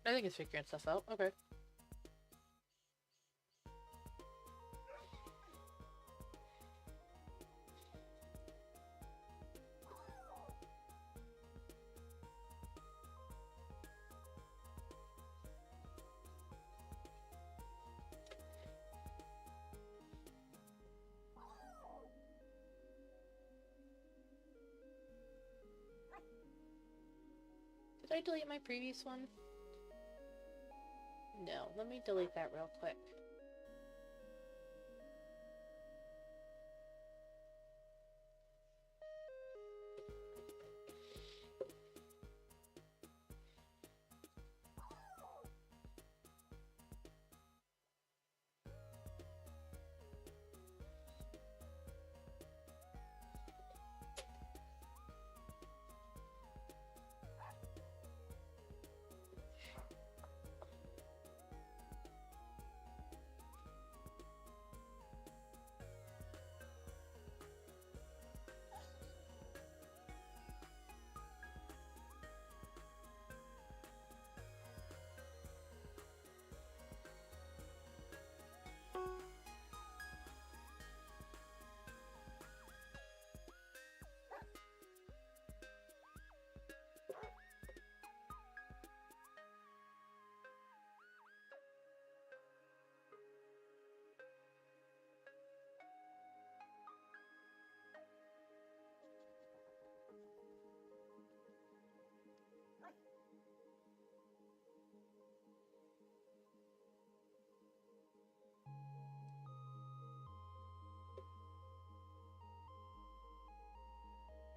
I think it's figuring stuff out. Okay. Did I delete my previous one? No, let me delete that real quick.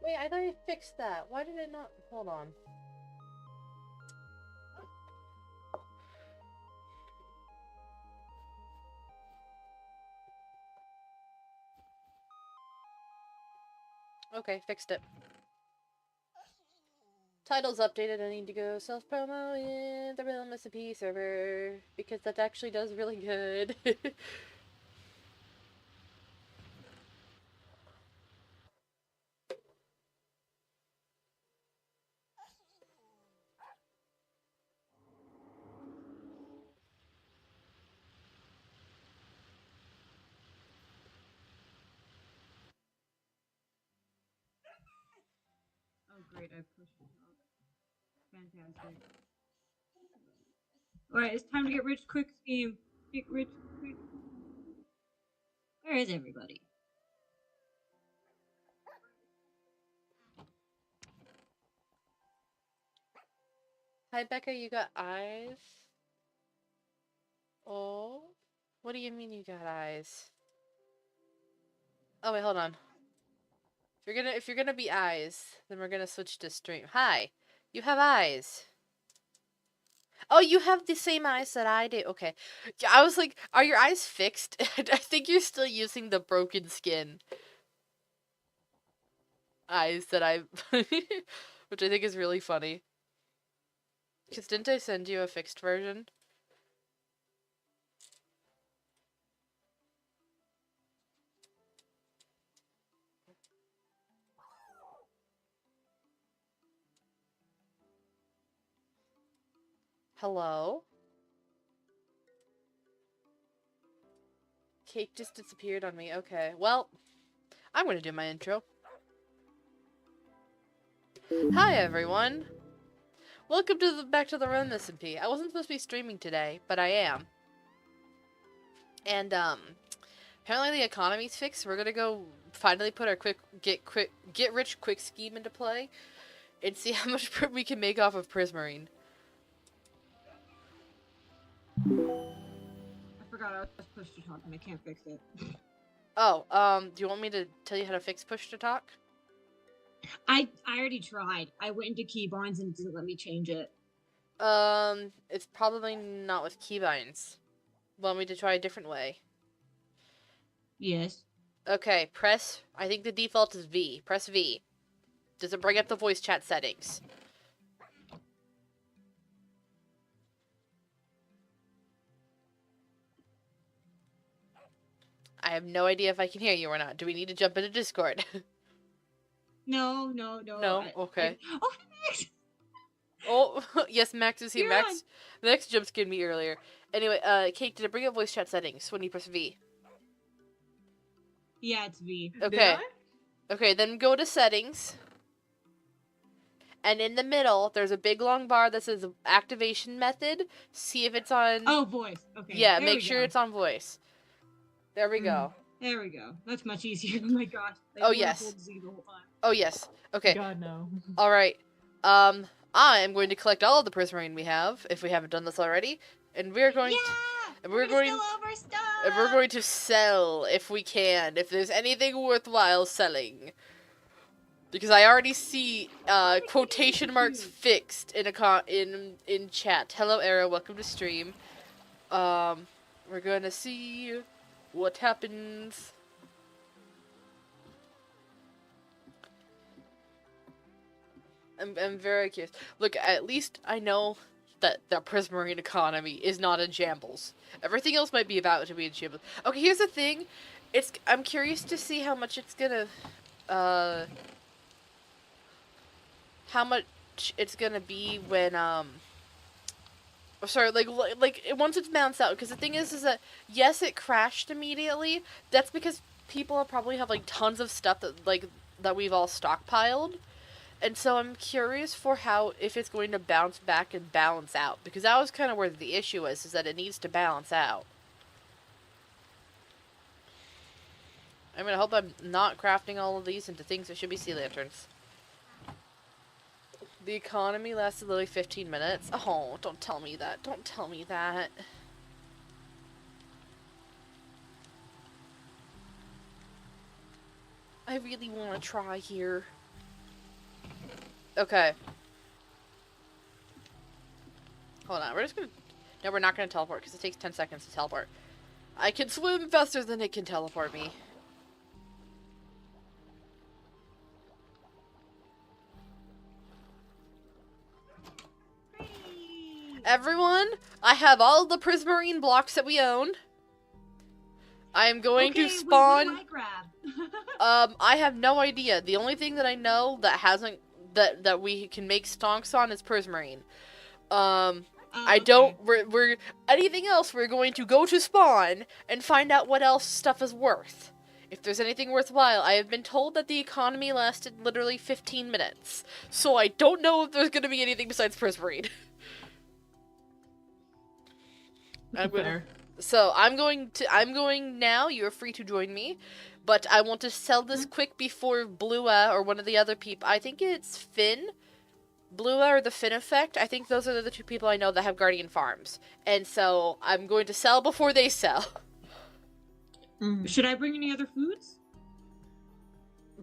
Wait, I thought I fixed that. Why did it not? Hold on. Okay, fixed it. Title's updated. I need to go self-promo in the Realm SMP server because that actually does really good. Oh, great, I pushed it up. Fantastic. Alright, it's time to get rich quick scheme. Get rich quick. Where is everybody? Hi, Becca, you got eyes? Oh? What do you mean you got eyes? Oh, wait, hold on. If you're gonna be eyes, then we're gonna switch to stream. Hi! You have eyes. Oh, you have the same eyes that I do. Okay. Yeah, I was like, are your eyes fixed? I think you're still using the broken skin eyes that I... which I think is really funny. Because didn't I send you a fixed version? Hello? Cake just disappeared on me. Okay. Well, I'm gonna do my intro. Hi, everyone! Welcome to back to the Run SMP. I wasn't supposed to be streaming today, but I am. And, apparently the economy's fixed. We're gonna go finally put our get rich quick scheme into play and see how much we can make off of Prismarine. I forgot I was pushed to talk and I can't fix it. Oh, do you want me to tell you how to fix push to talk? I already tried. I went into keybinds and it didn't let me change it. It's probably not with keybinds. Want me to try a different way? Yes. Okay, I think the default is V. Press V. Does it bring up the voice chat settings? I have no idea if I can hear you or not. Do we need to jump into Discord? No. No? Okay. Oh, thanks! Oh, yes, Max is here. You're Max, on. Max jump scared me earlier. Anyway, Kate, did it bring up voice chat settings when you press V? Yeah, it's V. Did Okay. I? Okay, then go to settings. And in the middle, there's a big long bar that says activation method. See if it's on... Oh, voice. Okay. Yeah, there make we sure go. it's on voice. There we go. There we go. That's much easier. Oh my gosh. I Oh, wanna yes. hold Z the whole time. Oh, yes. Okay. God, no. Alright. I am going to collect all of the prismarine we have, if we haven't done this already. And we're going to... And we're going... Still over stuff! And we're going to sell if we can. If there's anything worthwhile selling. Because I already see quotation marks fixed in in chat. Hello, Era. Welcome to stream. We're gonna see what happens. I'm very curious. Look, at least I know that the prismarine economy is not in shambles. Everything else might be about to be in shambles. Okay, here's the thing. I'm curious to see how much it's gonna how much it's gonna be when sorry, like once it's balanced out, because the thing is that yes, it crashed immediately. That's because people probably have like tons of stuff that we've all stockpiled, and so I'm curious for if it's going to bounce back and balance out, because that was kind of where the issue is that it needs to balance out. I mean, I hope I'm not crafting all of these into things that should be sea lanterns. The economy lasted literally 15 minutes. Oh, don't tell me that. Don't tell me that. I really want to try here. Okay. Hold on. We're just gonna... No, we're not gonna teleport because it takes 10 seconds to teleport. I can swim faster than it can teleport me. Everyone, I have all the prismarine blocks that we own. I am going to spawn... What do I grab? I have no idea. The only thing that I know that we can make stonks on is prismarine. I don't... We're... Anything else, we're going to go to spawn and find out what else stuff is worth. If there's anything worthwhile, I have been told that the economy lasted literally 15 minutes. So I don't know if there's going to be anything besides prismarine. So I'm going now. You're free to join me, but I want to sell this quick before Blua or one of the other people. I think it's Finn, Blua or the Finn effect. I think those are the two people I know that have Guardian farms, and so I'm going to sell before they sell. Should I bring any other foods?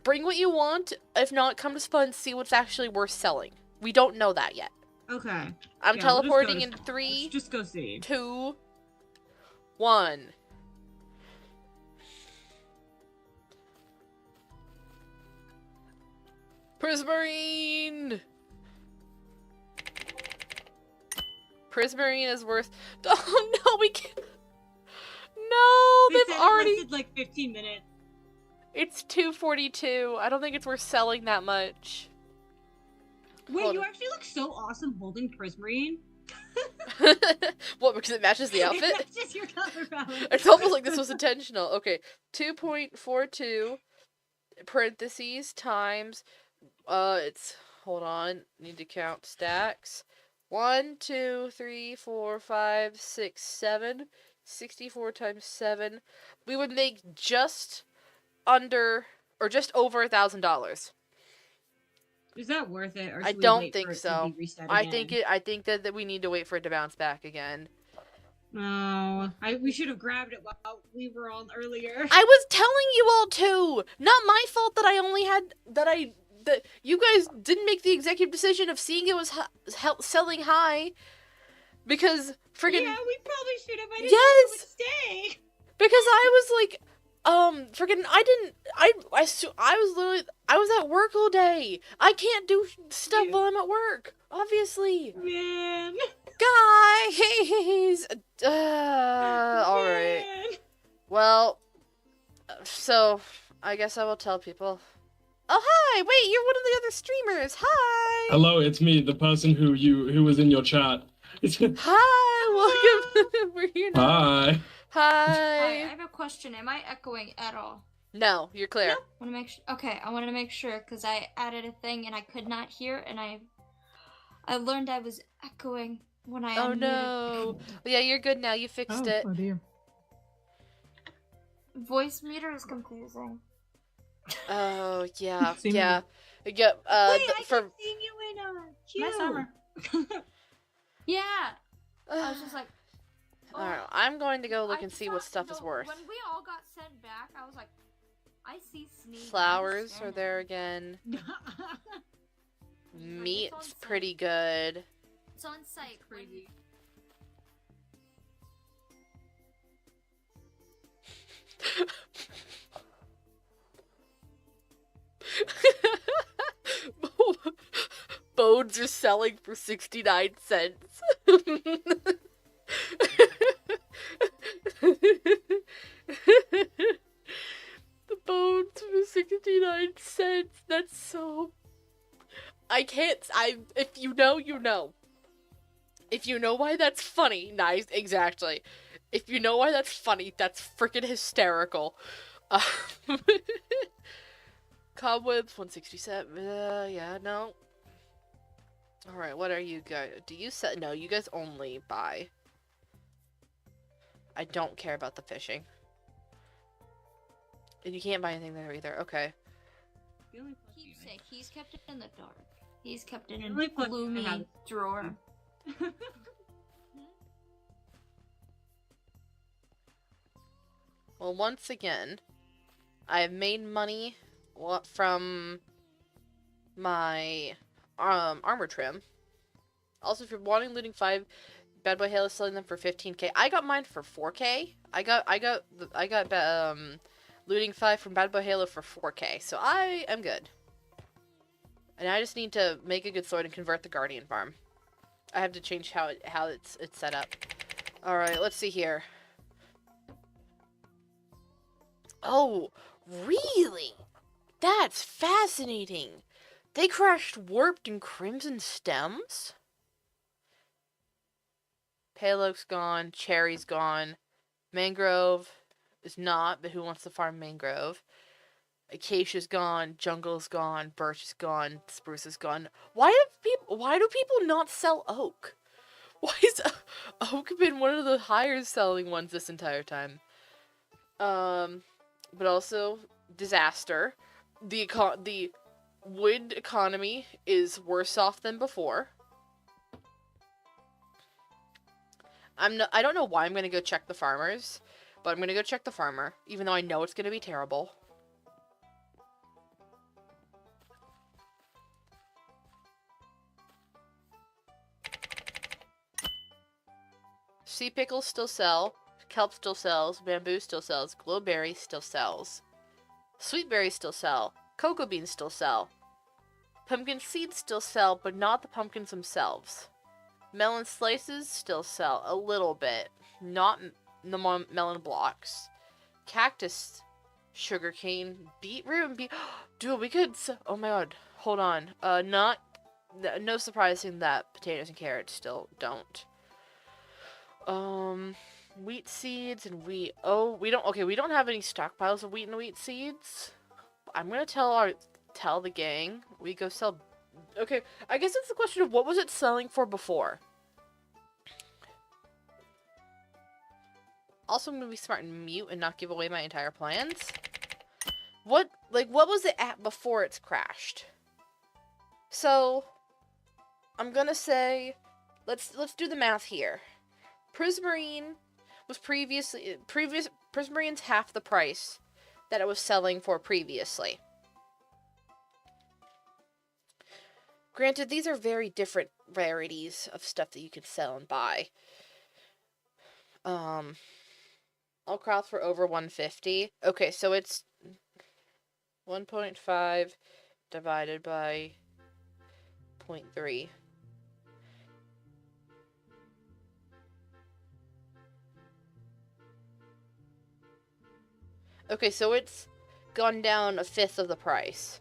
Bring what you want. If not, come to spawn and see what's actually worth selling. We don't know that yet. Okay. I'm teleporting in 3. Let's just go see. 2, 1. Prismarine! Prismarine is worth... Oh no, we can't... No, they've already... It lasted like 15 minutes. It's 242. I don't think it's worth selling that much. Wait, you actually look so awesome holding prismarine. What, because it matches the outfit? It matches your color palette. It's almost like this was intentional. Okay, 2.42 parentheses times, it's, hold on, need to count stacks. 1, 2, 3, 4, 5, 6, 7. 64 times 7. We would make just under, or just over $1,000. Is that worth it? Or I don't think so. I think that we need to wait for it to bounce back again. No, we should have grabbed it while we were on earlier. I was telling you all to. Not my fault that I only had that you guys didn't make the executive decision of seeing it was selling high, because friggin' yeah, we probably should have. Yes, would stay. Because I was like, friggin' I was literally, I was at work all day. I can't do stuff while I'm at work, obviously. Man. Guys! Alright. Well, so, I guess I will tell people. Oh, Hi! Wait, you're one of the other streamers. Hi! Hello, it's me, the person who was in your chat. Hi! Welcome. We're here now. Hi. Hi, I Hi! have a question. Am I echoing at all? No, you're clear. I want to make sure. Okay, I wanted to make sure because I added a thing and I could not hear, and I learned I was echoing when I Oh unmuted. no. Yeah, you're good now. You fixed it. Oh dear. Voice meter is confusing. Oh yeah, See me. yeah. Yep. Wait, I for keep seeing you in Q. Nice armor. Yeah, I was just like, I don't know. I'm going to go look I and see what thought- stuff is no, worth. When we all got sent back, I was like, I see Sneak. Flowers are there again. Meat's pretty good. It's on site. Crazy. Bones are selling for 69 cents. The bones for 69 cents. That's so... if you know, you know. If you know why that's funny, nice, exactly. If you know why that's funny, that's freaking hysterical. Cobwebs, 167. Yeah, no. Alright, what are you guys? Do you sell? No, you guys only buy. I don't care about the fishing. And you can't buy anything there either. Okay. Keepsake. He's kept it in the dark. He's kept it in Really a put- gloomy I have- drawer. Well, once again, I have made money from my armor trim. Also, if you're wanting looting 5, Bad Boy Halo is selling them for 15k. I got mine for 4k. I got looting 5 from Bad Boy Halo for 4k. So I am good. And I just need to make a good sword and convert the Guardian farm. I have to change how it's set up. All right, let's see here. Oh, really? That's fascinating. They crashed Warped and Crimson Stems? Paleoak's gone. Cherry's gone. Mangrove is not, but who wants to farm Mangrove? Acacia's gone. Jungle's gone. Birch is gone. Spruce is gone. Why do people not sell Oak? Why has Oak been one of the higher selling ones this entire time? But also disaster. The wood economy is worse off than before. I don't know why I'm gonna go check the farmers, but I'm gonna go check the farmer, even though I know it's gonna be terrible. Sea pickles still sell. Kelp still sells. Bamboo still sells. Glowberry still sells. Sweet berries still sell. Cocoa beans still sell. Pumpkin seeds still sell, but not the pumpkins themselves. Melon slices still sell a little bit. Not the melon blocks. Cactus, sugarcane, beetroot, and dude, we could... Oh my god. Hold on. No surprising that potatoes and carrots still don't. Wheat seeds and wheat. Oh, we don't have any stockpiles of wheat and wheat seeds. I'm gonna tell the gang we go sell. Okay, I guess it's the question of what was it selling for before. Also, I'm gonna be smart and mute and not give away my entire plans. What was it at before it's crashed? So, I'm gonna say, let's do the math here. Prismarine was Prismarine's half the price that it was selling for previously. Granted, these are very different rarities of stuff that you can sell and buy. All crops were over 150. Okay, so it's 1.5 divided by 0.3. Okay, so it's gone down a fifth of the price.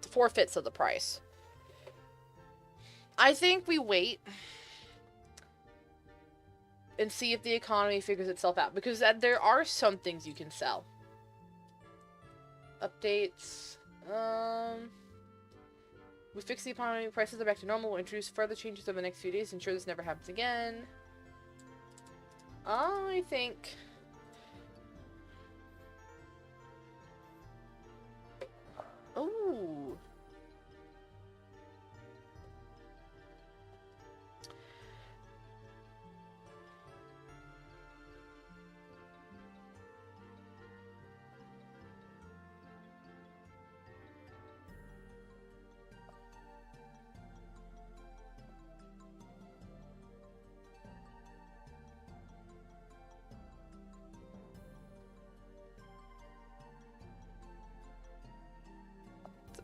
4/5 of the price. I think we wait and see if the economy figures itself out, because there are some things you can sell. Updates. We fix the economy, prices are back to normal. We'll introduce further changes over the next few days, ensure this never happens again. I think... Ooh.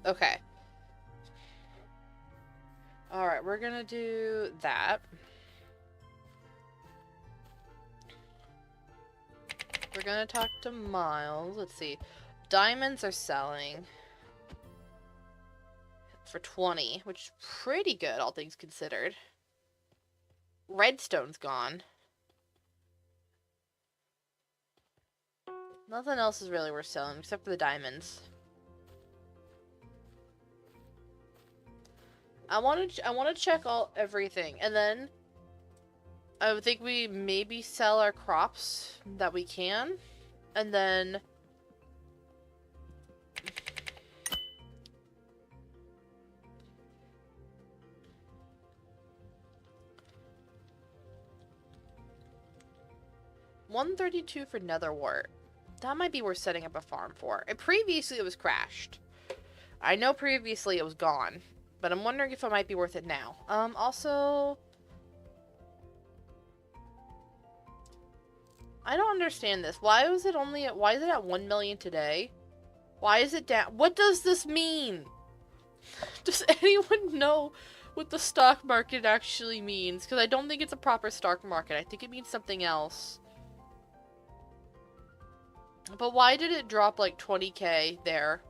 Okay. Alright, we're gonna do that. We're gonna talk to Miles. Let's see. Diamonds are selling for 20, which is pretty good, all things considered. Redstone's gone. Nothing else is really worth selling except for the diamonds. I want to check everything, and then I would think we maybe sell our crops that we can, and then $132 for netherwort. That might be worth setting up a farm for. And previously it was crashed. I know previously it was gone. But I'm wondering if it might be worth it now. Also... I don't understand this. Why is it at 1 million today? Why is it down? What does this mean? Does anyone know what the stock market actually means? Because I don't think it's a proper stock market. I think it means something else. But why did it drop like 20k there?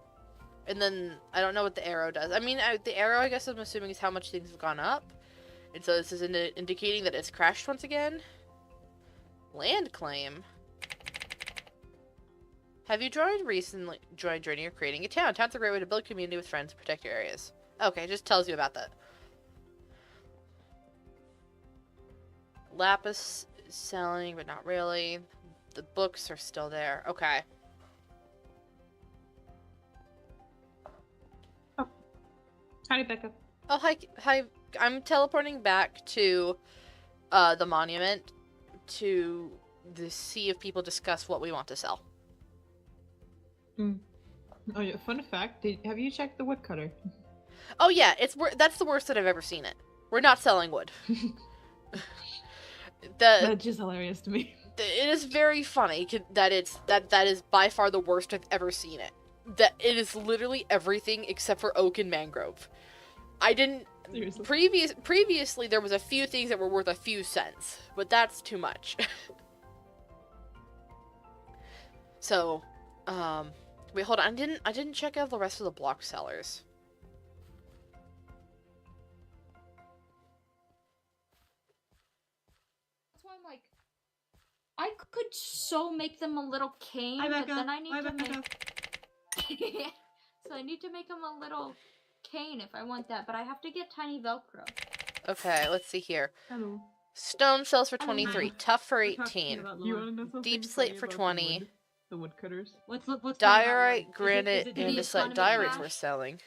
And then, I don't know what the arrow does. I mean, the arrow, I guess I'm assuming, is how much things have gone up. And so this is indicating that it's crashed once again. Land claim. Have you recently joined journey or creating a town? Town's a great way to build community with friends and protect your areas. Okay, just tells you about that. Lapis is selling, but not really. The books are still there. Okay. Hi, Becca. Oh, hi. I'm teleporting back to the monument to see if people discuss what we want to sell. Oh yeah, fun fact, have you checked the woodcutter? Oh yeah, that's the worst that I've ever seen it. We're not selling wood. That's just hilarious to me. It is very funny that that is by far the worst I've ever seen it. That it is literally everything except for oak and mangrove. I didn't... Seriously? Previously, there was a few things that were worth a few cents, but that's too much. So, wait, hold on. I didn't check out the rest of the block sellers. That's why I'm like, I could so make them a little cane, but then I need to make... So I need to make them a little cane if I want that, but I have to get tiny Velcro. Okay, let's see here. Hello. Stone sells for 23, tough for 18, You wanna know something deep slate for funny 20, about the woodcutters? What's diorite, is granite, it and the andesite economy diorites crash? we're selling.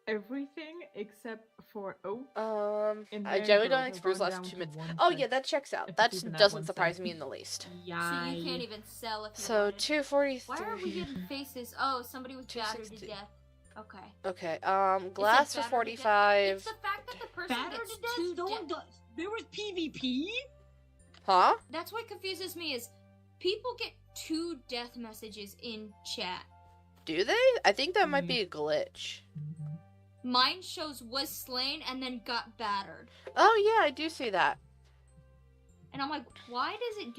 Everything except for oak. And I generally don't mangrove expose have gone last down 2 to minutes. 1 Oh cent. yeah, that checks out. If That it's even at doesn't 1 surprise cent. me in the least. So you can't even sell if you So wanted. 243. Why are we getting faces? Oh, somebody was battered to 260. death. Okay. Okay, glass for battered to death? 45. It's the fact that the person Battered gets to death? two No one death. does. There was PvP? Huh? That's what confuses me is people get 2 death messages in chat. Do they? I think that might be a glitch. Mine shows was slain and then got battered. Oh yeah, I do see that. And I'm like, why does it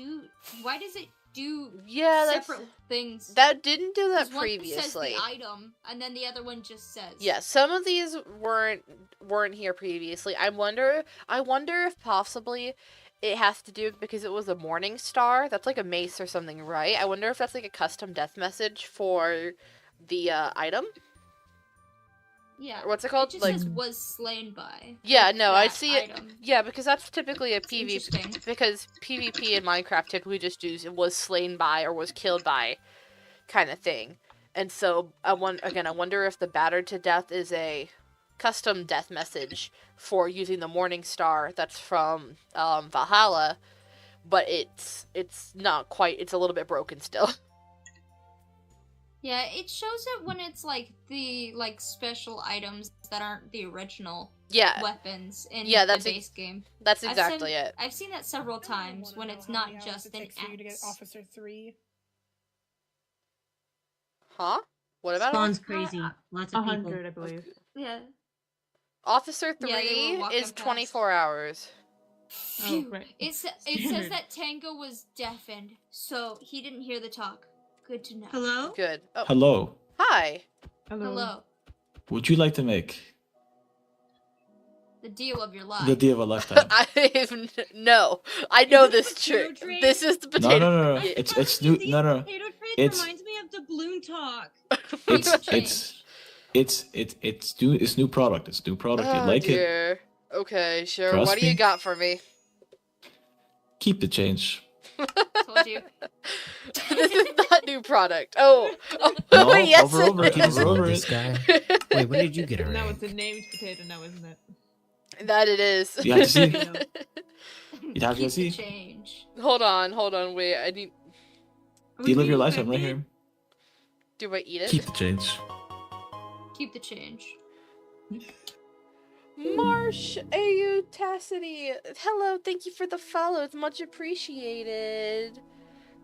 do Yeah, separate things? That didn't do that 'Cause one previously. says the item, and then the other one just says. Yeah, some of these weren't here previously. I wonder if possibly it has to do because it was a morning star. That's like a mace or something, right? I wonder if that's like a custom death message for the item. Yeah. Or what's it called? It just Like says was slain by. yeah, like no, I that see it. item. Yeah, because that's typically a It's PvP. interesting. Because PvP in Minecraft typically just use was slain by or was killed by kind of thing. And so I wonder if the battered to death is a custom death message for using the morning star that's from Valhalla, but it's not quite. It's a little bit broken still. Yeah, it shows it when it's like the special items that aren't the original Yeah, weapons in that's the base game. that's exactly it. I've seen that several times when it's not just an for you to get X. Officer 3. Huh? What about Spawn's crazy. Lots of people. 100, I believe. Yeah. Officer Yeah, they 3 were walking is past. 24 hours. Phew. right. It says Standard. that Tango was deafened, so he didn't hear the talk. Good to know. Hello? Good. Oh, Hello. hi. Hello. Would you like to make The deal of your life. the deal of a lifetime? No. I know Is it this the trick. potato trade? This is the No, potato. no. Yeah. It's new. No, no. Potato trade It's- reminds me of the balloon talk. It's new product. It's new product. You Oh like it? dear. Okay, sure. Trust What do you me. got for me? Keep the change. Told you. This is not new product. Oh, No, yes. over it it, is. over this it. guy. Wait, when did you get her? Now it's a named potato now, isn't it? That it is. You have to see. You'd have to Keep the see. change. Hold on. Wait, I need. Deal of your lifetime right here. Do I eat it? Keep the change. Keep the change. Marsh AU Tacity. Hello, thank you for the follow. It's much appreciated.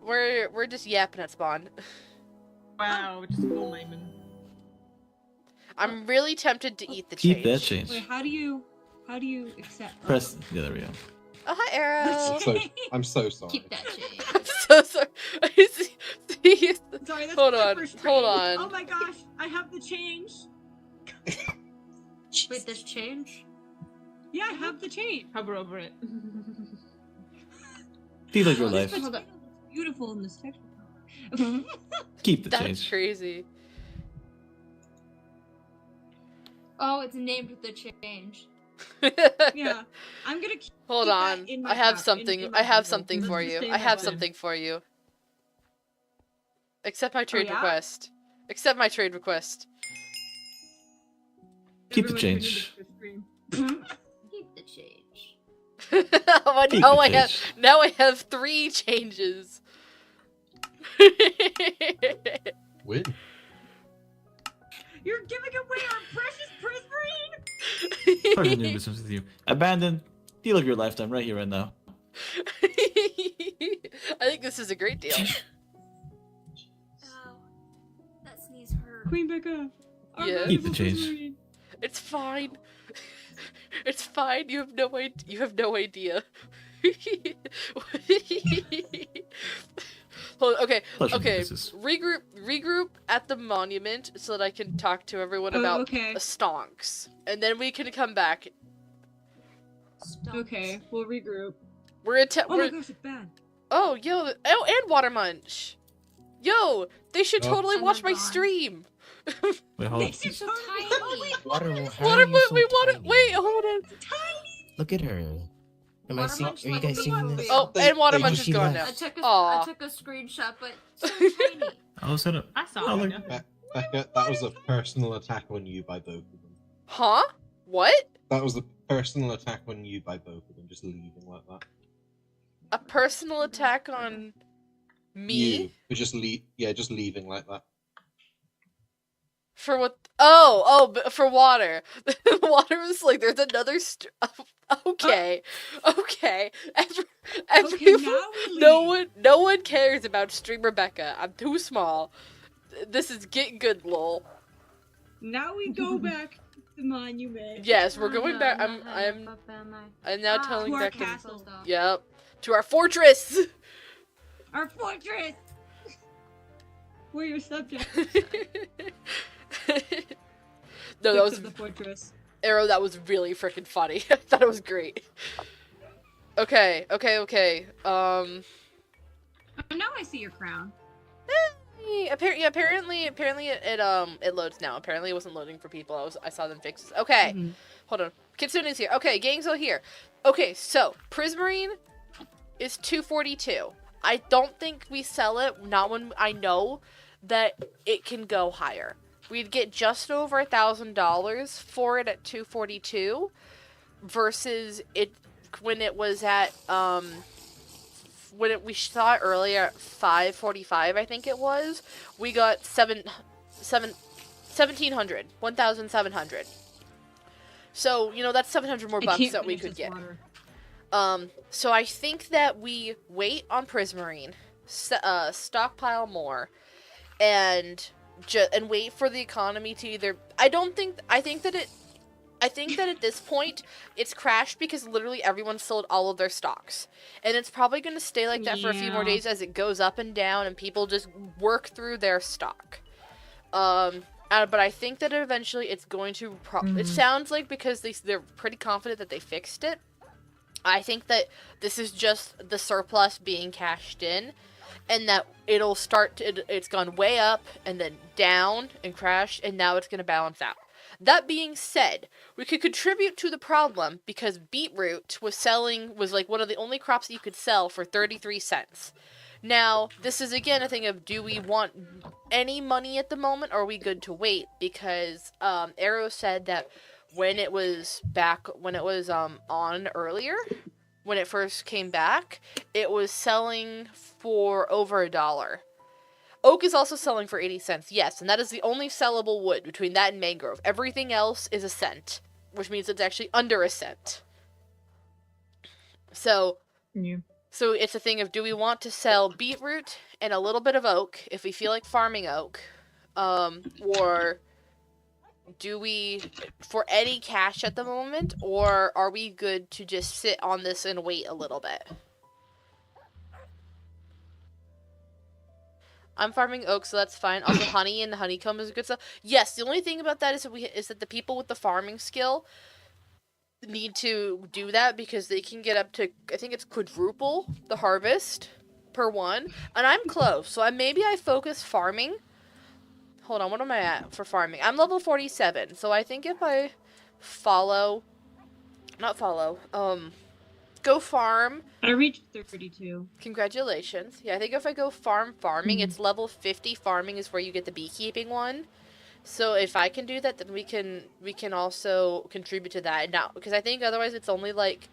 We're just yapping at spawn. Wow, just full layman. I'm really tempted to eat the Keep change. that change. Wait, how do you accept? Press. Yeah, there we go. Oh, hi, Arrow. I'm so sorry. Keep that change. I'm so sorry. See, Sorry, that's Hold my on, first hold trade. on. Oh my gosh, I have the change. Wait, there's change? Yeah, I have the change. Hover over it. Deal of your Oh, life. this potato looks beautiful in this texture. Keep the That's change. crazy. Oh, it's named the change. Yeah, I'm gonna keep Hold that on. in my I have house- something. in my I have household. something Let's for just you. stay I have that way. something for you. Accept my trade yeah? request. Accept my trade request. Keep the Everyone's change. reading this stream. Keep the change. Oh, Keep now the I have. change. Now I have 3 changes. Win. You're giving away our precious prismarine. Sorry to do business with you. Abandon. Deal of your lifetime right here, right now. I think this is a great deal. Ow. That sneeze hurt. Queen Becca. our Yeah. Keep the valuable change. prismarine. It's fine. It's fine. You have no idea. You have no idea. Hold, okay. Pleasure Okay. business. Regroup at the monument so that I can talk to everyone Oh, about okay. stonks, and then we can come back. Stop. Okay, we'll regroup. We're Oh my gosh, it's bad. Oh, yo, oh, and Water Munch. Yo, they should Oh. totally And watch they're my gone. stream. Wait, hold on. She's so tiny. Water, how Water are you Munch, so tiny? wait, hold on. Look at her. Am I Water seeing? Munch Are you like guys a seeing big this? Oh, They- and Water they Munch just is gone now. left. I Aw. took a screenshot, but so tiny. I'll set up. I saw Oh, it. look. Becca, that was a personal attack on you by both of them. Huh? What? That was a personal attack on you by both of them, just leaving like that. A personal attack on me? You were just just leaving like that. For what? Oh, for Water. Water was like, there's another. Okay, okay. Okay, Everyone, now we no one cares about Streamer Becca. I'm too small. This is getting good, lol. Now we go back to the monument. Yes, we're going back. I'm now Ah, telling to our Becca. castle. Yep. To our fortress! Our fortress! We're your subjects. No, that was Of the fortress. Arrow, that was really freaking funny. I thought it was great. Okay. Oh, now I see your crown. Apparently it loads now. Apparently it wasn't loading for people. I saw them fix. Okay. Mhm. Hold on. Kitsune's here. Okay, gang's all here. Okay, so Prismarine is 242. I don't think we sell it, not when I know that it can go higher. We'd get just over $1,000 for it at 242 versus it when it was at we saw it earlier at 545, I think it was. We got 1,700. So, you know, that's 700 more bucks that we could get. So I think that we wait on Prismarine, stockpile more, and wait for the economy to either. I think that at this point it's crashed because literally everyone sold all of their stocks, and it's probably going to stay like that for a few more days as it goes up and down, and people just work through their stock. But I think that eventually it's going to. It sounds like because they're pretty confident that they fixed it. I think that this is just the surplus being cashed in, and that it'll start. It's gone way up and then down and crashed, and now it's going to balance out. That being said, we could contribute to the problem because beetroot was like one of the only crops that you could sell for 33 cents. Now, this is again a thing of, do we want any money at the moment, or are we good to wait? Because Arrow said that when it was on earlier, when it first came back, it was selling for over $1. Oak is also selling for 80 cents, yes, and that is the only sellable wood between that and mangrove. Everything else is a cent, which means it's actually under a cent. So, So it's a thing of, do we want to sell beetroot and a little bit of oak if we feel like farming oak, or do we for any cash at the moment, or are we good to just sit on this and wait a little bit? I'm farming oak, so that's fine. Also, honey and honeycomb is good stuff. Yes, the only thing about that is that the people with the farming skill need to do that because they can get up to, I think it's quadruple the harvest per one, and I'm close, so maybe I focus farming. Hold on, what am I at for farming? I'm level 47, so I think if I go farm. I reached 32. Congratulations. Yeah, I think if I go farming, it's level 50 farming is where you get the beekeeping one. So if I can do that, then we can also contribute to that. Now, because I think otherwise it's only like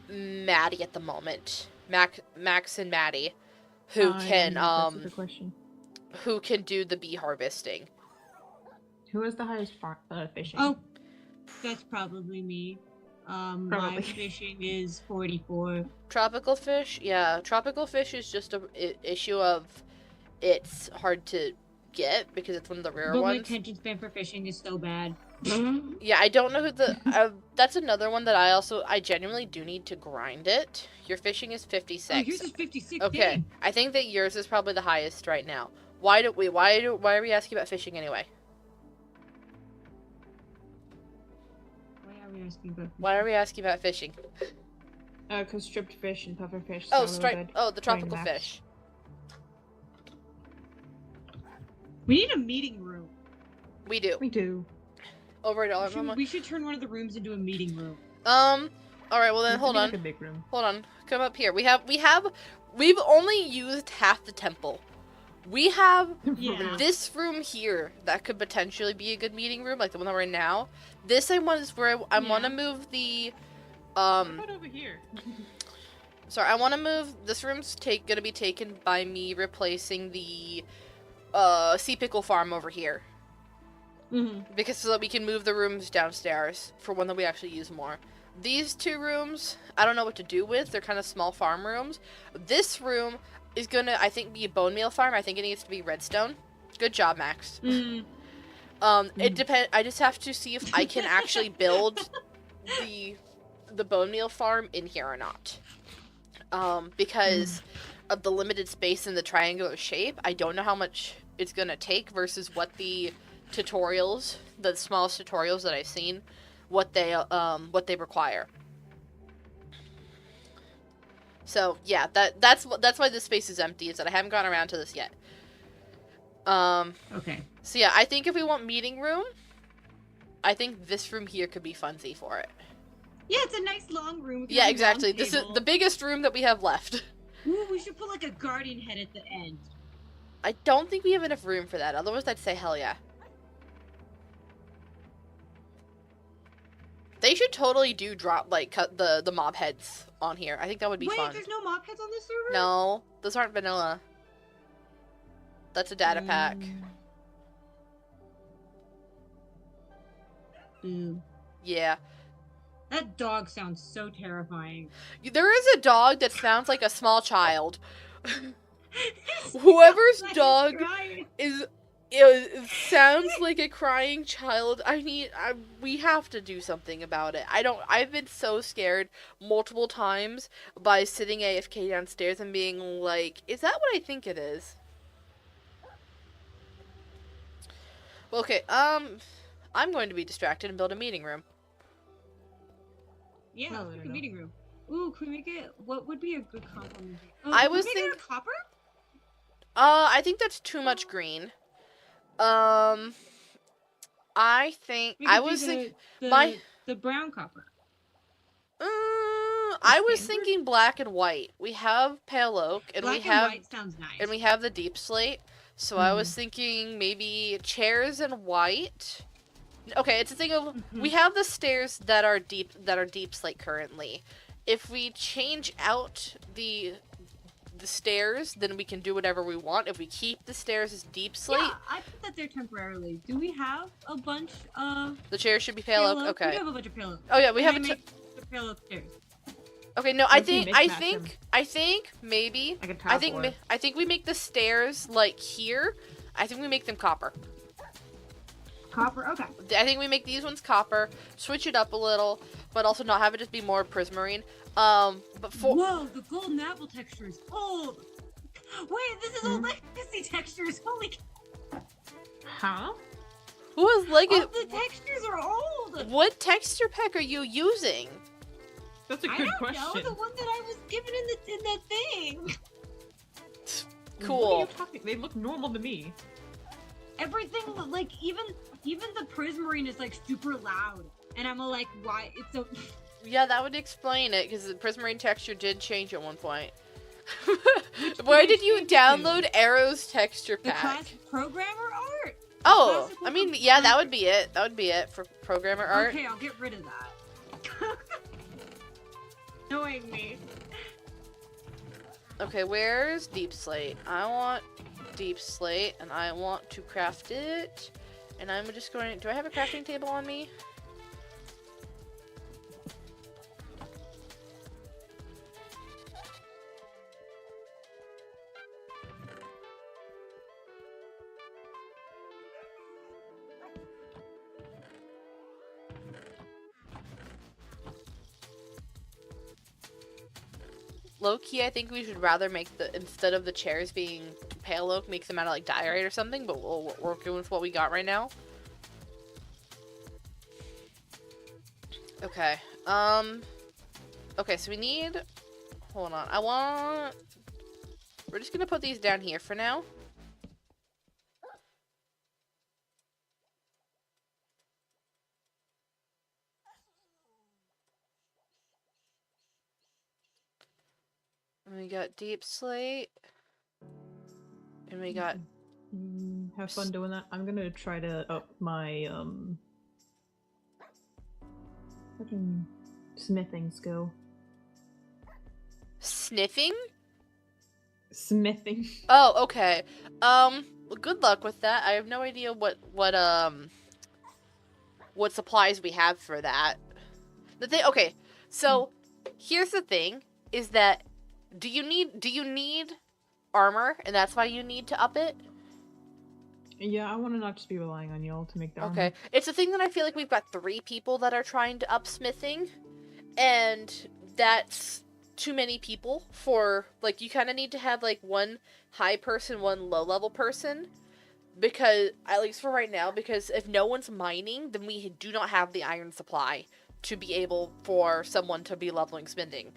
Maddie at the moment, Max and Maddie, who can that's a good question. who can do the bee harvesting. Who has the highest fishing? Oh, that's probably me. My fishing is 44. Tropical fish, yeah. Tropical fish is just a issue of it's hard to get because it's one of the rare but ones. my attention span for fishing is so bad. Yeah, I don't know who that's another one that I genuinely do need to grind it. Your fishing is 56. Oh, yours is 56. Okay, Dang. I think that yours is probably the highest right now. Why are we asking about fishing anyway? Why are we asking about fishing? Because stripped fish and puffer fish. Oh, the 20 tropical max. fish. We need a meeting room. We do. We do. Over $1. We should turn one of the rooms into a meeting room. All right. Well then, hold on. Like a big room. Hold on. Come up here. We've only used half the temple. We have Yeah. this room here that could potentially be a good meeting room, like the one that we're in now. This is where I want to move the What about over here? Sorry, I want to move. This room's gonna be taken by me replacing the sea pickle farm over here. Because so that we can move the rooms downstairs for one that we actually use more. These two rooms, I don't know what to do with. They're kind of small farm rooms. This room is gonna, I think, be a bone meal farm. I think it needs to be redstone. Good job, Max. It depends. I just have to see if I can actually build the bone meal farm in here or not. because of the limited space in the triangular shape. I don't know how much it's gonna take versus what the tutorials, the smallest tutorials that I've seen, what they require. So yeah, that's why this space is empty, is that I haven't gotten around to this yet. Okay. So yeah, I think if we want meeting room, I think this room here could be funsy for it. Yeah, it's a nice long room. With Yeah, a exactly. long This is table. the biggest room that we have left. Ooh, we should put like a guardian head at the end. I don't think we have enough room for that. Otherwise, I'd say hell yeah. They should totally cut the mob heads on here. I think that would be fun. Wait, there's no mob heads on this server? No, those aren't vanilla. That's a data pack. Boo. Yeah. That dog sounds so terrifying. There is a dog that sounds like a small child. Whoever's dog it sounds like a crying child. We have to do something about it. I've been so scared multiple times by sitting AFK downstairs and being like, is that what I think it is? Well, okay, I'm going to be distracted and build a meeting room. Yeah, No, let's make no. a meeting room. Ooh, can we make it? What would be a good compliment? Oh, I can we was make it out of copper. I think that's too much green. I think We I could do was thinking the brown copper. I was thinking black and white. We have pale oak and Black we have white sounds nice. and we have the deep slate. So I was thinking maybe chairs and white. Okay, it's a thing of we have the stairs that are deep slate currently. If we change out the stairs, then we can do whatever we want. If we keep the stairs as deep slate, Yeah, I put that there temporarily. Do we have a bunch of the chairs should be pale oak. We Okay. do have a bunch of pale oak. Oh yeah, we Can have I a make the pale oak stairs. Okay, no, What if we mismatch them? I think maybe Like a tile floor. I think we make the stairs like here. I think we make them copper. Copper, okay. I think we make these ones copper, switch it up a little, but also not have it just be more prismarine. But for Whoa, the golden apple texture is old. Wait, this is old legacy textures. Holy cow. Huh? who is like All the textures are old. what texture pack are you using? That's a I good don't question. know, the one that I was given in that thing. What are Cool. you talking? They look normal to me. Everything, like, even the prismarine is, like, super loud. And I'm all like, why? It's so... Yeah, that would explain it because the prismarine texture did change at one point. Where did you download Arrow's texture The pack? class programmer art. Oh, classical I mean, yeah, that would be it. That would be it for programmer art. Okay, I'll get rid of that. Knowing me. Okay, where's deep slate? I want deep slate, and I want to craft it. And I'm just going. Do I have a crafting table on me? Low-key, I think we should rather make instead of the chairs being pale oak, make them out of like diorite or something, but we'll work with what we got right now. Okay, okay, so we need, hold on, we're just gonna put these down here for now. And we got deep slate. And we got Have fun doing that. I'm gonna try to up my fucking smithing skill. sniffing. Smithing. Oh, okay. Well, good luck with that. I have no idea what supplies we have for that. The thing, okay. So, here's the thing: is that do you need armor, and that's why you need to up it? Yeah, I want to not just be relying on y'all to make the armor. Okay, it's a thing that I feel like we've got 3 people that are trying to up smithing, and that's too many people for, like, you kind of need to have, like, one high person, one low level person, because, at least for right now, because if no one's mining, then we do not have the iron supply to be able for someone to be leveling smithing.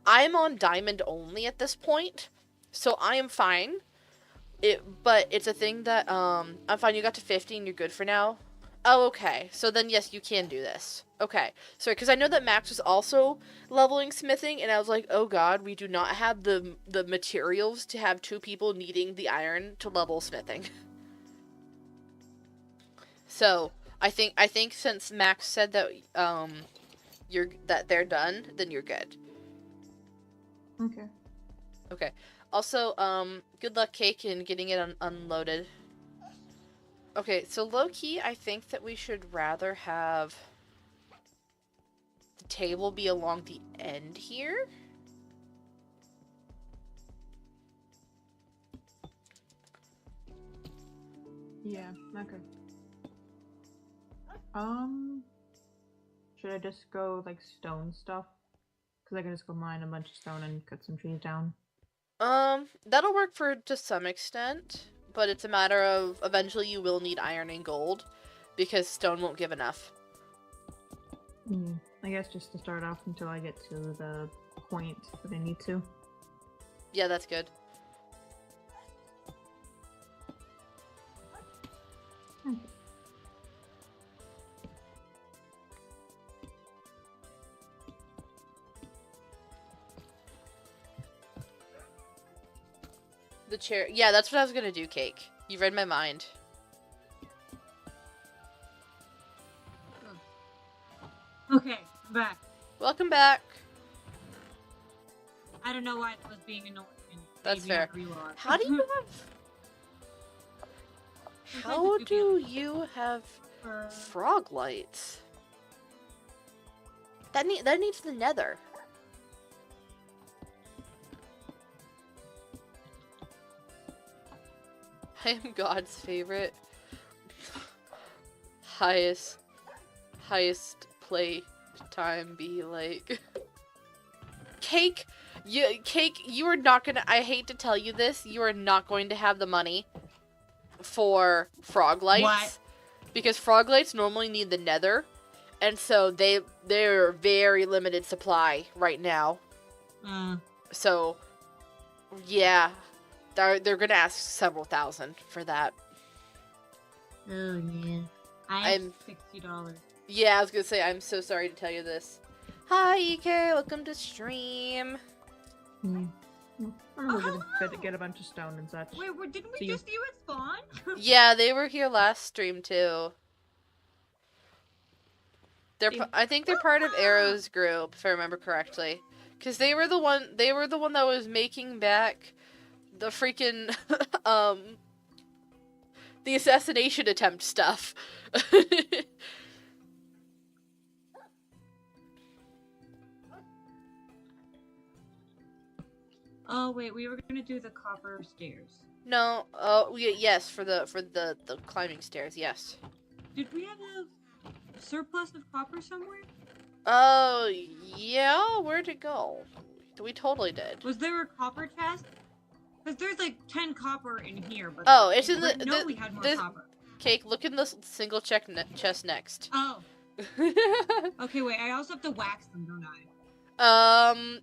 I'm on diamond only at this point, so I am fine. But it's a thing that, I'm fine, you got to 50 and you're good for now. Oh, okay. So then, yes, you can do this. Okay. Sorry, because I know that Max was also leveling smithing, and I was like, oh god, we do not have the materials to have 2 people needing the iron to level smithing. So, I think since Max said that, that they're done, then you're good. Okay. Okay. Also, good luck, Cake, in getting it unloaded. Okay, so low-key, I think that we should rather have the table be along the end here. Yeah, okay. Should I just go, like, stone stuff? Because I can just go mine a bunch of stone and cut some trees down. That'll work to some extent, but it's a matter of eventually you will need iron and gold, because stone won't give enough. I guess just to start off until I get to the point that I need to. Yeah, that's good. Okay. The chair. Yeah, that's what I was gonna do, Cake. You read my mind. Okay, I'm back. Welcome back. I don't know why it was being annoying. That's Maybe fair. you are. How do you have... How do you have frog lights? That needs the nether. I am God's favorite. highest play time be like. Cake, you are not gonna, I hate to tell you this, you are not going to have the money for frog lights. What? Because frog lights normally need the nether, and so they're very limited supply right now. So, yeah, they're gonna ask several thousand for that. Oh yeah. I'm $60. Yeah, I was gonna say, I'm so sorry to tell you this. Hi, EK, welcome to stream. I'm gonna get a bunch of stone and such. Wait, didn't we just see you at spawn? Yeah, they were here last stream too. I think they're part of Arrow's group, if I remember correctly, because they were the one that was making back the freaking the assassination attempt stuff. Oh wait, we were gonna do the copper stairs. No, yes, for the climbing stairs, yes. Did we have a surplus of copper somewhere? Oh, yeah, where'd it go? We totally did. Was there a copper chest? Because there's like 10 copper in here, but oh, it's in the no, we had more copper. Cake, look in the single chest next. Oh. Okay, wait, I also have to wax them, don't I?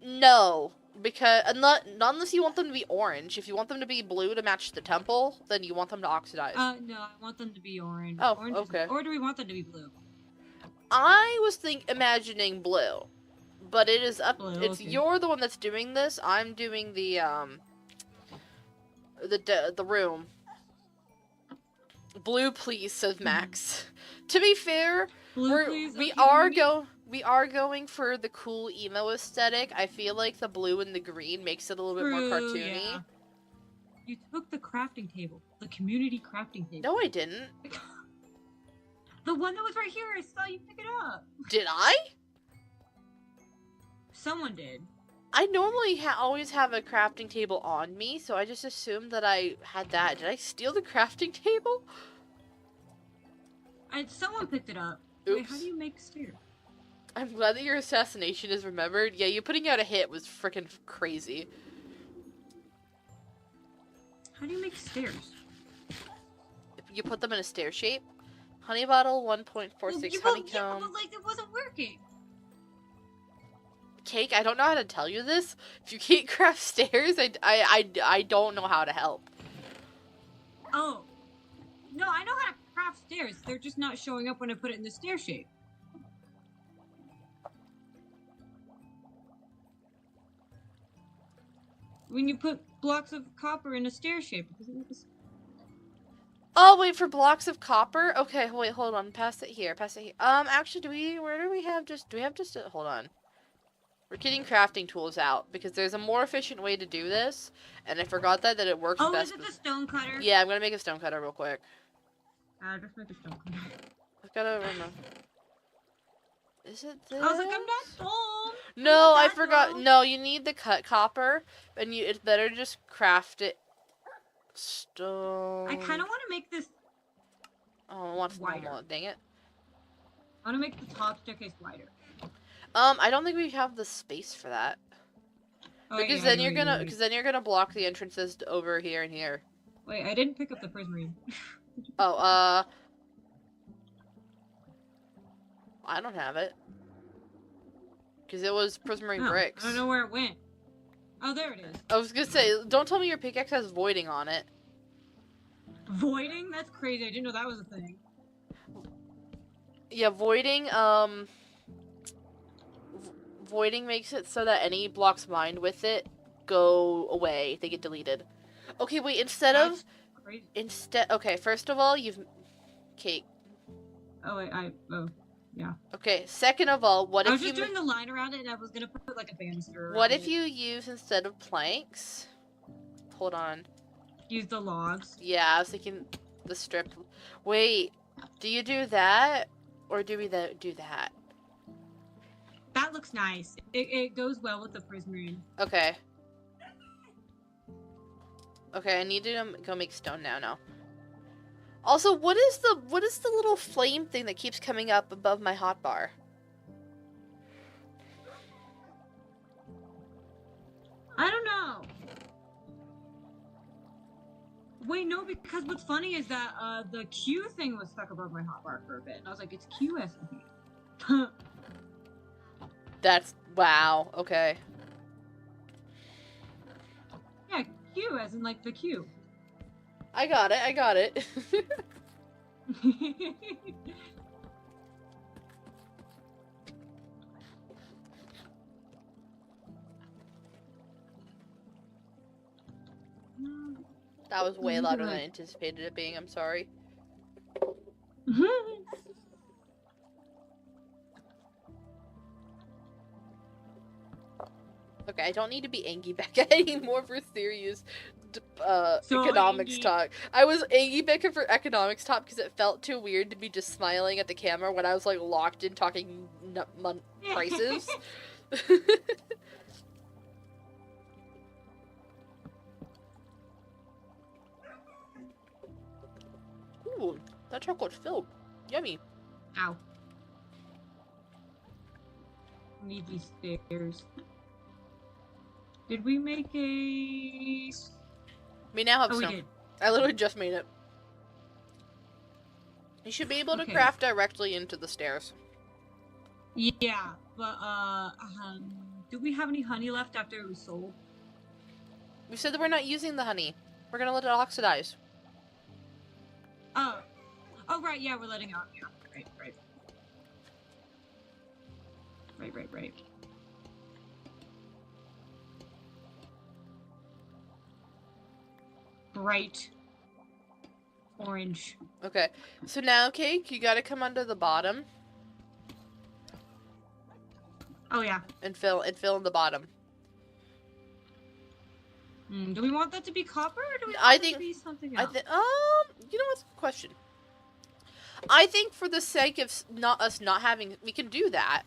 No. Because, not unless you want them to be orange. If you want them to be blue to match the temple, then you want them to oxidize. No, I want them to be orange. Oh, orange okay. Or do we want them to be blue? I was imagining blue. But it is up, Blue, it's, okay. you're the one that's doing this. I'm doing the room. Blue, please, says Max. To be fair, Blue, please? we Okay, are going for the cool emo aesthetic. I feel like the blue and the green makes it a little bit more cartoony. Yeah. You took the crafting table. The community crafting table. No, I didn't. The one that was right here, I saw you pick it up. Did I? Someone did. I normally always have a crafting table on me, so I just assumed that I had that. Did I steal the crafting table? Someone picked it up. Oops. Wait, how do you make stairs? I'm glad that your assassination is remembered. Yeah, you putting out a hit was freaking crazy. How do you make stairs? You put them in a stair shape. Honey bottle, 1.46 Yeah, honeycomb. but like it wasn't working. Cake, I don't know how to tell you this. If you can't craft stairs, I don't know how to help. Oh. No, I know how to craft stairs. They're just not showing up when I put it in the stair shape. When you put blocks of copper in a stair shape, it doesn't make a Oh, wait, for blocks of copper? Okay, wait, hold on. Pass it here. Pass it here. Actually, where do we have just, hold on. We're getting crafting tools out, because there's a more efficient way to do this, and I forgot that it works Oh, best. is it the stone cutter? Yeah, I'm gonna make a stone cutter real quick. Just make a stone cutter. I've gotta remember. Is it this? I was like, I'm not dumb. No, I that forgot. dumb. No, you need the cut copper, and it's better to just craft it. Stone. I kind of want to make this. Oh, I want to wider. normal. Dang it. I want to make the top staircase wider. I don't think we have the space for that. Oh, Because yeah, then you're you're right. gonna gonna block the entrances over here and here. Wait, I didn't pick up the prismarine. Oh, I don't have it. Because it was prismarine Oh, bricks. I don't know where it went. Oh, there it is. I was gonna say, don't tell me your pickaxe has voiding on it. Voiding? That's crazy. I didn't know that was a thing. Yeah, voiding, voiding makes it so that any blocks mined with it go away. They get deleted. Okay, wait, That's crazy. okay, first of all, Cake. Oh, wait, yeah. Okay, second of all, what I if was just you... doing the line around it, and I was gonna put like a banister What around if it. you use, instead of planks... Hold on. Use the logs? Yeah, I was thinking the strip... Wait, do you do that? Or do we do that? That looks nice. It goes well with the prismarine. Okay. Okay, I need to go make stone now. Also, what is the little flame thing that keeps coming up above my hotbar? I don't know. Wait, no, because what's funny is that the Q thing was stuck above my hotbar for a bit, and I was like, it's Q SMP. That's... Wow, okay. Yeah, Q as in like the Q. I got it. That was way louder than I anticipated it being, I'm sorry. Okay, I don't need to be angry back anymore for serious So economics angry. talk. I was angry back for economics talk because it felt too weird to be just smiling at the camera when I was like locked in talking prices. Ooh, that chocolate's filled. Yummy. Ow. Need these stairs. Did we make a... We now have Oh, we some. did. I literally just made it. You should be able to Okay. craft directly into the stairs. Yeah, but, do we have any honey left after it was sold? We said that we're not using the honey. We're gonna let it oxidize. Oh. Oh, right, yeah, we're letting out. Yeah, right. Right. Bright orange. Okay, so now, Cake, you gotta come under the bottom Oh, yeah. and fill in the bottom. Do we want that to be copper, or do we want I it think- to be something I else? think, you know what's the question? I think for the sake of us not having, we can do that.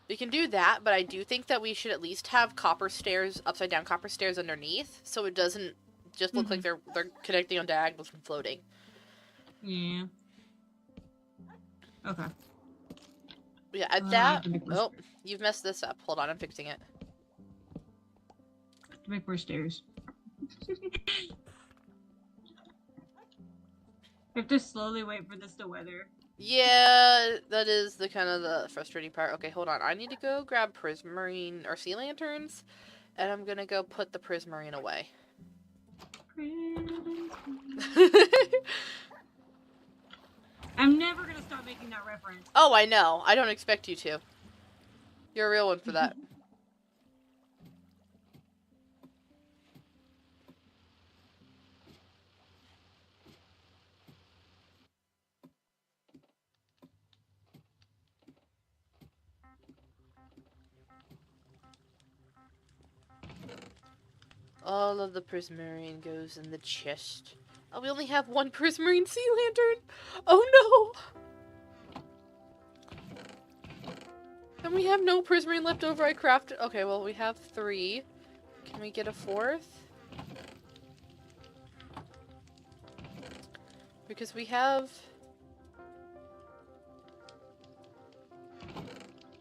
We can do that, but I do think that we should at least have copper stairs, upside down copper stairs underneath, so it doesn't just look like they're connecting on diagonals and floating. Yeah. Okay. Yeah, I that. have to make more Oh, stairs. you've messed this up. Hold on, I'm fixing it. To make more stairs. I have to slowly wait for this to weather. Yeah, that is the kind of the frustrating part. Okay, hold on. I need to go grab prismarine or sea lanterns, and I'm gonna go put the prismarine away. I'm never gonna stop making that reference. Oh, I know. I don't expect you to. You're a real one for that. All of the prismarine goes in the chest. Oh, we only have one prismarine sea lantern. Oh no! And we have no prismarine left over. I crafted. Okay, well we have 3. Can we get a 4th? Because we have.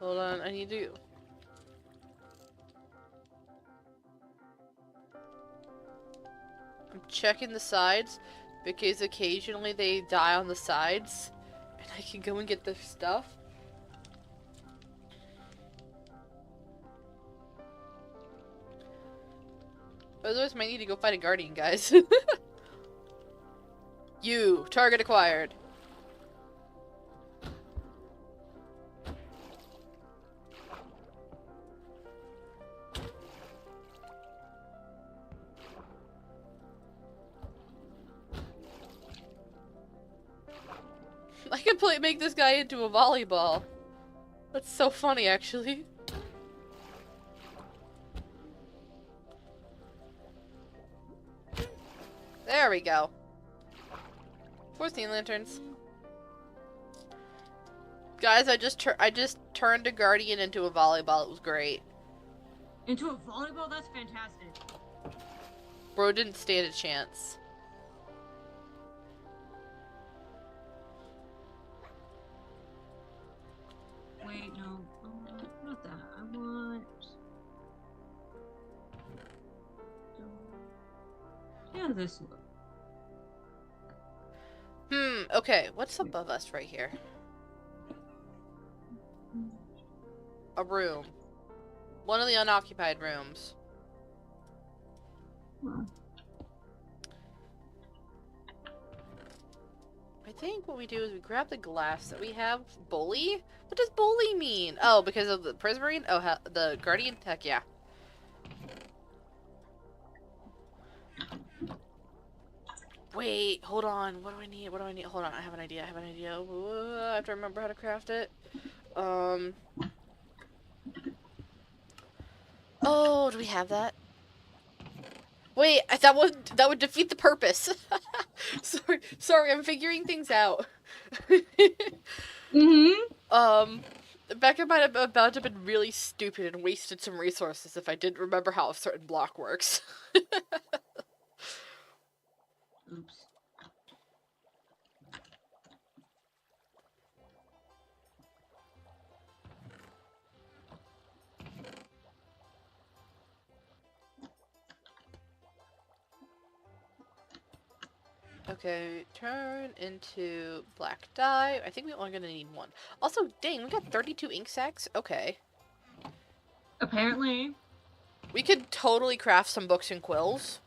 Hold on, I need to. I'm checking the sides because occasionally they die on the sides and I can go and get their stuff. Otherwise, might need to go fight a guardian, guys. You, target acquired. I can make this guy into a volleyball. That's so funny, actually. There we go. 14 lanterns. Guys, I just turned a guardian into a volleyball. It was great. Into a volleyball? That's fantastic. Bro didn't stand a chance. Wait, no. Not that. I want... Yeah, this look. Okay, what's above us right here? A room. One of the unoccupied rooms. I think what we do is we grab the glass that we have. Bully? What does bully mean? Oh, because of the prismarine? Oh, the guardian? Heck yeah. Wait, hold on. What do I need? What do I need? Hold on, I have an idea. I have an idea. I have to remember how to craft it. Oh, do we have that? Wait, that would defeat the purpose. Sorry, I'm figuring things out. Becca might have about to have been really stupid and wasted some resources if I didn't remember how a certain block works. Oops. Okay, turn into black dye. I think we're only gonna need 1. Also, dang, we got 32 ink sacs? Okay. Apparently. We could totally craft some books and quills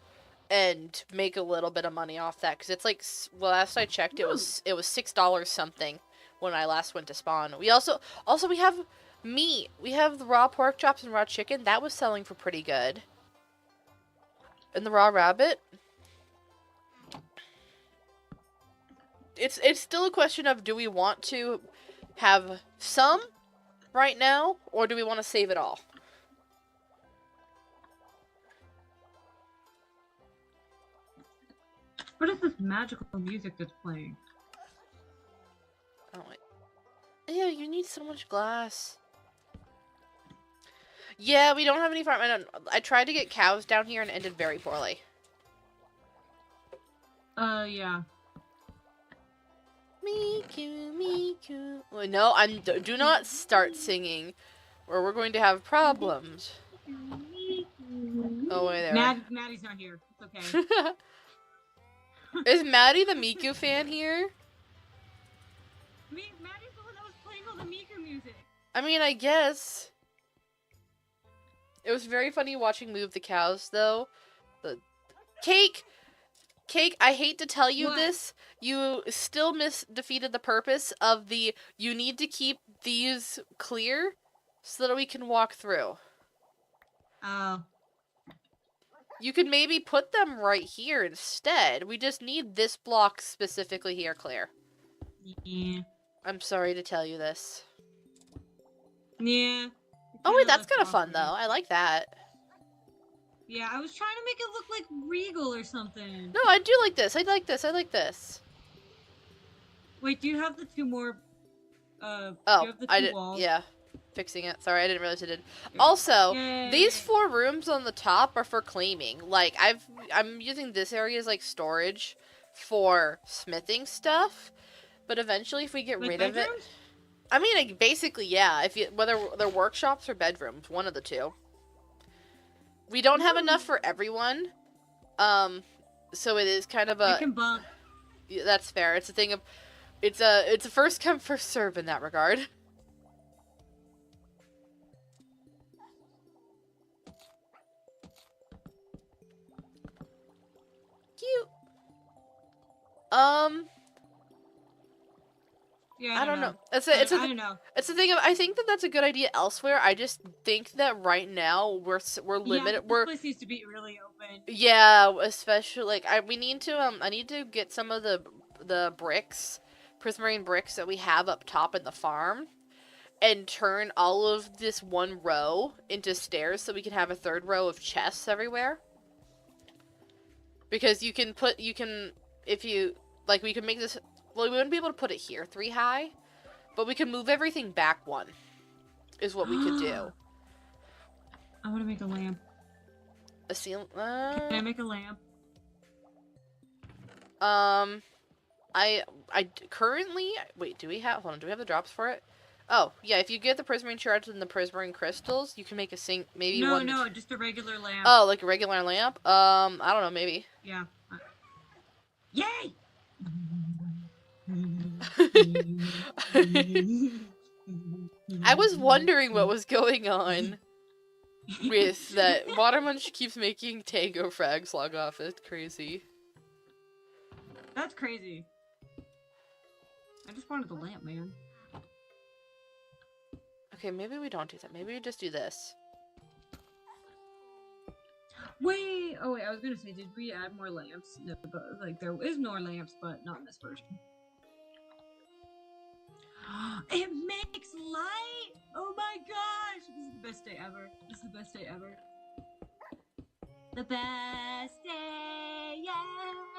and make a little bit of money off that, because it's like, well, last I checked, it was $6 something when I last went to spawn. We also we have meat. We have the raw pork chops and raw chicken. That was selling for pretty good. And the raw rabbit. It's still a question of, do we want to have some right now, or do we want to save it all? What is this magical music that's playing? Oh, wait. Yeah, you need so much glass. Yeah, we don't have any farm. I tried to get cows down here and it ended very poorly. Yeah. Miku, Miku. Wait, no, do not start singing, or we're going to have problems. Oh, wait, there. Maddie's not here. It's okay. Is Maddie the Miku fan here? Maddie's the one that was playing all the Miku music. I mean, I guess. It was very funny watching Move the Cows, though. The Cake, I hate to tell you this, you still defeated the purpose of the, you need to keep these clear so that we can walk through. Oh. You could maybe put them right here instead. We just need this block specifically here clear. Yeah. I'm sorry to tell you this. Yeah. Oh wait, that's kind of fun though. I like that. Yeah, I was trying to make it look like regal or something. No, I do like this. I like this. I like this. Wait, do you have the two more? Do you Oh, have the I two did. walls? Yeah, fixing it. Sorry, I didn't realize I did. Also, Yay. these 4 rooms on the top are for claiming. Like I'm using this area as like storage for smithing stuff. But eventually, if we get Like rid of it, bedrooms? I mean, like, basically, yeah. If you whether they're workshops or bedrooms, one of the two. We don't have enough for everyone, so it is kind of a. I can bunk. Yeah, that's fair. It's a thing of, it's a first come first serve in that regard. Cute. Yeah, I don't know. I don't know. It's the thing of, I think that that's a good idea elsewhere. I just think that right now we're limited. This place needs to be really open. Yeah, especially like we need to I need to get some of the bricks, prismarine bricks that we have up top in the farm, and turn all of this one row into stairs so we can have a 3rd row of chests everywhere. Because you can if you like, we could make this. Well, we wouldn't be able to put it here 3 high, but we can move everything back 1, is what we could do. I want to make a lamp. A ceiling. Can I make a lamp? I currently, wait, do we have the drops for it? Oh, yeah, if you get the prismarine shards and the prismarine crystals, you can make a maybe one. No, just a regular lamp. Oh, like a regular lamp? I don't know, maybe. Yeah. Yay! I was wondering what was going on with that. Watermunch keeps making Tango frags log off. It's crazy. That's crazy. I just wanted the lamp, man. Okay, maybe we don't do that. Maybe we just do this. Wait! Oh wait, I was gonna say, did we add more lamps? No, but, like, there is more lamps, but not in this version. It makes light! Oh my gosh! This is the best day ever. This is the best day ever. The best day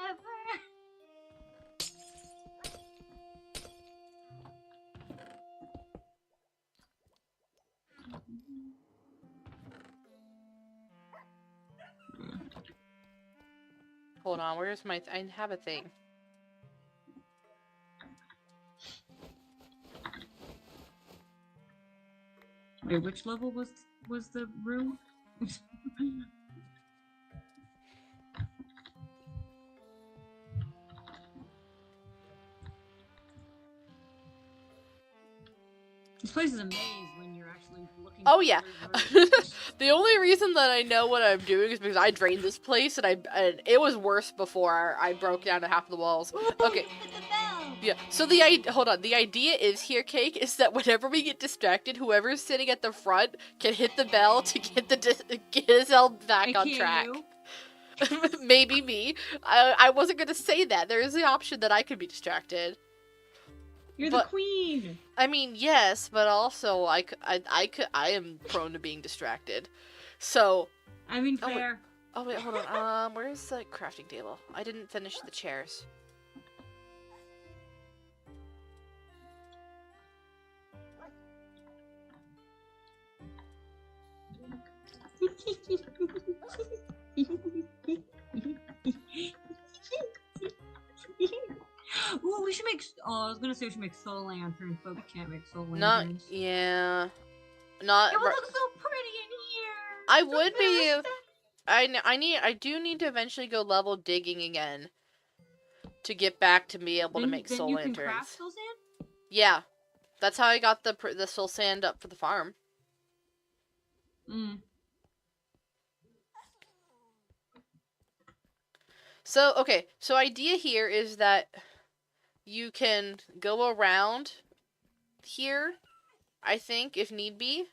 ever! Hold on, where's my... I have a thing. Wait, which level was the room? This place is a maze when you're actually looking. Oh yeah. through The only reason that I know what I'm doing is because I drained this place and it was worse before I broke down to half the walls. Okay. Yeah. So hold on. The idea is here, Cake, is that whenever we get distracted, whoever's sitting at the front can hit the bell to get himself back on track. Maybe me. I wasn't gonna say that. There is the option that I could be distracted. You're the queen. I mean, yes, but also I am prone to being distracted. So. I mean, fair. Oh wait, hold on. Where's the crafting table? I didn't finish the chairs. Ooh, we should make. Oh, I was gonna say we should make soul lanterns, but we can't make soul Not, lanterns. yeah. Not. It would look so pretty in here. I The would be. best. I do need to eventually go level digging again. To get back to be able to make soul you lanterns. Can craft soul sand? Yeah. That's how I got the soul sand up for the farm. Mm. So, okay. So idea here is that you can go around here, I think, if need be.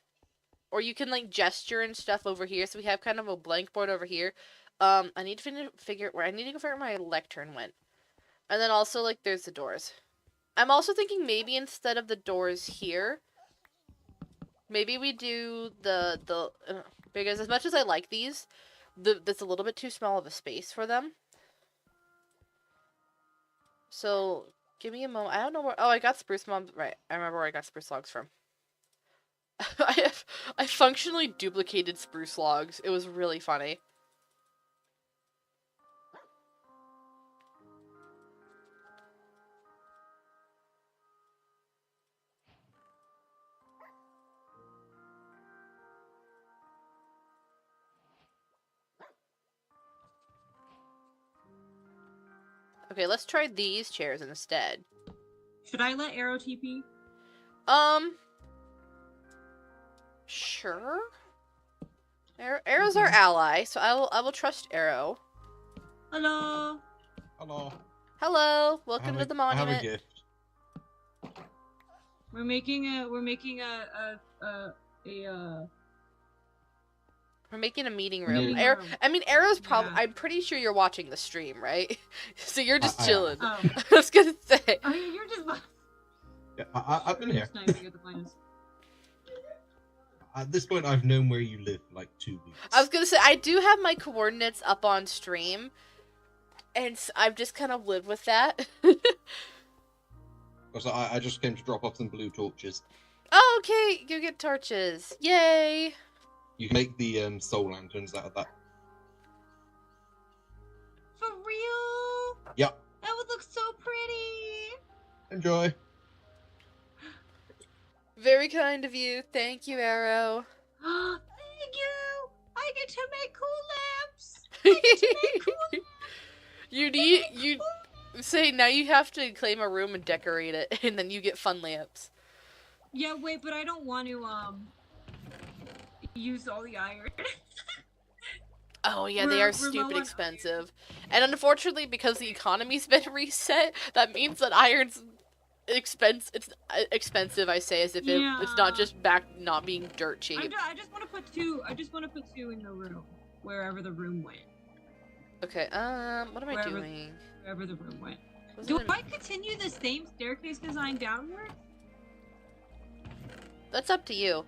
Or you can, like, gesture and stuff over here. So we have kind of a blank board over here. I need to figure where my lectern went. And then also, like, there's the doors. I'm also thinking maybe instead of the doors here, maybe we do because as much as I like these, that's a little bit too small of a space for them. So, give me a moment. I don't know where... Oh, I got spruce logs. Right, I remember where I got spruce logs from. I functionally duplicated spruce logs. It was really funny. Okay, let's try these chairs instead. Should I let Arrow TP? Sure. Arrow's our ally, so I will trust Arrow. Hello. Hello. Hello, welcome to the I have a monument. gift. We're making a We're making a meeting room. Yeah. I mean, Arrow's probably. Yeah. I'm pretty sure you're watching the stream, right? So you're just I am. chilling. Oh. I was gonna say. Oh, you're just. Yeah, I've been here. Sniping at the finest. At this point, I've known where you live for like 2 weeks. I was gonna say I do have my coordinates up on stream, and I've just kind of lived with that. Because I just came to drop off some blue torches. Oh, okay, go get torches! Yay! You can make the soul lanterns out of that. For real? Yep. That would look so pretty. Enjoy. Very kind of you. Thank you, Arrow. Thank you. I get to make cool lamps. You say now you have to claim a room and decorate it, and then you get fun lamps. Yeah, wait, but I don't want to use all the iron. Oh yeah, they are We're stupid low on expensive. And unfortunately, because the economy's been reset, that means that iron's expensive, I say, as if it's not just back not being dirt cheap. I just want to put two. I just want to put two in the room, wherever the room went. Okay, what am I doing? Wherever the room went. Wasn't Do it- I continue the same staircase design downward? That's up to you.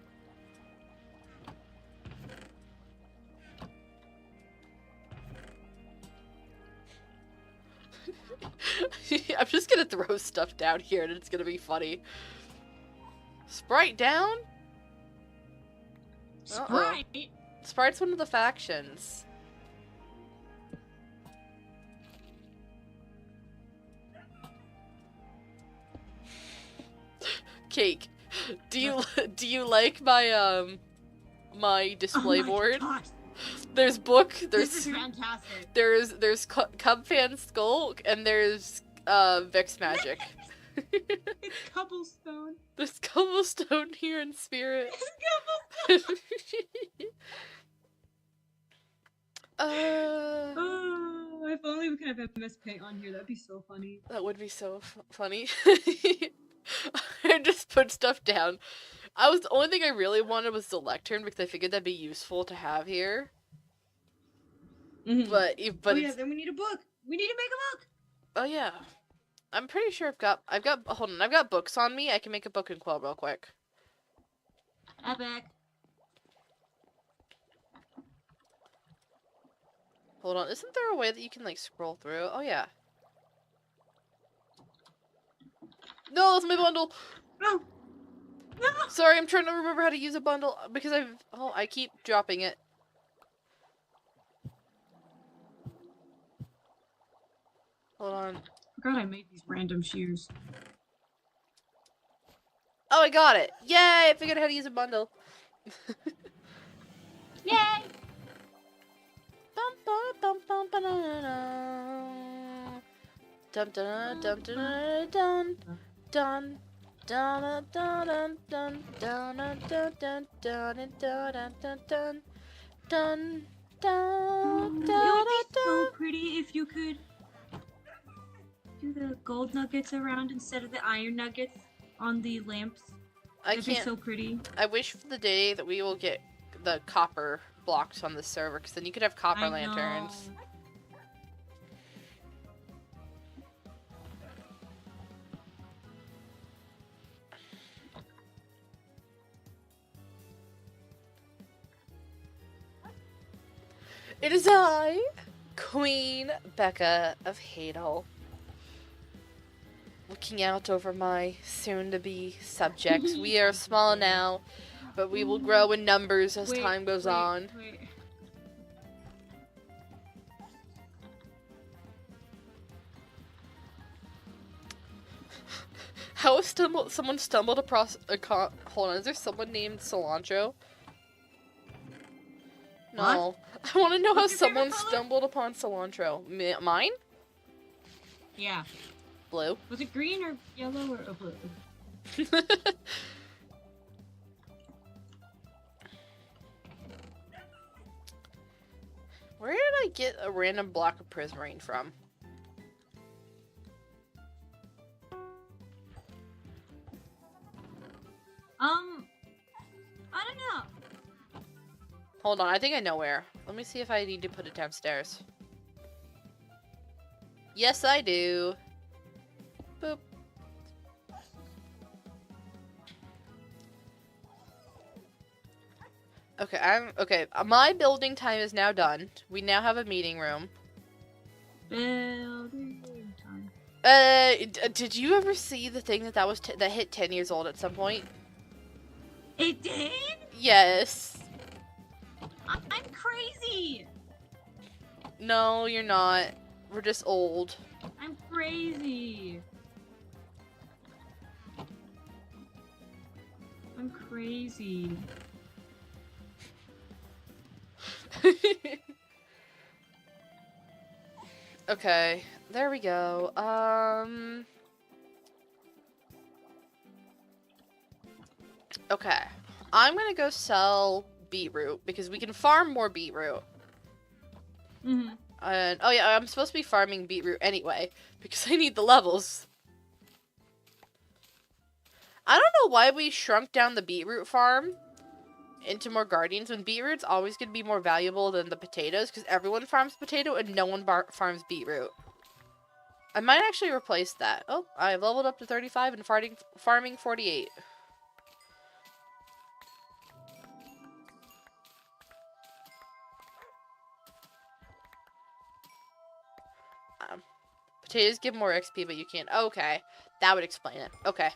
I'm just gonna throw stuff down here and it's gonna be funny. Sprite down? Sprite? Sprite's one of the factions. Cake. Do you like my my display board? Gosh, There's book, this there's is fantastic. there's Cub Fan Skull, and there's Vex Magic. It's cobblestone. There's cobblestone here in spirit. Oh, if only we could have MS Paint on here, that'd be so funny. That would be so funny. I just put stuff down. The only thing I really wanted was the lectern because I figured that'd be useful to have here. Mhm. But Oh yeah, then we need a book. We need to make a book. oh yeah, I'm pretty sure I've got hold on, I've got books on me. I can make a book and quill real quick. Epic. Hold on, isn't there a way that you can like scroll through? Oh yeah. No, that's my bundle. No. No. Sorry, I'm trying to remember how to use a bundle because I keep dropping it. Hold on. forgot I made these random shears. Oh, I got it! Yay! I figured out how to use a bundle. Yay! Bum, ba, bum, bum, ba-da-da-da. Dum, dun, dum, dun, dun, dun. Dun dun dun dun dun dun dun dun dun dun dun dun dun dun. It would be so pretty if you could do the gold nuggets around instead of the iron nuggets on the lamps. I That'd be can't. so pretty. I wish for the day that we will get the copper blocks on the server, because then you could have copper I lanterns. know. It is I, Queen Becca of Hadel, looking out over my soon-to-be subjects. We are small now, but we will grow in numbers as time goes on. Wait. How has someone stumbled across a hold on, is there someone named Cilantro? No. I want to know how What's your favorite someone color? stumbled upon cilantro. Mine? Yeah. Blue. Was it green or yellow or blue? Where did I get a random block of prismarine from? I don't know. Hold on, I think I know where. Let me see if I need to put it downstairs. Yes, I do. Boop. Okay, okay. My building time is now done. We now have a meeting room. Building time. Did you ever see the thing that was that hit 10 years old at some point? It did? Yes. I'm crazy. No, you're not. We're just old. I'm crazy. I'm crazy. Okay, there we go. Okay. I'm gonna go sell beetroot because we can farm more beetroot. Mm-hmm. And oh yeah, I'm supposed to be farming beetroot anyway because I need the levels. I don't know why we shrunk down the beetroot farm into more guardians when beetroot's always going to be more valuable than the potatoes because everyone farms potato and no one farms beetroot. I might actually replace that. Oh, I leveled up to 35 and farming 48. Potatoes give more XP, but you can't. Okay, that would explain it. Okay.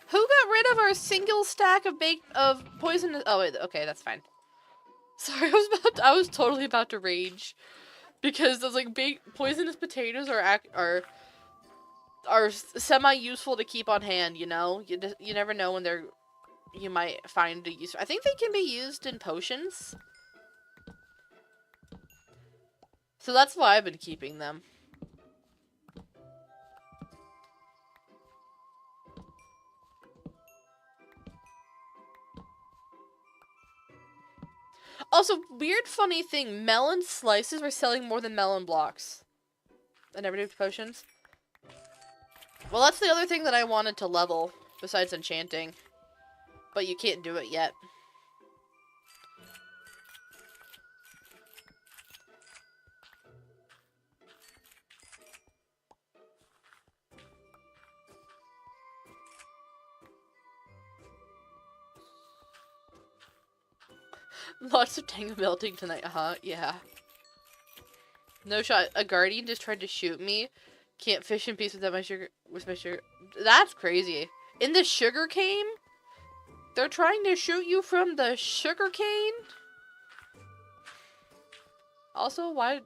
Who got rid of our single stack of poison? Oh wait, okay, that's fine. Sorry, I was totally about to rage because those like poisonous potatoes are semi-useful to keep on hand. You know, you never know when you might find a use. I think they can be used in potions, so that's why I've been keeping them. Also, weird funny thing, melon slices were selling more than melon blocks. I never did potions. Well, that's the other thing that I wanted to level, besides enchanting. But you can't do it yet. Lots of tango melting tonight, huh? Yeah. No shot. A guardian just tried to shoot me. Can't fish in peace without my sugar. With my sugar. That's crazy. In the sugar cane? They're trying to shoot you from the sugar cane? Also, why...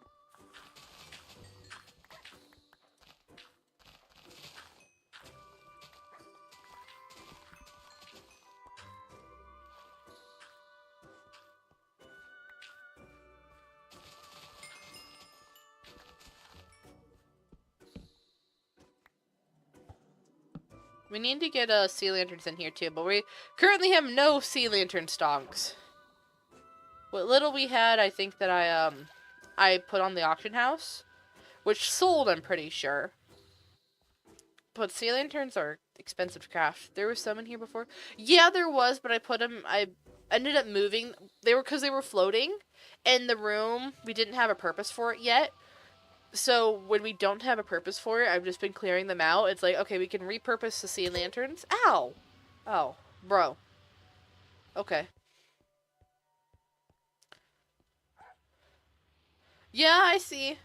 We need to get sea lanterns in here too, but we currently have no sea lantern stonks. What little we had, I think that I put on the auction house, which sold, I'm pretty sure. But sea lanterns are expensive to craft. There was some in here before. Yeah, there was, but I ended up moving. Because they were floating in the room. We didn't have a purpose for it yet. So when we don't have a purpose for it, I've just been clearing them out. It's like, okay, we can repurpose the sea lanterns. Ow! Oh, bro. Okay. Yeah, I see.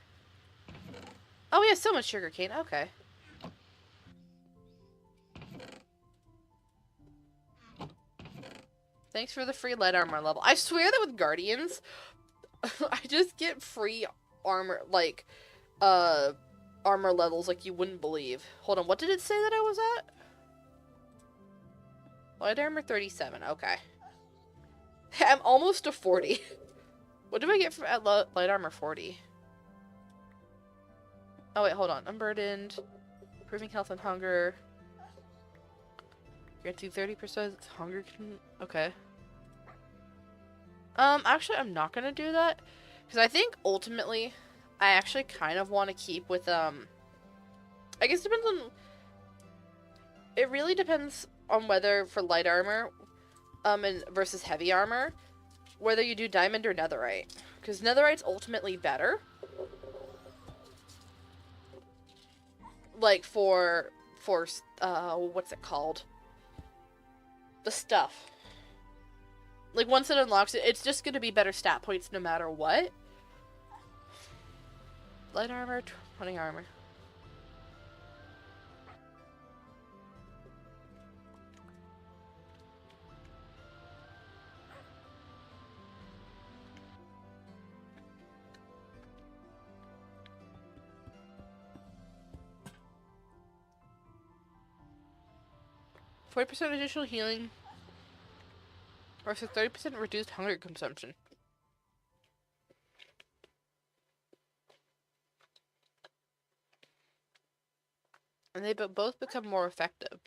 Oh, we have so much sugarcane. Okay. Thanks for the free light armor level. I swear that with Guardians, I just get free armor, like, armor levels like you wouldn't believe. Hold on, what did it say that I was at? Light armor 37, okay. I'm almost to 40. What do I get at light armor 40? Oh wait, hold on. Unburdened. Improving health and hunger. Grant you 30% hunger can... Okay. Actually, I'm not gonna do that. Because I think, ultimately, I actually kind of want to keep with, I guess it depends on... It really depends on whether, for light armor, and versus heavy armor, whether you do diamond or netherite. Because netherite's ultimately better. Like, for, what's it called? The stuff. Like, once it unlocks it, it's just gonna be better stat points no matter what. Light armor, 20 armor. %40 additional healing versus 30% reduced hunger consumption. And they both become more effective.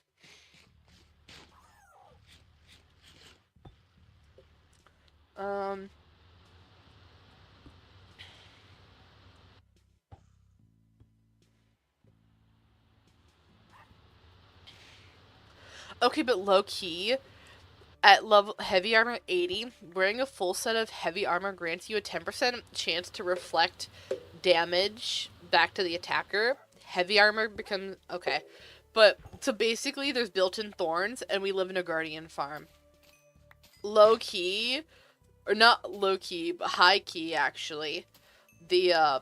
Okay, but low-key, at level heavy armor 80, wearing a full set of heavy armor grants you a 10% chance to reflect damage back to the attacker. Heavy armor becomes... Okay. But, so basically, there's built-in thorns, and we live in a guardian farm. Low-key, or not low-key, but high-key, actually, the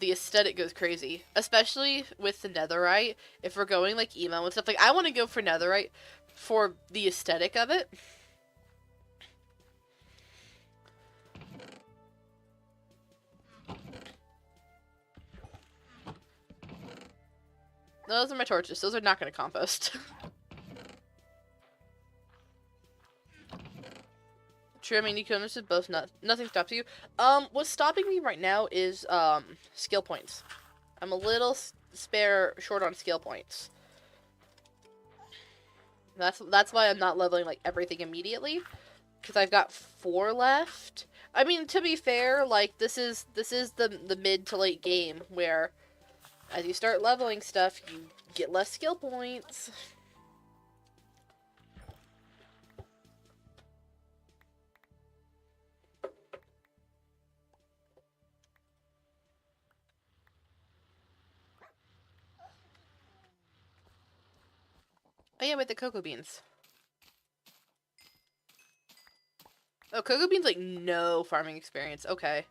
aesthetic goes crazy. Especially with the netherite. If we're going, like, emo and stuff. Like, I want to go for netherite for the aesthetic of it. Those are my torches. Those are not going to compost. True, I mean, you can understand both. Nothing stops you. What's stopping me right now is, skill points. I'm a little short on skill points. That's why I'm not leveling, like, everything immediately. Because I've got 4 left. I mean, to be fair, like, this is the mid to late game, where as you start leveling stuff, you get less skill points. Oh yeah, with the cocoa beans. Oh, cocoa beans, like, no farming experience. Okay.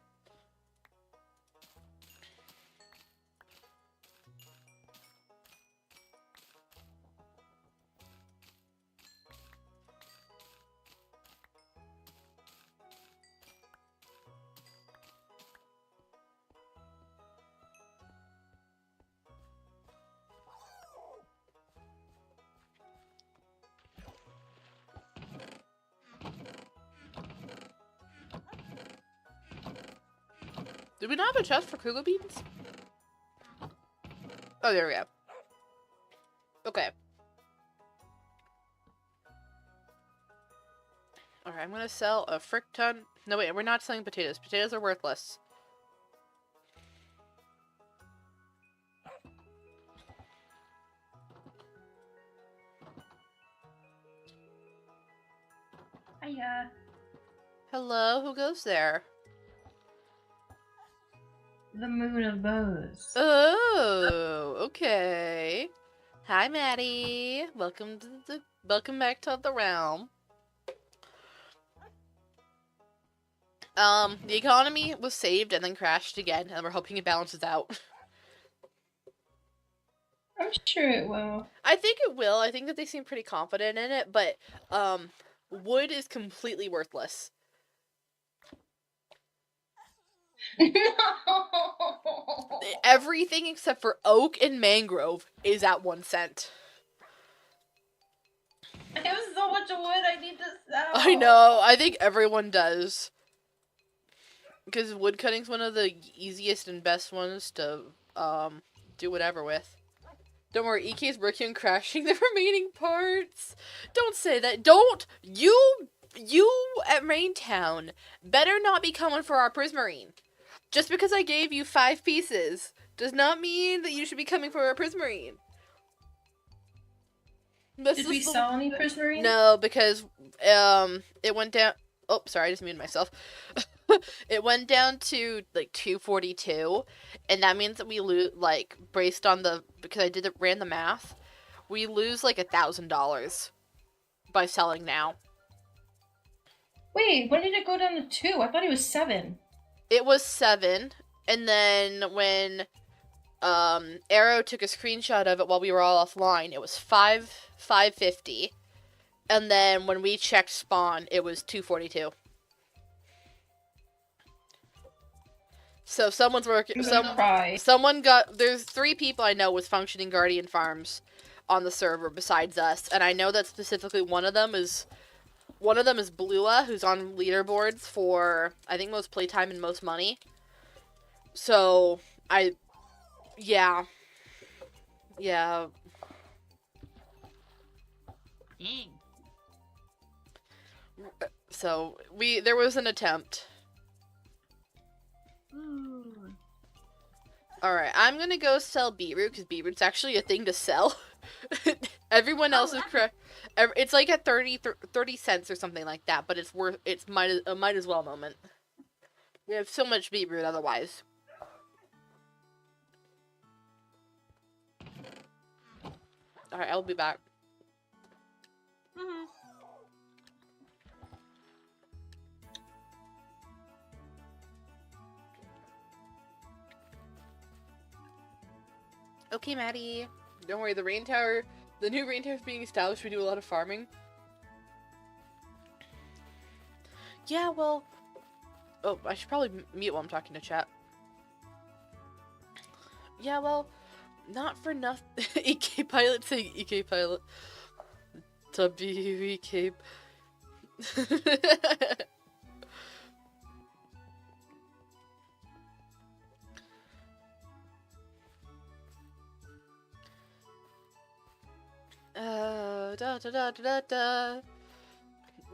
Do we not have a chest for Kugel beans? Oh, there we go. Okay. Alright, I'm gonna sell a frick ton. No, wait, we're not selling potatoes. Potatoes are worthless. Hiya. Hello, who goes there? The moon of bows. Oh, okay. Hi, Maddie. Welcome back to the realm. The economy was saved and then crashed again, and we're hoping it balances out. I'm sure it will. I think it will. I think that they seem pretty confident in it, but, wood is completely worthless. Everything except for oak and mangrove is at 1 cent. I have so much wood I need to sell. I know. I think everyone does. Because wood cutting's one of the easiest and best ones to, do whatever with. Don't worry, EK's working on crashing the remaining parts. Don't say that. Don't! You at Raintown better not be coming for our prismarine. Just because I gave you 5 pieces does not mean that you should be coming for our prismarine. Did we sell any prismarine? No, because, it went down... Oh, sorry, I just muted myself. It went down to, like, 242, and that means that we lose, like, based on the... Because I ran the math, we lose, like, $1,000 by selling now. Wait, when did it go down to 2? I thought it was 7. It was 7, and then when, Arrow took a screenshot of it while we were all offline, it was 550, and then when we checked spawn, it was 242. So someone's working. Someone got. There's 3 people I know with functioning Guardian farms on the server besides us, and I know that specifically one of them is Blua, who's on leaderboards for I think most playtime and most money. So yeah. Dang. So there was an attempt. Ooh. Alright, I'm gonna go sell beetroot, because beetroot's actually a thing to sell. Everyone else is it's like at 30 cents or something like that, but it's worth, might as well moment. We have so much beetroot otherwise. Alright, I'll be back. Mhm. Okay, Maddie. Don't worry, the new rain tower is being established. We do a lot of farming. Yeah, well... Oh, I should probably mute while I'm talking to chat. Yeah, well, not for nothing. EK Pilot saying EK Pilot. WEK.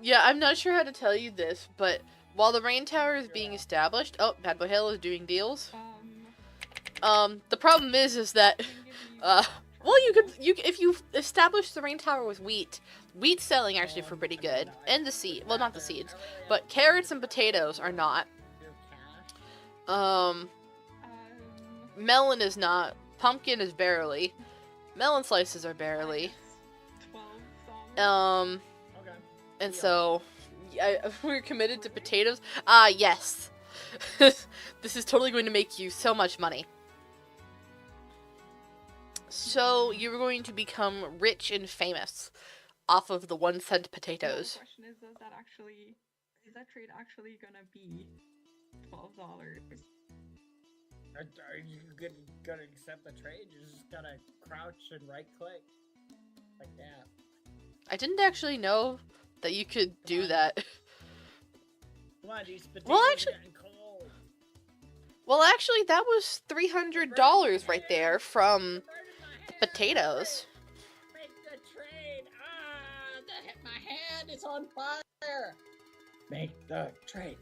Yeah, I'm not sure how to tell you this, but while the rain tower is being established, oh, Bad Boy Halo is doing deals. The problem is that, well, if you establish the rain tower with wheat's selling actually for pretty good, and the seed, well, not the seeds, but carrots and potatoes are not. Melon is not. Pumpkin is barely. Melon slices are barely. And so, we're committed to potatoes. Yes. This is totally going to make you so much money. So, you're going to become rich and famous off of the 1 cent potatoes. The question is that trade actually gonna be $12? Are you gonna accept the trade? You're just gonna crouch and right click. Like that. I didn't actually know that you could do that. Come on, these potatoes Well, actually, are getting cold. Well, actually, that was $300 right there from the potatoes. Make the trade. My hand is on fire. Make the trade.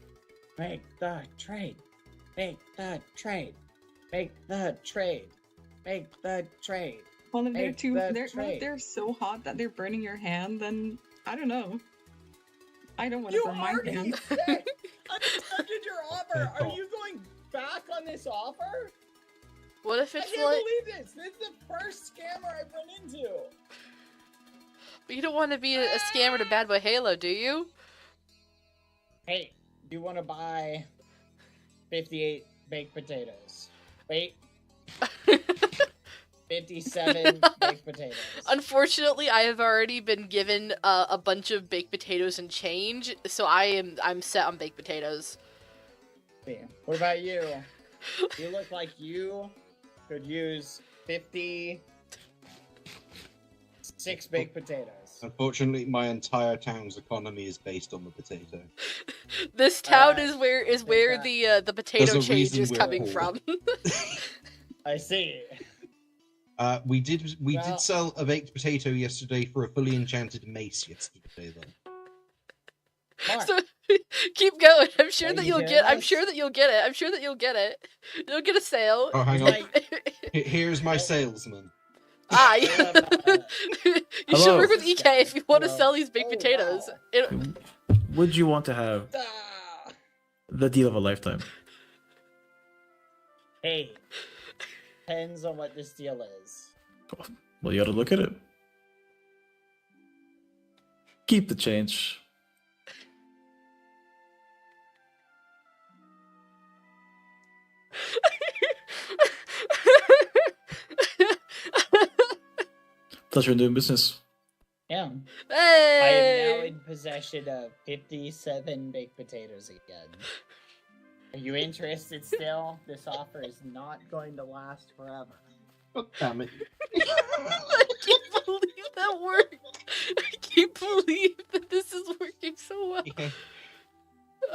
Make the trade. Make the trade. Make the trade. Make the trade. Well, if they're Make too, the they're, well, trade. if they're so hot that they're burning your hand, then I don't know. I don't want to You burn my already hand. said I accepted your offer. Are you going back on this offer? What if I it's can't like... believe this. This is the first scammer I've run into. But you don't want to be a scammer to Bad Boy Halo, do you? Hey, do you want to buy 58 baked potatoes? Wait. 57 baked potatoes. Unfortunately, I have already been given a bunch of baked potatoes and change, so I'm set on baked potatoes. What about you? You look like you could use 56 baked potatoes. Unfortunately, my entire town's economy is based on the potato. This town is where the potato There's a change reason is we're coming poor. from. I see. We did sell a baked potato yesterday for a fully enchanted mace yesterday, though. So keep going. I'm sure Are that you you'll hearing get. I'm us? sure that you'll get it. I'm sure that you'll get it. You'll get a sale. Oh, hang on. Here's my salesman. You should Hello. work with EK if you want to Hello. sell these baked potatoes. Would you want to have the deal of a lifetime? Hey, depends on what this deal is. Well, you gotta look at it. Keep the change. Pleasure in doing business. Yeah. Hey! I am now in possession of 57 baked potatoes again. Are you interested still? This offer is not going to last forever. God damn it. I can't believe that worked. I can't believe that this is working so well.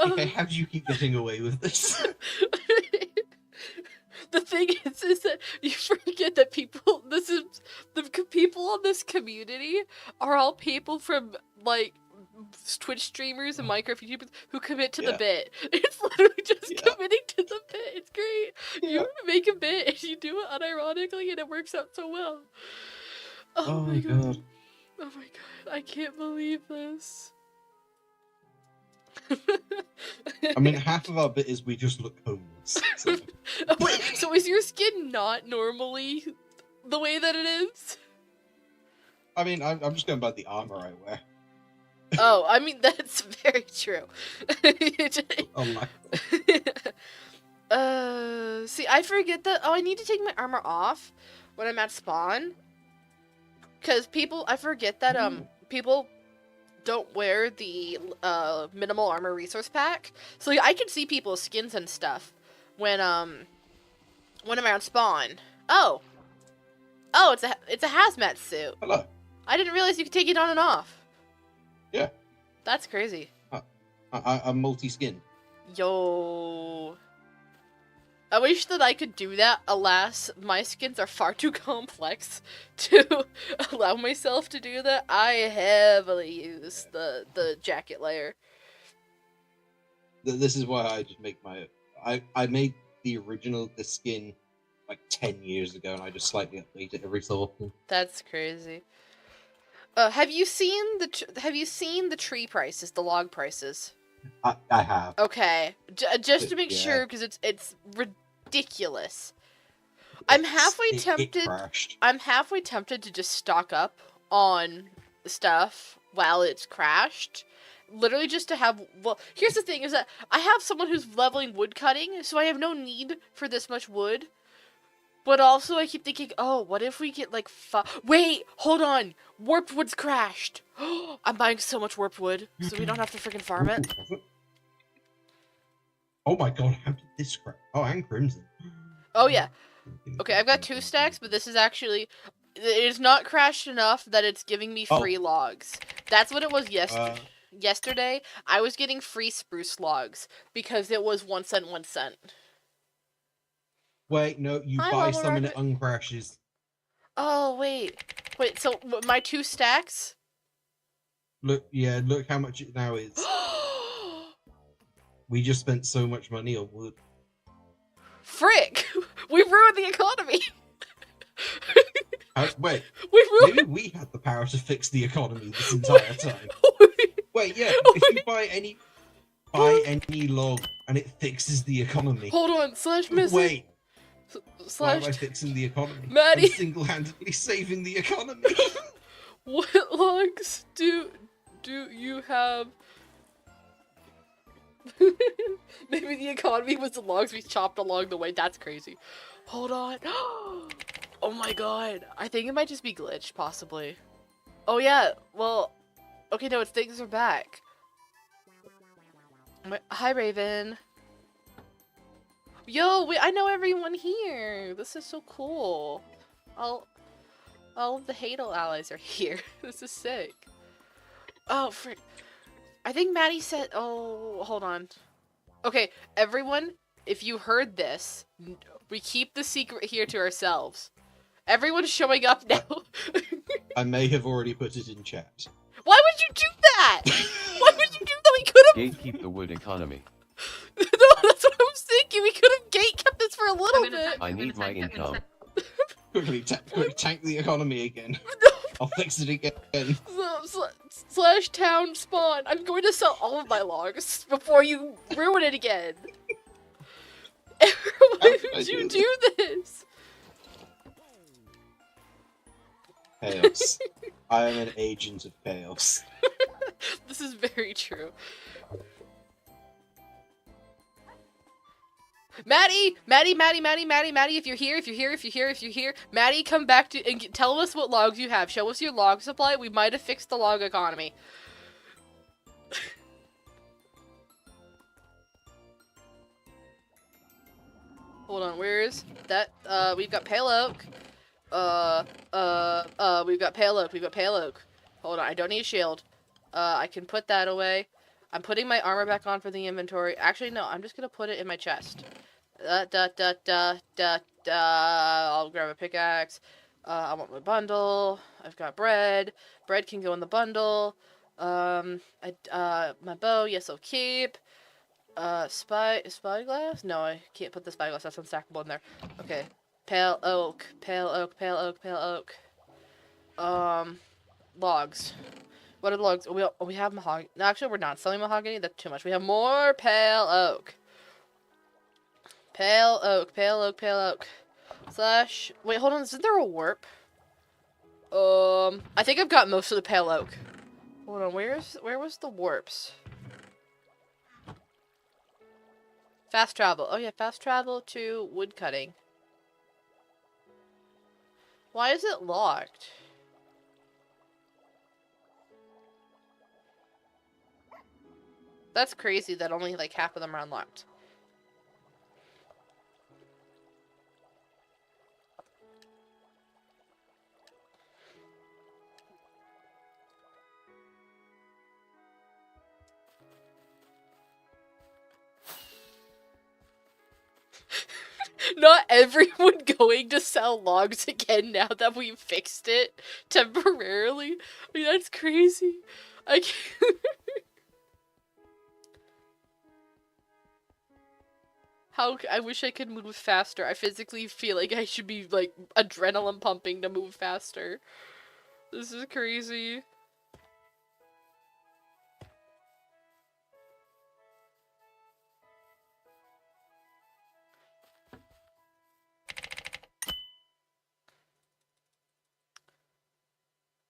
Okay, how do you keep getting away with this? The thing is that you forget that people. People on this community are all people from like Twitch streamers and Minecraft YouTubers who commit to the bit. It's literally just committing to the bit. It's great. You make a bit and you do it unironically, and it works out so well. Oh my god. Oh my god. I can't believe this. I mean, half of our bit is we just look homeless. So. Oh, wait, so is your skin not normally the way that it is? I mean, I'm just going by the armor I wear. Oh, I mean, that's very true. See, I forget that. Oh, I need to take my armor off when I'm at spawn. Because I forget that, people don't wear the, minimal armor resource pack. So I can see people's skins and stuff when I'm around spawn. Oh, it's a hazmat suit. Hello. I didn't realize you could take it on and off. Yeah. That's crazy. I'm multi-skin. Yo. I wish that I could do that. Alas, my skins are far too complex to allow myself to do that. I heavily use the jacket layer. This is why I just make my... I made the skin like 10 years ago, and I just slightly update it every so often. That's crazy. Have you seen the tree prices, the log prices? I have. Okay, just to make sure, because it's ridiculous. I'm halfway tempted. I'm halfway tempted to just stock up on stuff while it's crashed. Literally just to have. Well, here's the thing: is that I have someone who's leveling wood cutting, so I have no need for this much wood. But also, I keep thinking, oh, what if we get like wait, hold on, warped wood's crashed. I'm buying so much warped wood, so we don't have to freaking farm it. Oh my god, how did this crash? Oh, and Crimson. Oh yeah. Okay, I've got 2 stacks, but this is actually... It is not crashed enough that it's giving me free logs. That's what it was yesterday. I was getting free spruce logs because it was 1 cent, 1 cent. Wait, no, you Hi, buy Mama some and it Rocket. uncrashes. Oh, wait. Wait, so my 2 stacks? Look, yeah, look how much it now is. We just spent so much money on wood. Frick! We ruined the economy! Wait, We ruined. maybe we had the power to fix the economy this entire time. Wait, yeah, if you buy any log and it fixes the economy. Hold on, slash missing. Wait, why Slash. am I fixing the economy? Maddie. I'm single-handedly saving the economy. What logs do you have? Maybe the economy was the logs we chopped along the way. That's crazy. Hold on. Oh my god. I think it might just be glitched, possibly. Oh yeah, well, okay, no, it's things are back. Hi, Raven. Yo, wait, I know everyone here. This is so cool. All of the Hadal allies are here. This is sick. Oh, frick. I think Maddie said, oh, hold on. Okay, everyone, if you heard this, we keep the secret here to ourselves. Everyone's showing up now. I may have already put it in chat. Why would you do that? Why would you do that? We could have... Gatekeep the wood economy. No, that's what I was thinking. We could have gatekept this for a little bit. I need my income. Quickly, tank the economy again. I'll fix it again. Slash town spawn. I'm going to sell all of my logs before you ruin it again. Why would you do this? Chaos. I am an agent of chaos. This is very true. Maddie, if you're here, Maddie, come back to and tell us what logs you have. Show us your log supply. We might have fixed the log economy. Hold on, where is that? We've got pale oak. We've got pale oak. Hold on, I don't need a shield. I can put that away. I'm putting my armor back on for the inventory. Actually, no, I'm just gonna put it in my chest. I'll grab a pickaxe. I want my bundle. I've got bread. Bread can go in the bundle. My bow, yes, I'll keep. Spyglass? No, I can't put the spyglass. That's unstackable in there. Okay. Pale oak. Logs. What are the logs? We have mahogany. No, actually, we're not selling mahogany. That's too much. We have more pale oak. Pale oak. Slash. Wait, hold on. Isn't there a warp? I think I've got most of the pale oak. Hold on. Where was the warps? Fast travel. Oh yeah, fast travel to wood cutting. Why is it locked? That's crazy that only like half of them are unlocked. Not everyone going to sell logs again now that we fixed it temporarily. I mean, that's crazy. I can't. I wish I could move faster. I physically feel like I should be, like, adrenaline pumping to move faster. This is crazy.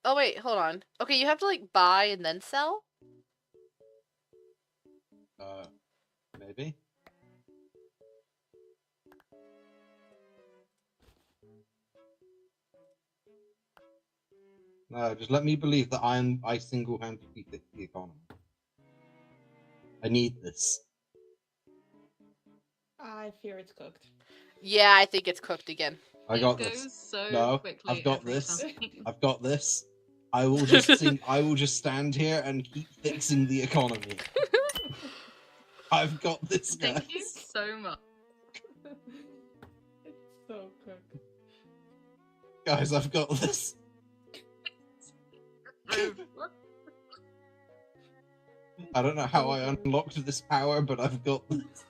Oh wait, hold on. Okay, you have to, like, buy and then sell? Maybe? No, just let me believe that I single-handedly fix the economy. I need this. I fear it's cooked. Yeah, I think it's cooked again. I got It this. goes so No, quickly I've got every this. time. I've got this. I will just I will just stand here and keep fixing the economy. I've got this, guys. Thank you so much. Guys, I've got this. I don't know how I unlocked this power, but I've got this.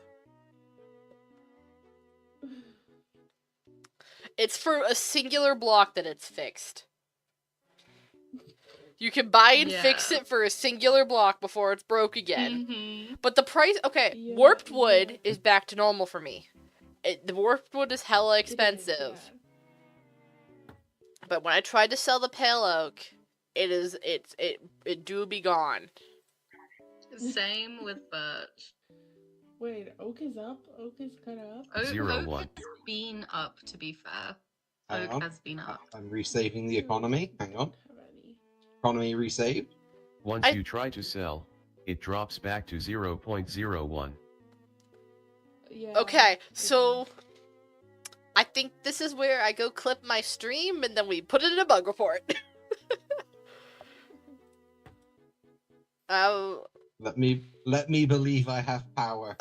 It's for a singular block that it's fixed. You can buy and fix it for a singular block before it's broke again. But the price... Okay, warped wood is back to normal for me. The warped wood is hella expensive. But when I tried to sell the pale oak, it do be gone. Same with birch. Wait, oak is up? Oak is kind of up? Oak, 0-1. oak has been up, to be fair. Hang Oak on. has been up. I'm resaving the economy. Hang on. Economy resaved. Once you try to sell, it drops back to 0.01. Yeah. Okay, so... I think this is where I go clip my stream, and then we put it in a bug report. Let me believe I have power.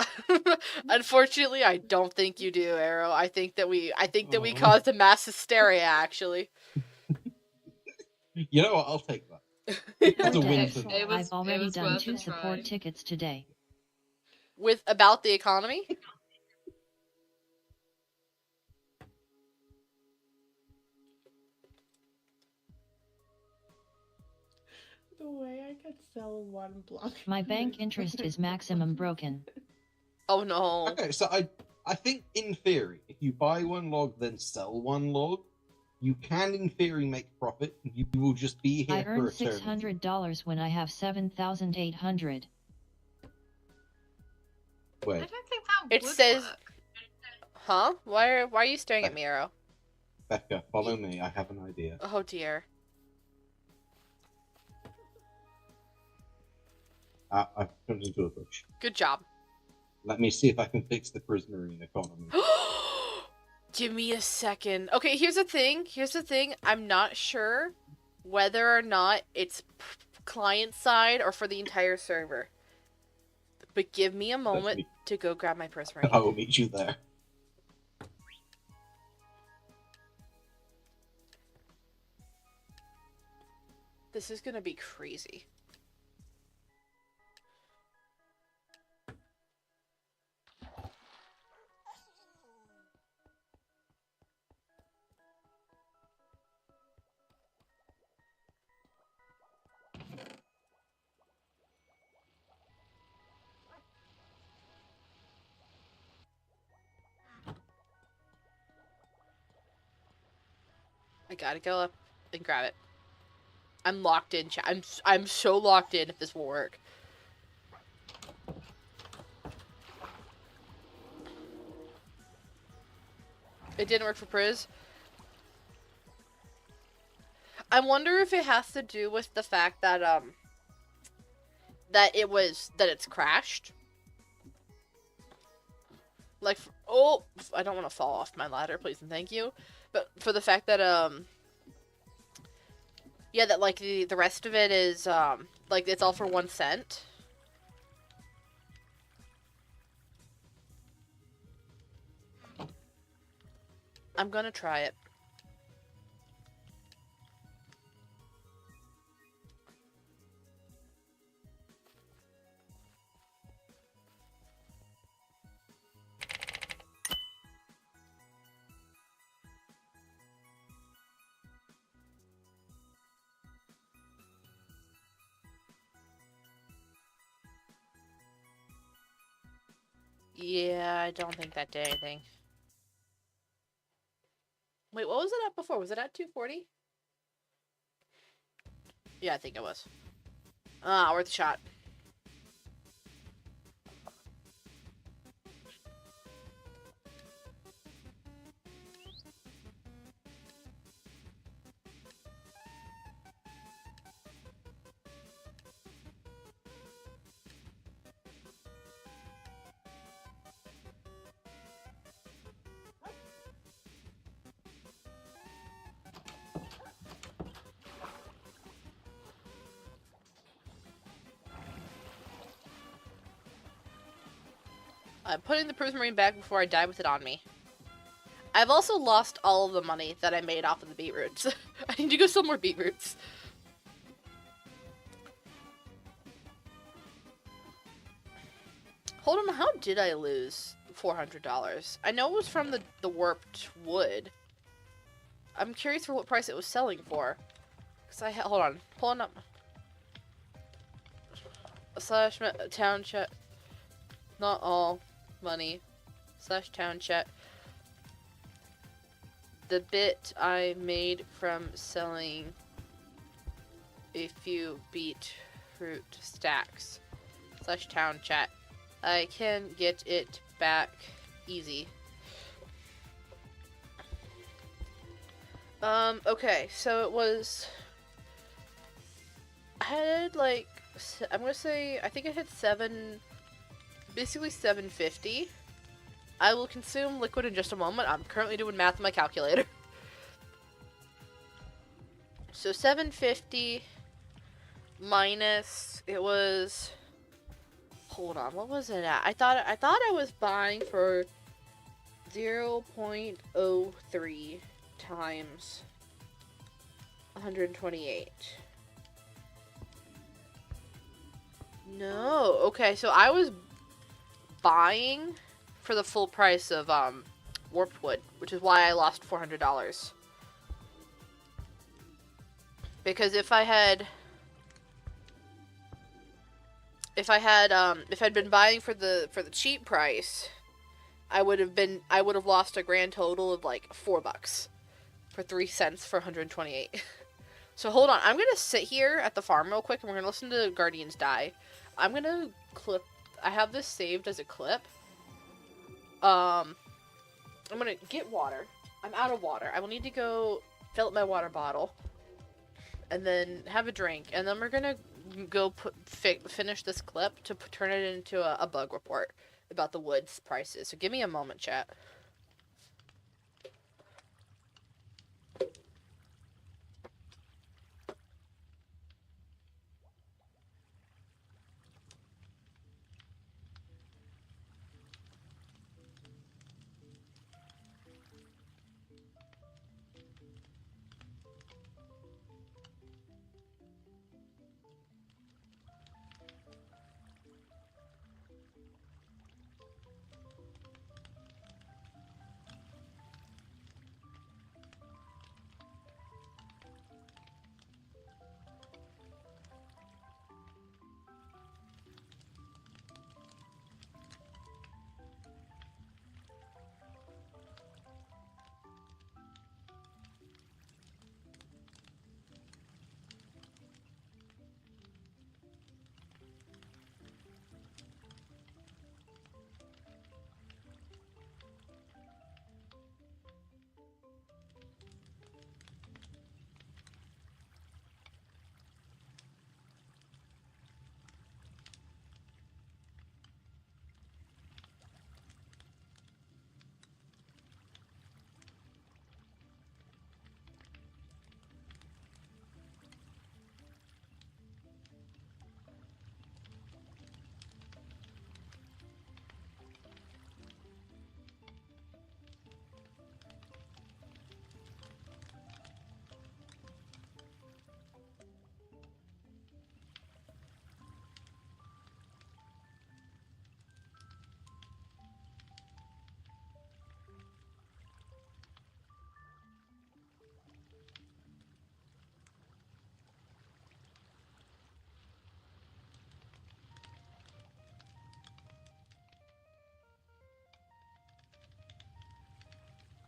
Unfortunately, I don't think you do, Arrow. I think that we caused a mass hysteria, actually. You know what? I'll take that. That's a win for me. I've already done 2 support tickets today. About the economy? The way I could sell 1 block. My bank interest is maximum broken. Oh no. Okay, so I think in theory, if you buy 1 log then sell 1 log, you can in theory make profit. You will just be here I for earn eternity. $600 when I have 7,800. Wait. I don't think that It would says... work. Huh? Why are you staring at me, Arrow? Becca, follow me. I have an idea. Oh dear. I've turned into a bush. Good job. Let me see if I can fix the prismarine economy. Give me a second. Okay, here's the thing. I'm not sure whether or not it's client side or for the entire server. But give me a moment to go grab my prismarine. I will meet you there. This is gonna be crazy. I gotta go up and grab it. I'm locked in, I'm so locked in if this will work. It didn't work for Priz. I wonder if it has to do with the fact that that it's crashed. Like, oh, I don't want to fall off my ladder, please and thank you. But for the fact that yeah, that like the rest of it is like it's all for 1 cent. I'm gonna try it. Yeah, I don't think that did anything. Wait, what was it at before? Was it at 240? Yeah, I think it was. Ah, worth a shot. I'm putting the prismarine back before I die with it on me. I've also lost all of the money that I made off of the beetroots. I need to go sell more beetroots. Hold on, how did I lose $400? I know it was from the warped wood. I'm curious for what price it was selling for. Cause hold on, pulling up. Slash town chat. Not all money. Slash town chat. The bit I made from selling a few beetroot stacks. Slash town chat. I can get it back easy. Okay, so it was... I had, like, I'm gonna say, I think I had basically 750. I will consume liquid in just a moment. I'm currently doing math on my calculator. So 750 minus, it was... Hold on, what was it at? I thought I was buying for 0.03 times 128. No, okay, so I was buying for the full price of warped wood, which is why I lost $400. Because if I'd been buying for the cheap price, I would have lost a grand total of like $4 for 3 cents for 128. So hold on, I'm gonna sit here at the farm real quick and we're gonna listen to Guardians die. I'm gonna clip. I have this saved as a clip. I'm gonna get water. I'm out of water. I will need to go fill up my water bottle and then have a drink, and then we're gonna go finish this clip to turn it into a bug report about the woods prices. So give me a moment, chat.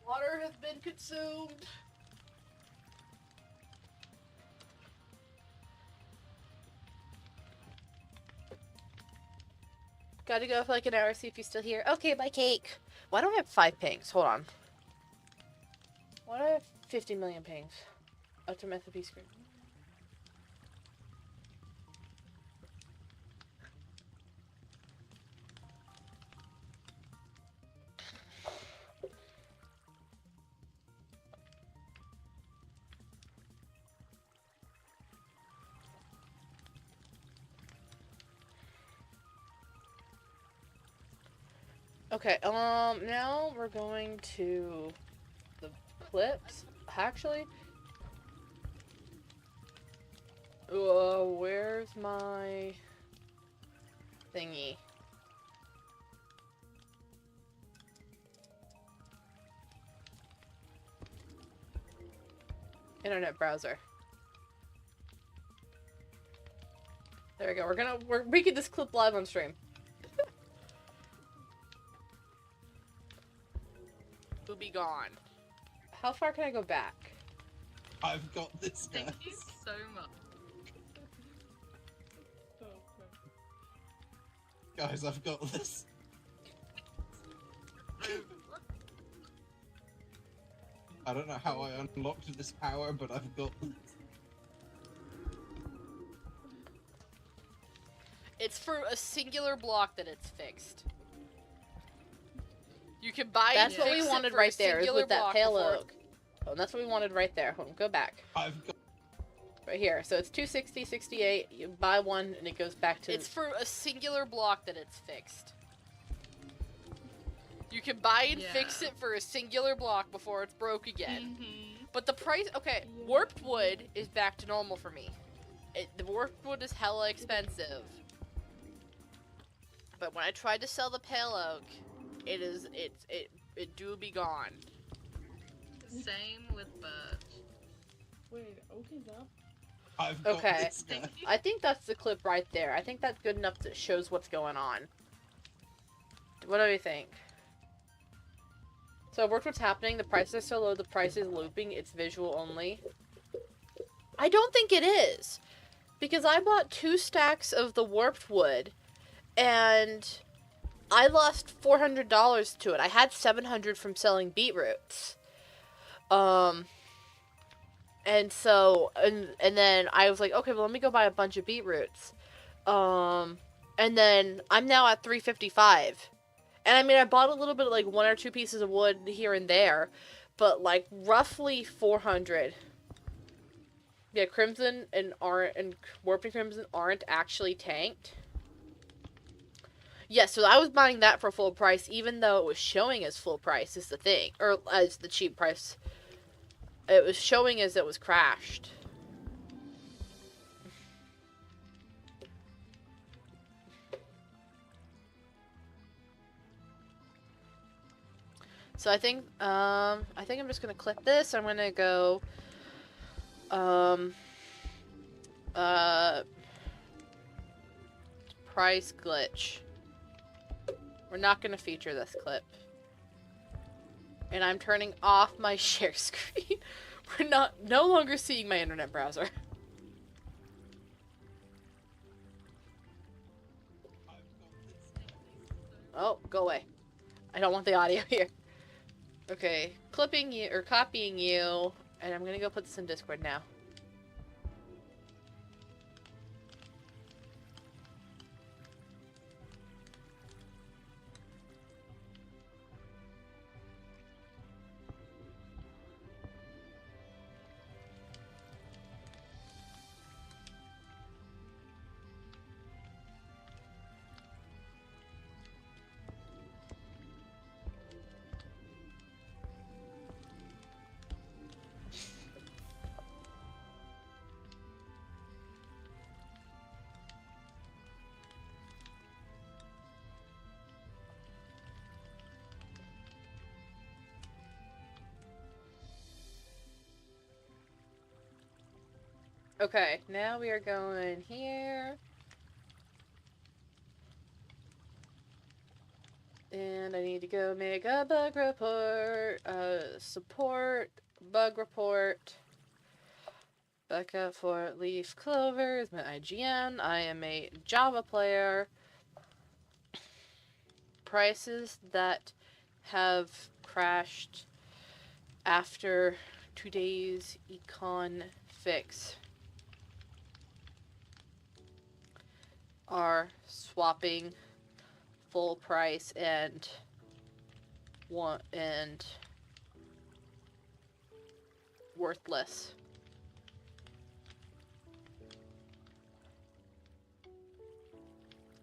Water has been consumed. Gotta go for like an hour, see if he's still here. Okay, bye, cake. Why don't I have 5 pings? Hold on. Why do I have 50 million pings? Ultimate screen. Okay, now we're going to clips. Actually, where's my thingy? Internet browser. There we go. We're making this clip live on stream. Will be gone. How far can I go back? I've got this, guys. Thank you so much. Guys, I've got this. I don't know how I unlocked this power, but I've got this. It's for a singular block that it's fixed. You can buy That's it. what Fix we it wanted for right a there, is singular with that block pale before oak. Oh, that's what we wanted right there. Hold on, go back. I've got right here. So it's 260, 68. You buy one, and it goes back to. It's for a singular block that it's fixed. You can buy and fix it for a singular block before it's broke again. But the price, okay, warped wood is back to normal for me. The warped wood is hella expensive. But when I tried to sell the pale oak, it do be gone. Same with birch. Wait, oak is up? I've got Okay, this, guys. I think that's the clip right there. I think that's good enough that shows what's going on. What do you think? So I worked what's happening. The prices are so low, the price is looping. It's visual only. I don't think it is. Because I bought 2 stacks of the warped wood, and I lost $400 to it. I had $700 from selling beetroots. And so, and then I was like, okay, well, let me go buy a bunch of beetroots. And then I'm now at $355. And I mean, I bought a little bit of, like, 1 or 2 pieces of wood here and there, but, like, roughly 400. Yeah, Crimson and Warped and Crimson aren't actually tanked. Yeah, so I was buying that for full price, even though it was showing as full price, is the thing. Or as the cheap price. It was showing as it was crashed. So I think I'm just gonna clip this. I'm gonna go, price glitch. We're not gonna feature this clip. And I'm turning off my share screen. We're no longer seeing my internet browser. Oh, go away. I don't want the audio here. Okay, clipping you, or copying you, and I'm gonna go put this in Discord now. Okay, now we are going here. And I need to go make a bug report, support, bug report. Becca for Leaf Clover is my IGN. I am a Java player. Prices that have crashed after today's econ fix are swapping full price and worthless.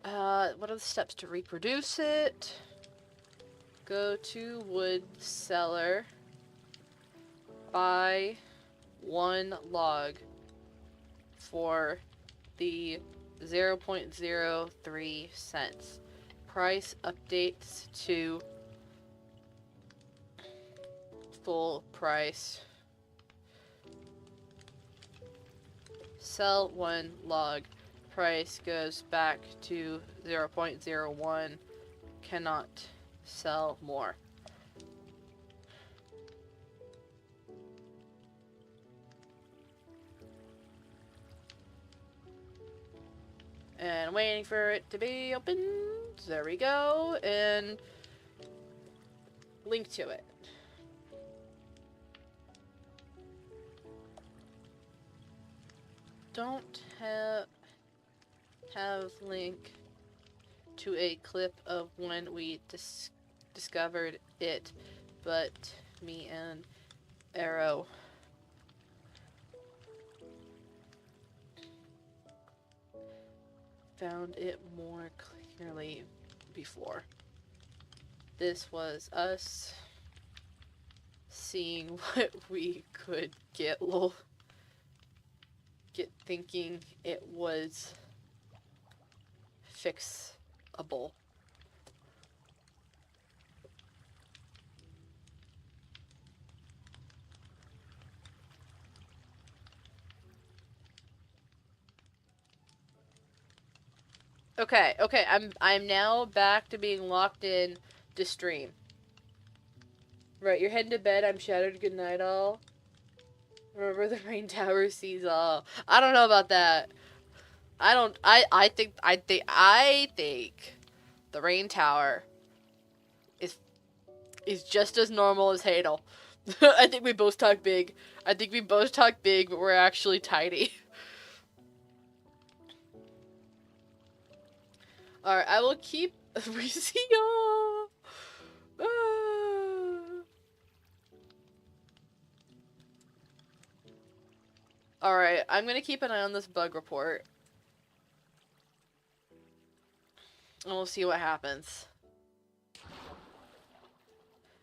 What are the steps to reproduce it? Go to wood seller. buy 1 log for the 0.03 cents. Price updates to full price. Sell 1 log. Price goes back to 0.01. Cannot sell more. And waiting for it to be opened. There we go. And link to it. Don't have link to a clip of when we discovered it, but me and Arrow found it more clearly before. This was us seeing what we could get, lol. Get thinking it was fixable. Okay, I'm now back to being locked in to stream. Right, you're heading to bed. I'm shattered. Good night, all. Remember the rain tower sees all. I don't know about that. I think the rain tower is just as normal as Hadel. I think we both talk big. But we're actually tiny. Alright, I will keep we see y'all. Alright, I'm gonna keep an eye on this bug report. And we'll see what happens.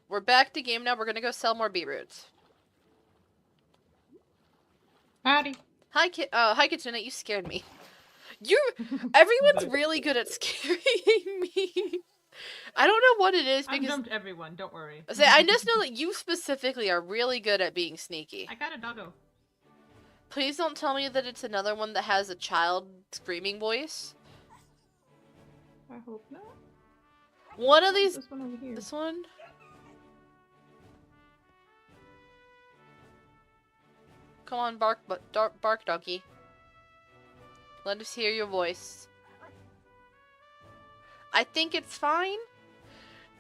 We're back to game now. We're gonna go sell more beetroots. Howdy. Hi, Kitsune. You scared me. Everyone's really good at scaring me. I don't know what it is because I jumped everyone. Don't worry. I just know that you specifically are really good at being sneaky. I got a doggo. Please don't tell me that it's another one that has a child screaming voice. I hope not. One of these. This one over here. This one. Come on, bark, bark, doggy. Let us hear your voice. I think it's fine.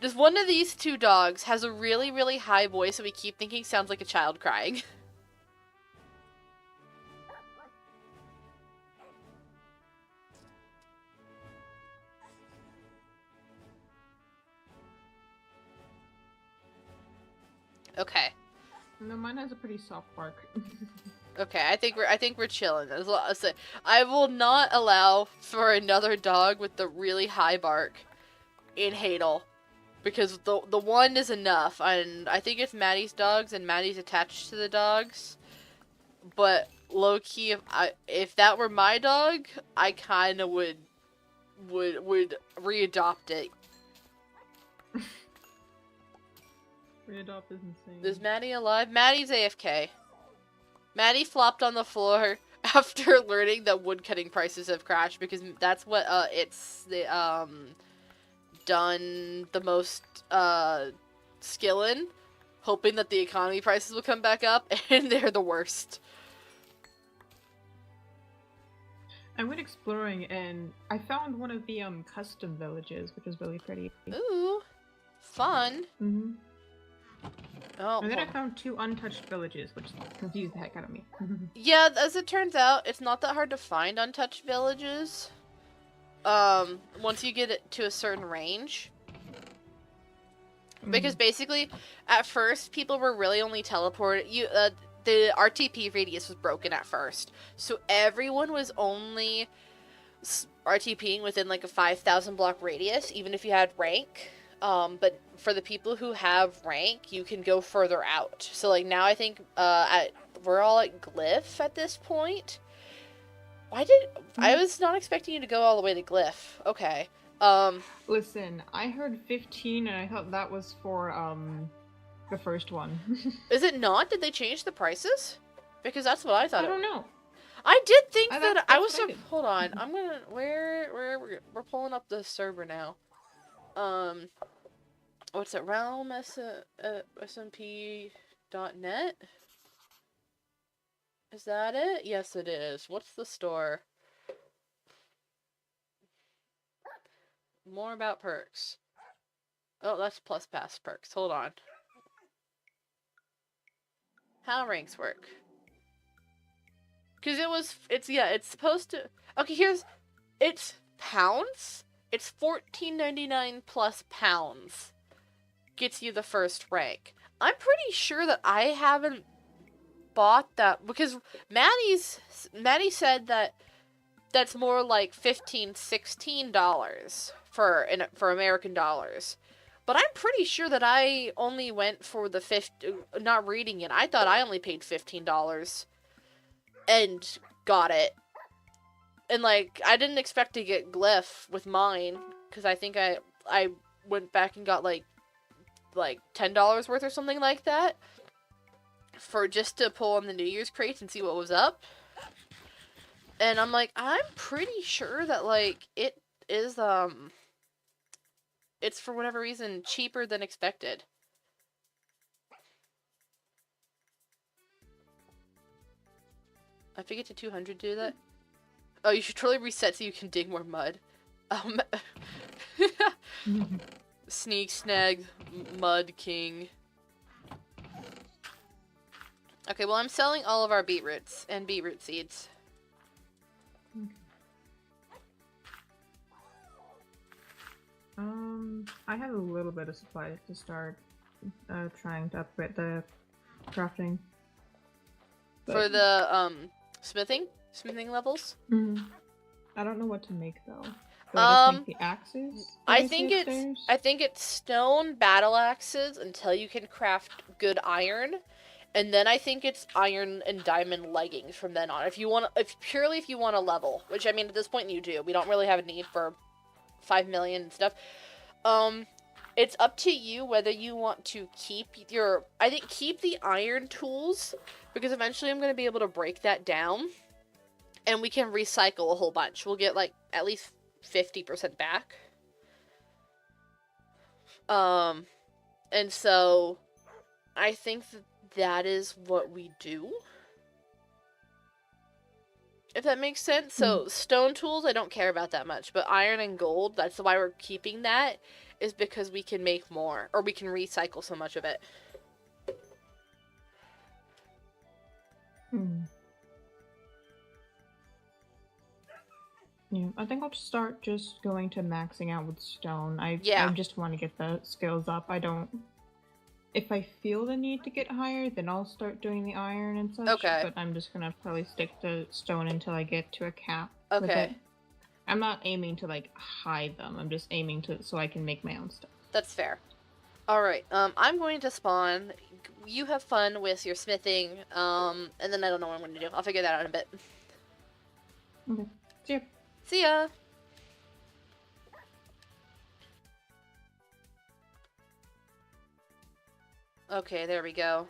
Just one of these 2 dogs has a really, really high voice that we keep thinking sounds like a child crying. Okay. No, mine has a pretty soft bark. Okay, I think we're chilling. I will not allow for another dog with the really high bark in Hadel, because the one is enough, and I think it's Maddie's dogs, and Maddie's attached to the dogs. But low key, if that were my dog, I kind of would readopt it. Readopt is insane. Is Maddie alive? Maddie's AFK. Maddie flopped on the floor after learning that woodcutting prices have crashed, because that's what it's done the most skill in, hoping that the economy prices will come back up, and they're the worst. I went exploring and I found one of the custom villages, which is really pretty. Ooh, fun. Mm-hmm. Oh, and then I found 2 untouched villages, which confused the heck out of me. Yeah, as it turns out, it's not that hard to find untouched villages. Once you get it to a certain range. Because basically, at first, people were really only teleported. The RTP radius was broken at first. So everyone was only RTPing within like a 5,000 block radius, even if you had rank. But for the people who have rank, you can go further out. So like now I think we're all at Glyph at this point. I was not expecting you to go all the way to Glyph. Okay. Listen, I heard 15 and I thought that was for the first one. Is it not? Did they change the prices? Because that's what I thought. I don't know. I did think that that's I was what I did. hold on. I'm gonna we're pulling up the server now. What's it? Realm SMP.net? Is that it? Yes, it is. What's the store? More about perks. Oh, that's plus pass perks. Hold on. How ranks work? Because it's supposed to. Okay, it's pounds. It's $14.99 plus pounds. Gets you the first rank. I'm pretty sure that I haven't bought that because Maddie said that that's more like $15-16 for American dollars. But I'm pretty sure that I only went for the not reading it. I thought I only paid $15 and got it. And like I didn't expect to get Glyph with mine because I think I went back and got like $10 worth or something like that for just to pull on the New Year's crates and see what was up. And I'm like, I'm pretty sure that like it is it's for whatever reason cheaper than expected. I have to get to 200 to do that. Oh, you should totally reset so you can dig more mud. Sneak snag mud king. Okay, well I'm selling all of our beetroots and beetroot seeds. I have a little bit of supplies to start trying to upgrade the crafting. For the smithing levels. I don't know what to make though. Do I just make the axes? I think it's stone battle axes until you can craft good iron, and then I think it's iron and diamond leggings from then on. If you want to level, which I mean at this point you do. We don't really have a need for 5 million and stuff. It's up to you whether you want to keep keep the iron tools, because eventually I'm going to be able to break that down and we can recycle a whole bunch. We'll get like at least 50% back. And so I think that is what we do. If that makes sense. So stone tools, I don't care about that much, but iron and gold, that's why we're keeping that, is because we can make more, or we can recycle so much of it. Yeah, I think I'll just start going to maxing out with stone. I just want to get the skills up. If I feel the need to get higher, then I'll start doing the iron and such. Okay. But I'm just gonna probably stick to stone until I get to a cap. Okay. I'm not aiming to like hide them. I'm just aiming so I can make my own stuff. That's fair. Alright, I'm going to spawn. You have fun with your smithing, and then I don't know what I'm going to do. I'll figure that out in a bit. Okay. See ya. See ya! Okay, there we go.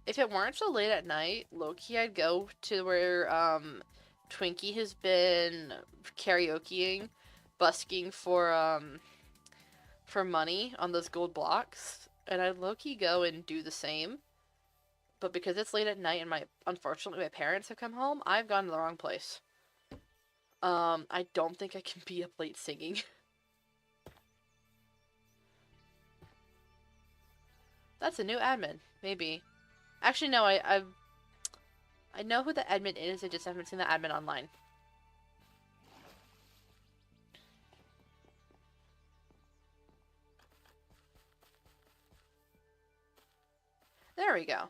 If it weren't so late at night, low-key I'd go to where Twinkie has been karaokeing, busking for money on those gold blocks, and I'd low-key go and do the same. But because it's late at night and unfortunately my parents have come home, I've gone to the wrong place. I don't think I can be up late singing. That's a new admin, maybe. Actually, no, I know who the admin is, I just haven't seen the admin online. There we go.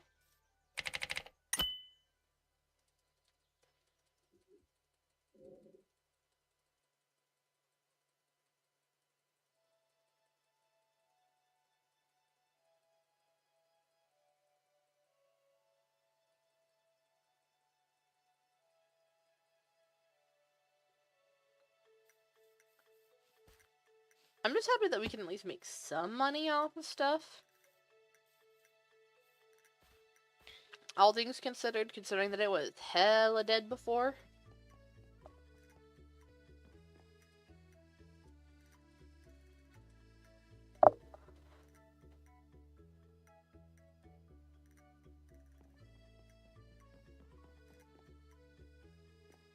I'm just happy that we can at least make some money off of stuff. All things considered, considering that it was hella dead before.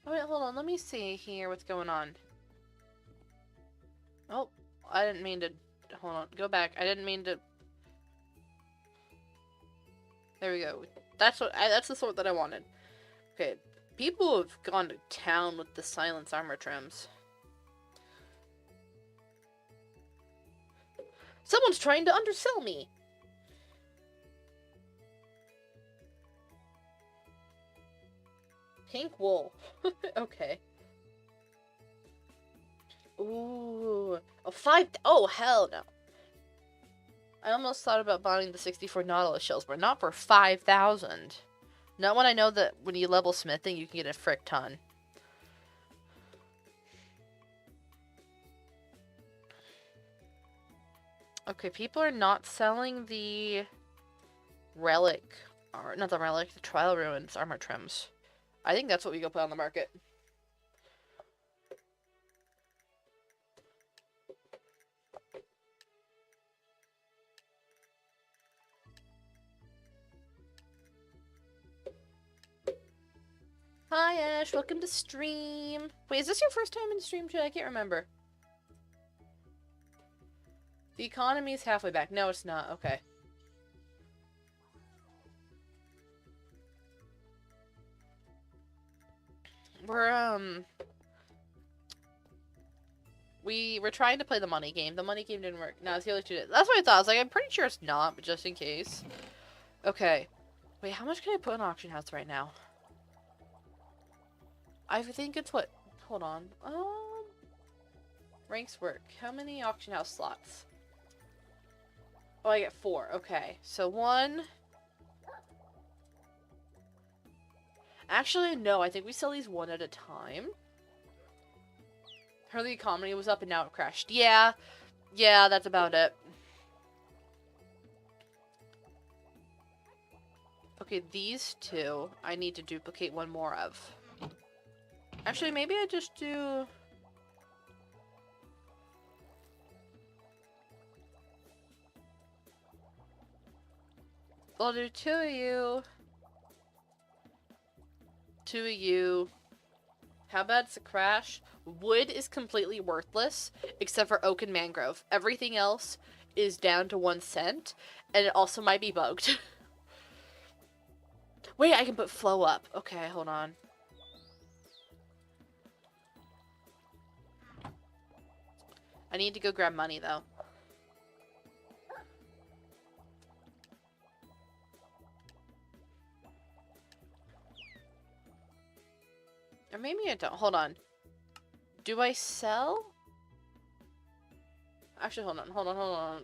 Oh wait, hold on, let me see here what's going on. Oh, I didn't mean to... Hold on, go back. I didn't mean to... There we go. That's the sort that I wanted. Okay, people have gone to town with the silence armor trims. Someone's trying to undersell me! Pink wool. Okay. Ooh. Oh, hell no. I almost thought about buying the 64 Nautilus shells, but not for 5,000. Not when I know that when you level smithing, you can get a frick ton. Okay, people are not selling the relic, or not the relic, the trial ruins armor trims. I think that's what we go put on the market. Hi Ash, welcome to stream. Wait, is this your first time in stream chat? I can't remember. The economy is halfway back. No, it's not. Okay. We're trying to play the money game. The money game didn't work. No, it's the other two did. That's what I thought. I was like, I'm pretty sure it's not, but just in case. Okay. Wait, how much can I put in auction house right now? I think it's what? Hold on. Ranks work. How many auction house slots? Oh, I get 4. Okay. So 1. Actually, no. I think we sell these 1 at a time. Her the economy was up and now it crashed. Yeah. Yeah, that's about it. Okay, these 2 I need to duplicate 1 more of. Actually, maybe I just do... I'll do 2 of you. 2 of you. How bad's the crash? Wood is completely worthless, except for oak and mangrove. Everything else is down to 1 cent, and it also might be bugged. Wait, I can put flow up. Okay, hold on. I need to go grab money, though. Or maybe I don't. Hold on. Do I sell? Actually, hold on.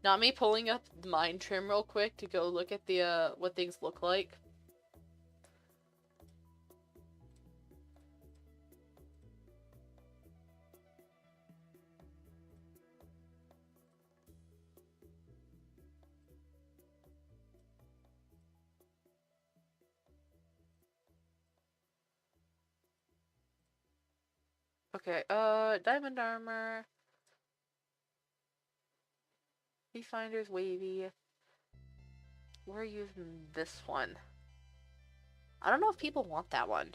Not me pulling up the mine trim real quick to go look at the, what things look like. Okay, diamond armor. Viewfinder's wavy. We're using this one. I don't know if people want that one.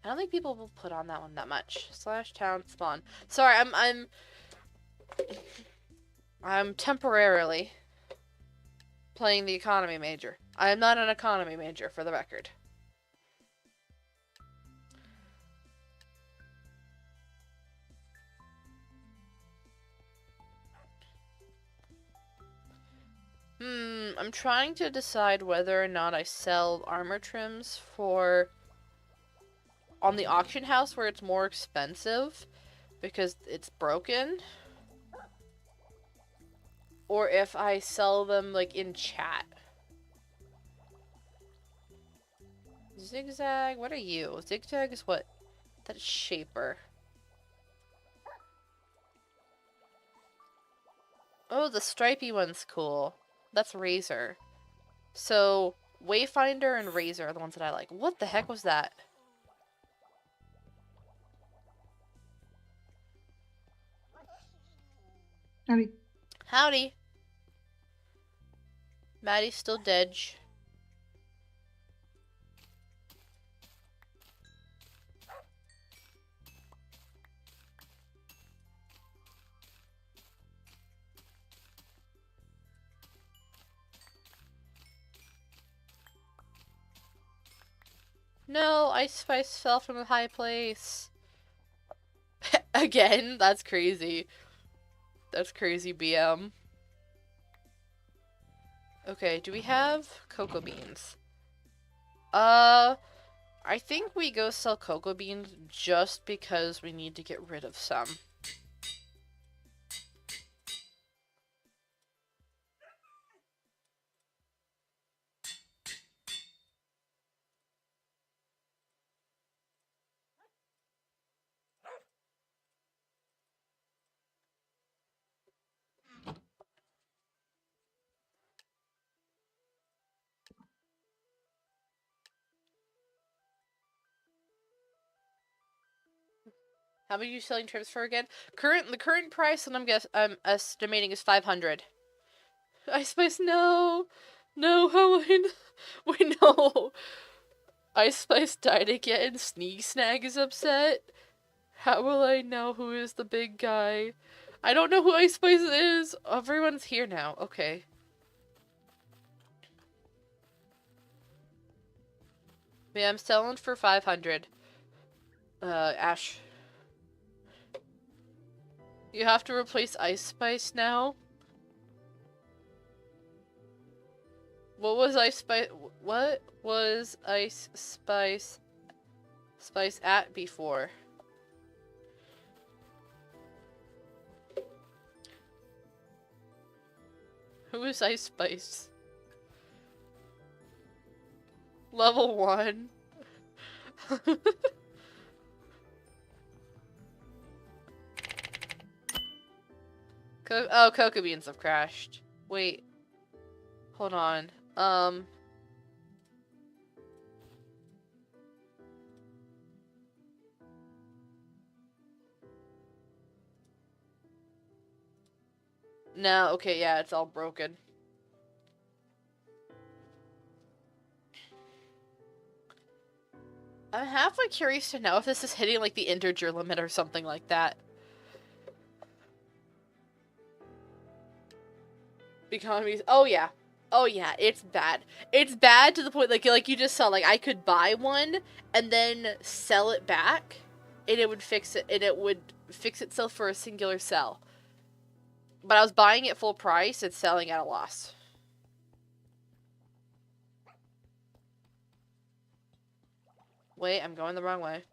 I don't think people will put on that one that much. Slash town spawn. Sorry, I'm temporarily playing the economy major. I am not an economy major, for the record. I'm trying to decide whether or not I sell armor trims for on the auction house where it's more expensive because it's broken, or if I sell them like in chat. Zigzag, what are you? Zigzag is what? That's Shaper. Oh, the stripy one's cool. That's Razor. So, Wayfinder and Razor are the ones that I like. What the heck was that? Howdy. Howdy. Maddie's still dead. No, Ice Spice fell from a high place. Again? That's crazy. That's crazy, BM. Okay, do we have cocoa beans? I think we go sell cocoa beans just because we need to get rid of some. How much are you selling trips for again? The current price, and I'm estimating is 500. Ice Spice, no, how wait, no. Ice Spice died again. Sneak Snag is upset. How will I know who is the big guy? I don't know who Ice Spice is. Everyone's here now. Okay. Yeah, I'm selling for 500. Ash. You have to replace Ice Spice now? What was Ice Spice at before? Who is Ice Spice? Level 1. Oh, cocoa beans have crashed. Wait. Hold on. No, okay, yeah, it's all broken. I'm halfway curious to know if this is hitting, like, the integer limit or something like that. Economies. Oh, yeah. Oh, yeah, it's bad. It's bad to the point, like you just saw, like, I could buy one and then sell it back, and it would fix it, and it would fix itself for a singular sell. But I was buying it full price and selling at a loss. Wait, I'm going the wrong way.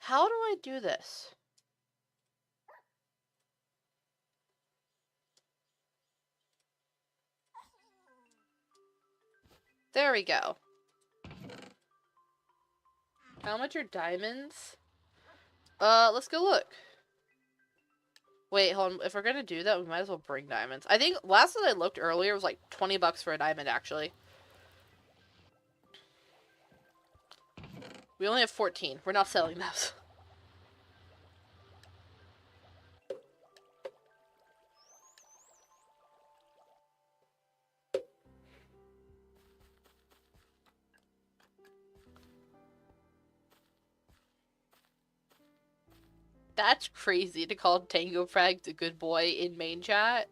How do I do this? There we go. How much are diamonds? Let's go look. Wait, hold on. If we're gonna do that, we might as well bring diamonds. I think last time I looked earlier was like 20 bucks for a diamond, actually. We only have 14. We're not selling those. That's crazy to call Tango Frag the good boy in main chat.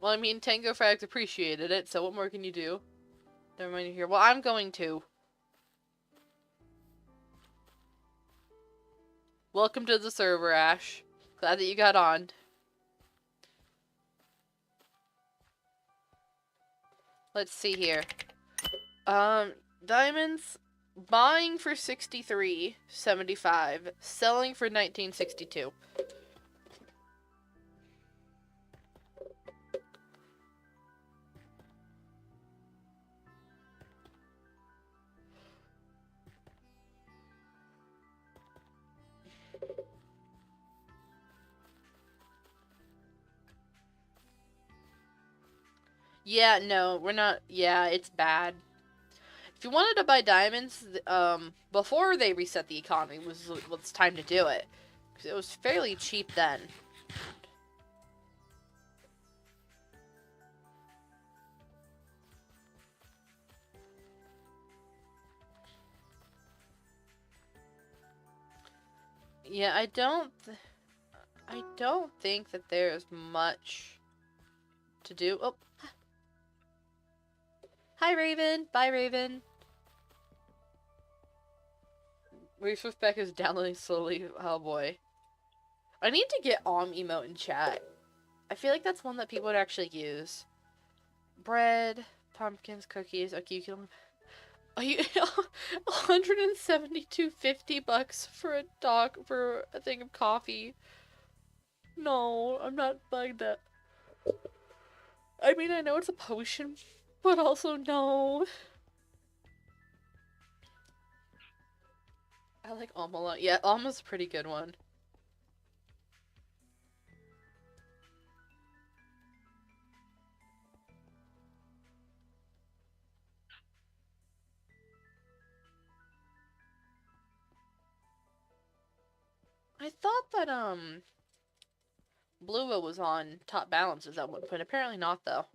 Well, I mean, Tango Frags appreciated it, so what more can you do? Never mind, you're here. Well, I'm going to. Welcome to the server, Ash. Glad that you got on. Let's see here. Diamonds, buying for 63.75, selling for 19.62. Yeah, no, we're not. Yeah, it's bad. If you wanted to buy diamonds, before they reset the economy was time to do it, because it was fairly cheap then. Yeah, I don't think that there's much to do. Oh, hi Raven. Bye Raven. Resource Pack is downloading slowly. Oh boy. I need to get emote in chat. I feel like that's one that people would actually use. Bread, pumpkins, cookies. Okay, you can. Are you 172.50 bucks for a thing of coffee? No, I'm not buying that. I mean, I know it's a potion, but also no. I like Alma a lot. Yeah, Alma's a pretty good one. I thought that, Bluewa was on top balances at one point. Apparently not, though.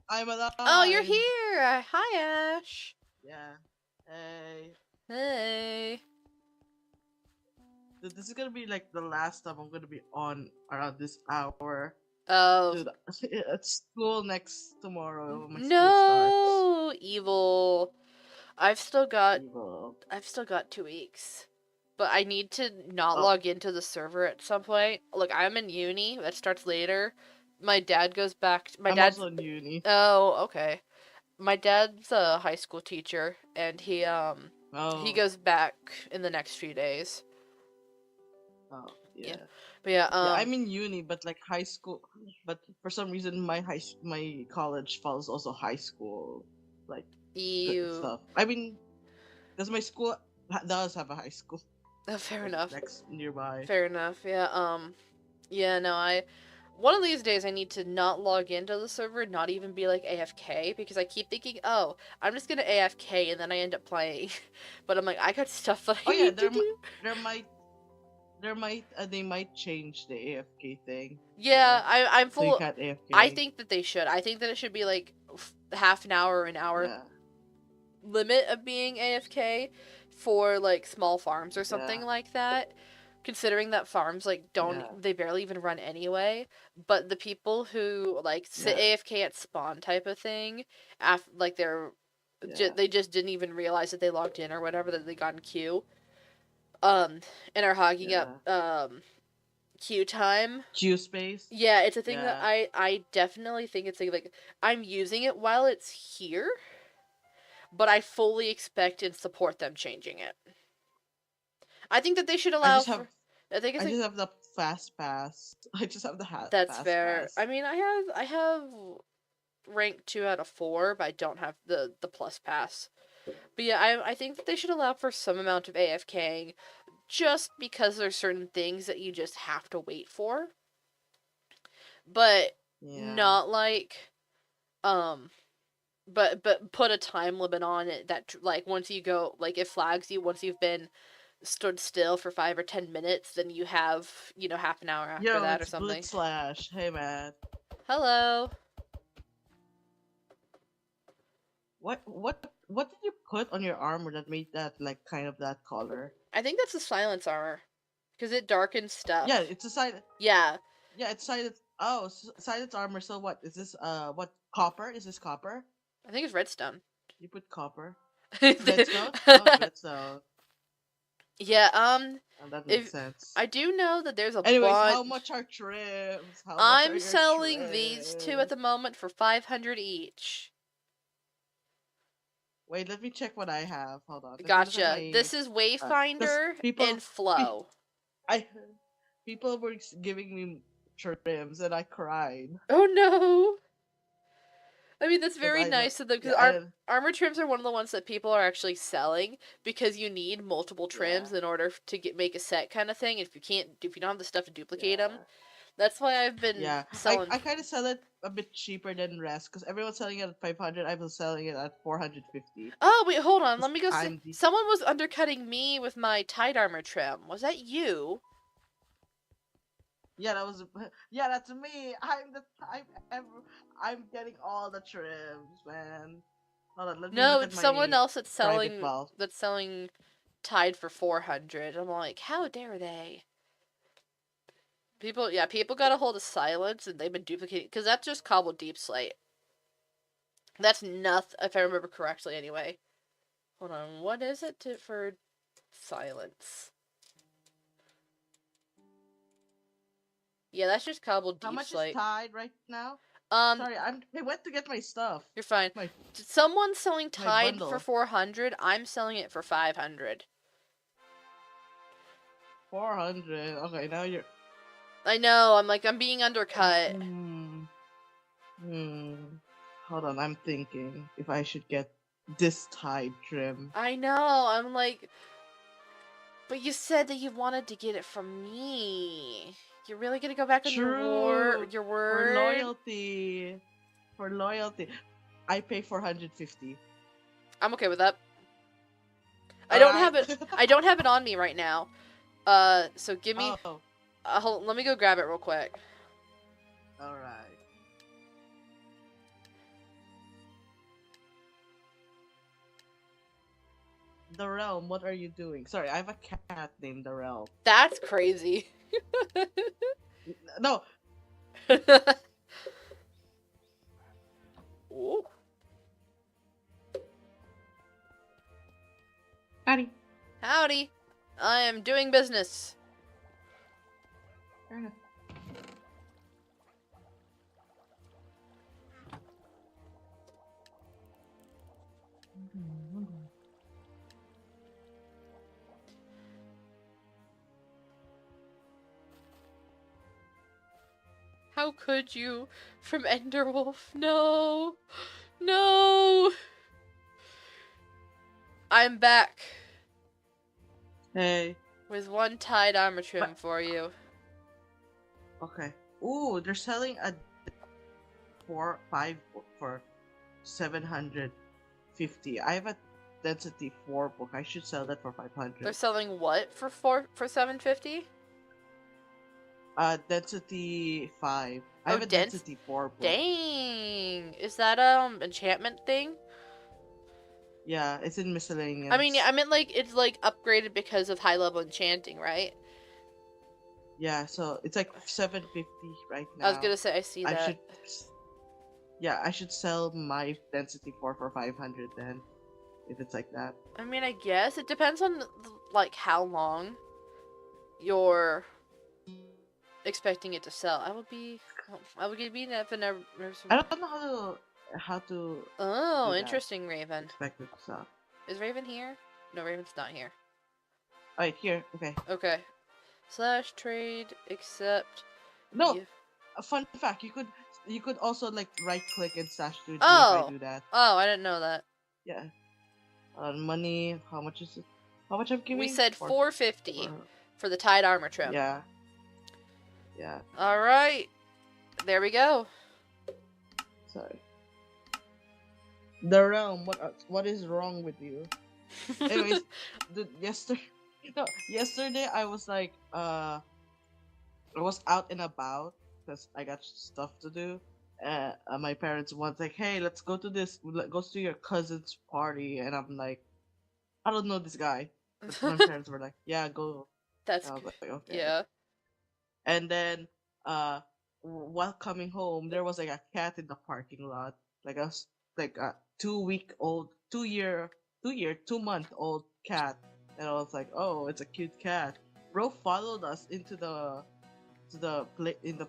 I'm alive! Oh, you're here! Hi, Ash! Yeah. Hey. Hey. Dude, this is gonna be like the last time I'm gonna be on around this hour. Oh. Dude, it's school tomorrow. My No! Evil. I've still got 2 weeks. But I need to not log into the server at some point. Look, I'm in uni. That starts later. My dad goes back. I'm also in uni. Oh, okay. My dad's a high school teacher, and he goes back in the next few days. Oh, yeah. But yeah, I'm in uni, but like high school. But for some reason, my college follows also high school, like stuff. I mean, because my school does have a high school. Oh, fair enough. Next nearby. Fair enough. Yeah. Yeah. No. One of these days I need to not log into the server, not even be like AFK, because I keep thinking, oh, I'm just gonna AFK, and then I end up playing. But I'm like, I got stuff that I need to do. They might change the AFK thing. Yeah, I'm full. So you can't AFK. I think that they should. I think that it should be like half an hour or an hour limit of being AFK for like small farms or something like that. Considering that farms like they barely even run anyway, but the people who like sit AFK at spawn type of thing, like they just didn't even realize that they logged in or whatever, that they got in queue, and are hogging up queue time, queue space. Yeah, it's a thing that I definitely think it's like I'm using it while it's here, but I fully expect and support them changing it. I think that they should allow. I just have the fast pass. I just have the That's fast fair. pass. I mean, I have rank 2 out of 4, but I don't have the plus pass. But yeah, I think that they should allow for some amount of AFKing, just because there's certain things that you just have to wait for. But not like, but put a time limit on it that like once you go, like it flags you once you've been stood still for 5 or 10 minutes, then you have, half an hour after that or something. Slash. Hey, man. Hello. What what did you put on your armor that made that like kind of that color? I think that's a silence armor. Because it darkens stuff. Yeah, it's a silent. Yeah. Yeah, it's silent. Oh, silence armor. So what is this? What copper? Is this copper? I think it's redstone. You put copper. Redstone. Redstone. Yeah. That makes sense. I do know that there's a Anyways, bunch. how much are trims? I'm selling these two at the moment for 500 each. Wait, let me check what I have. Hold on. Gotcha. This is Wayfinder and Flow. People were giving me trims and I cried. Oh no. I mean, that's very nice of them, because armor trims are one of the ones that people are actually selling, because you need multiple trims in order to make a set kind of thing. If you don't have the stuff to duplicate them, that's why I've been selling. I kind of sell it a bit cheaper than rest, because everyone's selling it at 500. I was selling it at 450. Oh wait, hold on. Let me go see. Someone was undercutting me with my tight armor trim. Was that you? Yeah, that's me. I'm getting all the trims, man. Hold on, let me No, look it's at someone else that's vault. selling Tide for 400. I'm like, how dare they? People got a hold of silence, and they've been duplicating, because that's just cobbled deep slate. That's nothing, if I remember correctly, anyway. Hold on, what is it for silence? Yeah, that's just cobbled deep slate. How much is Tide right now? Sorry, I went to get my stuff. You're fine. Someone's selling Tide for 400. I'm selling it for 500. 400. Okay, now you're. I know. I'm being undercut. Hold on, I'm thinking if I should get this Tide trim. I know. I'm like, but you said that you wanted to get it from me. You're really gonna go back on your word? For loyalty. I pay 450. I'm okay with that. I don't have it. I don't have it on me right now. So give me. Let me go grab it real quick. All right. The Realm, what are you doing? Sorry, I have a cat named The Realm. That's crazy. No. Ooh. Howdy. Howdy. I am doing business. Fair enough. How could you? From Enderwolf. No. No. I'm back. Hey. With one Tide armor trim for you. Okay. Ooh, they're selling a 5 book for 750. I have a density 4 book. I should sell that for 500. They're selling what for 750? Density 5. I have a density 4 book. Dang. Is that enchantment thing? Yeah, it's in miscellaneous. I mean, I meant like it's like upgraded because of high level enchanting, right? Yeah, so it's like 750 right now. I was gonna say I see that. I should sell my density 4 for 500 then, if it's like that. I mean, I guess it depends on like how long you're expecting it to sell. I would be that. I don't know how to. Oh, interesting, Raven. Expect it to sell. Is Raven here? No, Raven's not here. Alright, here. Okay. Okay. / trade accept. No. A fun fact: you could also like right click and / do if I do that. Oh, I didn't know that. Yeah. Money. How much is it? How much I'm giving? We said 450 for the Tide armor trim. Yeah. Yeah. All right. There we go. Sorry. The Realm. What is wrong with you? Anyways, yesterday I was like I was out and about because I got stuff to do, my parents want like, hey, let's go to go to your cousin's party, and I'm like, I don't know this guy. But my parents were like, yeah, go. That's I was like, okay. yeah. And then while coming home, there was like a cat in the parking lot, like a 2 week old, 2 month old cat, and I was like, oh, it's a cute cat. Bro followed us into the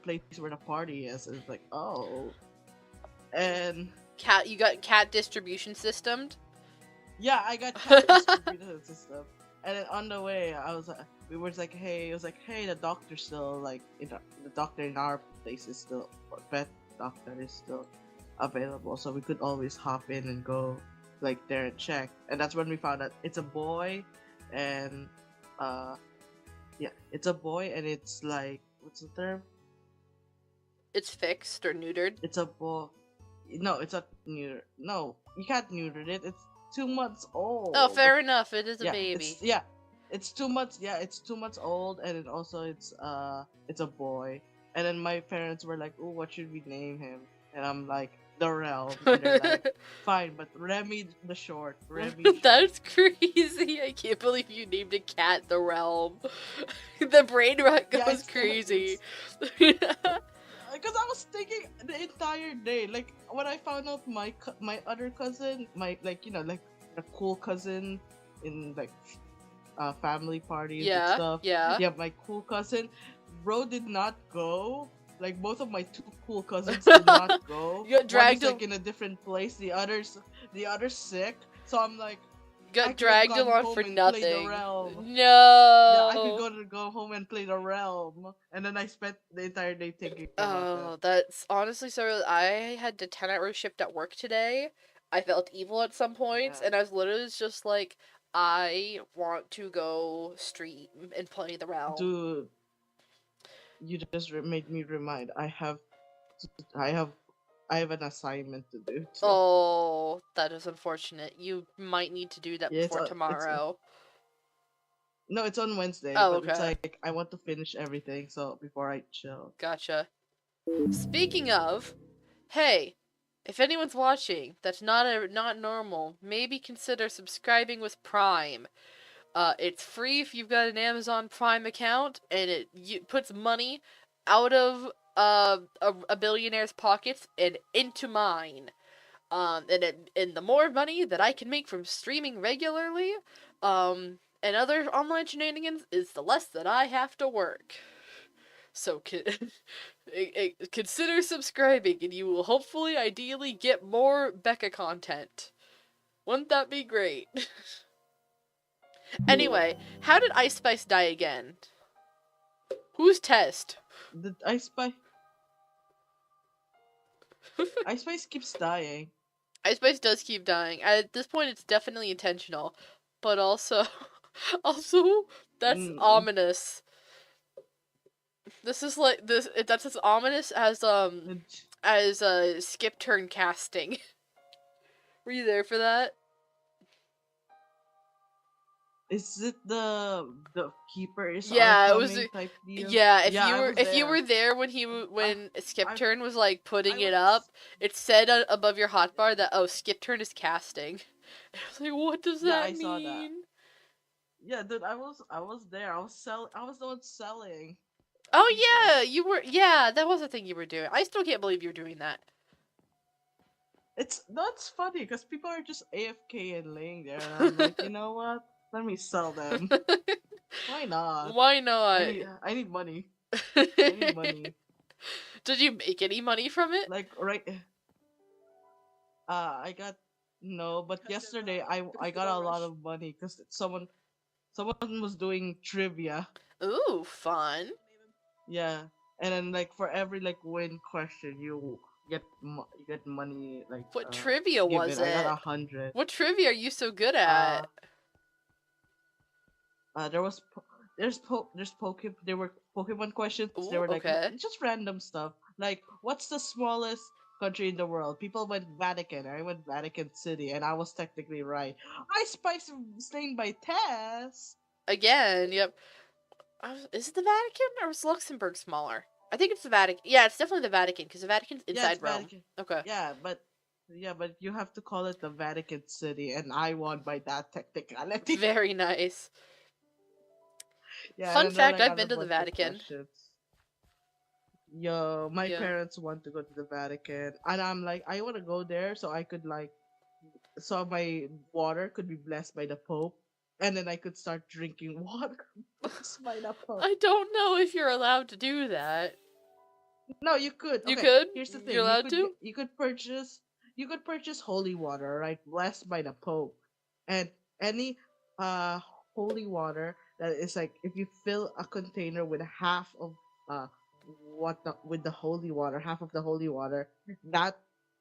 place where the party is, and it's like, oh, and you got cat distribution systemed? Yeah, I got cat distribution system, and then on the way, we were like, hey, it was like, hey, the doctor's still like, the doctor in our place is still, or vet doctor is still available, so we could always hop in and go like there and check. And that's when we found out it's a boy, and yeah, it's a boy, and it's like, what's the term? It's fixed or neutered. It's a boy. No, it's a neuter. No, you can't neuter it. It's 2 months old. Oh, fair enough. It is a baby. It's 2 months. Yeah, it's 2 months old, and then also it's a boy. And then my parents were like, "Oh, what should we name him?" And I'm like, "The Realm." And they're like, "Fine, but Remy the short." That's crazy. I can't believe you named a cat the Realm. The brain rot goes crazy. Because I was thinking the entire day, like when I found out my other cousin, my like a cool cousin in like family parties and stuff. Yeah, my cool cousin, bro did not go. Like both of my 2 cool cousins did not go. You got dragged like in a different place. The other's sick. So I'm like, got dragged along for nothing. No. Yeah, I could go home and play the Realm, and then I spent the entire day thinking about that. That's honestly so. I had to 10-hour shift at work today. I felt evil at some points, and I was literally just like, I want to go stream and play the Realm. Dude, you just made me remind. I have an assignment to do. So. Oh, that is unfortunate. You might need to do that before tomorrow. No, it's on Wednesday. Oh, but okay. It's like I want to finish everything, so before I chill. Gotcha. Speaking of, hey, if anyone's watching that's not normal, maybe consider subscribing with Prime. It's free if you've got an Amazon Prime account, and it puts money out of a billionaire's pockets and into mine. And the more money that I can make from streaming regularly, and other online shenanigans, is the less that I have to work. So consider subscribing, and you will hopefully, ideally, get more Becca content. Wouldn't that be great? Anyway, how did Ice Spice die again? Whose test? The Ice Spice. Ice Spice keeps dying. Ice Spice does keep dying. At this point, it's definitely intentional, but also, that's ominous. This is like this. That's as ominous as skip turn casting. Were you there for that? Is it the keeper is it was type deal? Yeah, if you were there when skip turn was like putting it up, it said above your hotbar that skip turn is casting. I was like, what does that mean? Saw that. Yeah, dude, I was there. I was the one selling. Oh yeah, you were. Yeah, that was the thing you were doing. I still can't believe you're doing that. It's funny because people are just AFK and laying there, and I'm like, you know what? Let me sell them. Why not? Why not? I need money. I need money. Did you make any money from it? Like right. I got no, but yesterday I got a lot of money because someone was doing trivia. Ooh, fun. Yeah, and then like for every like win question you get money. Like what trivia was it? I got 100. What trivia are you so good at? There were Pokemon questions. Ooh, they were like okay. just random stuff. Like what's the smallest country in the world? People went Vatican. I went Vatican City, and I was technically right. Ice Spice slain by Tess. Again, yep. Is it the Vatican or was Luxembourg smaller? I think it's the Vatican. Yeah, it's definitely the Vatican because the Vatican's Yeah, inside it's Rome. Vatican. Okay. Yeah, but you have to call it the Vatican City, and I won by that technicality. Very nice. Yeah, Fun and then fact: I I've got a been to the bunch of Vatican. questions. Yo, my Yeah. parents want to go to the Vatican, and I'm like, I want to go there so I could so my water could be blessed by the Pope, and then I could start drinking water blessed by the Pope. I don't know if you're allowed to do that. No, you could. You Okay, could? here's the thing. You're allowed to? You could purchase holy water, right? Blessed by the Pope. And any holy water that is like if you fill a container with half of with the holy water, half of the holy water, that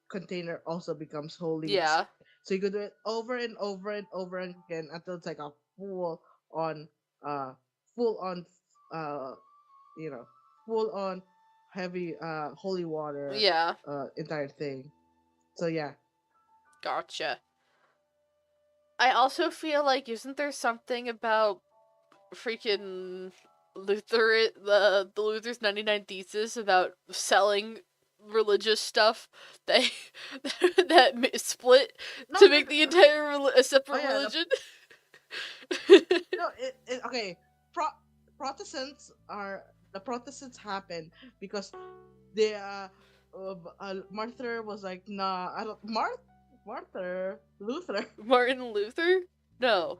container also becomes holy. Yeah. So you could do it over and over and over again until it's like a on uh full on uh you know full on heavy holy water Yeah. entire thing. So yeah. Gotcha. I also feel like isn't there something about freaking Luther the Luther's 99 Thesis about selling religious stuff that split to make the entire a separate religion? No, okay. Protestants happen because they Martha was like, nah, I don't Luther. Martin Luther? No.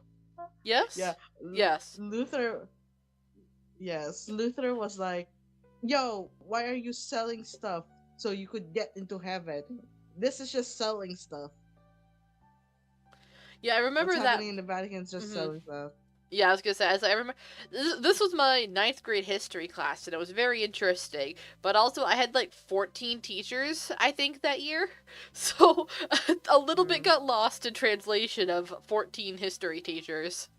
Yes? Yeah. Yes. Luther was like, yo, why are you selling stuff so you could get into heaven? This is just selling stuff. Yeah, I remember What's that. happening in the Vatican is just selling stuff. Yeah, I was gonna say, as I remember, this was my 9th grade history class, and it was very interesting. But also, I had like 14 teachers, I think, that year, so a little bit got lost in translation of 14 history teachers.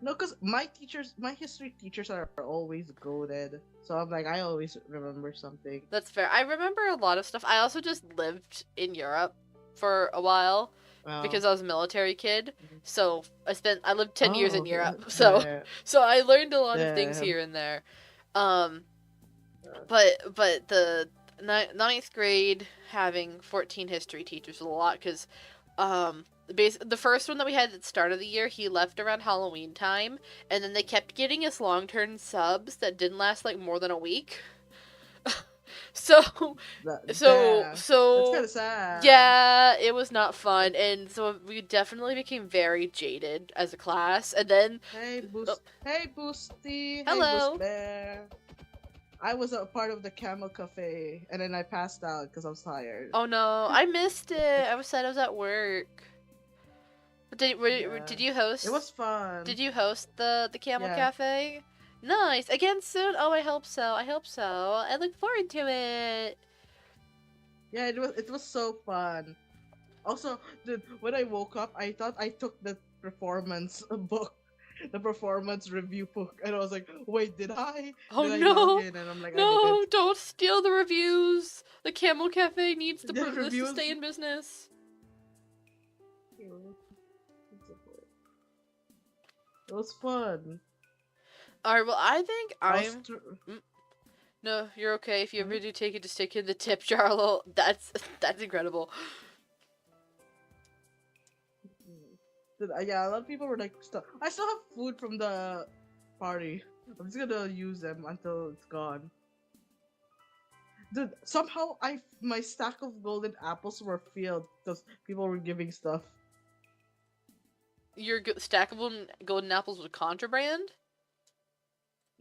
No, because my history teachers are always goated, so I'm like, I always remember something. That's fair. I remember a lot of stuff. I also just lived in Europe for a while. Because I was a military kid, so I lived 10 years in Europe, so I learned a lot of things here and there. But the 9th grade having 14 history teachers was a lot because the first one that we had at the start of the year, he left around Halloween time, and then they kept getting us long-term subs that didn't last like more than a week. So that's kind of sad. Yeah, it was not fun, and so we definitely became very jaded as a class. And then hey Boosty, hello. Hey Boost Bear. I was a part of the Camel Cafe, and then I passed out because I was tired. Oh no, I missed it. I was sad I was at work. Did you host? It was fun. Did you host the Camel Cafe? Nice. Again soon? Oh, I hope so. I look forward to it. Yeah, it was so fun. Also, dude, when I woke up, I thought I took the performance book, the performance review book, and I was like, wait, did I? Oh did no! I log in? And I'm like, no, don't steal the reviews. The Camel Cafe needs the reviews to stay in business. It was fun. Alright, well, I think No, you're okay. If you ever do take it, just take in the tip jar a little. That's incredible. Yeah, a lot of people were like, I still have food from the party. I'm just gonna use them until it's gone. Dude, somehow my stack of golden apples were filled because people were giving stuff. Your stack of golden apples was contraband?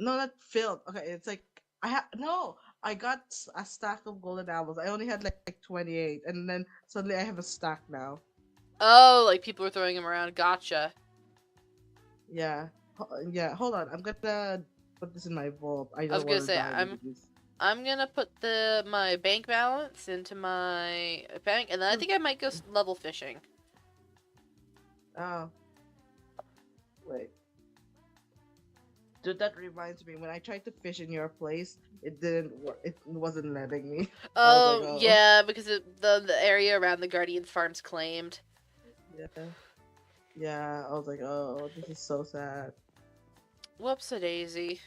No, not filled. Okay, it's like I got a stack of golden apples. I only had like 28, and then suddenly I have a stack now. Oh, like people were throwing them around. Gotcha. Yeah, yeah. Hold on, I'm gonna put this in my vault. I was gonna say I'm gonna put my bank balance into my bank, and then I think I might go level fishing. Oh, wait. Dude, that reminds me. When I tried to fish in your place, it didn't work. It wasn't letting me. Oh, yeah, because the area around the Guardian's farm's claimed. Yeah, I was like, oh, this is so sad. Whoops-a-daisy.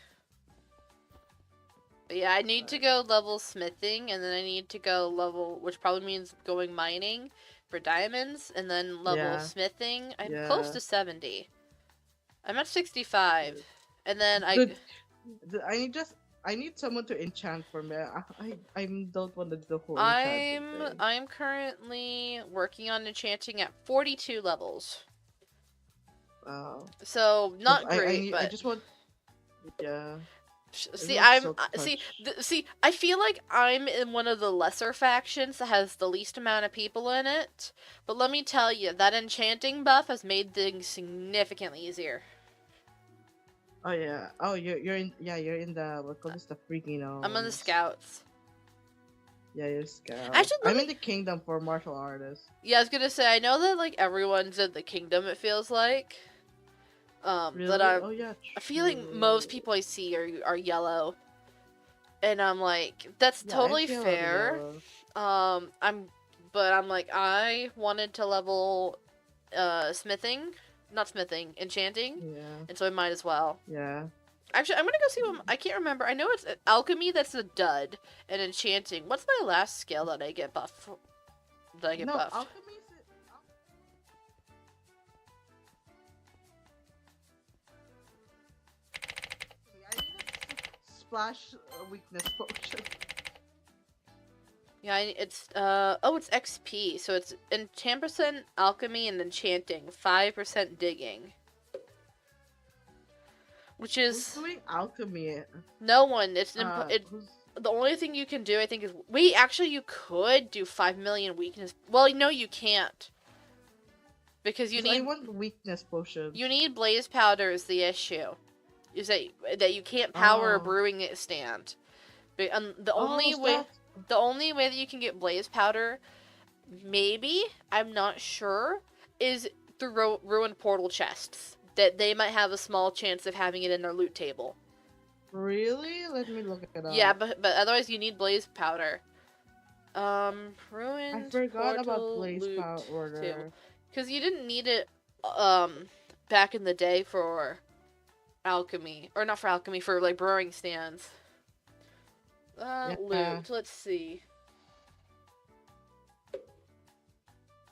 But yeah, I need to go level smithing, and then I need to go level, which probably means going mining for diamonds, and then level smithing. I'm close to 70. I'm at 65, and then I need someone to enchant for me. I don't want to do the whole enchanting thing. I'm currently working on enchanting at 42 levels. So not great, but I just want. Yeah. See, I feel like I'm in one of the lesser factions that has the least amount of people in it. But let me tell you, that enchanting buff has made things significantly easier. Oh yeah. Oh, you're in the what call this, the freaking I'm on the scouts. Yeah, you're scout. Actually, I'm in the kingdom for martial artists. Yeah, I was gonna say, I know that like everyone's in the kingdom, it feels like. Really? But Oh yeah. I feel like most people I see are yellow. And I'm like, that's totally fair. I'm like, I wanted to level enchanting. Yeah. And so I might as well. Yeah. Actually, I'm gonna go see what I can't remember. I know it's alchemy that's a dud, and enchanting. What's my last skill that I get buffed? Buffed? Alchemy. I need a splash weakness potion. Yeah, it's it's XP, so it's in 10% alchemy and enchanting, 5% digging. Which is... Who's doing alchemy? No one. It's the only thing you can do, I think, is... Wait, actually, you could do 5 million weakness... Well, no, you can't. Because you need... I want weakness potions. You need blaze powder is the issue. Is that you can't power a brewing stand. But, the only way that you can get blaze powder, maybe, I'm not sure, is through ruined portal chests. That they might have a small chance of having it in their loot table. Really? Let me look it up. Yeah, but otherwise you need blaze powder. Ruined. I forgot about blaze loot powder. Because you didn't need it back in the day for alchemy, or not for alchemy, for like brewing stands. Loot. Let's see.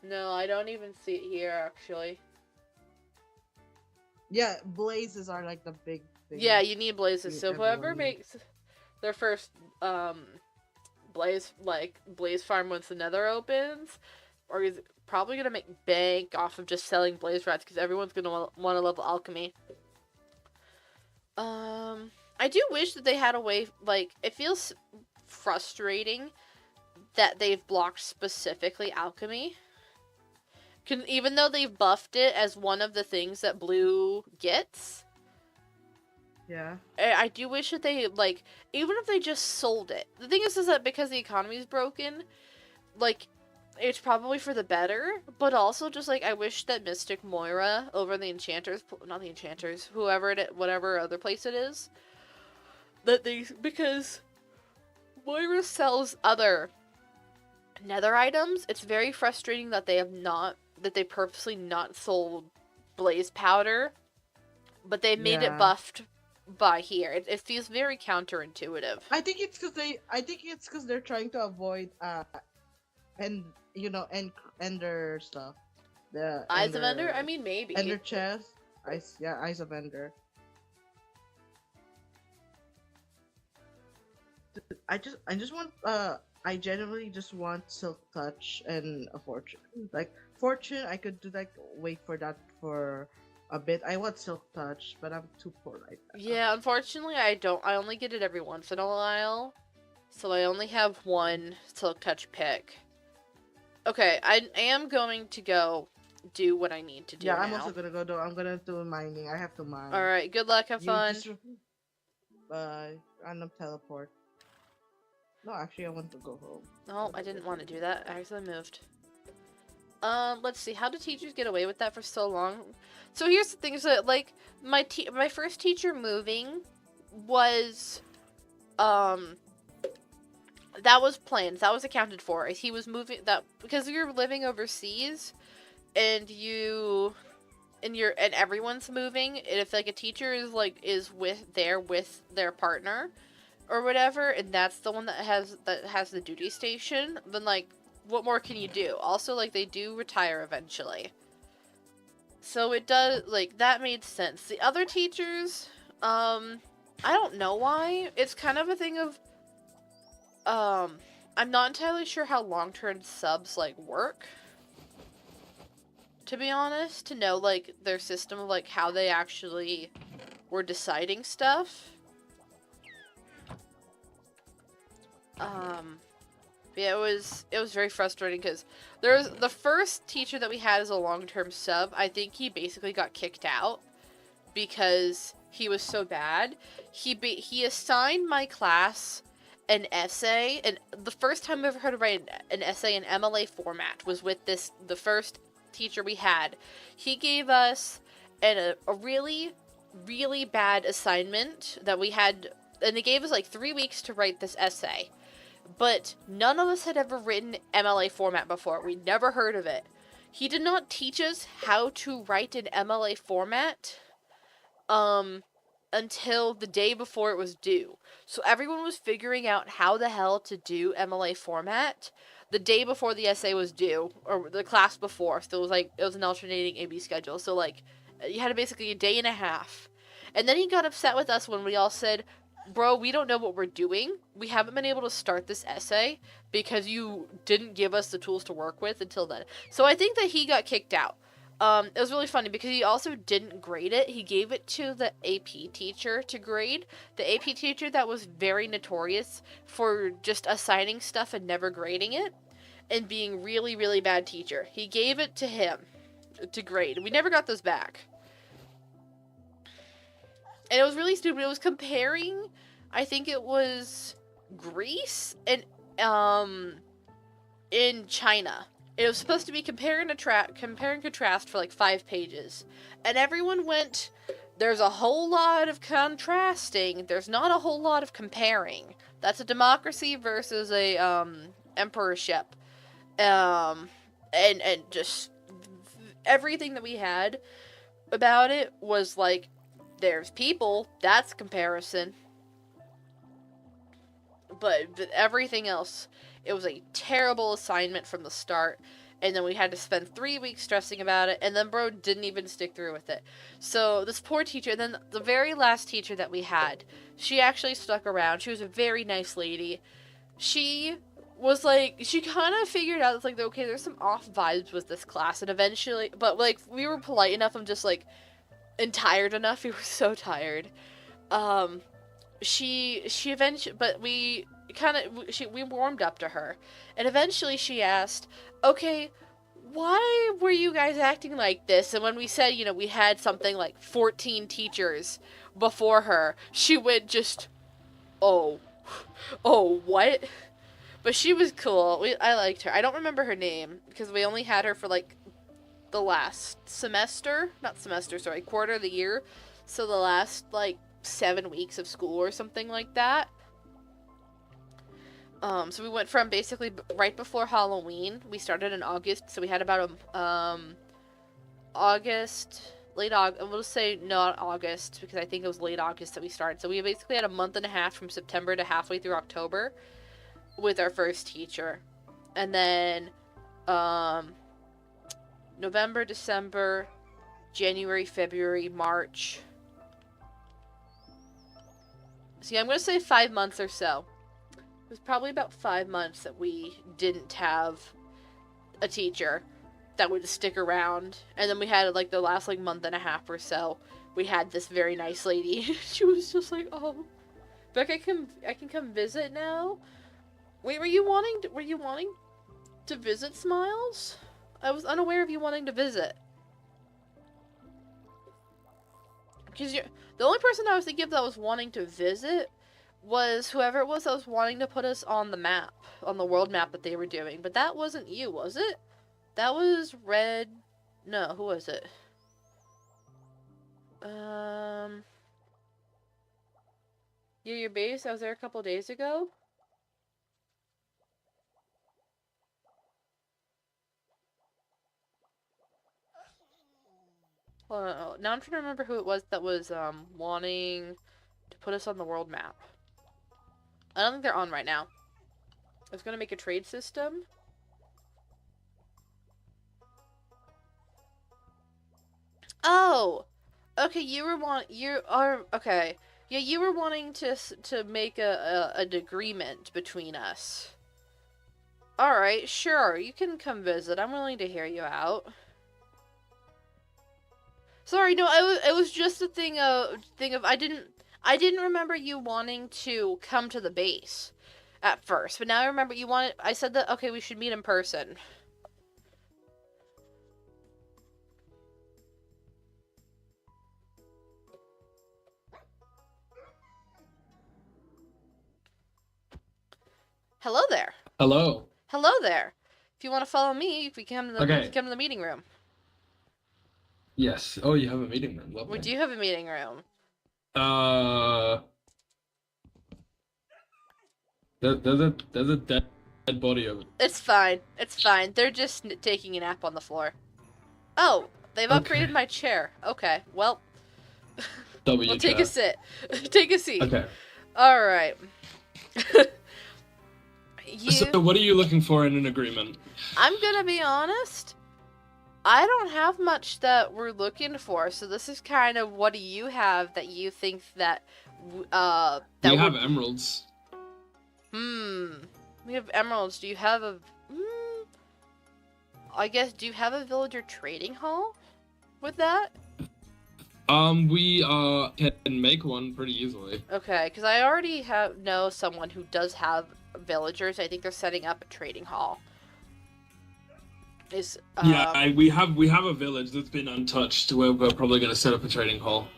No, I don't even see it here actually. Yeah, blazes are like the big thing. Yeah, you need blazes. So whoever makes their first blaze farm once the nether opens, or is probably gonna make bank off of just selling blaze rats because everyone's gonna want to level alchemy. I do wish that they had a way, like, it feels frustrating that they've blocked specifically alchemy. Even though they've buffed it as one of the things that blue gets. Yeah. I do wish that they, like, even if they just sold it. The thing is that because the economy is broken, like, it's probably for the better. But also just, like, I wish that Mystic Moira over the Enchanters, not the Enchanters, whatever other place it is. Because Moira sells other nether items. It's very frustrating that they purposely not sold blaze powder, but they made it buffed by here. It feels very counterintuitive. I think it's because they're trying to avoid Ender stuff. The Eyes of Ender? I mean, maybe. Ender chest. Eyes of Ender. I genuinely just want Silk Touch and a Fortune. Like, Fortune, I could do, like, wait for that for a bit. I want Silk Touch, but I'm too poor right now. Yeah, unfortunately, I don't. I only get it every once in a while. So I only have one Silk Touch pick. Okay, I am going to go do what I need to do now. I'm also gonna go I'm gonna do mining. I have to mine. Alright, good luck, have fun. Bye. Random teleport. No, actually, I want to go home. No, I didn't want to do that. I actually moved. Let's see. How do teachers get away with that for so long? So here's the thing: is that like my first teacher moving was, that was planned. That was accounted for. He was moving that because you're living overseas, and everyone's moving. And if like a teacher is with their partner. or whatever, and that's the one that has the duty station, then like, what more can you do? Also, like, they do retire eventually. So it does, like, that made sense. The other teachers, I don't know why. It's kind of a thing of, I'm not entirely sure how long-term subs, like, work. To be honest, to know, like, their system of, like, how they actually were deciding stuff. Yeah, it was very frustrating because there's the first teacher that we had as a long-term sub. I think he basically got kicked out because he was so bad. He assigned my class an essay, and the first time I ever heard of write an essay in MLA format was with the first teacher we had. He gave us a really, really bad assignment that we had, and they gave us like 3 weeks to write this essay. But none of us had ever written MLA format before. We'd never heard of it. He did not teach us how to write an MLA format until the day before it was due. So everyone was figuring out how the hell to do MLA format the day before the essay was due, or the class before. So it was an alternating AB schedule. So like, you had basically a day and a half. And then he got upset with us when we all said, bro, we don't know what we're doing. We haven't been able to start this essay because you didn't give us the tools to work with until then. So I think that he got kicked out. It was really funny because he also didn't grade it. He gave it to the AP teacher to grade. The AP teacher that was very notorious for just assigning stuff and never grading it and being really, really bad teacher. He gave it to him to grade. We never got those back. And it was really stupid. It was comparing, I think it was Greece and in China. It was supposed to be compare and contrast for like 5 pages. And everyone went, there's a whole lot of contrasting. There's not a whole lot of comparing. That's a democracy versus a emperorship. And just everything that we had about it was like, there's people, that's comparison. But everything else, it was a terrible assignment from the start. And then we had to spend 3 weeks stressing about it. And then bro didn't even stick through with it. So this poor teacher, and then the very last teacher that we had, she actually stuck around. She was a very nice lady. She was like, she kind of figured out, it's like, okay, there's some off vibes with this class. And eventually, but like, we were polite enough. I'm just like, and tired enough. We were so tired. She eventually, but we warmed up to her, and eventually she asked, okay, why were you guys acting like this? And when we said, you know, we had something like 14 teachers before her, she went just, oh, what? But she was cool. I liked her. I don't remember her name because we only had her for like the last quarter of the year. So the last like 7 weeks of school or something like that. So we went from basically right before Halloween. We started in August, so we had about late August. We'll say not August because I think it was late August that we started. So we basically had a month and a half from September to halfway through October with our first teacher, and then November, December, January, February, March. See, I'm going to say 5 months or so. It was probably about 5 months that we didn't have a teacher that would stick around. And then we had, like, the last, like, month and a half or so, we had this very nice lady. She was just like, oh, Beck, I can come visit now? Wait, were you wanting to visit, Smiles? I was unaware of you wanting to visit. Because the only person I was thinking of that was wanting to visit was whoever it was that was wanting to put us on the map, on the world map that they were doing. But that wasn't you, was it? That was Red. No, who was it? Your base? I was there a couple days ago. Well, now I'm trying to remember who it was that was wanting to put us on the world map. I don't think they're on right now. I was gonna make a trade system. Oh! Okay, okay. Yeah, you were wanting to make an agreement between us. Alright, sure, you can come visit. I'm willing to hear you out. Sorry, no, it was just a thing of I didn't remember you wanting to come to the base at first, but now I remember I said that, okay, we should meet in person. Hello there. Hello. Hello there. If you want to follow me, we can come to the meeting room. Yes. Oh, you have a meeting room. Lovely. We do have a meeting room. There's a dead body over. It's fine. It's fine. They're just taking a nap on the floor. Oh, they've upgraded my chair. Okay, well, we'll take a sit. Take a seat. Okay. All right. So, what are you looking for in an agreement? I'm gonna be honest. I don't have much that we're looking for, so this is kind of what do you have that you think that we have emeralds. We have emeralds. Do you have a I guess, do you have a villager trading hall with that? We can make one pretty easily. Okay, because I already know someone who does have villagers. I think they're setting up a trading hall. Yeah, we have a village that's been untouched. We're probably gonna set up a trading hall.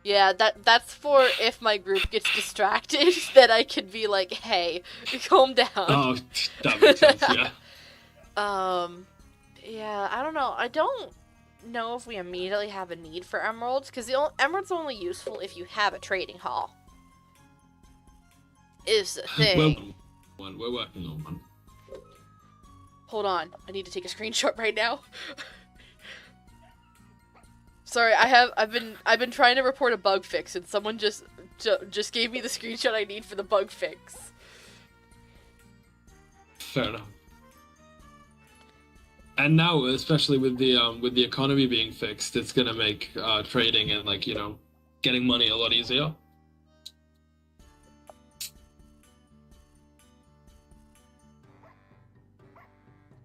Yeah, that's for if my group gets distracted, that I can be like, hey, calm down. Oh, that makes sense, yeah. Yeah, I don't know. I don't know if we immediately have a need for emeralds, because the emeralds are only useful if you have a trading hall. Is the thing. We're working on one. Hold on, I need to take a screenshot right now. Sorry, I've been trying to report a bug fix, and someone just gave me the screenshot I need for the bug fix. Fair enough. And now, especially with the economy being fixed, it's gonna make trading and getting money a lot easier.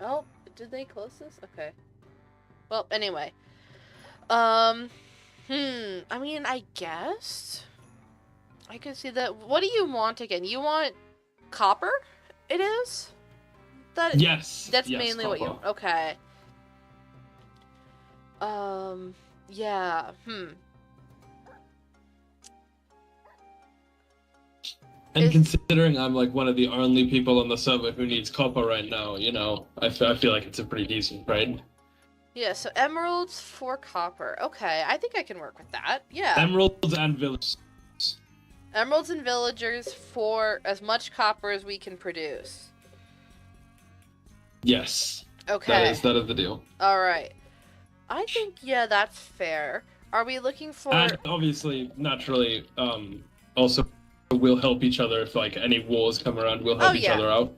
Oh, did they close this? Okay. Well, anyway. I mean, I guess I could see that. What do you want again? You want copper? It is? Yes. That's yes, mainly copper. what you... Okay. Yeah. And considering I'm one of the only people on the server who needs copper right now, I feel like it's a pretty decent trade. Yeah, so emeralds for copper. Okay, I think I can work with that. Yeah. Emeralds and villagers. Emeralds and villagers for as much copper as we can produce. Yes. Okay. That is the deal. Alright. I think, yeah, that's fair. Are we looking for... And obviously, naturally, also we'll help each other if any wars come around, we'll help each other out.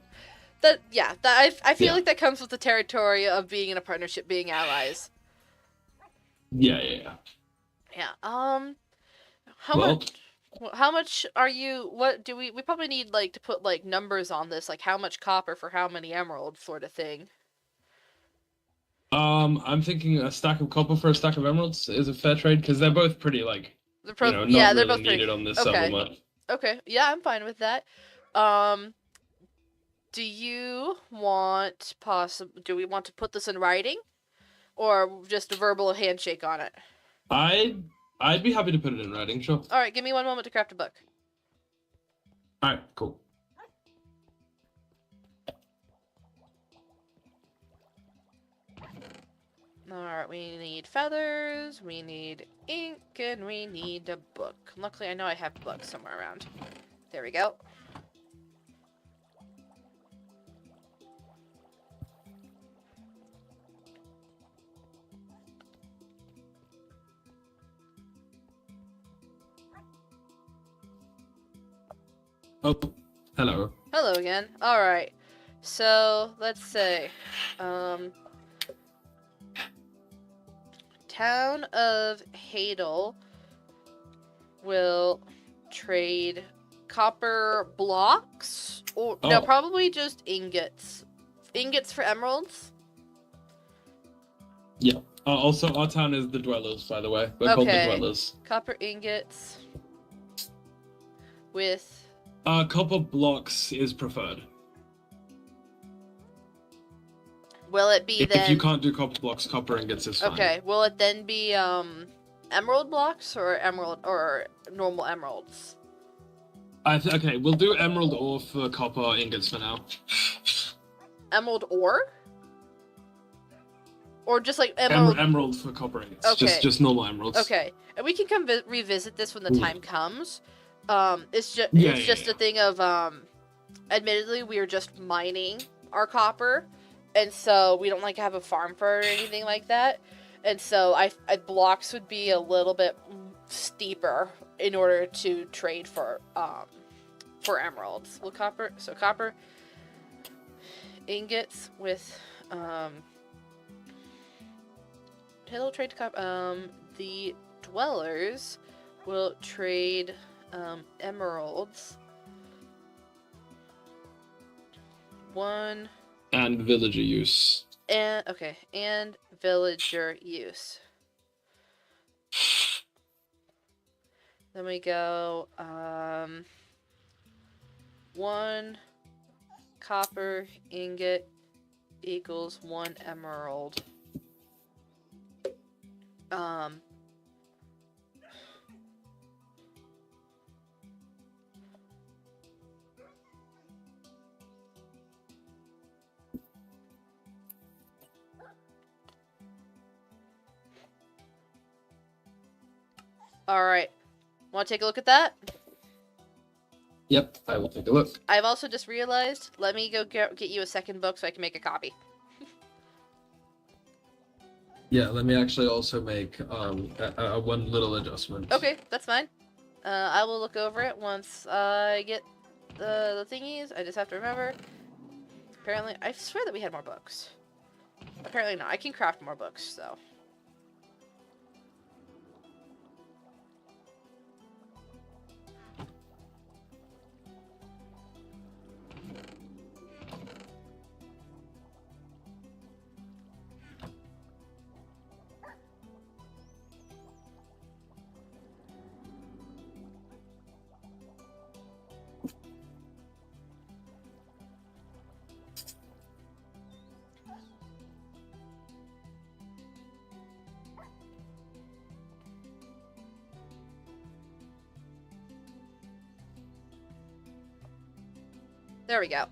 I feel like that comes with the territory of being in a partnership, being allies. Yeah. How much are you, what do we probably need to put numbers on this, how much copper for how many emeralds sort of thing. I'm thinking a stack of copper for a stack of emeralds is a fair trade, because they're both pretty not they're really both needed on this server much. Okay, yeah, I'm fine with that. Do you want do we want to put this in writing, or just a verbal handshake on it? I'd be happy to put it in writing, sure. All right, give me one moment to craft a book. All right, cool. All right, we need feathers, we need ink, and we need a book. Luckily, I know I have books somewhere around. There we go. Oh, hello. Hello again. Alright. So, let's say, Town of Hadel will trade copper blocks, or no, probably just ingots. Ingots for emeralds? Yeah. Also, our town is the Dwellers, by the way. We're called the Dwellers. Copper ingots with... Copper blocks is preferred. Will it be then... If you can't do copper blocks, copper ingots is fine. Okay, will it then be, emerald blocks or normal emeralds? Okay, we'll do emerald ore for copper ingots for now. Emerald ore? Or just like emerald... Emerald for copper ingots. Okay. Just normal emeralds. Okay, and we can come revisit this when the time comes. It's just a thing of, admittedly, we are just mining our copper, and so we don't like have a farm for it or anything like that. And so I blocks would be a little bit steeper in order to trade for emeralds. Well, copper ingots with it'll trade copper. The Dwellers will trade emeralds. One. And villager use. And villager use. Then we go 1 copper ingot equals 1 emerald. Alright. Want to take a look at that? Yep, I will take a look. I've also just realized, let me go get you a second book so I can make a copy. Yeah, let me actually also make one little adjustment. Okay, that's fine. I will look over it once I get the thingies. I just have to remember. Apparently, I swear that we had more books. Apparently not. I can craft more books, so... There we go.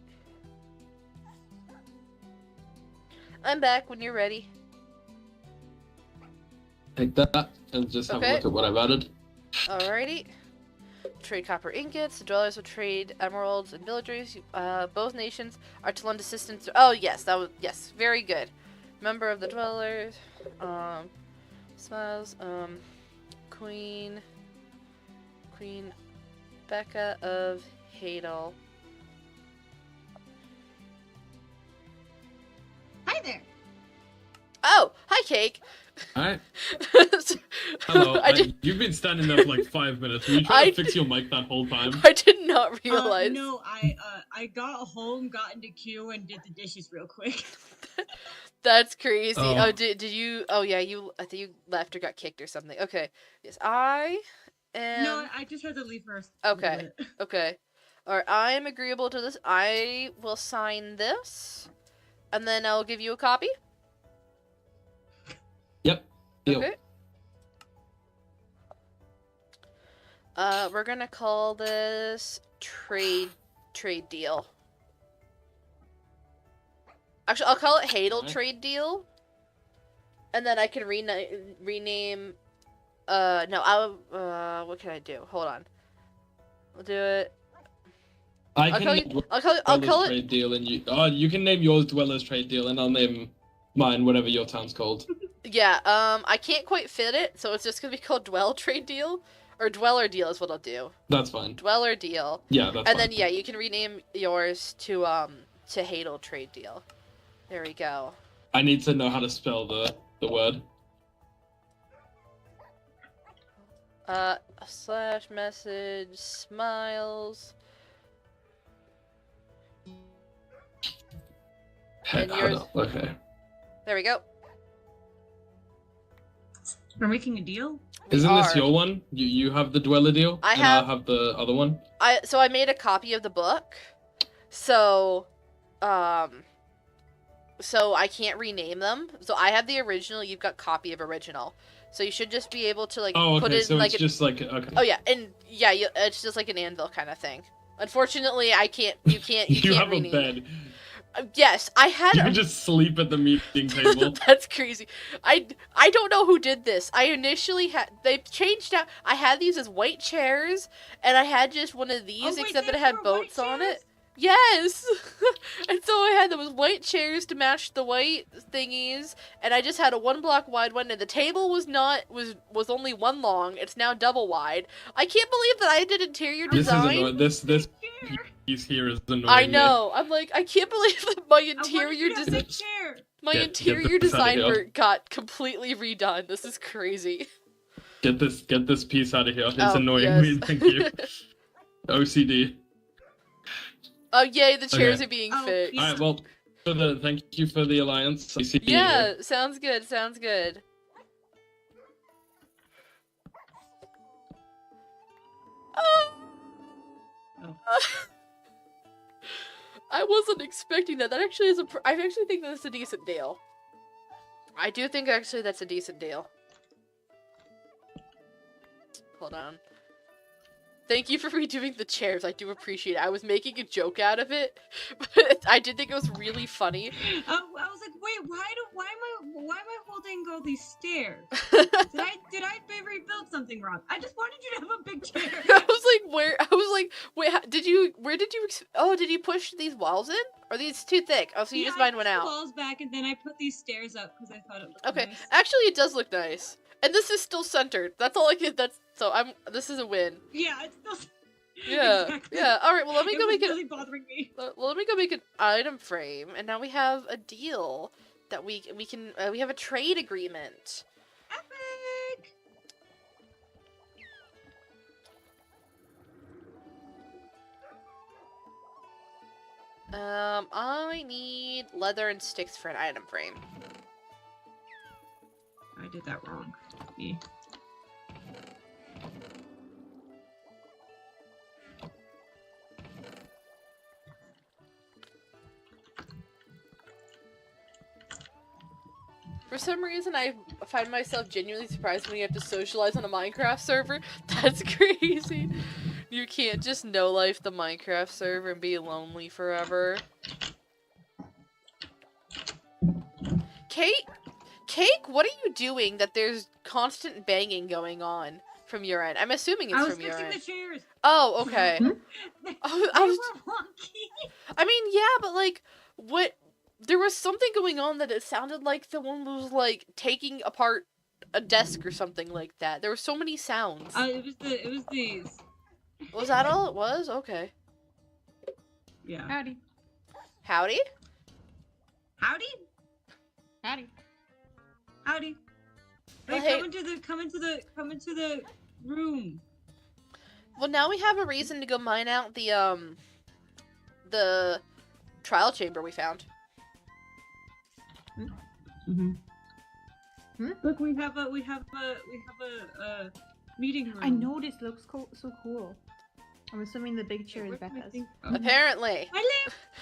I'm back when you're ready. Take that and just have a look at what I've added. Alrighty. Trade copper ingots. The Dwellers will trade emeralds and villagers. Both nations are to lend assistance. Oh yes, that was very good. Member of the Dwellers. Smiles. Queen Becca of Hadel. Hi there. Oh, hi, Cake. Hi. Hello. You've been standing there for like 5 minutes. Were you trying to fix your mic that whole time? I did not realize. No, I got home, got into queue, and did the dishes real quick. That's crazy. Oh, did you? Oh yeah, I think you left or got kicked or something. Okay. Yes, I am. No, I just had to leave first. Okay. Okay. Alright, I am agreeable to this. I will sign this, and then I'll give you a copy. Yep. Deal. Okay. We're gonna call this trade deal. Actually, I'll call it Hadel trade deal, and then I can rename. No, what can I do? Hold on. We'll do it. I'll call it trade deal, and you can name yours Dwellers trade deal, and I'll name mine, whatever your town's called. Yeah, I can't quite fit it, so it's just gonna be called Dwell Trade Deal. Or Dweller Deal is what I'll do. That's fine. Dweller Deal. Yeah, that's And fine. then, yeah, you can rename yours to Hadel Trade Deal. There we go. I need to know how to spell the word. Slash message smiles. And yours... Okay. There we go. We're making a deal? Isn't this your one? You have the Dweller Deal? I and have... I'll have the other one? So I made a copy of the book. So I can't rename them. So I have the original, you've got copy of original. So you should just be able to like put it so like it's just like okay. Oh yeah, and yeah, it's just like an anvil kind of thing. Unfortunately, I can't. You can't. You can't have rename a bed. Yes, I had. You just sleep at the meeting table. That's crazy. I don't know who did this. I initially had they changed out. I had these as white chairs, and I had just one of these, except that it had boats on it. Yes, and so I had those white chairs to match the white thingies, and I just had a 1 block wide one, and the table was only 1 long. It's now double wide. I can't believe that I did interior design. This piece here is annoying. I know. I'm like, I can't believe that my interior design work got completely redone. This is crazy. Get this piece out of here. It's annoying me. Thank you. OCD. Oh yay! The chairs are being fixed. All right. Well, thank you for the alliance. Yeah, sounds good. Sounds good. Oh. I wasn't expecting that. That actually is I actually think that's a decent deal. I do think actually that's a decent deal. Hold on. Thank you for redoing the chairs. I do appreciate it. I was making a joke out of it, but I did think it was really funny. I was like, wait, why am I holding all these stairs? did I rebuild something wrong? I just wanted you to have a big chair. I was like, wait, did you push these walls in? Or are these too thick? Oh, so you just mined one out. I pushed the walls back and then I put these stairs up because I thought it looked okay. nice. Actually, it does look nice. And this is still centered. That's all I can. This is a win. Yeah, it's still. Yeah, exactly. yeah. All right. Well, let me go make it. Really bothering me. Well, let me go make an item frame, and now we have a deal that we have a trade agreement. Epic. I need leather and sticks for an item frame. I did that wrong. Me. For some reason, I find myself genuinely surprised when you have to socialize on a Minecraft server. That's crazy. You can't just no-life the Minecraft server and be lonely forever. Cake, what are you doing that there's constant banging going on from your end? I'm assuming it's from your end. I was fixing the chairs. Oh, okay. They were wonky. I mean, yeah, but like, what? There was something going on that it sounded like someone was like taking apart a desk or something like that. There were so many sounds. It was these. Was that all it was? Okay. Yeah. Howdy. Howdy? Howdy? Howdy. Howdy. Well, Hey, hey. come into the room. Well, now we have a reason to go mine out the trial chamber we found. Look, we have a meeting room. I noticed. It looks so cool. I'm assuming the big chair is Becca's. Apparently,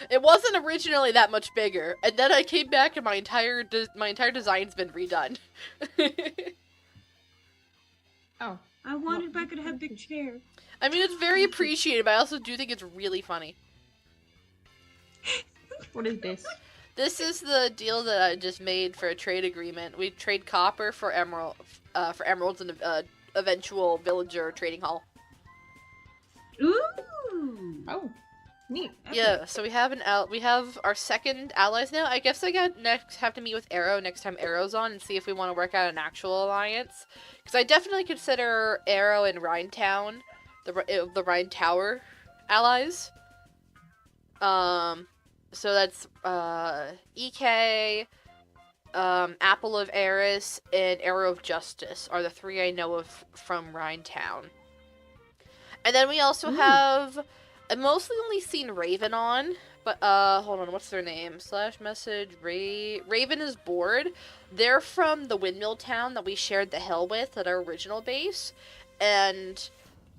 it wasn't originally that much bigger, and then I came back and my entire design's been redone. Oh, I wanted Becca to have big chair. I mean, it's very appreciated, but I also do think it's really funny. What is this? This is the deal that I just made for a trade agreement. We trade copper for emeralds in an eventual villager trading hall. Ooh! Oh. Neat. Yeah, so we have we have our second allies now. I guess I have to meet with Arrow next time Arrow's on and see if we want to work out an actual alliance. Because I definitely consider Arrow and Rhinetown, the Rhine Tower allies. So that's EK, Apple of Eris, and Arrow of Justice are the 3 I know of from Rhinetown. And then we also have, I've mostly only seen Raven on, but, hold on, what's their name? /message, Raven is bored. They're from the windmill town that we shared the hill with at our original base, and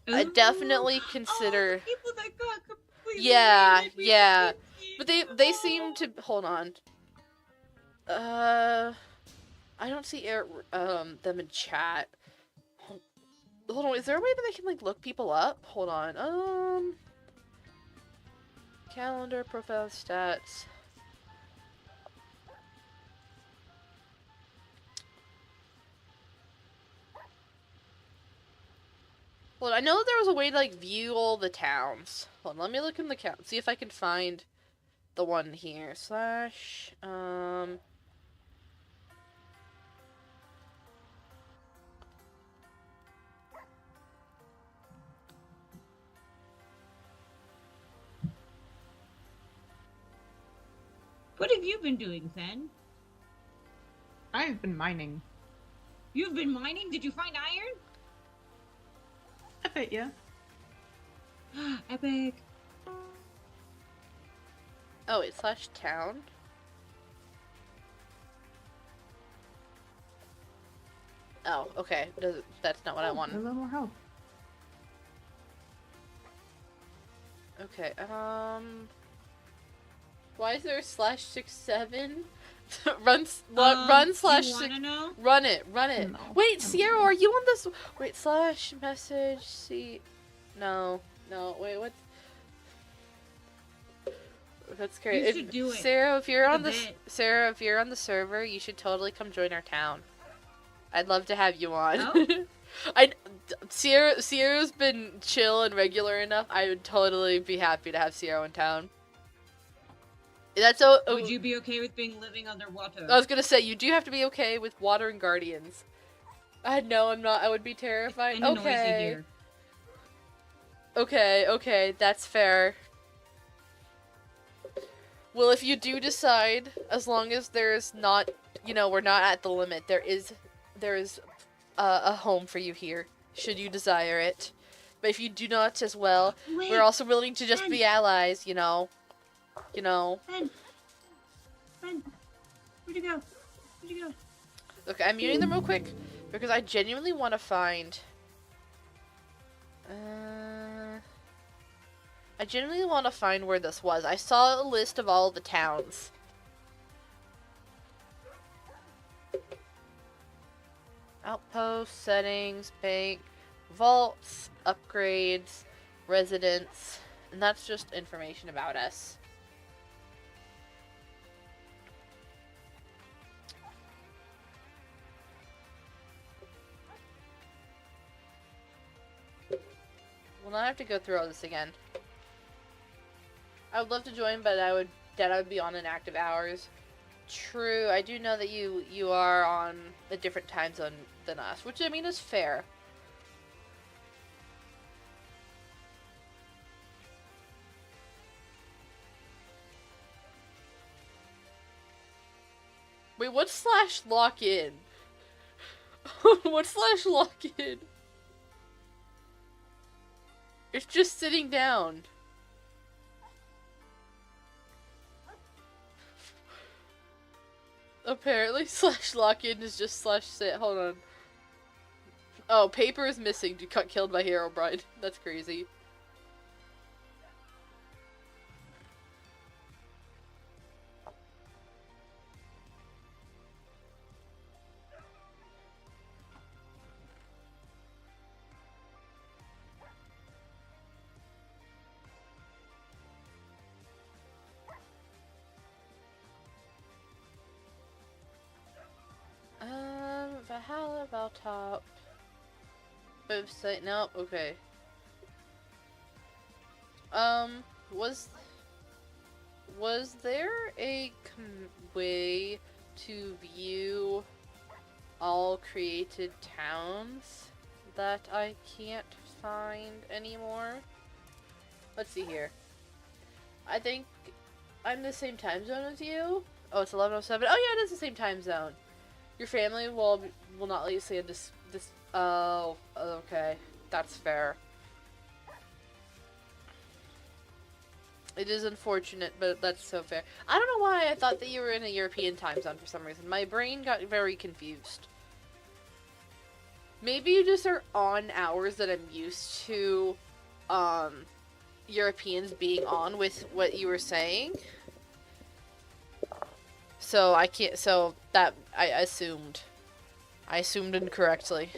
I definitely consider... people that got completely yeah. But they seem to... Hold on. I don't see them in chat. Hold on, is there a way that I can, like, look people up? Hold on, calendar, profile, stats. Well, I know there was a way to, like, view all the towns. Hold on, let me look in the count, see if I can find the one here. / What have you been doing, Fen? I've been mining. You've been mining? Did you find iron? I bet, yeah. Epic. Oh, wait, /town? Oh, okay. That's not what I wanted. A little more help. Okay, why is there a /67? run /6. Run it. No. Wait, Sierra, are you on this? Wait, /message, see. No, wait, what? That's great. You should do it. Sarah, if you're on the server, you should totally come join our town. I'd love to have you on. Oh? Sierra's been chill and regular enough. I would totally be happy to have Sierra in town. Would you be okay with living underwater? I was gonna say, you do have to be okay with water and guardians. No, I'm not. I would be terrified. It's kinda noisy here. Okay, that's fair. Well, if you do decide, as long as there's not, we're not at the limit, there is a home for you here, should you desire it. But if you do not as well, we're also willing to just be allies, Ben! Where'd you go? Okay, I'm muting them real quick, because I genuinely want to find... I genuinely want to find where this was. I saw a list of all the towns. Outpost, settings, bank, vaults, upgrades, residents, and that's just information about us. We'll not have to go through all this again. I would love to join, but I would be on inactive hours. True, I do know that you are on a different time zone than us, which I mean is fair. Wait, what's /lock-in? What's /lock-in? It's just sitting down. Apparently /lock-in is just /sit. Hold on. Oh, paper is missing. Got killed by Herobrine. That's crazy. Valhalla, Valtop. Website, no, okay. Was there a way to view all created towns that I can't find anymore? Let's see here. I think I'm the same time zone as you. Oh, it's 11:07. Oh yeah, it is the same time zone. Your family will not let you see this. Oh, okay, that's fair. It is unfortunate, but that's so fair. I don't know why I thought that you were in a European time zone for some reason. My brain got very confused. Maybe you just are on hours that I'm used to, Europeans being on with what you were saying. So I can't, so that, I assumed incorrectly.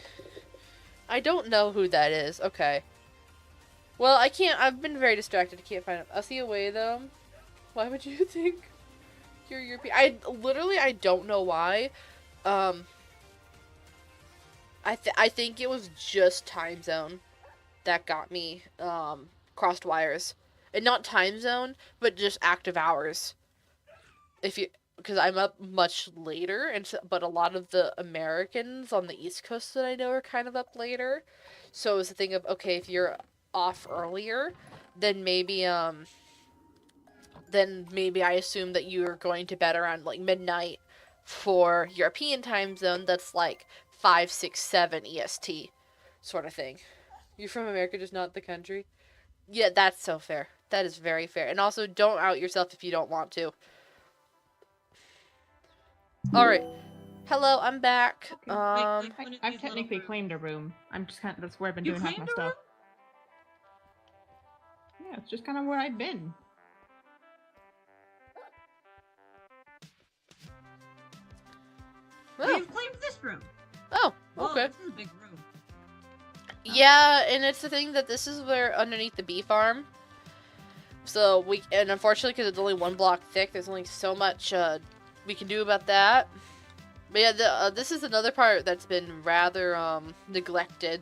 I don't know who that is. Okay. Well, I can't, I've been very distracted. I can't find it. I'll see a way, though. Why would you think you're European? I don't know why. I think it was just time zone that got me, crossed wires. And not time zone, but just active hours. Because I'm up much later, but a lot of the Americans on the East Coast that I know are kind of up later. So it was the thing of, okay, if you're off earlier, then maybe I assume that you're going to bed around like midnight for European time zone. That's like 5, 6, 7 EST sort of thing. You're from America, just not the country. Yeah, that's so fair. That is very fair. And also, don't out yourself if you don't want to. Alright. Hello, I'm back. I've technically claimed a room. I'm just kind of, that's where I've been doing half my stuff. Yeah, it's just kind of where I've been. Oh. You've claimed this room. Oh, okay. This is a big room. Yeah, and it's the thing that this is where underneath the bee farm. So and unfortunately, because it's only 1 block thick, there's only so much we can do about that. But yeah, this is another part that's been rather neglected.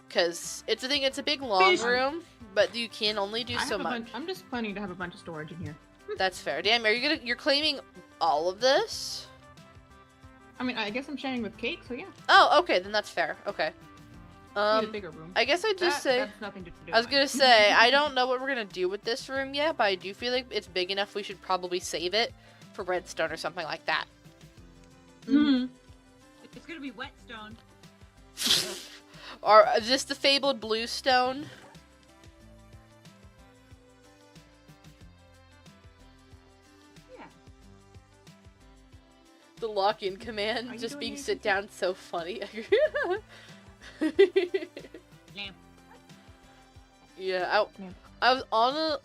Because it's a thing, it's a big long room, but you can only do so much. I'm just planning to have a bunch of storage in here. That's fair. Damn, you're claiming all of this? I mean, I guess I'm sharing with Kate, so yeah. Oh, okay, then that's fair. Okay. Need a bigger room. I guess I'd just say... That's nothing to do I was gonna say, I don't know what we're gonna do with this room yet, but I do feel like it's big enough we should probably save it for redstone or something like that. Mm-hmm. It's gonna be whetstone. Or just the fabled bluestone. Yeah. The lock-in command just being sit down so funny. Yeah, I was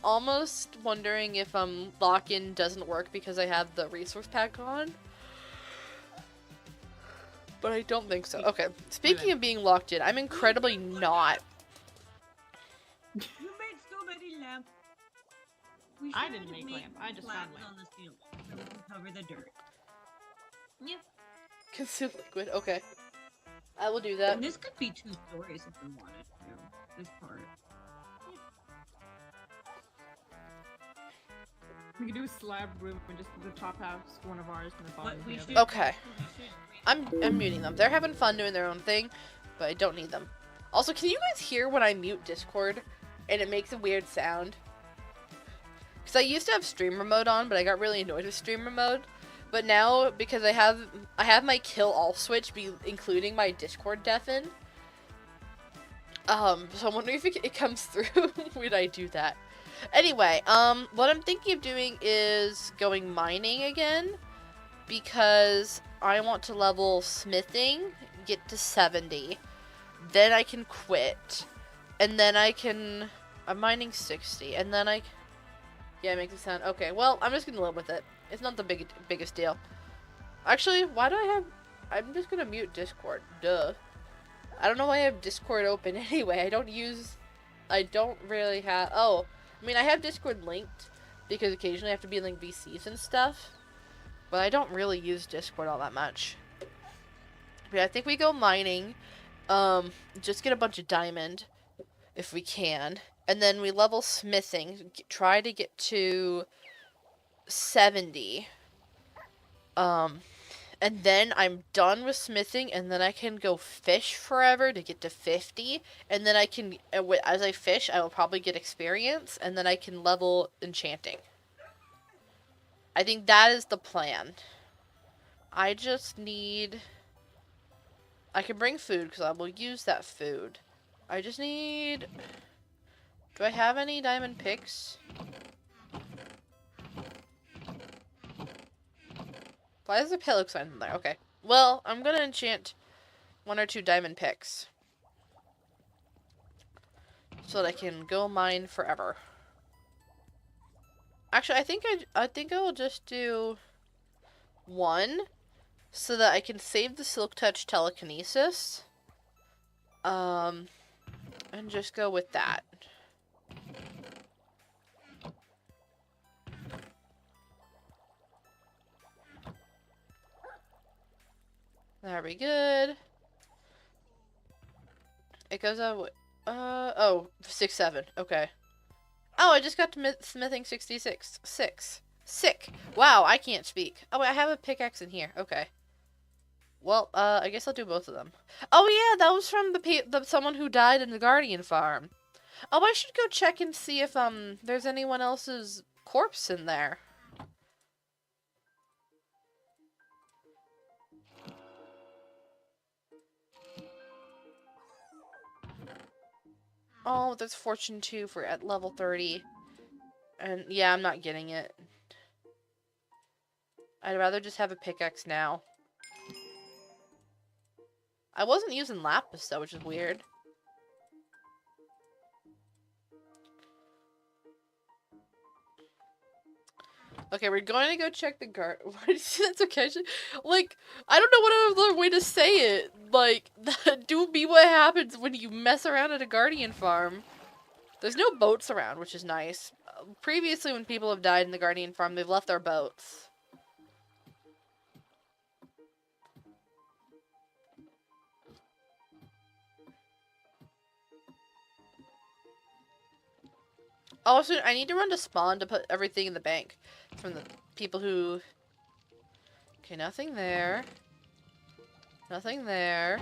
almost wondering if lock-in doesn't work because I have the resource pack on. But I don't think so. Okay, speaking of being locked in, I'm incredibly not. You made so many lamps. I didn't make lamp. I just found lamp. On the ceiling so we can cover the dirt. Yeah. Consume liquid. Okay. I will do that. And this could be 2 stories if we wanted to. This part. We could do a slab room and just the top half's one of ours and the bottom the other. Okay. I'm muting them. They're having fun doing their own thing, but I don't need them. Also, can you guys hear when I mute Discord and it makes a weird sound? Because I used to have streamer mode on, but I got really annoyed with streamer mode. But now, because I have my kill all switch including my Discord deafen. So I'm wondering if it comes through when I do that. Anyway, what I'm thinking of doing is going mining again, because I want to level smithing, get to 70, then I can quit, and then I'm mining 60, and then yeah, it makes it sound, okay, well, I'm just gonna live with it. It's not the biggest deal. Actually, why do I'm just gonna mute Discord, duh. I don't know why I have Discord open anyway. I don't really have, I mean, I have Discord linked, because occasionally I have to be in, like, VCs and stuff. But I don't really use Discord all that much. But I think we go mining, just get a bunch of diamond, if we can. And then we level smithing. Try to get to 70. And then I'm done with smithing, and then I can go fish forever to get to 50. And then I can, as I fish, I will probably get experience, and then I can level enchanting. I think that is the plan. I just need... I can bring food, because I will use that food. I just need... Do I have any diamond picks? Why is the pillow sign in there? Okay. Well, I'm gonna enchant 1 or 2 diamond picks. So that I can go mine forever. Actually, I think I will just do 1. So that I can save the Silk Touch telekinesis. And just go with that. There we good. It goes out. Oh, 6, 7. Okay. Oh, I just got to smithing 66. 6. Sick. Wow, I can't speak. Oh, wait, I have a pickaxe in here. Okay. Well, I guess I'll do both of them. Oh yeah, that was from the someone who died in the Guardian farm. Oh, I should go check and see if there's anyone else's corpse in there. Oh, there's Fortune 2 for at level 30. And yeah, I'm not getting it. I'd rather just have a pickaxe now. I wasn't using lapis though, which is weird. Okay, we're going to go check the guard. That's okay. Like, I don't know what other way to say it. Like, do be what happens when you mess around at a guardian farm. There's no boats around, which is nice. Previously, when people have died in the guardian farm, they've left their boats. Also, I need to run to spawn to put everything in the bank. From the people who... Okay, nothing there. Nothing there.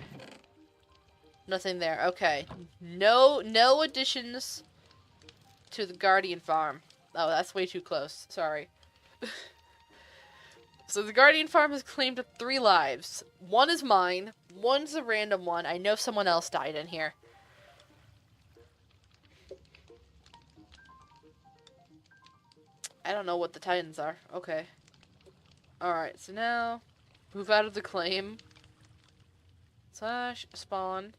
Nothing there. Okay. No additions to the Guardian farm. Oh, that's way too close. Sorry. So the Guardian farm has claimed 3 lives. 1 is mine. 1's a random one. I know someone else died in here. I don't know what the titans are. Okay. Alright, so now move out of the claim. / spawn.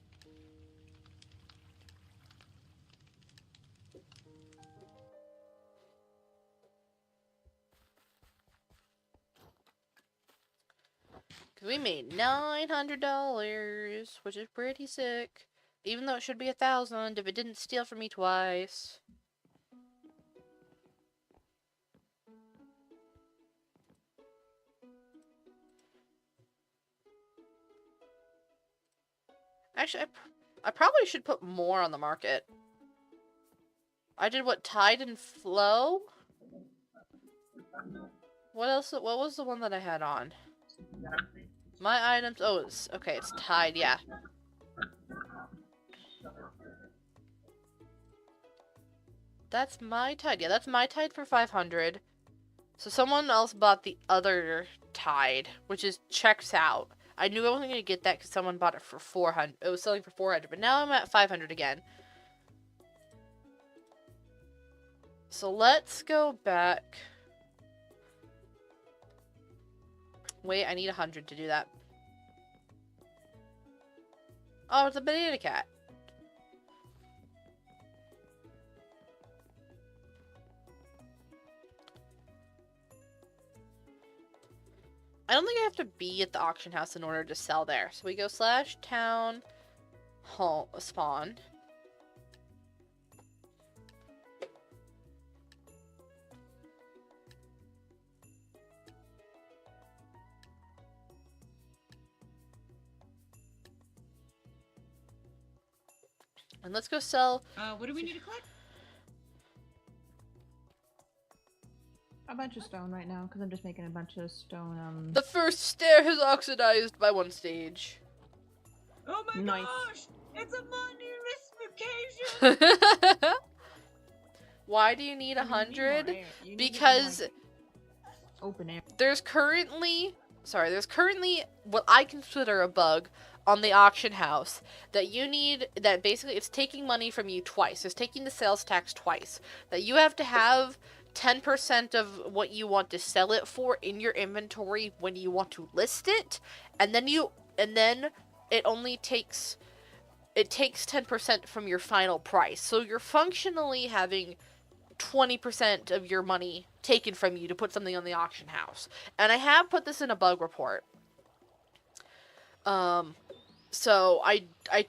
Cause we made $900, which is pretty sick. Even though it should be 1,000 if it didn't steal from me twice. Actually, I probably should put more on the market. I did what, Tide and Flow? What else? What was the one that I had on? My items. Oh, it's okay. It's Tide. Yeah. That's my Tide. Yeah, that's my Tide for 500. So someone else bought the other Tide, which is checks out. I knew I wasn't going to get that because someone bought it for 400. It was selling for 400, but now I'm at 500 again. So let's go back. Wait, I need 100 to do that. Oh, it's a banana cat. I don't think I have to be at the auction house in order to sell there. So we go / town home spawn. And let's go sell. What do we need to collect? A bunch of stone right now, because I'm just making a bunch of stone, The first stair has oxidized by 1 stage. Oh my Nice. gosh! It's a money occasion! Why do you need 100? Because open air. there's currently what I consider a bug on the auction house that basically it's taking money from you twice. It's taking the sales tax twice. That you have to have 10% of what you want to sell it for in your inventory when you want to list it, and then it only takes 10% from your final price. So you're functionally having 20% of your money taken from you to put something on the auction house. And I have put this in a bug report. So I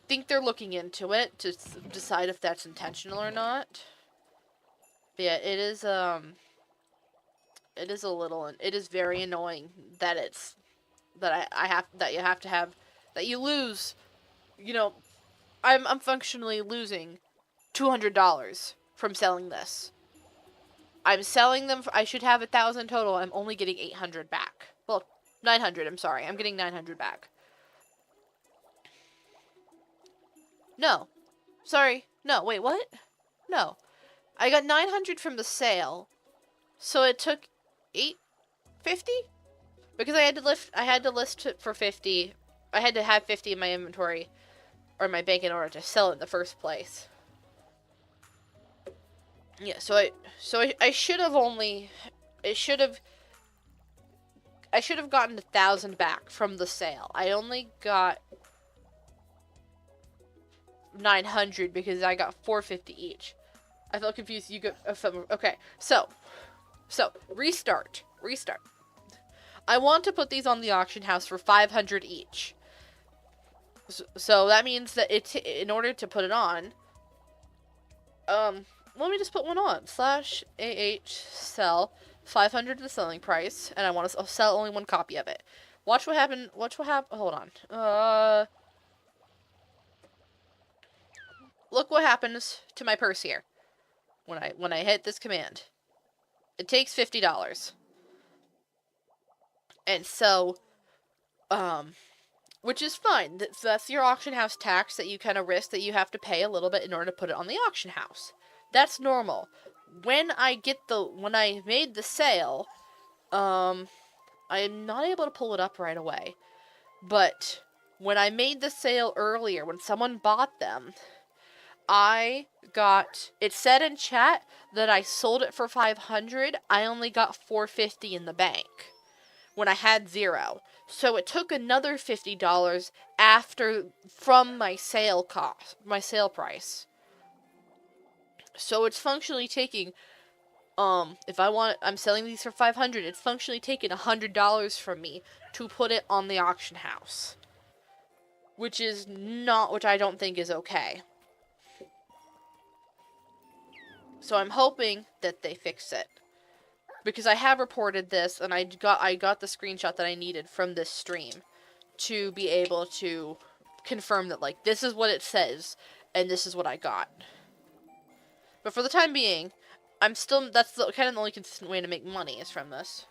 think they're looking into it to decide if that's intentional or not. But yeah, it is very annoying that you lose, I'm functionally losing $200 from selling this. I'm selling them I should have 1,000 total. I'm only getting 800 back. Well, 900, I'm sorry. I'm getting 900 back. No. Sorry. No, wait, what? No. I got 900 from the sale. So it took 850? Because I had to list it for 50. I had to have 50 in my inventory or my bank in order to sell it in the first place. Yeah, so I should have gotten 1,000 back from the sale. I only got 900 because I got 450 each. I felt confused. Okay. So restart. I want to put these on the auction house for 500 each. So that means that in order to put it on, let me just put one on. /AH sell 500 the selling price, and I want to sell only 1 copy of it. Watch what happen. Hold on. Look what happens to my purse here when I hit this command. It takes $50. And so, which is fine. That's your auction house tax that you kind of risk that you have to pay a little bit in order to put it on the auction house. That's normal. When I made the sale, I'm not able to pull it up right away. But when I made the sale earlier, when someone bought them, it said in chat that I sold it for 500. I only got 450 in the bank when I had 0. So it took another $50 from my sale price. So it's functionally taking, I'm selling these for 500. It's functionally taking $100 from me to put it on the auction house, which I don't think is okay. So I'm hoping that they fix it, because I have reported this, and I got the screenshot that I needed from this stream to be able to confirm that, like, this is what it says and this is what I got. But for the time being, that's kind of the only consistent way to make money is from this.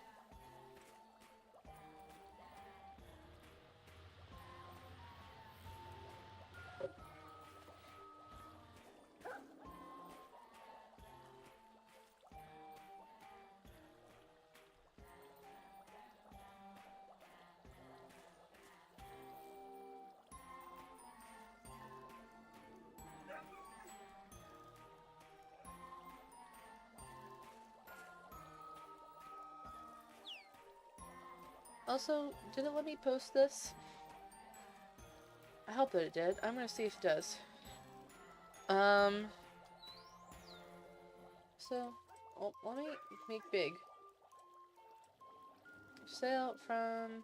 Also, did it let me post this? I hope that it did. I'm gonna see if it does. Let me make big. Sale from...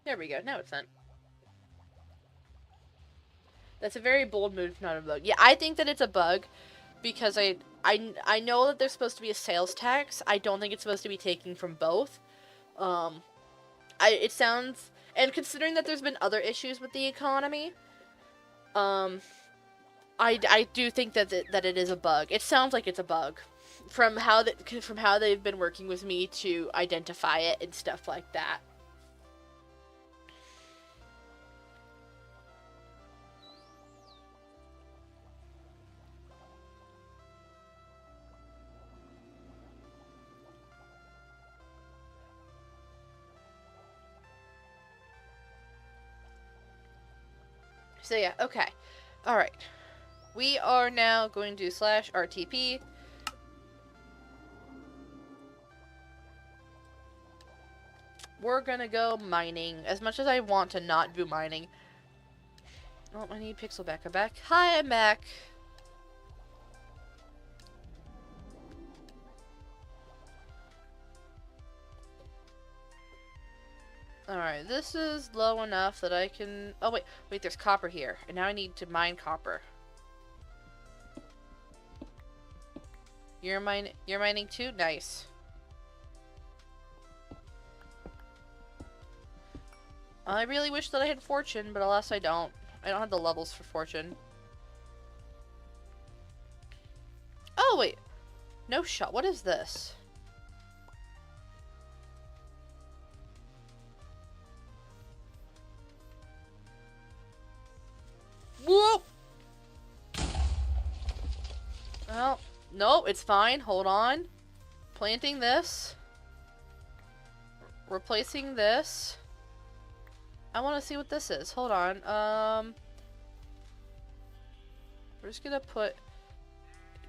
There we go. Now it's sent. That's a very bold move, not a bug. Yeah, I think that it's a bug because I know that there's supposed to be a sales tax. I don't think it's supposed to be taking from both. It sounds, and considering that there's been other issues with the economy, I do think that it is a bug. It sounds like it's a bug from how they've been working with me to identify it and stuff like that. So yeah, okay. Alright. We are now going to /RTP. We're gonna go mining. As much as I want to not do mining. Oh, I need Pixel back. I'm back. Hi, I'm back. Alright, this is low enough that I can... Oh, wait, there's copper here. And now I need to mine copper. You're mining too? Nice. I really wish that I had fortune, but alas I don't. I don't have the levels for fortune. Oh, wait. No shot. What is this? Whoop! Well, no, it's fine. Hold on. Planting this. Replacing this. I want to see what this is. Hold on. We're just gonna put...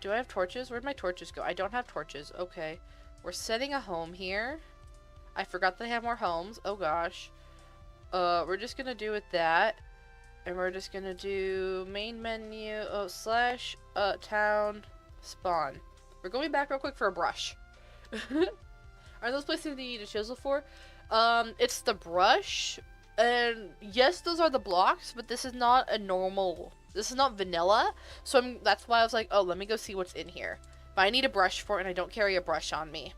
Do I have torches? Where'd my torches go? I don't have torches. Okay. We're setting a home here. I forgot they have more homes. Oh gosh. We're just gonna do it that. And we're just gonna do main menu, /town, spawn. We're going back real quick for a brush. Are those places that you need a chisel for? It's the brush. And yes, those are the blocks, but this is not a normal... This is not vanilla. So that's why I was like, oh, let me go see what's in here. But I need a brush for it, and I don't carry a brush on me.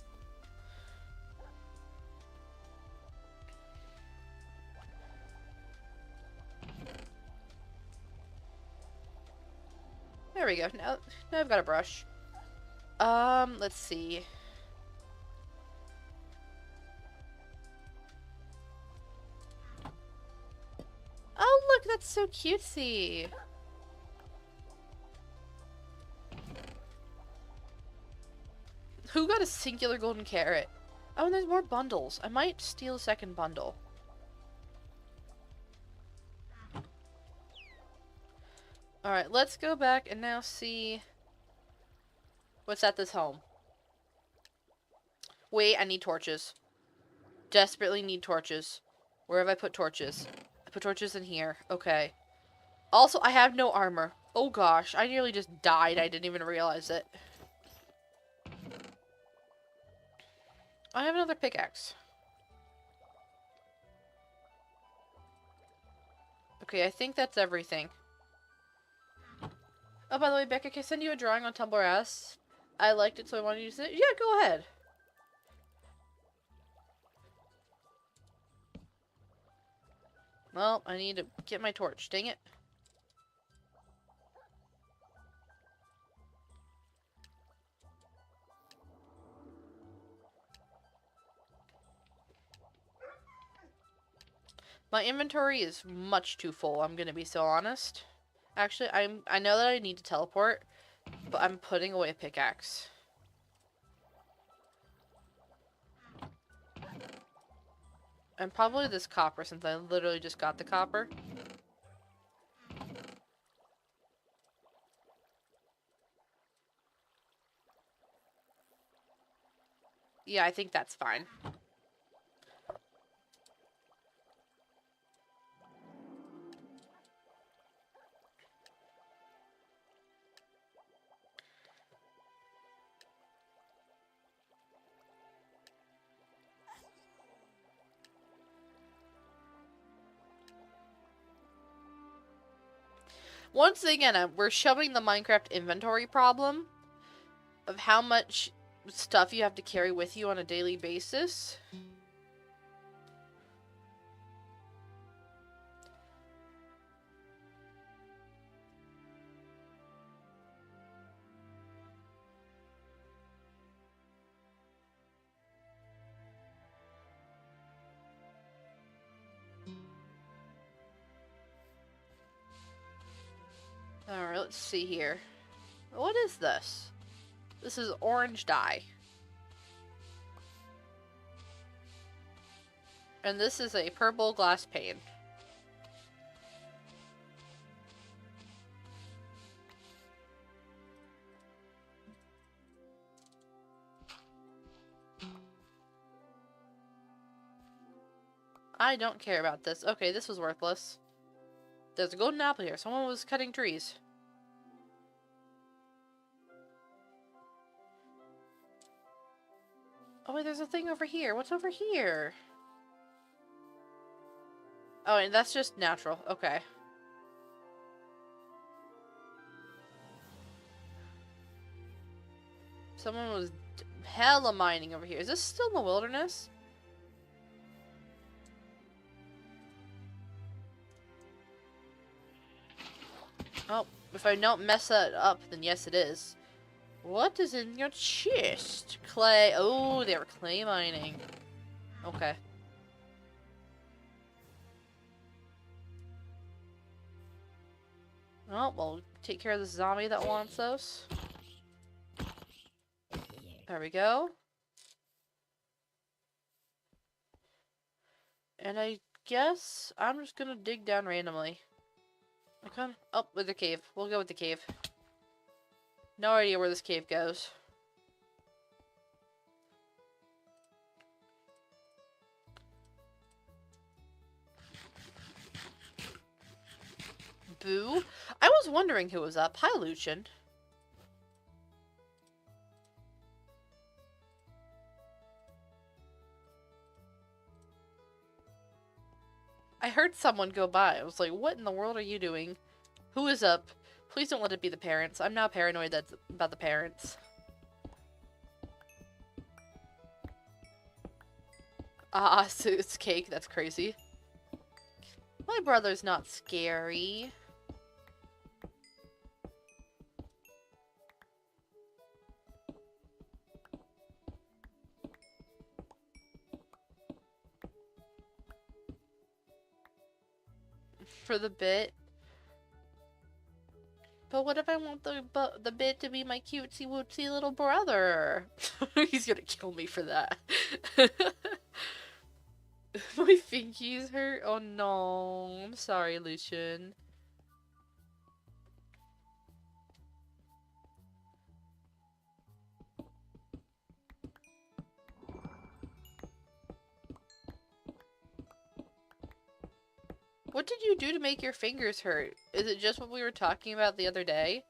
There we go. Now I've got a brush. Let's see. Oh, look, that's so cutesy. Who got a singular golden carrot? Oh, and there's more bundles. I might steal a second bundle. Alright, let's go back and now see what's at this home. Wait, I need torches. Desperately need torches. Where have I put torches? I put torches in here. Okay. Also, I have no armor. Oh gosh, I nearly just died. I didn't even realize it. I have another pickaxe. Okay, I think that's everything. Oh, by the way, Becca, can I send you a drawing on Tumblr S? I liked it, so I wanted you to see it. Yeah, go ahead. Well, I need to get my torch. Dang it. My inventory is much too full, I'm gonna be so honest. Actually, I know that I need to teleport, but I'm putting away a pickaxe. And probably this copper, since I literally just got the copper. Yeah, I think that's fine. Once again, we're showing the Minecraft inventory problem of how much stuff you have to carry with you on a daily basis. Alright, let's see here. What is this? This is orange dye. And this is a purple glass pane. I don't care about this. Okay, this was worthless. There's a golden apple here. Someone was cutting trees. Oh wait, there's a thing over here. What's over here? Oh, and that's just natural. Okay. Someone was hella mining over here. Is this still in the wilderness? Oh, if I don't mess that up, then yes it is. What is in your chest? Clay. Oh, they were clay mining. Okay. Oh, we'll take care of the zombie that wants those. There we go. And I guess I'm just gonna dig down randomly. Okay. Oh, with the cave. We'll go with the cave. No idea where this cave goes. Boo. I was wondering who was up. Hi, Lucian. I heard someone go by. I was like, what in the world are you doing? Who is up? Please don't let it be the parents. I'm now paranoid that's about the parents. Ah, so it's cake. That's crazy. My brother's not scary. For the bit. But what if I want the bit to be my cutesy wootsy little brother? He's gonna kill me for that. My fingies hurt? Oh no. I'm sorry, Lucian. What did you do to make your fingers hurt? Is it just what we were talking about the other day?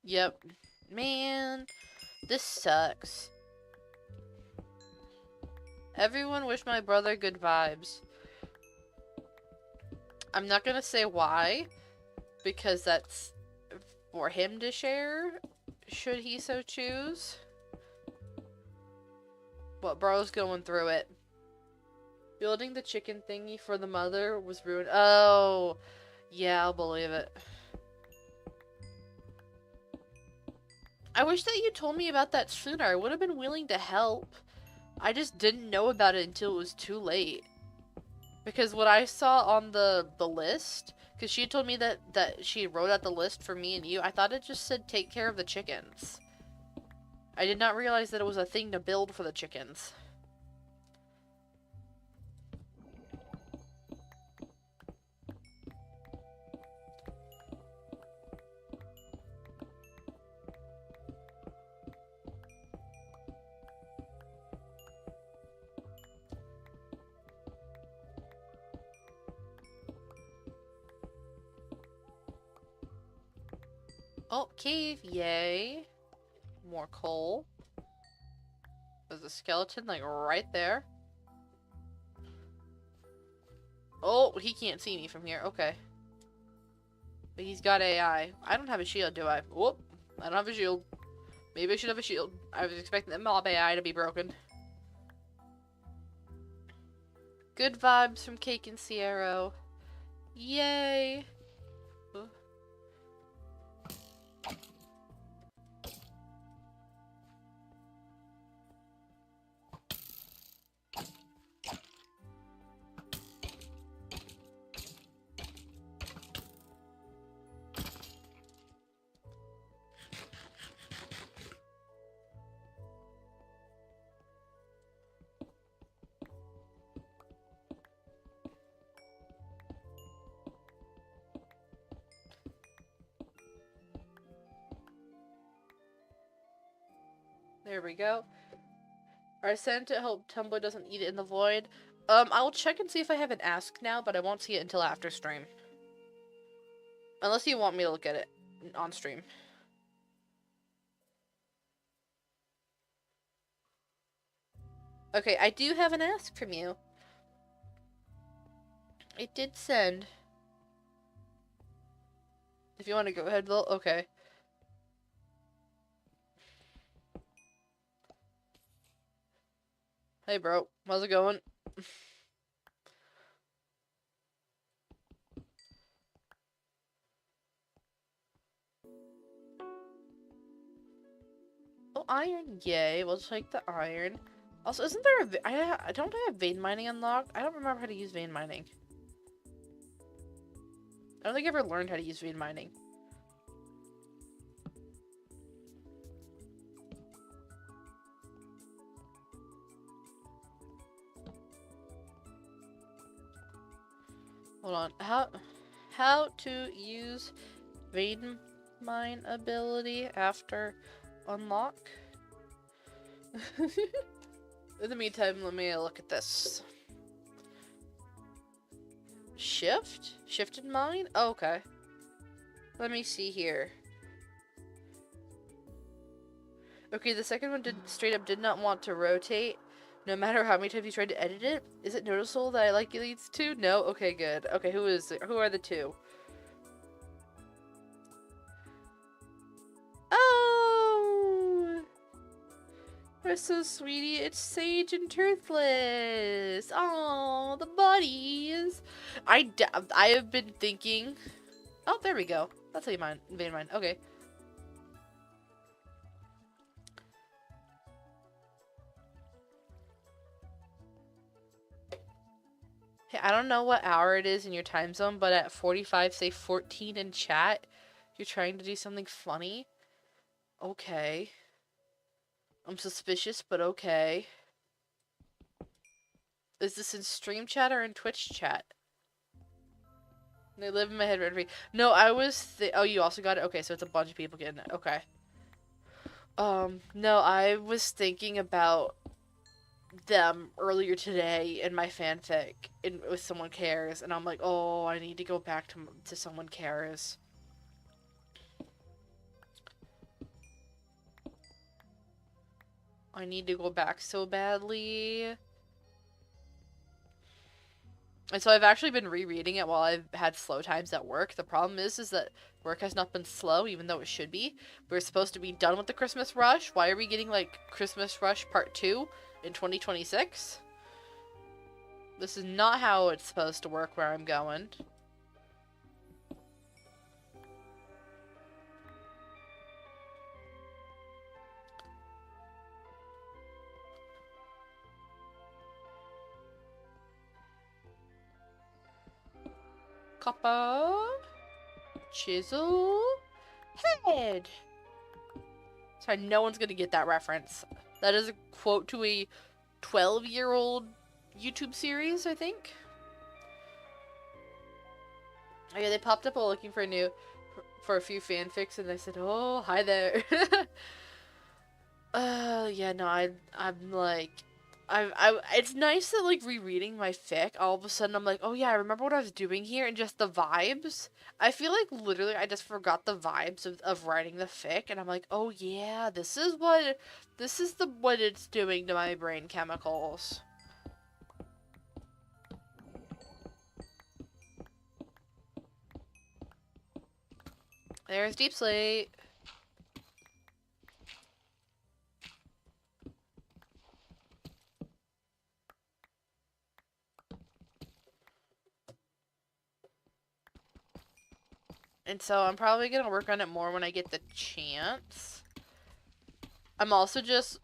Yep. Man, this sucks. Everyone wish my brother good vibes. I'm not gonna say why, because that's for him to share, should he so choose. But bro's going through it. Building the chicken thingy for the mother was ruined. Oh, yeah, I'll believe it. I wish that you told me about that sooner. I would have been willing to help. I just didn't know about it until it was too late. Because what I saw on the list, because she told me that she wrote out the list for me and you, I thought it just said take care of the chickens. I did not realize that it was a thing to build for the chickens. Oh, cave, yay. More coal. There's a skeleton, like, right there. Oh, he can't see me from here. Okay. But he's got AI. I don't have a shield, do I? Whoop. I don't have a shield. Maybe I should have a shield. I was expecting the mob AI to be broken. Good vibes from Cake and Sierra. Yay. Huh? There we go. I sent it. Hope Tumblr doesn't eat it in the void. I'll check and see if I have an ask now, but I won't see it until after stream. Unless you want me to look at it on stream. Okay, I do have an ask from you. It did send. If you want to go ahead, Vil. Okay. Hey, bro. How's it going? Oh, iron. Yay. We'll take the iron. Also, isn't there a... I don't have vein mining unlocked. I don't remember how to use vein mining. I don't think I ever learned how to use vein mining. Hold on. How to use vein mine ability after unlock? In the meantime, let me look at this. Shift? Shifted mine? Oh, okay. Let me see here. Okay, the second one straight up did not want to rotate. No matter how many times you tried to edit it. Is it noticeable that I like these two? No? Okay, good. Okay, who is it? Who are the two? Oh! We're so sweetie. It's Sage and Truthless. Oh, the buddies. I have been thinking... Oh, there we go. That's how you vein mine. Okay. Hey, I don't know what hour it is in your time zone, but at 45, say 14 in chat, you're trying to do something funny? Okay. I'm suspicious, but okay. Is this in stream chat or in Twitch chat? They live in my head rent free. No, I was oh, you also got it? Okay, so it's a bunch of people getting it. Okay. No, I was thinking about them earlier today in my fanfic with Someone Cares, and I'm like, oh, I need to go back to Someone Cares. I need to go back so badly. And so I've actually been rereading it while I've had slow times at work. The problem is that work has not been slow, even though it should be. We're supposed to be done with the Christmas rush. Why are we getting, like, Christmas Rush Part 2 in 2026? This is not how it's supposed to work where I'm going. Copper. Chisel. Head. Sorry, no one's gonna get that reference. That is a quote to a 12-year-old YouTube series, I think. Oh yeah, they popped up while looking for a few fanfics, and I said, oh, hi there. Yeah, no, I'm like, it's nice that, like, rereading my fic, all of a sudden I'm like, oh yeah, I remember what I was doing here, and just the vibes. I feel like, literally, I just forgot the vibes of writing the fic, and I'm like, oh yeah, this is what it's doing to my brain chemicals. There's Deep Slate. And so I'm probably going to work on it more when I get the chance. I'm also just...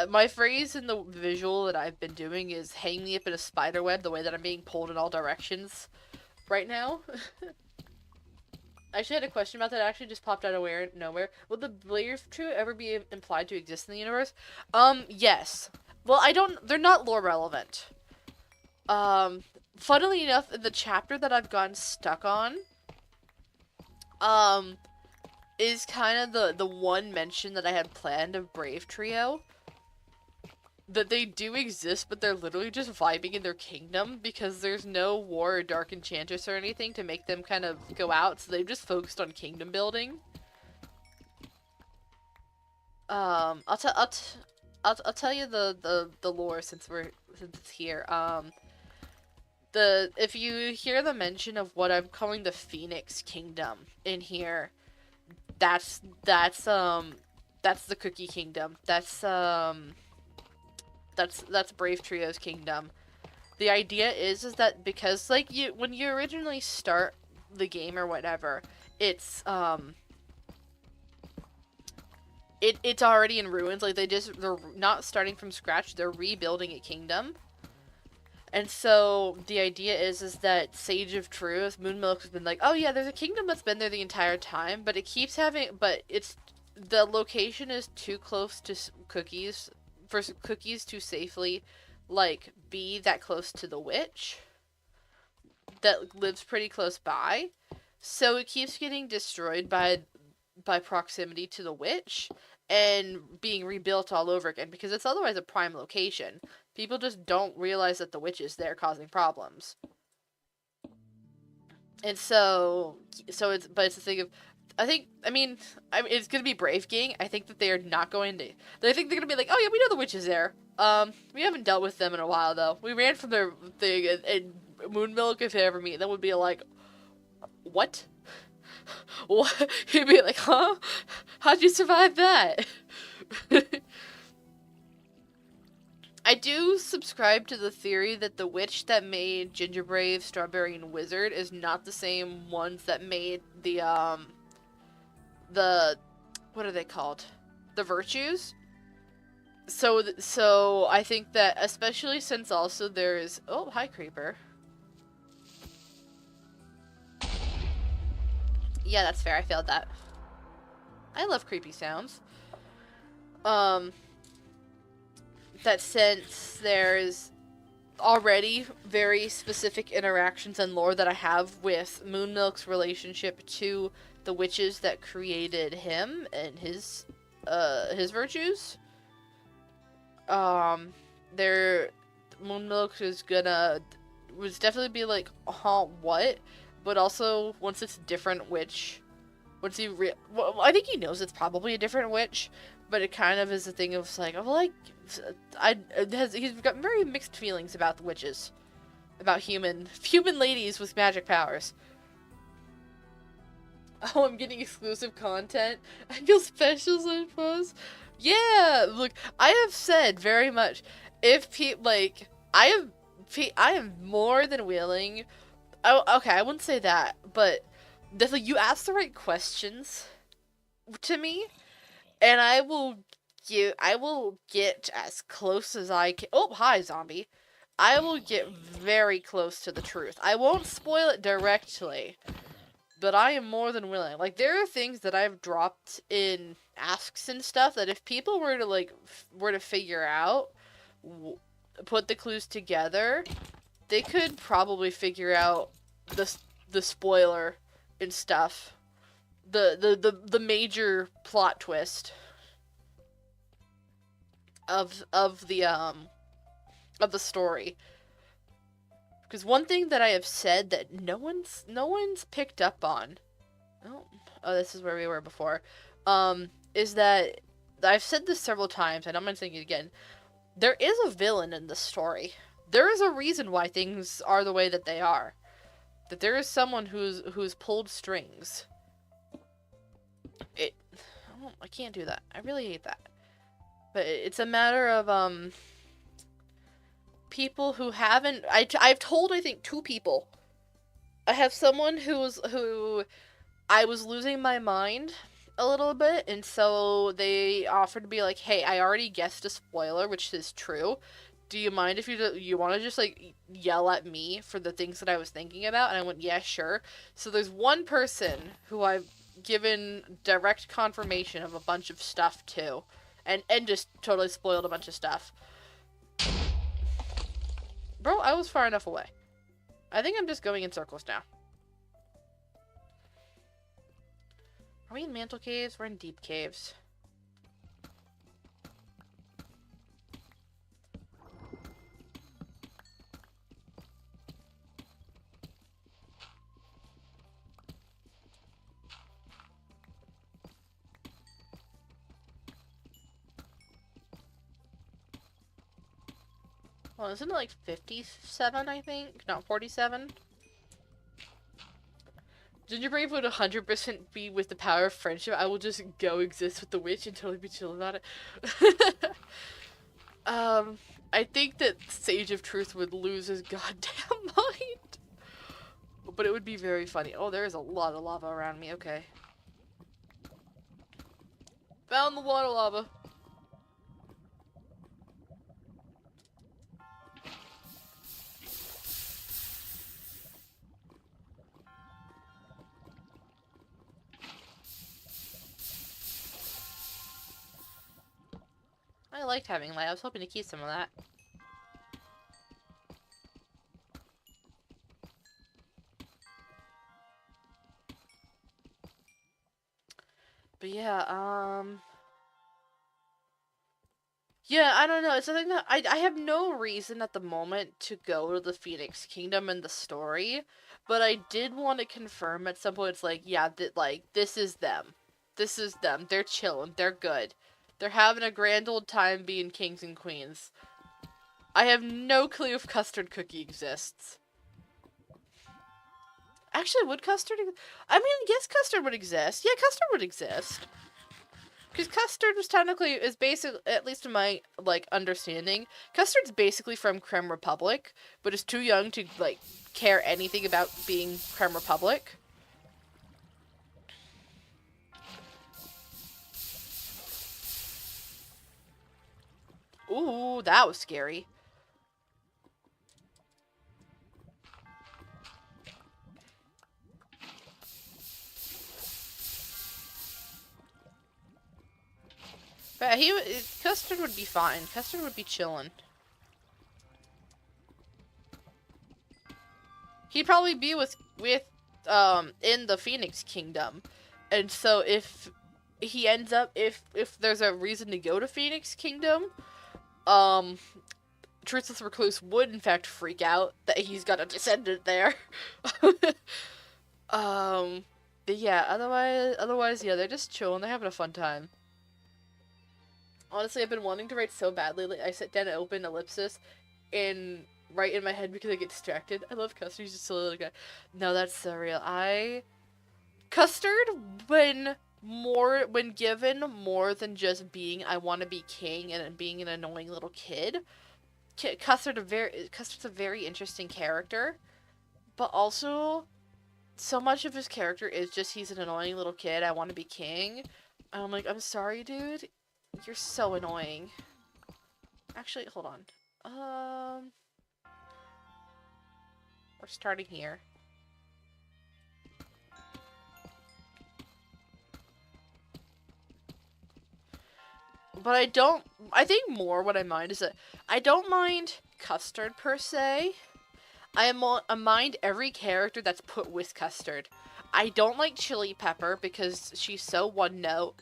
my phrase in the visual that I've been doing is hang me up in a spider web the way that I'm being pulled in all directions right now. I actually had a question about that. It actually just popped out of nowhere. Will the Blair True ever be implied to exist in the universe? Yes. Well, they're not lore relevant. Funnily enough, in the chapter that I've gotten stuck on, is kind of the one mention that I had planned of Brave Trio. That they do exist, but they're literally just vibing in their kingdom because there's no war or dark enchantress or anything to make them kind of go out, so they've just focused on kingdom building. I'll tell you the lore since it's here. If you hear the mention of what I'm calling the Phoenix Kingdom in here, that's the Cookie Kingdom. That's Brave Trio's kingdom. The idea is that because, like, when you originally start the game or whatever, it's it's already in ruins. Like, they're not starting from scratch, they're rebuilding a kingdom. And so the idea is that Sage of Truth, Moonmilk, has been like, oh yeah, there's a kingdom that's been there the entire time, but the location is too close to Cookies for Cookies to safely, like, be that close to the witch that lives pretty close by. So it keeps getting destroyed by proximity to the witch and being rebuilt all over again because it's otherwise a prime location. People just don't realize that the witch is there causing problems. And so it's the thing of, I mean, it's gonna be Brave Gang. I think that they are not going to. I think they're gonna be like, oh yeah, we know the witch is there. We haven't dealt with them in a while though. We ran from their thing, and Moonmilk, if they ever meet, that would be like, what? What? He'd be like, huh? How'd you survive that? I do subscribe to the theory that the witch that made Gingerbrave, Strawberry, and Wizard is not the same ones that made the what are they called? The Virtues. So I think that, especially since also there's, oh, hi Creeper. Yeah, that's fair. I failed that. I love creepy sounds. That since there's already very specific interactions and lore that I have with Moonmilk's relationship to the witches that created him and his virtues. Moonmilk was definitely be like, huh, what? But also, once it's a different witch, well, I think he knows it's probably a different witch, but it kind of is a thing of like, he's got very mixed feelings about the witches, about human ladies with magic powers. Oh, I'm getting exclusive content. I feel special sometimes. Yeah, look, I have said very much, I am more than willing. Oh, okay, I wouldn't say that, but definitely you ask the right questions to me, and I will get as close as I can. Oh, hi, zombie. I will get very close to the truth. I won't spoil it directly, but I am more than willing. Like, there are things that I've dropped in asks and stuff that if people were to figure out, put the clues together, they could probably figure out the spoiler and stuff. The major plot twist of the of the story. Because one thing that I have said that no one's picked up on. Oh, this is where we were before. Is that I've said this several times, and I'm gonna say it again. There is a villain in the story. There is a reason why things are the way that they are. That there is someone who's pulled strings. I can't do that. I really hate that. But it's a matter of people who haven't. I've told, I think, 2 people. I have someone who I was losing my mind a little bit, and so they offered to be like, hey, I already guessed a spoiler, which is true. Do you mind if you want to just, like, yell at me for the things that I was thinking about? And I went, yeah, sure. So there's one person who I've given direct confirmation of a bunch of stuff to, and just totally spoiled a bunch of stuff. Bro, I was far enough away. I think I'm just going in circles now. Are we in mantle caves? We're in deep caves. Well, isn't it like 57, I think? Not 47? Gingerbrave would 100% be with the power of friendship. I will just go exist with the witch and totally be chill about it. I think that Sage of Truth would lose his goddamn mind. But it would be very funny. Oh, there is a lot of lava around me. Okay. Found the water lava. I liked having light. I was hoping to keep some of that. But yeah, yeah, I don't know. It's something that I have no reason at the moment to go to the Phoenix Kingdom in the story, but I did want to confirm at some point. It's like, yeah, this is them. This is them. They're chilling. They're good. They're having a grand old time being kings and queens. I have no clue if Custard Cookie exists. Actually, would Custard... I mean, I guess Custard would exist. Yeah, Custard would exist. Because Custard was technically... is basically, at least in my, like, understanding, Custard's basically from Creme Republic, but is too young to, like, care anything about being Creme Republic. Ooh, that was scary. But Custard would be fine. Custard would be chillin'. He'd probably be with in the Phoenix Kingdom. And so if he ends up, if there's a reason to go to Phoenix Kingdom, Truthless Recluse would in fact freak out that he's got a descendant there. But yeah, otherwise, yeah, they're just chilling. They're having a fun time. Honestly, I've been wanting to write so badly. I sit down and open Ellipsis and write in my head because I get distracted. I love Custard. He's just a silly little guy. No, that's so real. Custard, when given more than just being I want to be king and being an annoying little kid, Custard's a very interesting character, but also so much of his character is just he's an annoying little kid. I want to be king. And I'm like, I'm sorry, dude. You're so annoying. Actually, hold on. We're starting here. But I think more what I mind is that I don't mind Custard per se. I mind every character that's put with Custard. I don't like Chili Pepper because she's so one note.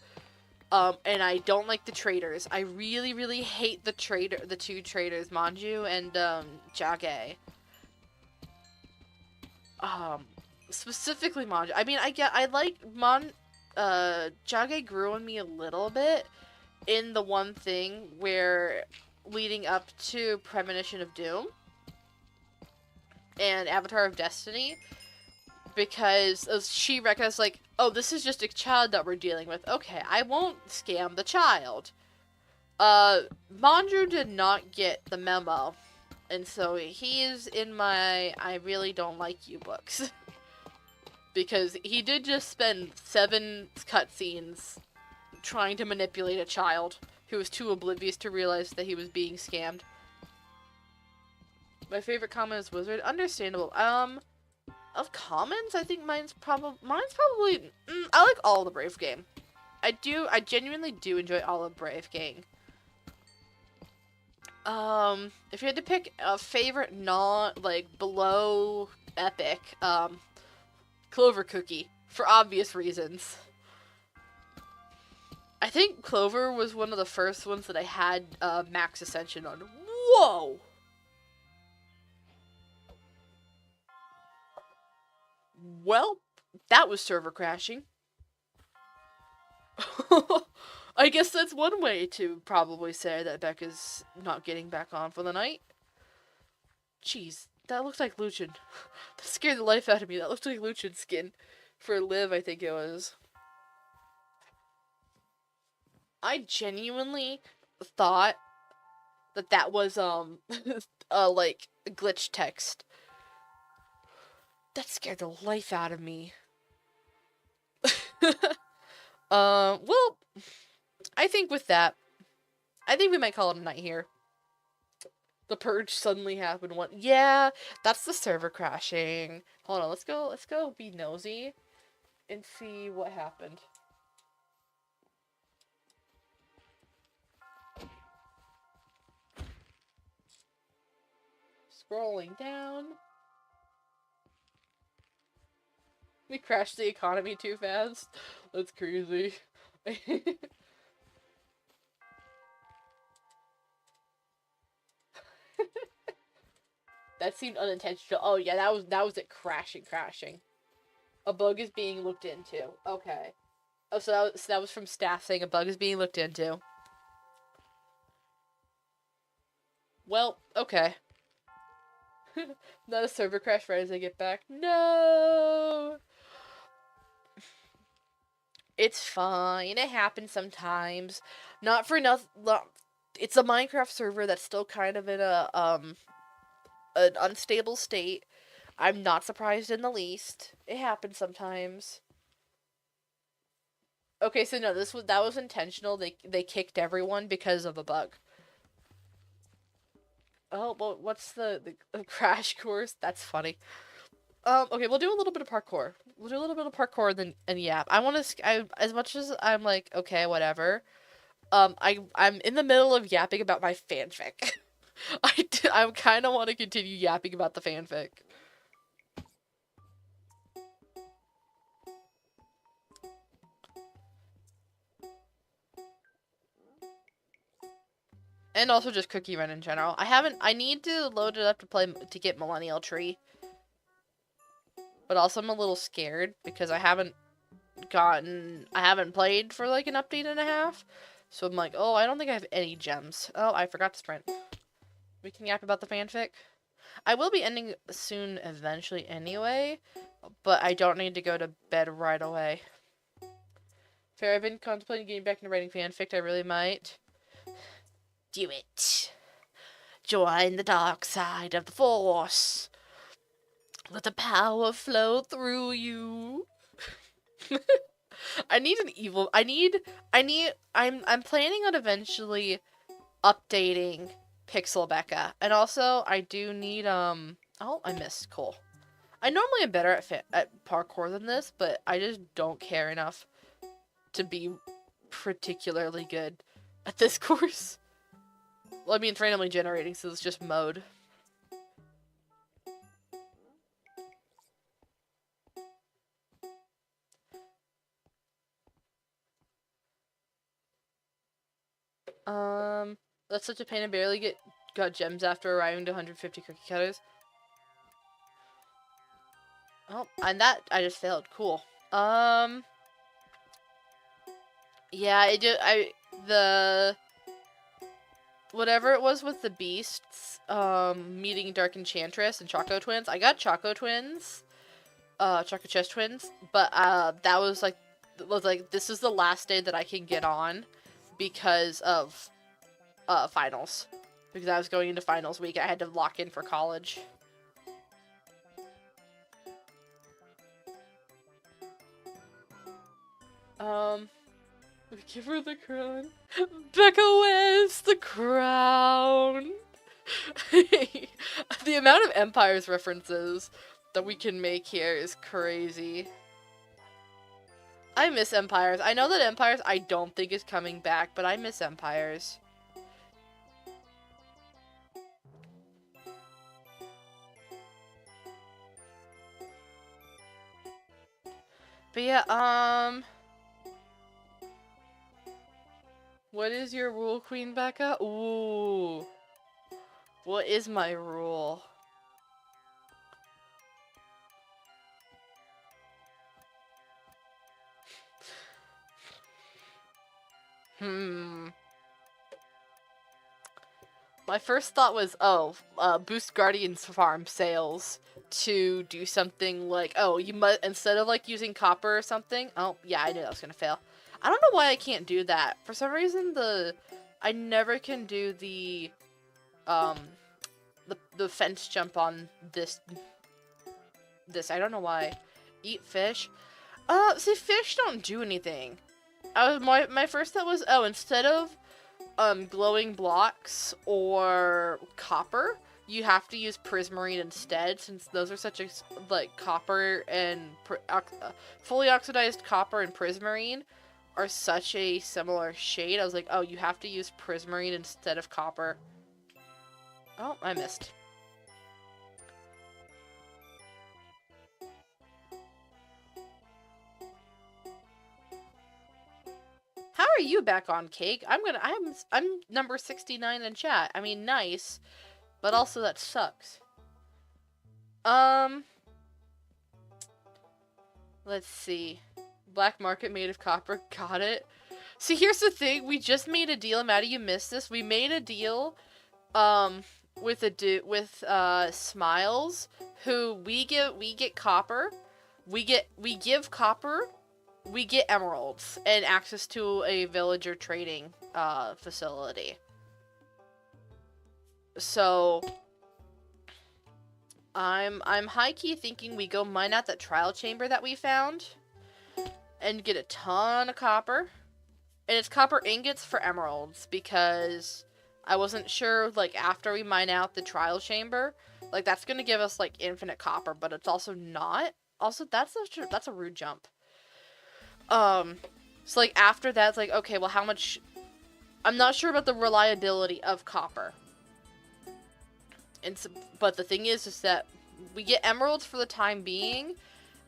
And I don't like the traders. I really, really hate the two traders, Manju and, Jage. Specifically Manju. I mean, I like Jage grew on me a little bit in the one thing where leading up to Premonition of Doom and Avatar of Destiny, because she recognized, like, oh, this is just a child that we're dealing with. Okay, I won't scam the child. Manju did not get the memo, and so he is in my I really don't like you books. Because he did just spend 7 cutscenes trying to manipulate a child who was too oblivious to realize that he was being scammed. My favorite comment is Wizard. Understandable. Of commons, I think mine's probably I like all of the Brave game. I genuinely do enjoy all of Brave Gang. If you had to pick a favorite not, like, below epic, Clover Cookie, for obvious reasons. I think Clover was one of the first ones that I had, max ascension on. Whoa! Well, that was server crashing. I guess that's one way to probably say that Becca's not getting back on for the night. Jeez, that looks like Luchin. That scared the life out of me. That looked like Luchin's skin. For Liv, I think it was. I genuinely thought that was, like, glitch text. That scared the life out of me. Well, I think with that, I think we might call it a night here. The purge suddenly happened yeah, that's the server crashing. Hold on, let's go be nosy and see what happened. Scrolling down. We crashed the economy too fast. That's crazy. That seemed unintentional. Oh yeah, that was it crashing. A bug is being looked into. Okay. Oh, so that was from staff saying a bug is being looked into. Well, okay. Not a server crash right as I get back. No! It's fine. It happens sometimes. Not for nothing. It's a Minecraft server that's still kind of in an unstable state. I'm not surprised in the least. It happens sometimes. Okay, so no, that was intentional. They kicked everyone because of a bug. Oh, well, what's the crash course? That's funny. Okay, we'll do a little bit of parkour. We'll do a little bit of parkour and yap. As much as I'm like, okay, whatever. I'm in the middle of yapping about my fanfic. I kind of want to continue yapping about the fanfic. And also just Cookie Run in general. I need to load it up to get Millennial Tree. But also I'm a little scared because I haven't played for like an update and a half. So I'm like, oh, I don't think I have any gems. Oh, I forgot to sprint. We can yap about the fanfic. I will be ending soon eventually anyway, but I don't need to go to bed right away. Fair, I've been contemplating getting back into writing fanfic. I really might. Do it. Join the dark side of the Force. Let the power flow through you. I need an evil. I'm planning on eventually updating Pixel Becca. And also, I do need, oh, I missed. Cool. I normally am better at parkour than this, but I just don't care enough to be particularly good at this course. Well, I mean, it's randomly generating, so it's just mode. That's such a pain. I barely got gems after arriving to 150 cookie cutters. Oh, and that I just failed. Cool. Yeah, whatever it was with the beasts, meeting Dark Enchantress and Choco Twins. I got Choco Twins, Choco Chest Twins, but that was like this is the last day that I can get on because of finals. Because I was going into finals week, I had to lock in for college. Give her the crown. Becca West, the crown. The amount of Empires references that we can make here is crazy. I miss Empires. I know that Empires I don't think is coming back, but I miss Empires. But yeah, what is your rule, Queen Becca? Ooh. What is my rule? My first thought was, boost Guardian's Farm sales to do something like, you might, instead of like using copper or something. Oh, yeah, I knew that was gonna fail. I don't know why I can't do that. For some reason, I never can do the fence jump on this. I don't know why. Eat fish. See, fish don't do anything. My first thought was, instead of glowing blocks or copper, you have to use prismarine instead, since those are such a copper and fully oxidized copper and prismarine are such a similar shade. I was like, oh, you have to use prismarine instead of copper. Oh, I missed. How are you back on, Cake? I'm number 69 in chat. I mean, nice, but also that sucks. Let's see. Black market made of copper. Got it. See, here's the thing. We just made a deal. Maddie, you missed this. We made a deal, with Smiles, who we get copper. We give copper. We get emeralds and access to a villager trading facility. So I'm high-key thinking we go mine out that trial chamber that we found and get a ton of copper. And it's copper ingots for emeralds, because I wasn't sure, after we mine out the trial chamber, that's gonna give us, infinite copper, but it's also not. Also, that's a rude jump. So, after that, it's okay, well, how much... I'm not sure about the reliability of copper. But the thing is that we get emeralds for the time being,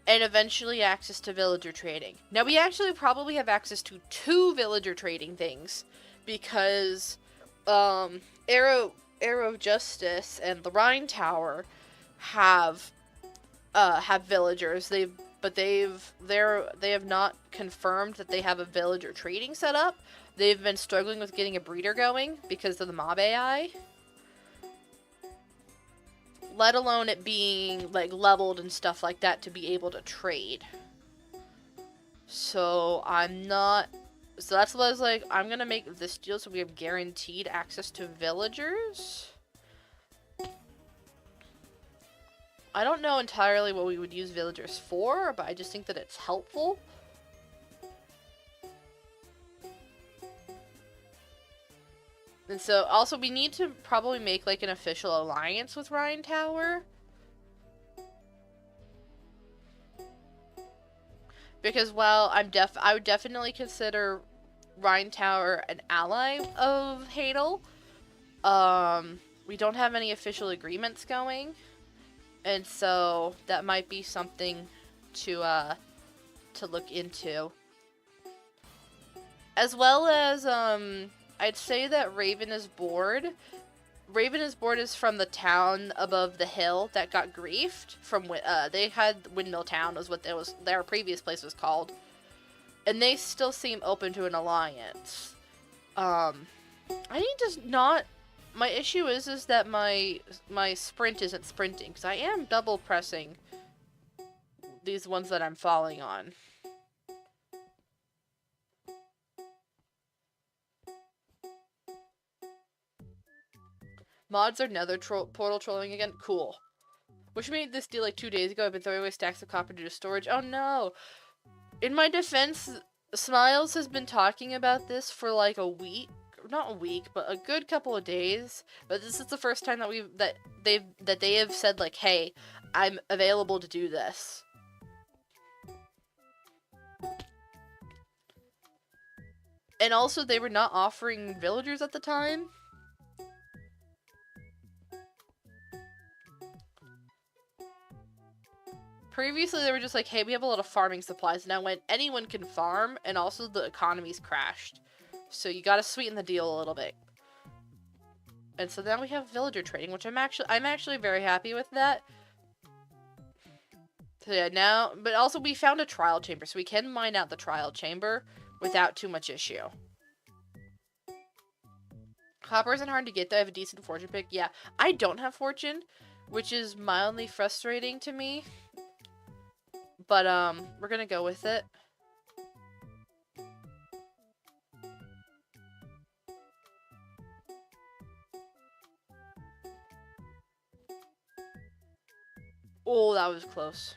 and eventually access to villager trading. Now, we actually probably have access to 2 villager trading things, because, Arrow of Justice and the Rhine Tower have villagers. They have not confirmed that they have a villager trading set up. They've been struggling with getting a breeder going because of the mob AI. Let alone it being, leveled and stuff like that to be able to trade. So, so that's what I was like, I'm gonna make this deal so we have guaranteed access to villagers. I don't know entirely what we would use villagers for, but I just think that it's helpful. And so, also, we need to probably make, an official alliance with Rhine Tower. Because while I would definitely consider Rhine Tower an ally of Hadel, we don't have any official agreements going. And so, that might be something to look into. As well as, I'd say that Raven is bored. Raven is bored is from the town above the hill that got griefed from. They had Windmill Town was what their previous place was called, and they still seem open to an alliance. I need to not. My issue is that my sprint isn't sprinting because I am double pressing these ones that I'm falling on. Mods are nether portal trolling again. Cool. Wish we made this deal like 2 days ago. I've been throwing away stacks of copper due to storage. Oh no! In my defense, Smiles has been talking about this for like a week. Not a week, but a good couple of days. But this is the first time that they have said like, hey, I'm available to do this. And also, they were not offering villagers at the time. Previously, they were just like, hey, we have a lot of farming supplies. Now, when anyone can farm, and also the economy's crashed. So you gotta sweeten the deal a little bit. And so now we have villager trading, which I'm actually very happy with that. So yeah, now, but also we found a trial chamber, so we can mine out the trial chamber without too much issue. Copper isn't hard to get though. I have a decent fortune pick. Yeah, I don't have fortune, which is mildly frustrating to me. But, we're gonna go with it. Oh, that was close.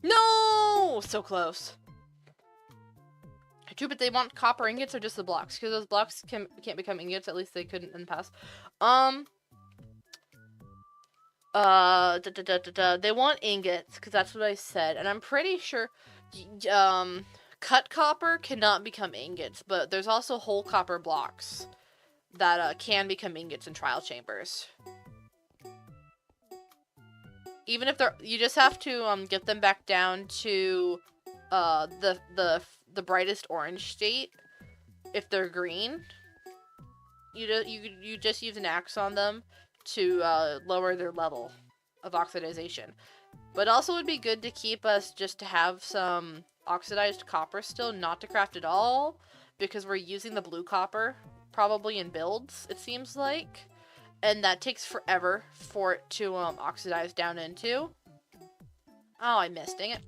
No! So close. Too, but they want copper ingots or just the blocks? Because those blocks can't become ingots. At least they couldn't in the past. They want ingots, because that's what I said. And I'm pretty sure, cut copper cannot become ingots. But there's also whole copper blocks that, can become ingots in trial chambers. Even if you just have to, get them back down to, the brightest orange state. If they're green, you just use an axe on them to lower their level of oxidization. But also it would be good to keep us just to have some oxidized copper still, not to craft it all, because we're using the blue copper probably in builds, it seems like. And that takes forever for it to oxidize down into. Oh, I missed, dang it.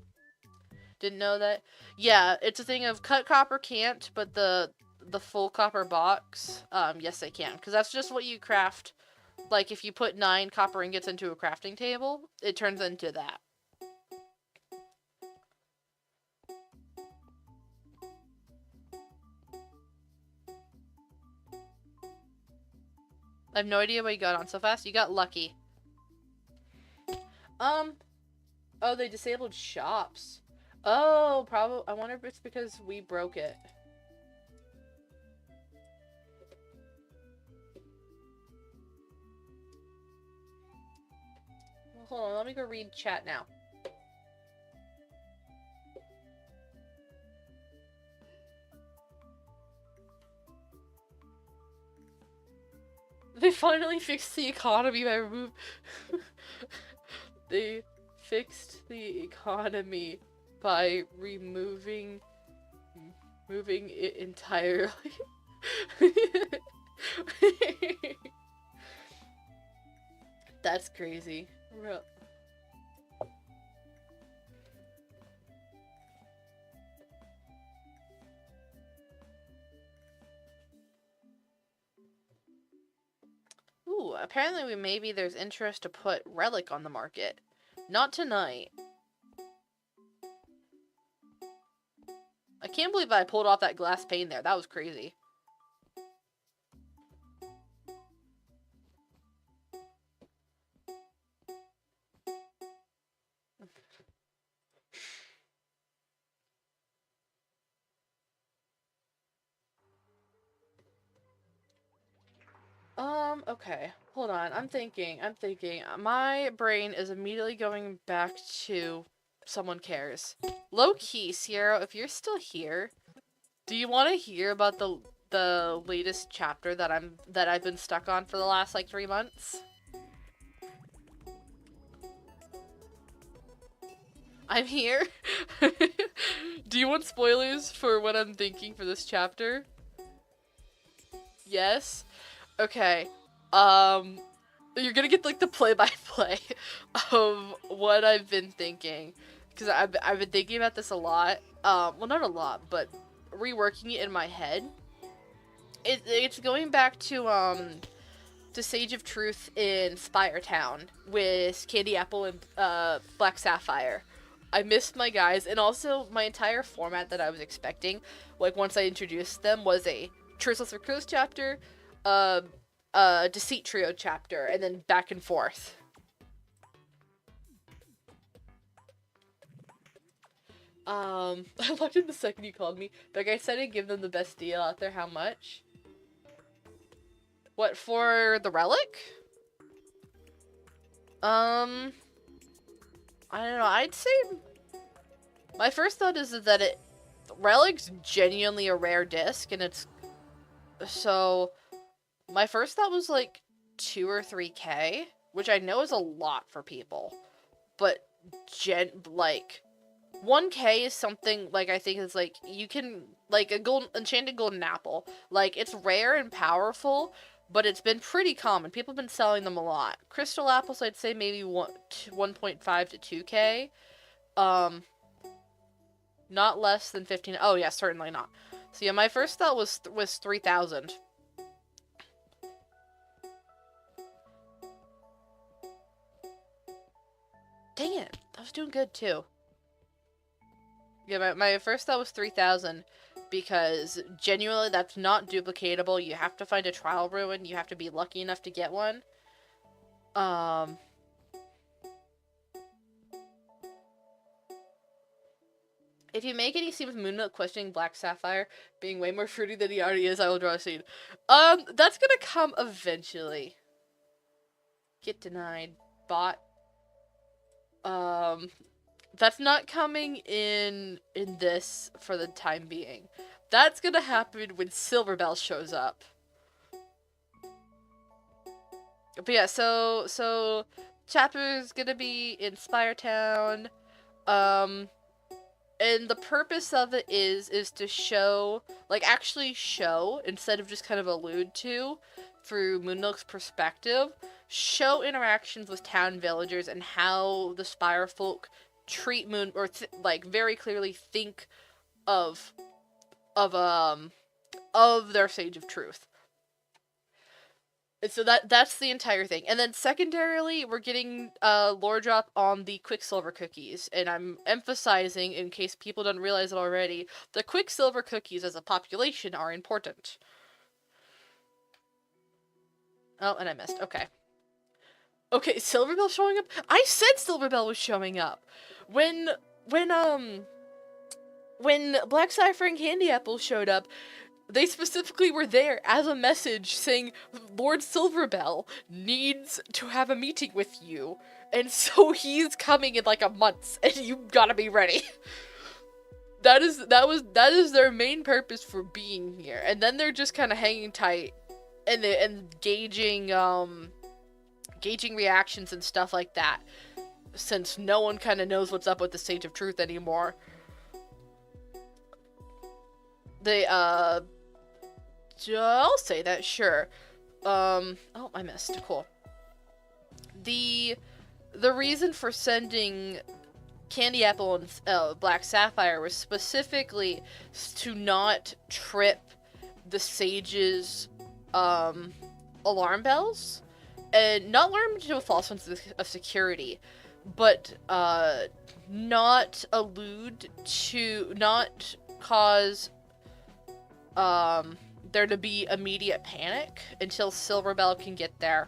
Didn't know that. Yeah, it's a thing of cut copper can't, but the full copper box, yes they can. Because that's just what you craft. Like, if you put 9 copper ingots into a crafting table, it turns into that. I have no idea why you got on so fast. You got lucky. Oh, they disabled shops. Oh, probably. I wonder if it's because we broke it. Well, hold on, let me go read chat now. They finally fixed the economy by removing... They fixed the economy by removing it entirely. That's crazy. Ooh, apparently maybe there's interest to put Relic on the market. Not tonight. I can't believe I pulled off that glass pane there. That was crazy. Okay. Hold on. I'm thinking. My brain is immediately going back to someone cares. Low key, Sierra, if you're still here, do you want to hear about the latest chapter that I've been stuck on for the last like 3 months? I'm here. Do you want spoilers for what I'm thinking for this chapter? Yes? Okay. You're gonna get like the play-by-play of what I've been thinking. Because I've been thinking about this a lot. Well, not a lot, but reworking it in my head. It's going back to Sage of Truth in Spire Town with Candy Apple and Black Sapphire. I missed my guys, and also my entire format that I was expecting, like once I introduced them, was a Truceless Recruits chapter, Deceit Trio chapter, and then back and forth. I looked in the second you called me. The guy said I'd give them the best deal out there. How much? What, for the relic? I don't know. I'd say my first thought is that relic's genuinely a rare disc, and it's so. My first thought was like 2 or 3K, which I know is a lot for people, but like 1K is something like I think is like you can like a enchanted golden apple. Like it's rare and powerful, but it's been pretty common. People have been selling them a lot. Crystal apples, I'd say maybe 1.5 to 2K. Not less than 15. Oh yeah, certainly not. So yeah, my first thought was 3,000. Dang it, I was doing good too. Yeah, my first thought was 3,000 because genuinely that's not duplicatable. You have to find a trial ruin. You have to be lucky enough to get one. If you make any scene with Moonmilk questioning Black Sapphire being way more fruity than he already is, I will draw a scene. That's gonna come eventually. Get denied. Bot. That's not coming in this for the time being. That's gonna happen when Silverbell shows up. But yeah, so chapter's gonna be in Spire Town. And the purpose of it is to show, like actually show, instead of just kind of allude to, through Moonmilk's perspective, show interactions with town villagers and how the Spire folk treat Moon, or like very clearly think of their Sage of Truth. And so that's the entire thing. And then secondarily, we're getting lore drop on the Quicksilver cookies. And I'm emphasizing, in case people don't realize it already, the Quicksilver cookies as a population are important. Oh, and I missed. Okay. Okay, Silverbell showing up? I said Silverbell was showing up! When Black Sapphire and Candy Apple showed up, they specifically were there as a message saying, Lord Silverbell needs to have a meeting with you, and so he's coming in like a month, and you gotta be ready. That is their main purpose for being here, and then they're just kind of hanging tight, and gauging reactions and stuff like that, since no one kind of knows what's up with the Sage of Truth anymore. I'll say that, sure. Oh, I missed. Cool. The reason for sending Candy Apple and Black Sapphire was specifically to not trip the Sage's alarm bells, and not learn them to a false sense of security, but not allude to, not cause there to be immediate panic until Silverbell can get there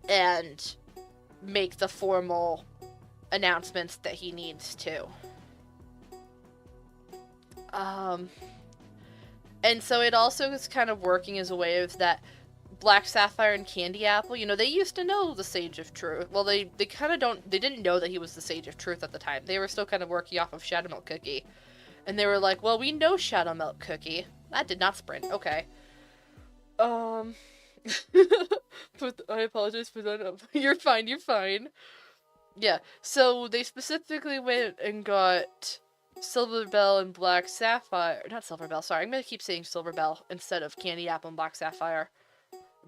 and make the formal announcements that he needs to. And so it also is kind of working as a way of that Black Sapphire and Candy Apple, you know, they used to know the Sage of Truth. Well, they kind of didn't know that he was the Sage of Truth at the time. They were still kind of working off of Shadow Milk Cookie. And they were like, well, we know Shadow Milk Cookie. That did not sprint. Okay. I apologize for that. You're fine, you're fine. Yeah, so they specifically went and got Silver Bell and Black Sapphire. Not Silver Bell, sorry. I'm gonna keep saying Silver Bell instead of Candy Apple and Black Sapphire.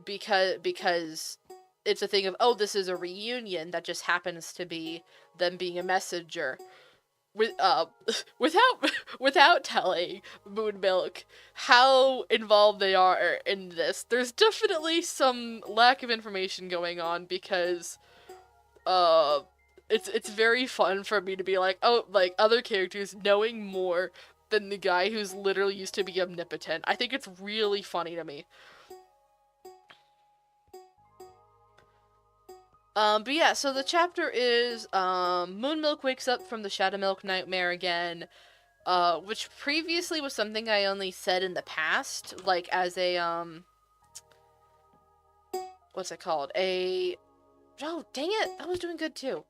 Because it's a thing of, oh, this is a reunion that just happens to be them being a messenger. Without telling Moon Milk how involved they are in this, there's definitely some lack of information going on because it's very fun for me to be like, oh, like other characters knowing more than the guy who's literally used to be omnipotent. I think it's really funny to me. But yeah, so the chapter is, Moon Milk wakes up from the Shadow Milk nightmare again, which previously was something I only said in the past, like, as a, what's it called? Oh, dang it! I was doing good, too.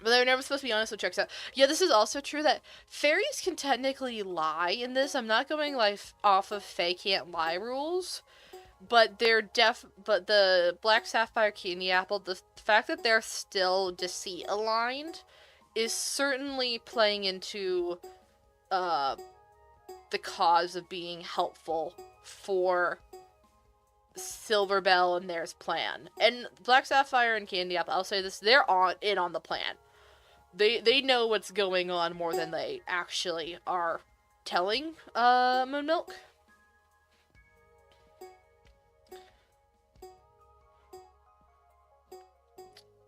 But they were never supposed to be honest, so checks out. Yeah, this is also true that fairies can technically lie in this. I'm not going, like, off of Fae can't lie rules. But but the Black Sapphire Candy Apple, the fact that they're still deceit aligned is certainly playing into the cause of being helpful for Silver Bell and theirs plan. And Black Sapphire and Candy Apple, I'll say this, they're in on the plan. They know what's going on more than they actually are telling Moon Milk.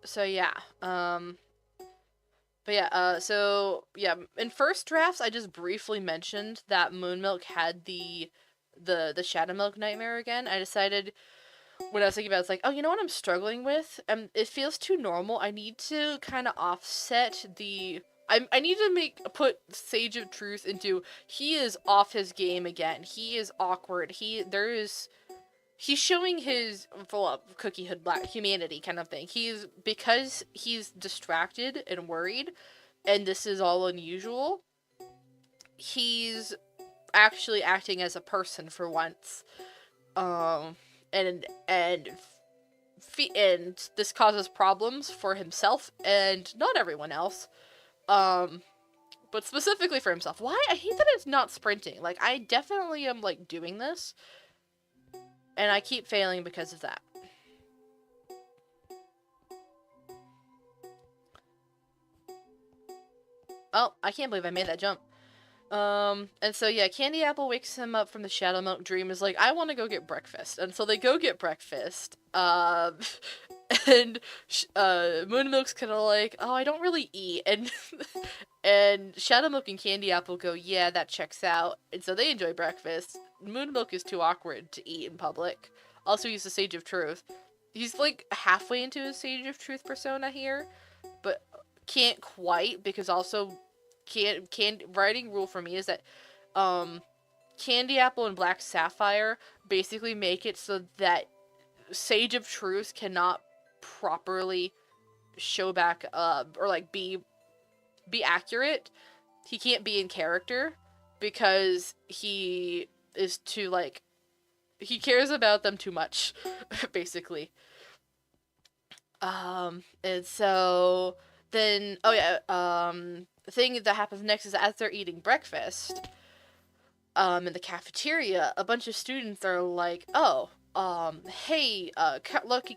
So yeah, but yeah, so yeah, in first drafts, I just briefly mentioned that Moon Milk had the Shadow Milk nightmare again. I decided, when I was thinking about it, it's like, oh, you know what I'm struggling with? It feels too normal. I need to kind of offset I need to put Sage of Truth into, he is off his game again. He is awkward. He's showing his cookie hood black humanity kind of thing. Because he's distracted and worried, and this is all unusual, he's actually acting as a person for once. And this causes problems for himself and not everyone else. But specifically for himself. Why? I hate that it's not sprinting. Like, I definitely am, like, doing this. And I keep failing because of that. Oh, I can't believe I made that jump. And so yeah, Candy Apple wakes him up from the Shadow Milk dream, is like, I want to go get breakfast. And so they go get breakfast. And Moon Milk's kind of like, oh, I don't really eat. And Shadow Milk and Candy Apple go, yeah, that checks out. And so they enjoy breakfast. Moon Milk is too awkward to eat in public. Also, he's the Sage of Truth. He's like halfway into his Sage of Truth persona here, but can't quite, because also writing rule for me is that Candy Apple and Black Sapphire basically make it so that Sage of Truth cannot properly show back or like be accurate. He can't be in character because he is too, like, he cares about them too much, basically. And so then, oh yeah, the thing that happens next is as they're eating breakfast, in the cafeteria, a bunch of students are like, oh, hey, not Lucky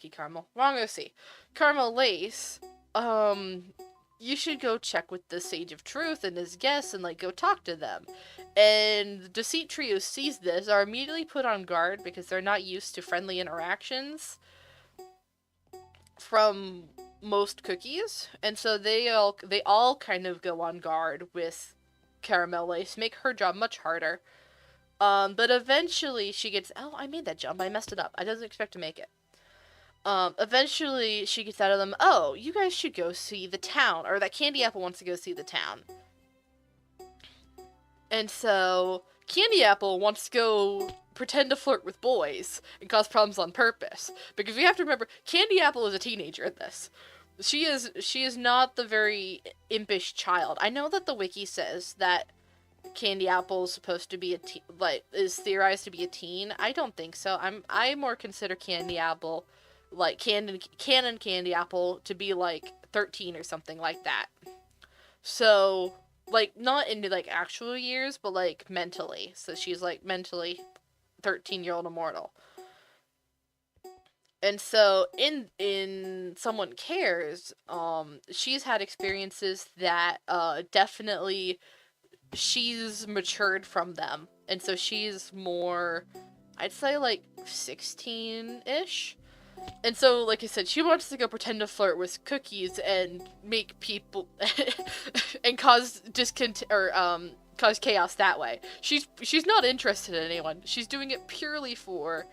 Caramel, wrong OC, Caramel Lace, you should go check with the Sage of Truth and his guests and, like, go talk to them. And the Deceit Trio sees this, are immediately put on guard because they're not used to friendly interactions from most cookies. And so they all kind of go on guard with Caramel Lace, make her job much harder. But eventually she gets, oh, I made that jump, I messed it up. I didn't expect to make it. Eventually she gets out of them, oh, you guys should go see the town, or that Candy Apple wants to go see the town. And so Candy Apple wants to go pretend to flirt with boys and cause problems on purpose. Because you have to remember, Candy Apple is a teenager in this. She is not the very impish child. I know that the wiki says that Candy Apple is supposed to be is theorized to be a teen. I don't think so. I more consider Candy Apple, like canon Candy Apple, to be like 13 or something like that. So, like, not into like actual years, but like mentally. So she's like mentally 13-year-old immortal. And so in Someone Cares, she's had experiences that definitely she's matured from them. And so she's more, I'd say like 16-ish. And so, like I said, she wants to go pretend to flirt with cookies and make people and cause cause chaos that way. She's not interested in anyone. She's doing it purely for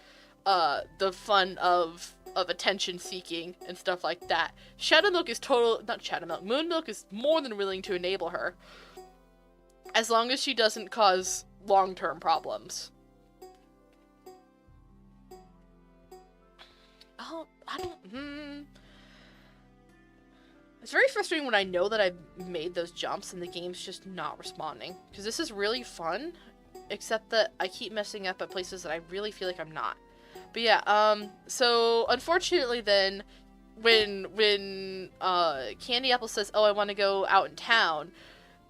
the fun of attention seeking and stuff like that. Moonmilk is more than willing to enable her, as long as she doesn't cause long-term problems. Oh, It's very frustrating when I know that I've made those jumps and the game's just not responding. Because this is really fun, except that I keep messing up at places that I really feel like I'm not. But yeah, so unfortunately then, when Candy Apple says, oh, I want to go out in town,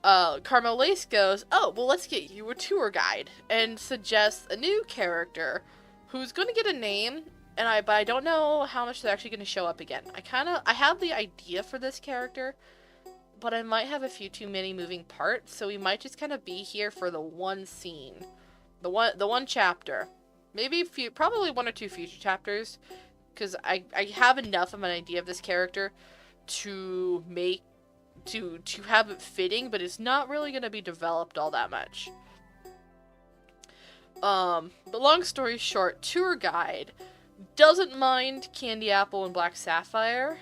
Carmel Lace goes, oh, well, let's get you a tour guide, and suggests a new character who's going to get a name, but I don't know how much they're actually going to show up again. I have the idea for this character, but I might have a few too many moving parts, so we might just kind of be here for the one scene, the one chapter, maybe probably 1 or 2 future chapters, because I have enough of an idea of this character to have it fitting, but it's not really going to be developed all that much. But long story short, tour guide doesn't mind Candy Apple and Black Sapphire,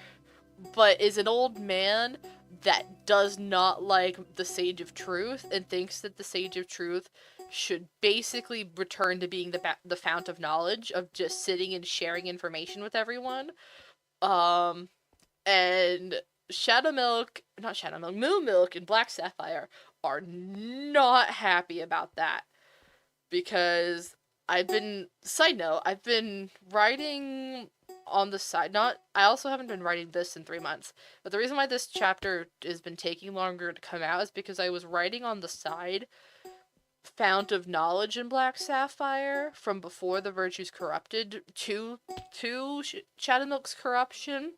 but is an old man that does not like the Sage of Truth and thinks that the Sage of Truth should basically return to being the fount of knowledge, of just sitting and sharing information with everyone. And Moonmilk and Black Sapphire are not happy about that, because I've been writing on the side. I also haven't been writing this in 3 months, but the reason why this chapter has been taking longer to come out is because I was writing on the side Fount of Knowledge in Black Sapphire from before the Virtues corrupted to Shadowmilk's corruption.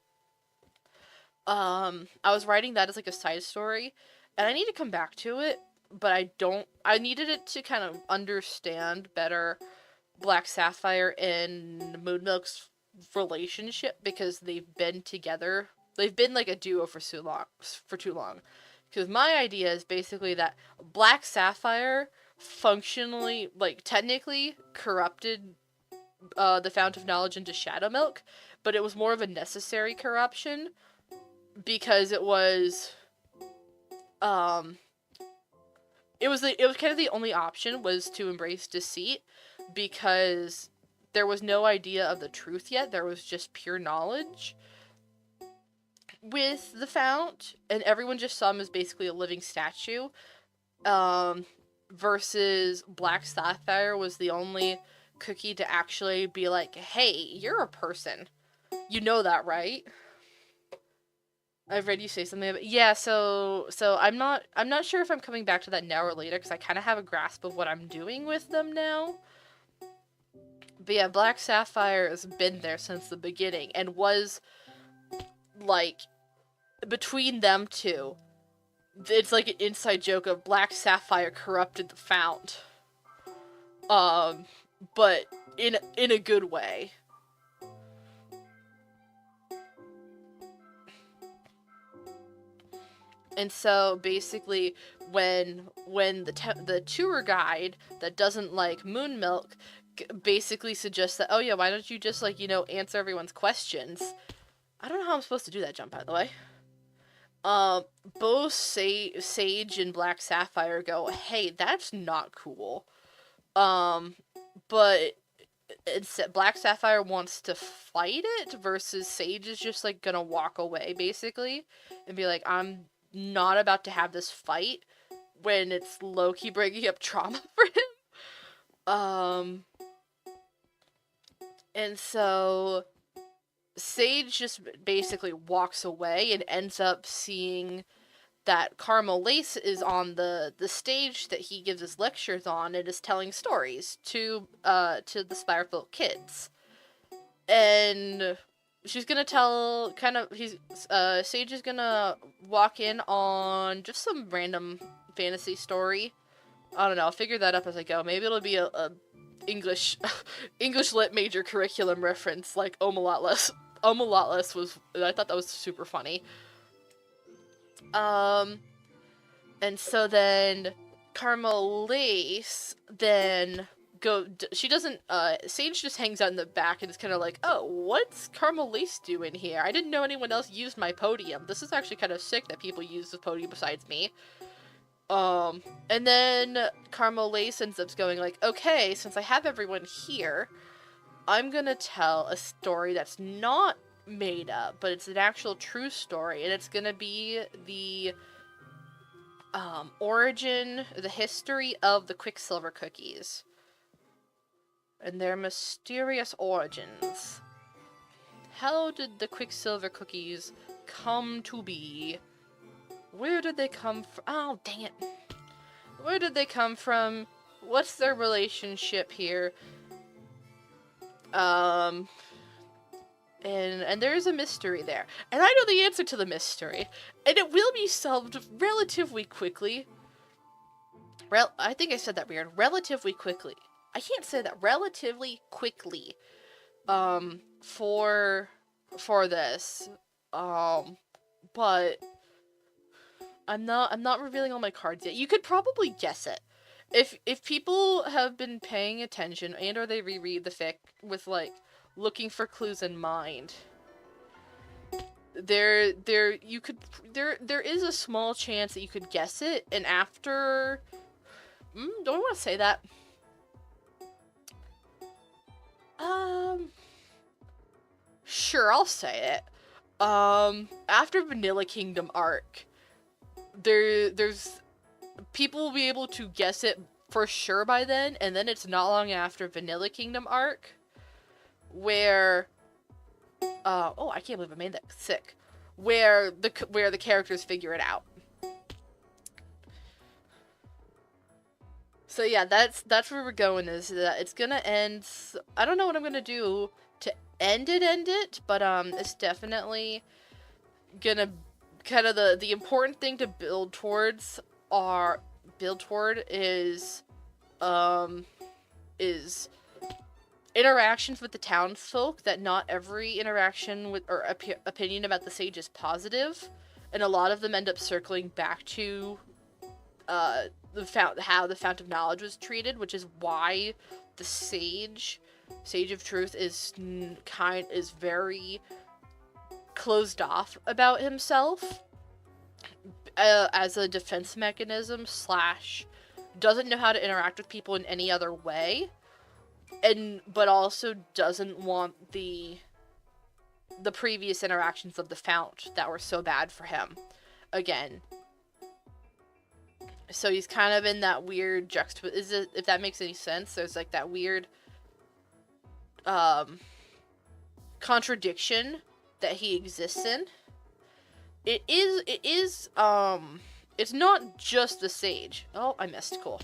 I was writing that as like a side story, and I need to come back to it, but I needed it to kind of understand better Black Sapphire and Moonmilk's relationship, because they've been together. They've been like a duo for too long. Because my idea is basically that Black Sapphire functionally, like technically, corrupted the Fount of Knowledge into Shadowmilk, but it was more of a necessary corruption, because it was kind of the only option was to embrace deceit, because there was no idea of the truth yet. There was just pure knowledge with the Fount, and everyone just saw him as basically a living statue. Versus Black Sapphire was the only cookie to actually be like, hey, you're a person. You know that, right? I've read you say something about, yeah, so I'm not sure if I'm coming back to that now or later, because I kind of have a grasp of what I'm doing with them now. But yeah, Black Sapphire has been there since the beginning, and was, like, between them two, it's like an inside joke of Black Sapphire corrupted the Fount. But in a good way. And so basically, when the tour guide that doesn't like Moonmilk basically suggests that, oh yeah, why don't you just, like, you know, answer everyone's questions. I don't know how I'm supposed to do that jump, by the way. Both Sage and Black Sapphire go, hey, that's not cool. but Black Sapphire wants to fight it versus Sage is just like gonna walk away basically and be like, I'm not about to have this fight when it's low-key bringing up trauma for him. And so Sage just basically walks away and ends up seeing that Carmel Lace is on the stage that he gives his lectures on and is telling stories to the Spirefolk kids. And she's gonna tell Sage is gonna walk in on just some random fantasy story. I don't know, I'll figure that up as I go. Maybe it'll be a English lit major curriculum reference like Omalotless. Omalotless I thought that was super funny. And so then Carmel Lace then she doesn't, Sage just hangs out in the back and is kind of like, oh, what's Carmel Lace doing here? I didn't know anyone else used my podium. This is actually kind of sick that people use the podium besides me. And then Carmel Lace ends up going like, okay, since I have everyone here, I'm gonna tell a story that's not made up, but it's an actual true story, and it's gonna be the the history of the Quicksilver cookies and their mysterious origins. How did the Quicksilver cookies come to be? Where did they come from? Oh, dang it. Where did they come from? What's their relationship here? And there is a mystery there. And I know the answer to the mystery. And it will be solved relatively quickly. I think I said that weird. Relatively quickly. I can't say that. Relatively quickly. For this. But I'm not revealing all my cards yet. You could probably guess it. If people have been paying attention and or they reread the fic with like looking for clues in mind, there is a small chance that you could guess it, and after don't I want to say that? Sure, I'll say it. After Vanilla Kingdom arc, there's people will be able to guess it for sure by then, and then it's not long after Vanilla Kingdom arc where oh, I can't believe I made that sick. Where the characters figure it out. So yeah, that's where we're going, is that it's gonna end. I don't know what I'm gonna do to end it, but it's definitely gonna kind of the important thing to build toward is interactions with the townsfolk, that not every interaction with or opinion about the sage is positive, and a lot of them end up circling back to how the Fount of Knowledge was treated, which is why the Sage of Truth is very closed off about himself as a defense mechanism / doesn't know how to interact with people in any other way, but also doesn't want the previous interactions of the Fount that were so bad for him again. So he's kind of in that weird juxtaposition, if that makes any sense. There's like that weird contradiction that he exists in. It's not just the sage. Oh, I missed. Cool.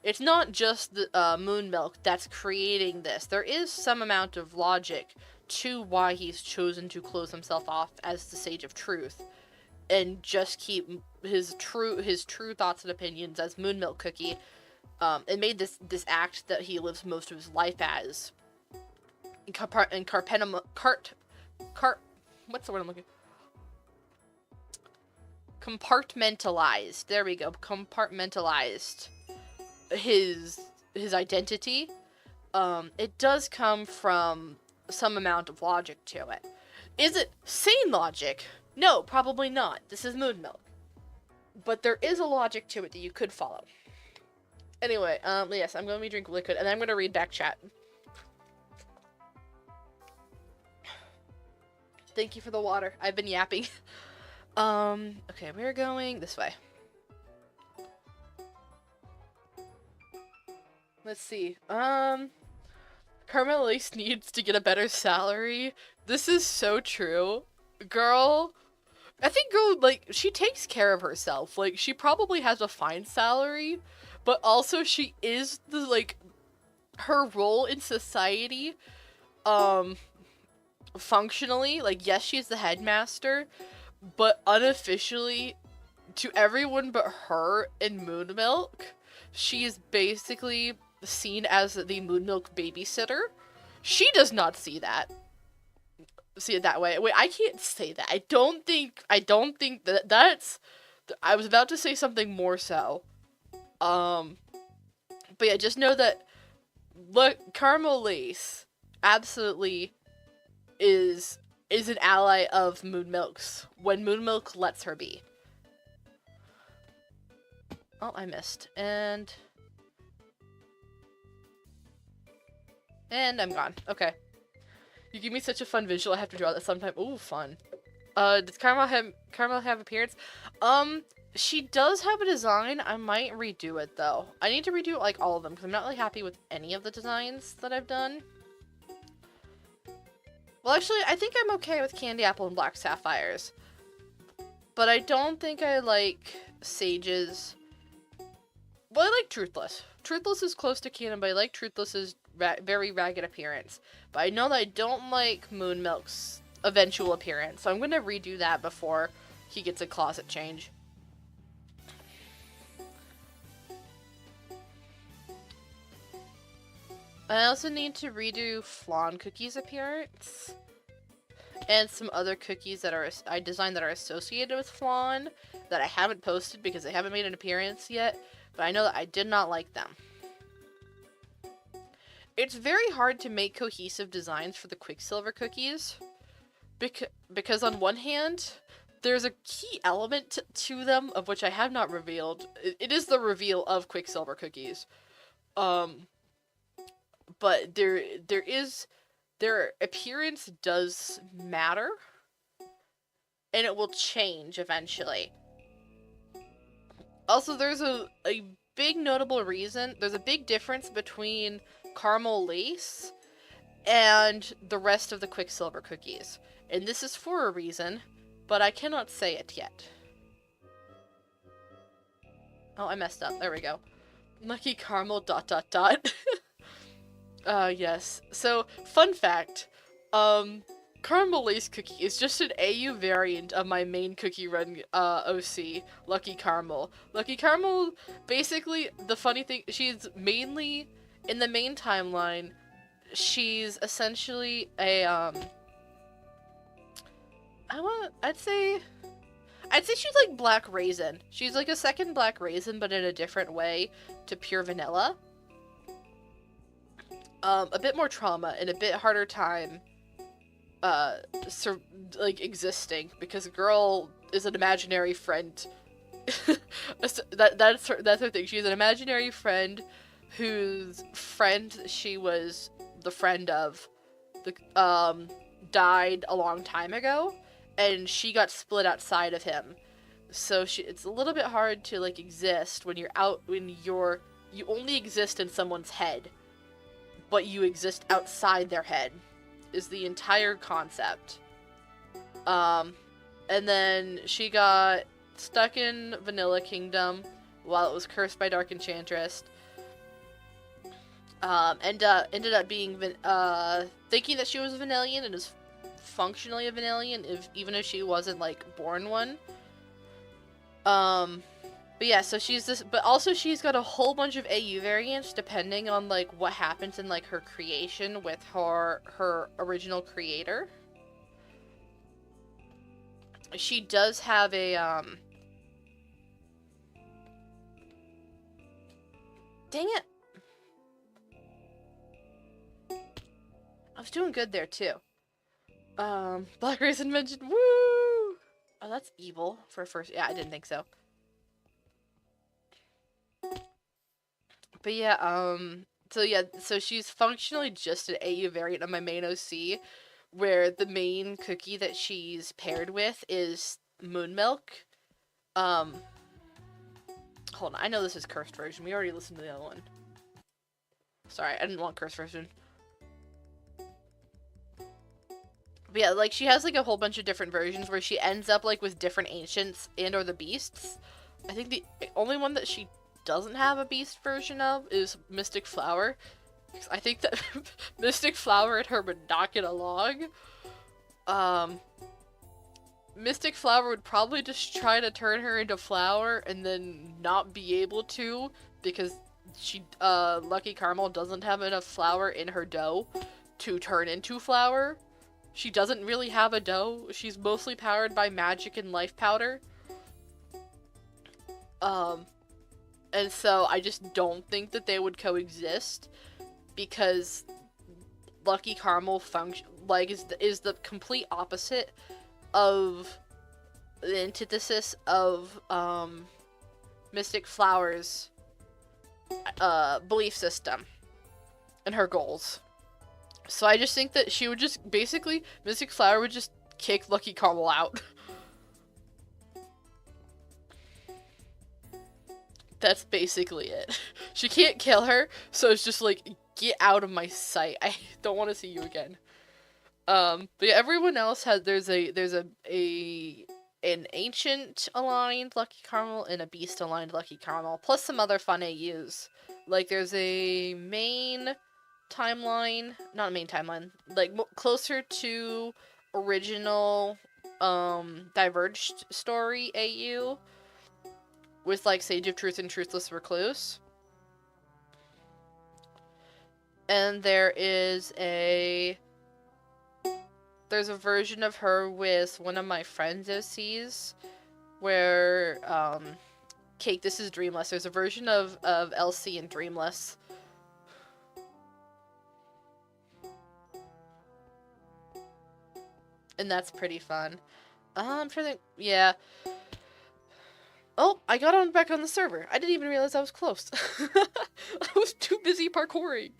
It's not just the moon milk that's creating this. There is some amount of logic to why he's chosen to close himself off as the Sage of Truth and just keep his true thoughts and opinions as Moon Milk Cookie, and made this act that he lives most of his life as. What's the word I'm looking? Compartmentalized. There we go. Compartmentalized his identity. It does come from some amount of logic to it. Is it sane logic? No, probably not. This is Moon Milk. But there is a logic to it that you could follow. Anyway, yes, I'm gonna be drinking liquid, and I'm gonna read back chat. Thank you for the water. I've been yapping. Okay, we're going this way. Let's see. Carmel Lace needs to get a better salary. This is so true. Girl, I think girl, like, she takes care of herself. Like, she probably has a fine salary, but also she is the, like, her role in society, functionally, like, yes, she's the headmaster, but unofficially, to everyone but her and Moon Milk, she is basically seen as the Moon Milk babysitter. She does not see it that way. Wait, I can't say that. I don't think that's, I was about to say something more so. But yeah, just know that, look, Caramel Lace absolutely is an ally of Moon Milk's when Moon Milk lets her be. Oh, I missed. And I'm gone. Okay. You give me such a fun visual, I have to draw that sometime. Ooh, fun. Does Caramel have appearance? She does have a design. I might redo it, though. I need to redo, like, all of them, because I'm not really happy with any of the designs that I've done. Well, actually, I think I'm okay with Candy Apple and Black Sapphires. But I don't think I like Sage's. Well, I like Truthless. Truthless is close to canon, but I like Truthless's very ragged appearance. But I know that I don't like Moon Milk's eventual appearance, so I'm going to redo that before he gets a closet change. I also need to redo Flan Cookie's appearance. And some other cookies that I designed that are associated with Flan that I haven't posted because they haven't made an appearance yet. But I know that I did not like them. It's very hard to make cohesive designs for the Quicksilver cookies. Because on one hand, there's a key element to them of which I have not revealed. It is the reveal of Quicksilver cookies. But their appearance does matter. And it will change eventually. Also, there's a big notable reason. There's a big difference between Caramel Lace and the rest of the Quicksilver cookies. And this is for a reason, but I cannot say it yet. Oh, I messed up. There we go. Lucky Caramel ... Yes. So, fun fact. Caramel Lace Cookie is just an AU variant of my main cookie run OC, Lucky Caramel. Lucky Caramel, basically, the funny thing, she's mainly, in the main timeline, she's essentially a, I'd say she's like Black Raisin. She's like a second Black Raisin, but in a different way to pure vanilla. A bit more trauma and a bit harder time existing, because girl is an imaginary friend. That's her thing. She's an imaginary friend whose friend she was the friend of died a long time ago, and she got split outside of him. So it's a little bit hard to like exist when you only exist in someone's head, but you exist outside their head. Is the entire concept. And then she got stuck in Vanilla Kingdom while it was cursed by Dark Enchantress. Ended up being thinking that she was a Vanillian and is functionally a Vanillian, even if she wasn't like born one. But yeah, so she's this, but also she's got a whole bunch of AU variants depending on like what happens in like her creation with her original creator. She does have a dang it. I was doing good there too. Black Raisin mentioned woo. Oh, that's evil for a first. Yeah, I didn't think so. But yeah, so she's functionally just an AU variant of my main OC, where the main cookie that she's paired with is moon milk. Hold on, I know this is cursed version. We already listened to the other one. Sorry, I didn't want cursed version. But yeah, like, she has, like, a whole bunch of different versions where she ends up, like, with different ancients and or the beasts. I think the only one that she doesn't have a beast version of is Mystic Flower. Because I think that Mystic Flower and her would not get along. Mystic Flower would probably just try to turn her into flour and then not be able to because Lucky Caramel doesn't have enough flour in her dough to turn into flour. She doesn't really have a dough. She's mostly powered by magic and life powder. And so I just don't think that they would coexist because Lucky Caramel is the complete opposite of the antithesis of Mystic Flower's belief system and her goals. So I just think that she would just basically Mystic Flower would just kick Lucky Caramel out. That's basically it. She can't kill her, so it's just like, get out of my sight. I don't want to see you again. But yeah, everyone else has there's an ancient aligned Lucky Caramel and a beast aligned Lucky Caramel, plus some other fun AUs. Like there's a main timeline, not a main timeline, like closer to original Diverged story AU with like Sage of Truth and Truthless Recluse. And there's a version of her with one of my friends' OCs where Cake, this is Dreamless. There's a version of LC in Dreamless. And that's pretty fun. I'm trying to think, yeah. Oh, I got on back on the server. I didn't even realize I was close. I was too busy parkouring.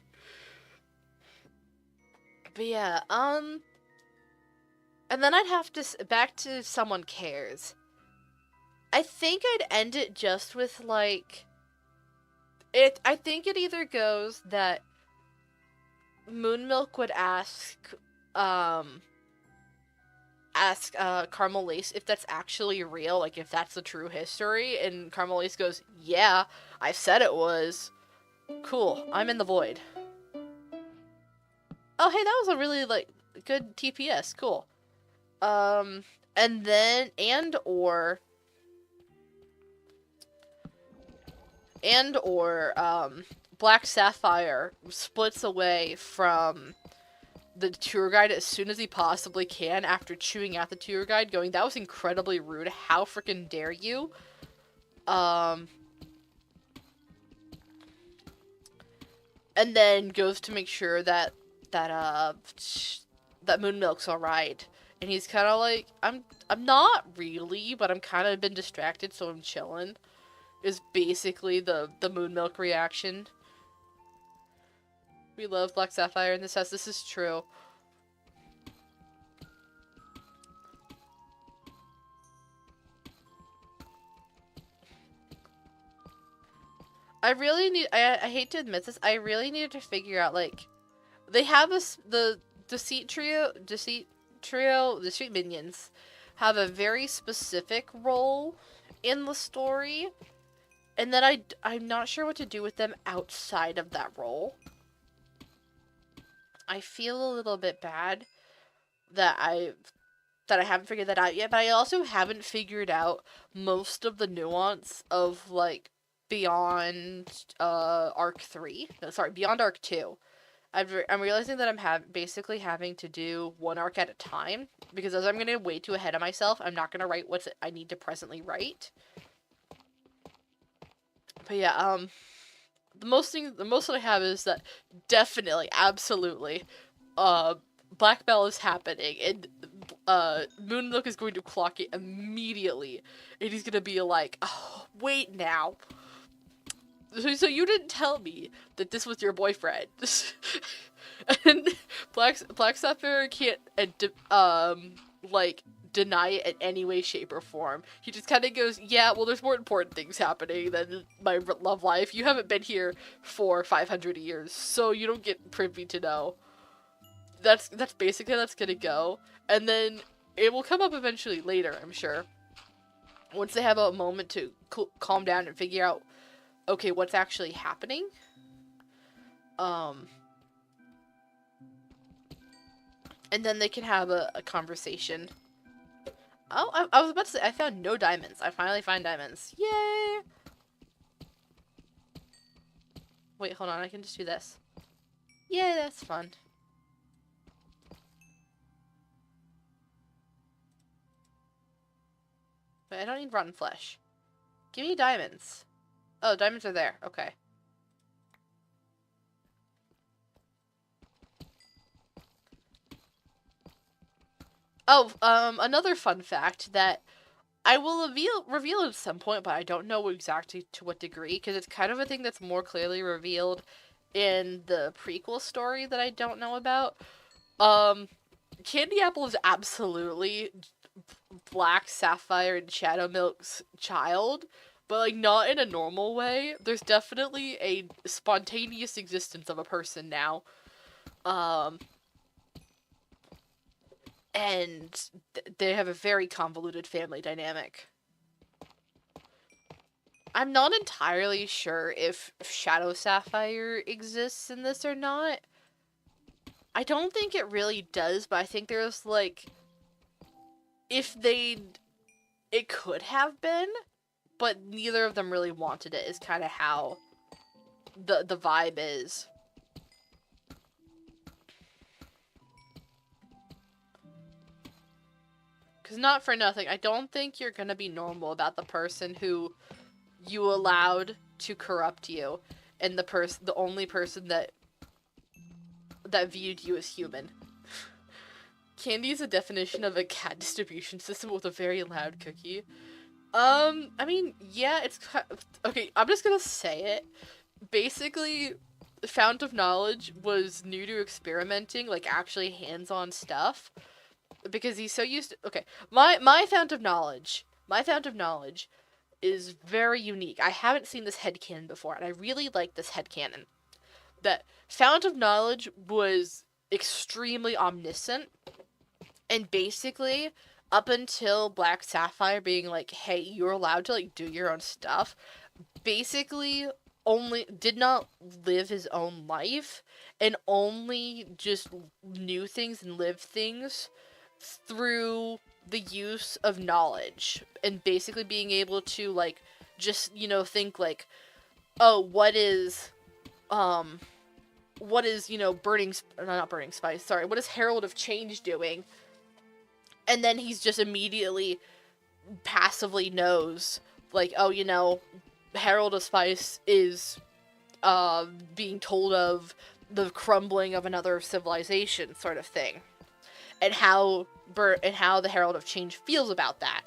But yeah, and then I'd have to back to Someone Cares. I think I'd end it just with like I think it either goes that Moon Milk would ask Carmel Lace if that's actually real, like if that's the true history, and Carmel Lace goes, yeah, I said it was. Cool, I'm in the void. Oh, hey, that was a really, like, good TPS, cool. And then, or Black Sapphire splits away from the tour guide as soon as he possibly can after chewing out the tour guide, going, that was incredibly rude, how freaking dare you? And then goes to make sure that Moon Milk's alright. And he's kind of like, I'm not really, but I'm kind of been distracted, so I'm chilling. Is basically the Moon Milk reaction. We love Black Sapphire in this house. This is true. I really need, I hate to admit this, I really needed to figure out, like, they have the Deceit Minions have a very specific role in the story, and then I'm not sure what to do with them outside of that role. I feel a little bit bad that I haven't figured that out yet, but I also haven't figured out most of the nuance of, like, beyond Arc 3. No, sorry, beyond Arc 2. I'm realizing that I'm basically having to do one arc at a time, because as I'm going to way too ahead of myself, I'm not going to write what I need to presently write. But yeah, the most that I have is that definitely, absolutely, Black Bell is happening, and Moon Milk is going to clock it immediately, and he's going to be like, oh, wait now. So you didn't tell me that this was your boyfriend. And Black Sapphire can't, like, deny it in any way, shape, or form. He just kind of goes, yeah, well, there's more important things happening than my love life. You haven't been here for 500 years, so you don't get privy to know. That's basically how that's gonna go. And then it will come up eventually later, I'm sure. Once they have a moment to calm down and figure out, okay, what's actually happening. And then they can have a conversation. Oh, I was about to say, I found no diamonds. I finally find diamonds. Yay! Wait, hold on, I can just do this. Yay, that's fun. But I don't need rotten flesh. Give me diamonds. Oh, diamonds are there. Okay. Oh, another fun fact that I will reveal at some point, but I don't know exactly to what degree, because it's kind of a thing that's more clearly revealed in the prequel story that I don't know about. Candy Apple is absolutely Black Sapphire and Shadowmilk's child, but, like, not in a normal way. There's definitely a spontaneous existence of a person now. And they have a very convoluted family dynamic. I'm not entirely sure if Shadow Sapphire exists in this or not. I don't think it really does, but I think there's, like, it could have been, but neither of them really wanted it, is kind of how the vibe is. Because not for nothing, I don't think you're gonna be normal about the person who you allowed to corrupt you, and the only person that viewed you as human. Candy is a definition of a cat distribution system with a very loud cookie. I mean, yeah, it's... Okay, I'm just gonna say it. Basically, Fount of Knowledge was new to experimenting, like, actually hands-on stuff. Because he's so used to... Okay, my Fount of Knowledge is very unique. I haven't seen this headcanon before, and I really like this headcanon. That Fount of Knowledge was extremely omniscient, and basically, up until Black Sapphire being like, hey, you're allowed to, like, do your own stuff, basically only did not live his own life, and only just knew things and lived things through the use of knowledge, and basically being able to, like, just, you know, think, like, oh, what is, you know, not Burning Spice, sorry, what is Herald of Change doing? And then he's just immediately passively knows, like, oh, you know, Herald of Spice is being told of the crumbling of another civilization, sort of thing. And how the Herald of Change feels about that.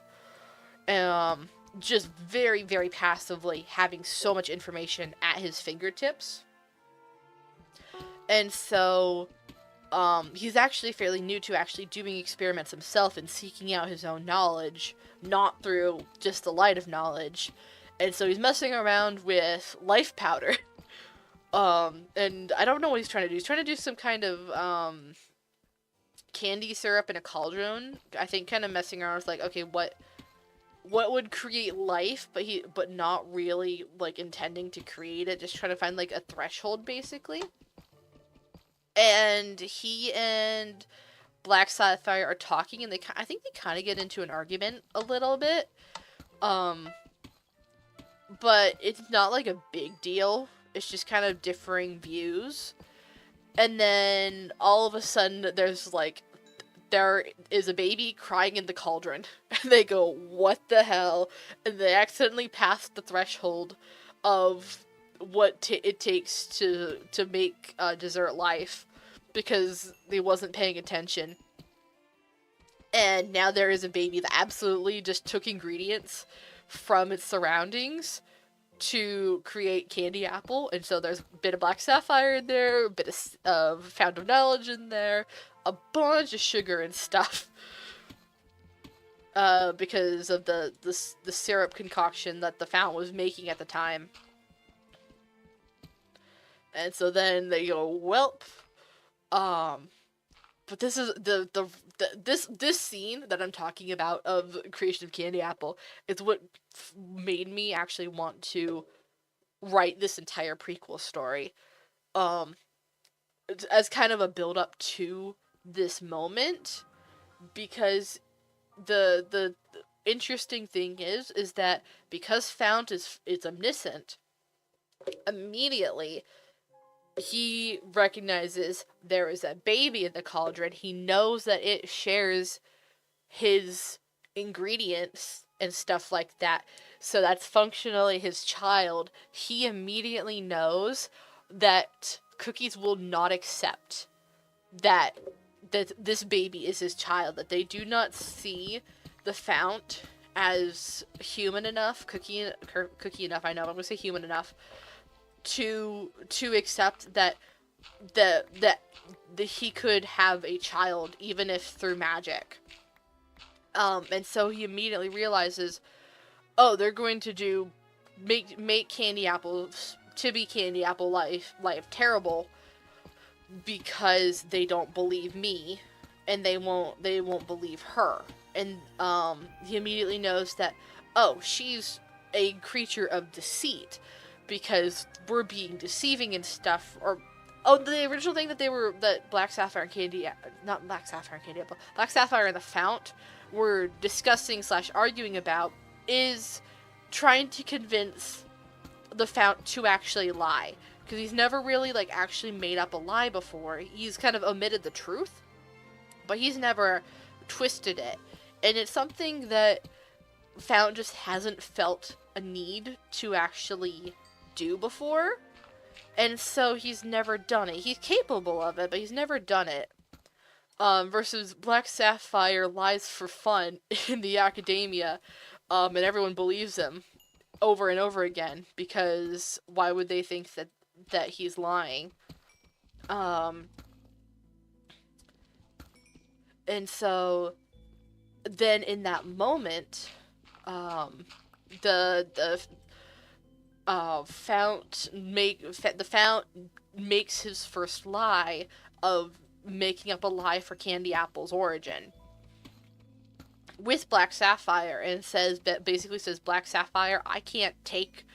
Just very, very passively having so much information at his fingertips. And so, he's actually fairly new to actually doing experiments himself and seeking out his own knowledge, not through just the light of knowledge. And so he's messing around with life powder. And I don't know what he's trying to do. He's trying to do some kind of, candy syrup in a cauldron. I think kind of messing around with, like, okay, what would create life, but not really, like, intending to create it, just trying to find, like, a threshold, basically. And he and Black Sapphire are talking, and I think they kind of get into an argument a little bit. But it's not, like, a big deal. It's just kind of differing views. And then, all of a sudden, there is a baby crying in the cauldron. And they go, what the hell? And they accidentally pass the threshold of what it takes to make dessert life. Because they wasn't paying attention. And now there is a baby that absolutely just took ingredients from its surroundings. to create Candy Apple, and so there's a bit of Black Sapphire in there, a bit of Fountain of Knowledge in there, a bunch of sugar and stuff. Because of the syrup concoction that the Fount was making at the time. And so then they go, welp. But this is this scene that I'm talking about of creation of Candy Apple is what made me actually want to write this entire prequel story. As kind of a build up to this moment, because the interesting thing is that because Fount is omniscient, immediately he recognizes there is a baby in the cauldron. He knows that it shares his ingredients and stuff like that, so that's functionally his child. He immediately knows that Cookies will not accept that this baby is his child, that they do not see the Fount as human enough, cookie enough, I know, I'm gonna say human enough, to accept that he could have a child, even if through magic. And so he immediately realizes, oh, they're going to make Candy Apples to be Candy Apple life terrible, because they don't believe me, and they won't believe her. And he immediately knows that, oh, she's a creature of deceit, because we're being deceiving and stuff. Or, oh, the original thing that Black Sapphire and Candy, not Black Sapphire and Candy Apple, Black Sapphire and the Fount were discussing / arguing about is trying to convince the Fount to actually lie. Because he's never really, actually made up a lie before. He's kind of omitted the truth, but he's never twisted it. And it's something that Fount just hasn't felt a need to actually do before. And so he's never done it. He's capable of it, but he's never done it. Versus Black Sapphire lies for fun in the academia, and everyone believes him over and over again, because why would they think that he's lying? And so then in that moment, the Fount makes his first lie of making up a lie for Candy Apple's origin with Black Sapphire, and basically says, Black Sapphire, I can't take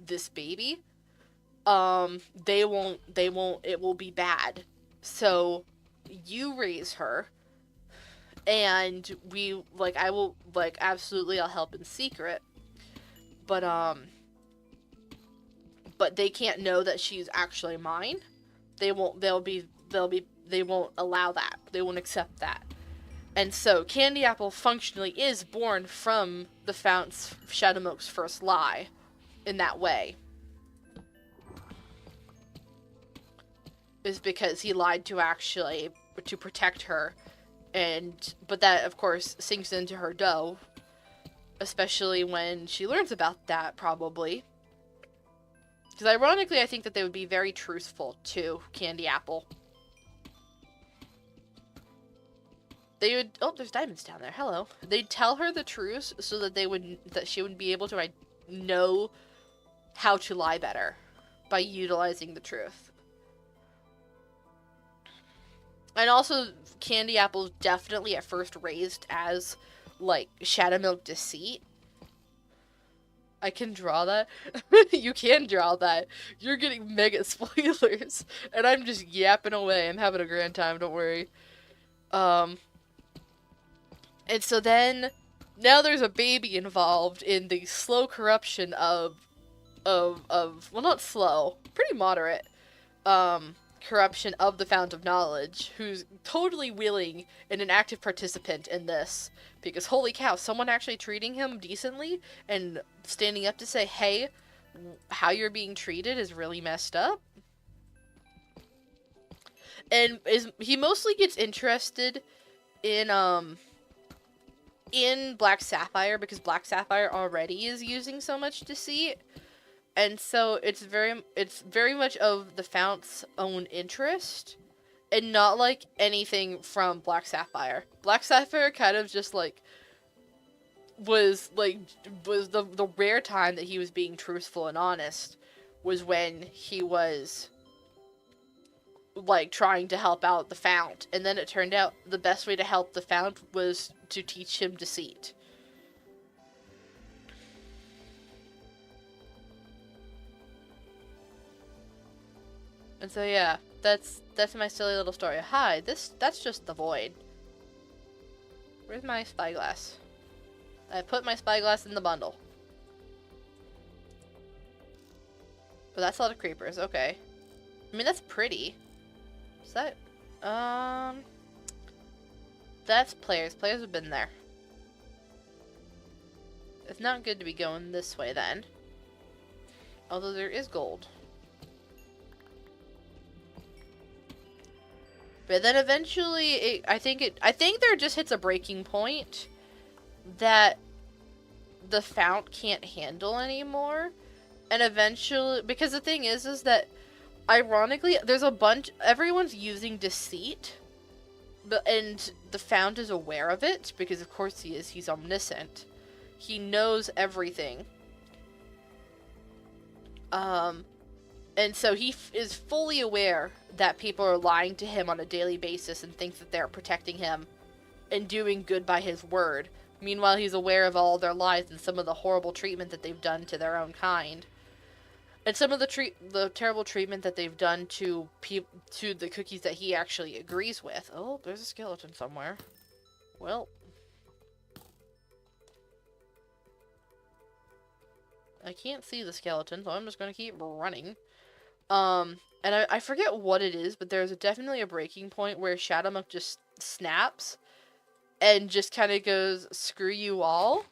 this baby. They won't, it will be bad. So you raise her, and I will, absolutely, I'll help in secret. But they can't know that she's actually mine. They won't allow that. They won't accept that. And so Candy Apple functionally is born from the Fount's Shadowmoke's first lie in that way. Is because he lied to protect her, but that of course sinks into her dough, especially when she learns about that, probably. Because ironically, I think that they would be very truthful to Candy Apple. They would, oh, there's diamonds down there, hello. They'd tell her the truth so that she would be able to know how to lie better by utilizing the truth. And also, Candy Apple's definitely at first raised as, Shadowmilk deceit. I can draw that. You can draw that. You're getting mega spoilers. And I'm just yapping away. I'm having a grand time, don't worry. And so then, now there's a baby involved in the slow corruption of well, not slow, pretty moderate, corruption of the Fount of Knowledge, who's totally willing and an active participant in this, because holy cow, someone actually treating him decently and standing up to say, hey, how you're being treated is really messed up. And he mostly gets interested in Black Sapphire, because Black Sapphire already is using so much deceit. And so it's very much of the Fount's own interest, and not like anything from Black Sapphire. Black Sapphire kind of just like was the rare time that he was being truthful and honest was when he was like trying to help out the Fount, and then it turned out the best way to help the Fount was to teach him deceit. And so yeah, that's my silly little story. Hi, that's just the void. Where's my spyglass? I put my spyglass in the bundle. But that's a lot of creepers, okay. I mean, that's pretty. Is that, that's players. Players have been there. It's not good to be going this way then. Although there is gold. But then eventually, I think there just hits a breaking point that the Fount can't handle anymore. And eventually, because the thing is that, ironically, there's a bunch, everyone's using deceit, and the Fount is aware of it, because of course he is, he's omniscient. He knows everything. And so he is fully aware that people are lying to him on a daily basis and think that they're protecting him and doing good by his word. Meanwhile, he's aware of all their lies and some of the horrible treatment that they've done to their own kind. And some of the terrible treatment that they've done to the cookies that he actually agrees with. Oh, there's a skeleton somewhere. Well. I can't see the skeleton, so I'm just going to keep running. And I forget what it is, but there's definitely a breaking point where Shadowmilk just snaps and just kind of goes, screw you all.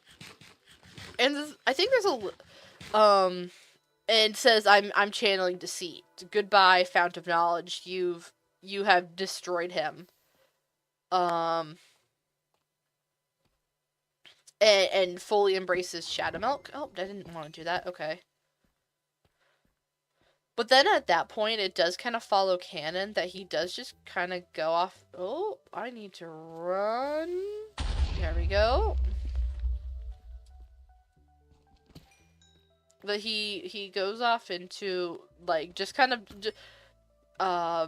And I think there's and says, I'm channeling deceit. Goodbye, Fount of Knowledge. You have destroyed him. And fully embraces Shadowmilk. Oh, I didn't want to do that. Okay. But then at that point, it does kind of follow canon that he does just kind of go off. Oh, I need to run. There we go. But he goes off into, like, just kind of, I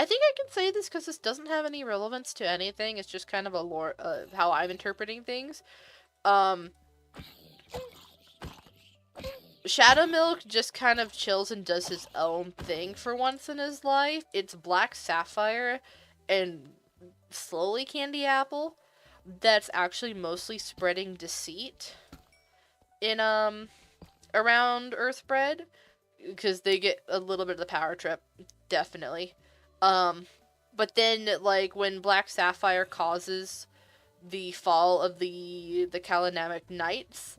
think I can say this because this doesn't have any relevance to anything. It's just kind of a lore, how I'm interpreting things. Shadowmilk just kind of chills and does his own thing for once in his life. It's Black Sapphire and slowly Candy Apple that's actually mostly spreading deceit in around Earthbred, because they get a little bit of the power trip, definitely. But then, like, when Black Sapphire causes the fall of the Kalanamic Knights,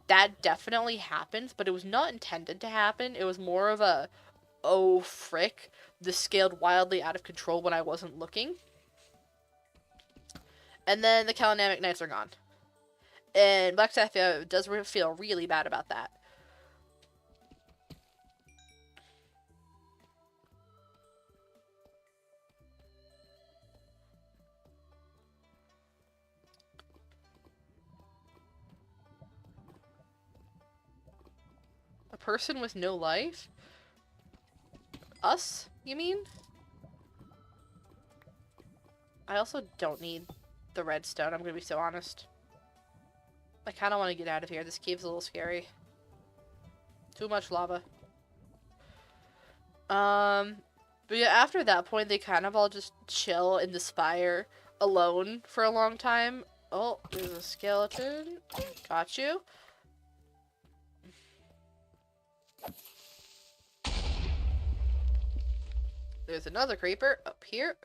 that definitely happens, but it was not intended to happen. It was more of a, oh frick, this scaled wildly out of control when I wasn't looking. And then the Kalanamic Knights are gone. And Black Sapphire does feel really bad about that. A person with no life? Us, you mean? I also don't need the redstone, I'm gonna be so honest. I kinda wanna get out of here. This cave's a little scary. Too much lava. But yeah, after that point, they kind of all just chill in the spire alone for a long time. Oh, there's a skeleton. Got you. There's another creeper up here.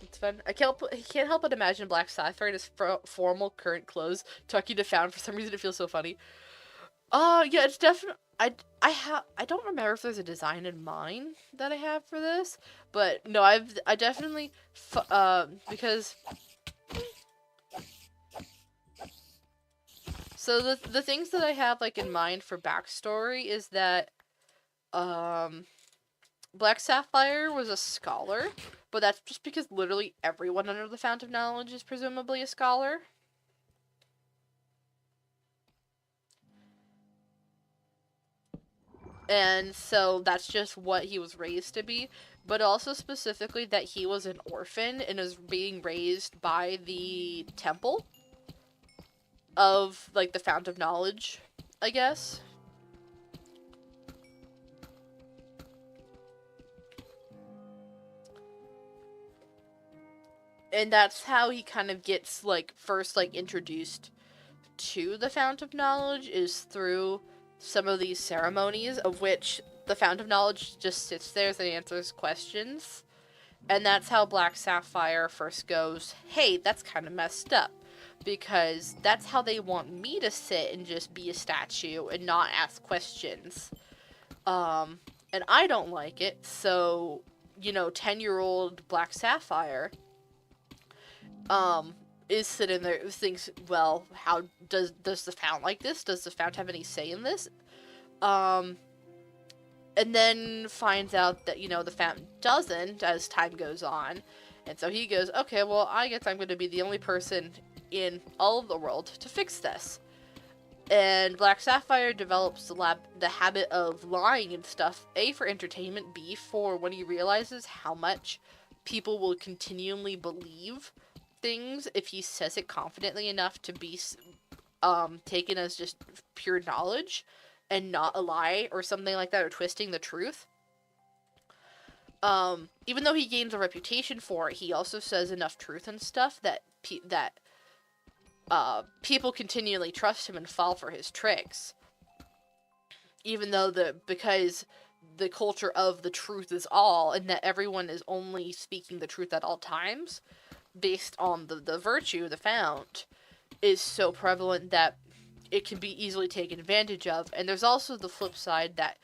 It's fun. I can't help but imagine Black Sapphire in his formal current clothes talking to Found. For some reason, it feels so funny. Yeah, it's definitely. I don't remember if there's a design in mind that I have for this, but no, I definitely because So the things that I have like in mind for backstory is that Black Sapphire was a scholar, but that's just because literally everyone under the Fount of Knowledge is presumably a scholar. And so that's just what he was raised to be, but also specifically that he was an orphan and is being raised by the temple of, like, the Fount of Knowledge, I guess. And that's how he kind of gets, like, first, like, introduced to the Fount of Knowledge, is through some of these ceremonies, of which the Fount of Knowledge just sits there and answers questions. And that's how Black Sapphire first goes, hey, that's kind of messed up. Because that's how they want me to sit and just be a statue and not ask questions. And I don't like it, so, 10-year-old Black Sapphire, is sitting there, thinks, well, how does the Fount like this? Does the Fount have any say in this? And then finds out that, the Fount doesn't as time goes on. And so he goes, okay, well, I guess I'm going to be the only person in all of the world to fix this. And Black Sapphire develops the habit of lying and stuff, A, for entertainment, B, for when he realizes how much people will continually believe things if he says it confidently enough to be taken as just pure knowledge and not a lie or something like that, or twisting the truth. Even though he gains a reputation for it, he also says enough truth and stuff that people continually trust him and fall for his tricks. Even though because the culture of the truth is all, and that everyone is only speaking the truth at all times, based on the virtue, the Fount, is so prevalent that it can be easily taken advantage of. And there's also the flip side that,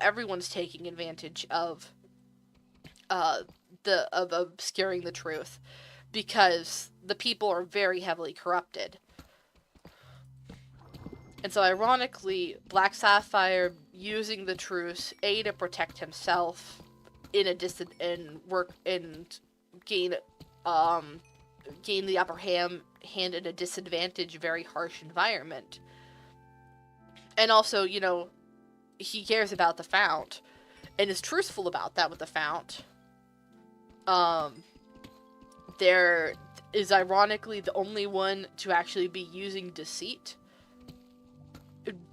everyone's taking advantage of obscuring the truth, because the people are very heavily corrupted. And so ironically, Black Sapphire using the truth, A, to protect himself gain the upper hand in a disadvantaged, very harsh environment. And also, he cares about the Fount and is truthful about that with the Fount. There is ironically the only one to actually be using deceit.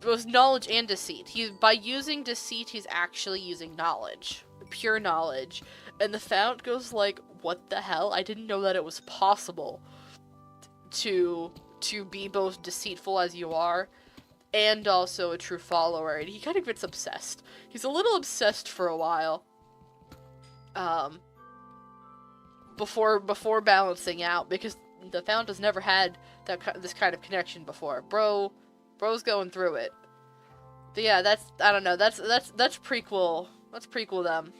Both knowledge and deceit. By using deceit, he's actually using knowledge. Pure knowledge. And the Fount goes like, what the hell? I didn't know that it was possible to be both deceitful as you are and also a true follower. And he kind of gets obsessed. He's a little obsessed for a while. Before balancing out, because the Fount has never had this kind of connection before. Bro's going through it. But yeah, that's prequel. Let's prequel them.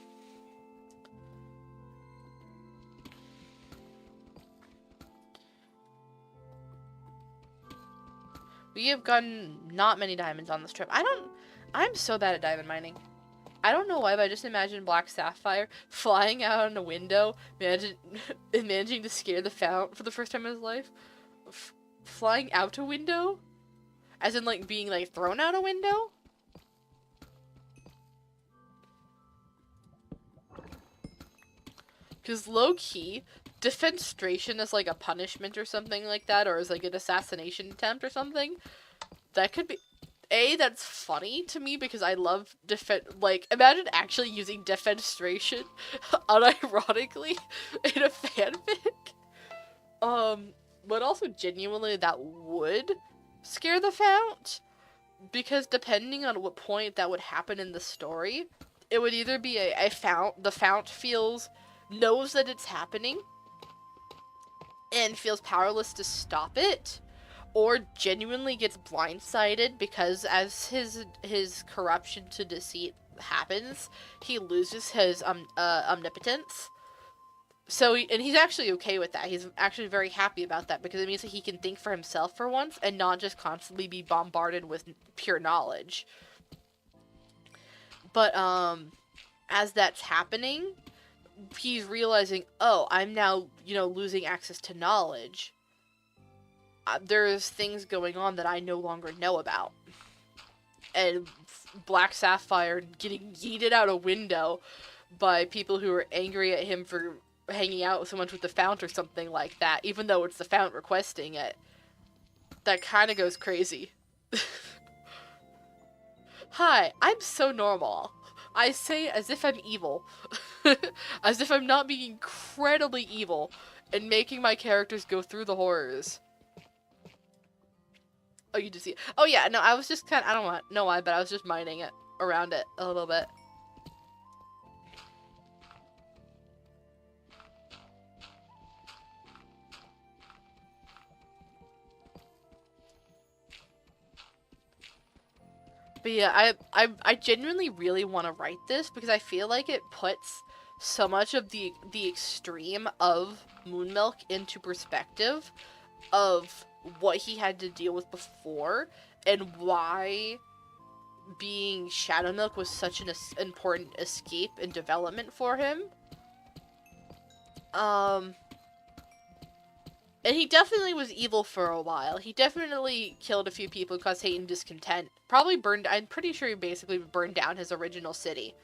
We have gotten not many diamonds on this trip. I'm so bad at diamond mining. I don't know why, but I just imagine Black Sapphire flying out on a window, managing to scare the Fount for the first time in his life. Flying out a window? As in, like, being, like, thrown out a window? Because low-key, defenestration is, like, a punishment or something like that, or is, like, an assassination attempt or something. That could be... that's funny to me because I love imagine actually using defenestration unironically in a fanfic. But also genuinely that would scare the Fount, because depending on what point that would happen in the story, it would either be the Fount knows that it's happening and feels powerless to stop it, or genuinely gets blindsided because as his corruption to deceit happens, he loses his omnipotence So, and he's actually okay with that. He's actually very happy about that because it means that he can think for himself for once and not just constantly be bombarded with pure knowledge. But, as that's happening, he's realizing, oh, I'm now, losing access to knowledge. There's things going on that I no longer know about. And Black Sapphire getting yeeted out a window by people who are angry at him for hanging out so much with the Fount or something like that, even though it's the Fount requesting it. That kind of goes crazy. Hi, I'm so normal. I say as if I'm evil. As if I'm not being incredibly evil and making my characters go through the horrors. Oh, you just see it. Oh yeah, no, I was just I don't know why, but I was just mining it around it a little bit. But yeah, I genuinely really want to write this because I feel like it puts so much of the extreme of Moon Milk into perspective of what he had to deal with before and why being Shadow Milk was such an important escape and development for him. And he definitely was evil for a while. He definitely killed a few people, caused hate and discontent. Probably burned... I'm pretty sure he basically burned down his original city.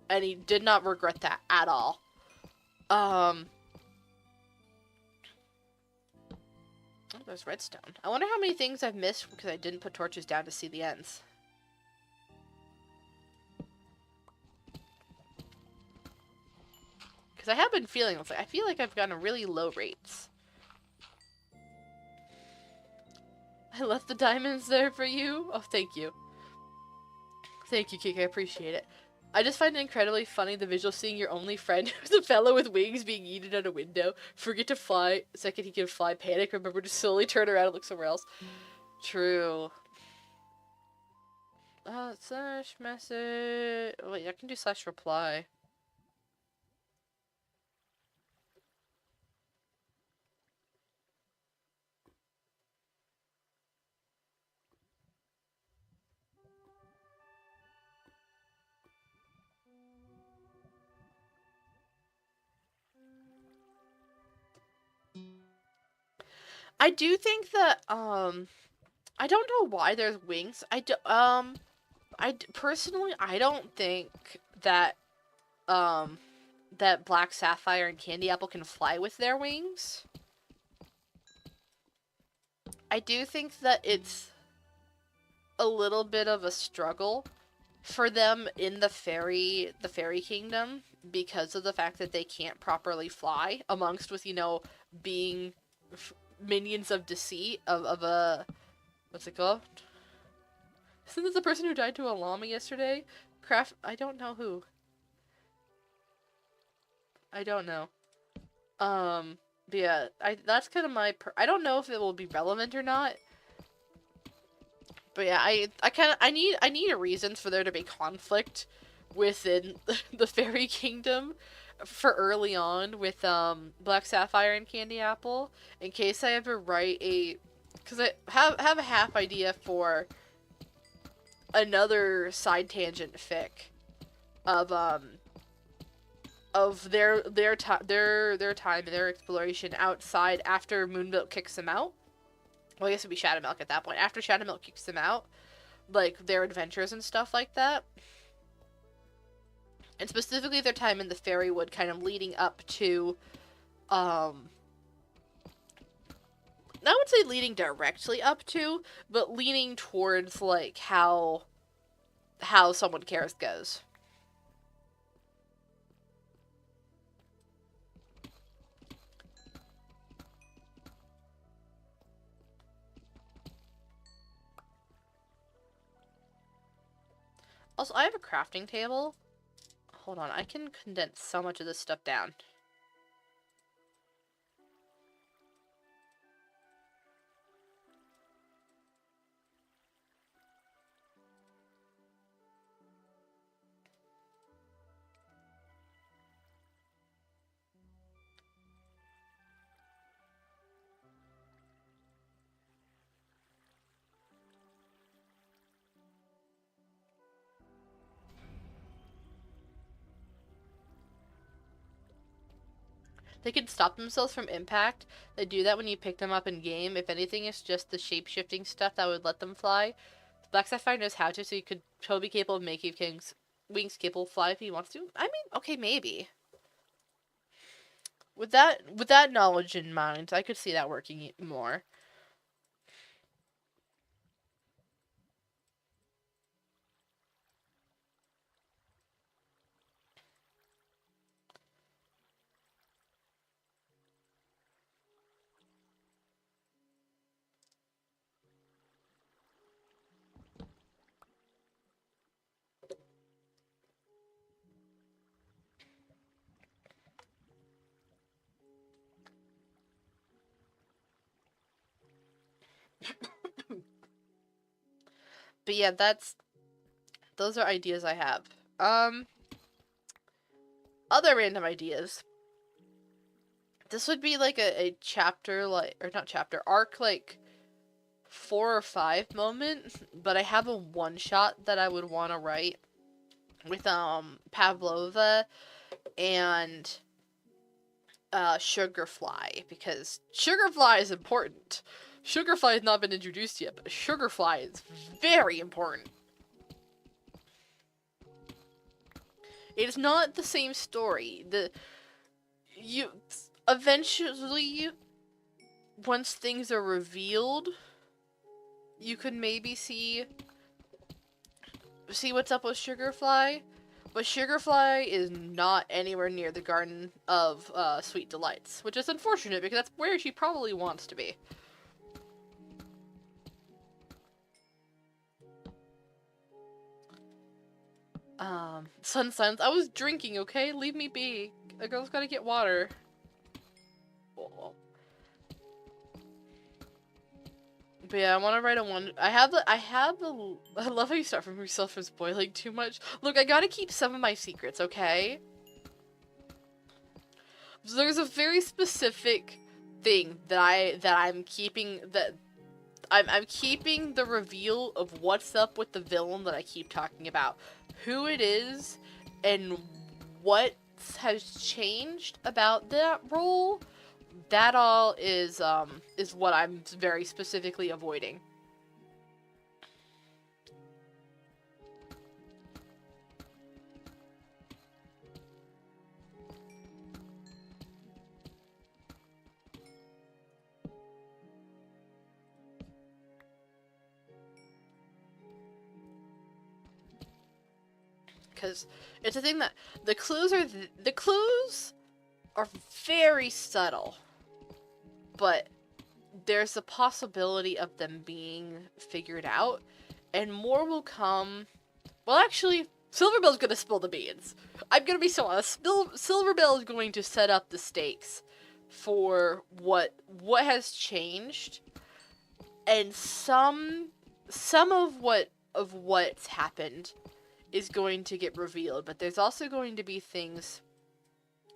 And he did not regret that at all. Oh, there's redstone. I wonder how many things I've missed because I didn't put torches down to see the ends. Because I have been feeling... I feel like I've gotten really low rates. I left the diamonds there for you. Oh, thank you. Thank you, Kiki. I appreciate it. I just find it incredibly funny the visual seeing your only friend who's a fellow with wings being eaten out a window. Forget to fly. Second he can fly, panic. Remember to slowly turn around and look somewhere else. True. Slash message. Wait, I can do slash reply. I do think that, I don't know why there's wings. Personally, I don't think that, that Black Sapphire and Candy Apple can fly with their wings. I do think that it's a little bit of a struggle for them in the fairy kingdom because of the fact that they can't properly fly amongst with, being minions of deceit of a, what's it called? Isn't this the person who died to a llama yesterday? I don't know who. I don't know. But yeah, that's kind of my I don't know if it will be relevant or not. But yeah, I need a reason for there to be conflict within the fairy kingdom for early on with Black Sapphire and Candy Apple in case I ever write because I have a half idea for another side tangent fic of their time and their exploration outside after Moonmilk kicks them out. Well, I guess it'd be Shadow Milk at that point. After Shadow Milk kicks them out, like their adventures and stuff like that. And specifically their time in the Fairywood kind of leading up to I would say leading directly up to, but leaning towards like how Someone Cares goes. Also, I have a crafting table. Hold on, I can condense so much of this stuff down. they can stop themselves from impact. They do that when you pick them up in game. If anything, it's just the shape-shifting stuff that would let them fly. Black Sapphire knows how to, so you could totally be capable of making King's wings capable of fly if he wants to. I mean, okay, maybe. With that knowledge in mind, I could see that working more. But yeah, those are ideas I have. Other random ideas. This would be like a chapter, or not chapter, arc, 4 or 5 moment, but I have a one-shot that I would want to write with, Pavlova and, Sugarfly, because Sugarfly is important. Sugarfly has not been introduced yet, but Sugarfly is very important. It is not the same story. Eventually, once things are revealed, you could maybe see what's up with Sugarfly, but Sugarfly is not anywhere near the Garden of Sweet Delights, which is unfortunate because that's where she probably wants to be. Sun Silence. I was drinking, okay? Leave me be. A girl's gotta get water. Oh. But yeah, I want to write I love how you start from yourself from spoiling too much. Look, I gotta keep some of my secrets, okay? So there's a very specific thing that I'm keeping, that I'm keeping the reveal of what's up with the villain that I keep talking about. Who it is, and what has changed about that role. That all is what I'm very specifically avoiding. Because it's a thing that the clues are very subtle, but there's a possibility of them being figured out, and more will come. Well, actually, Silverbell's gonna spill the beans. I'm gonna be so honest. Silverbell is going to set up the stakes for what has changed, and some of what's happened is going to get revealed, but there's also going to be things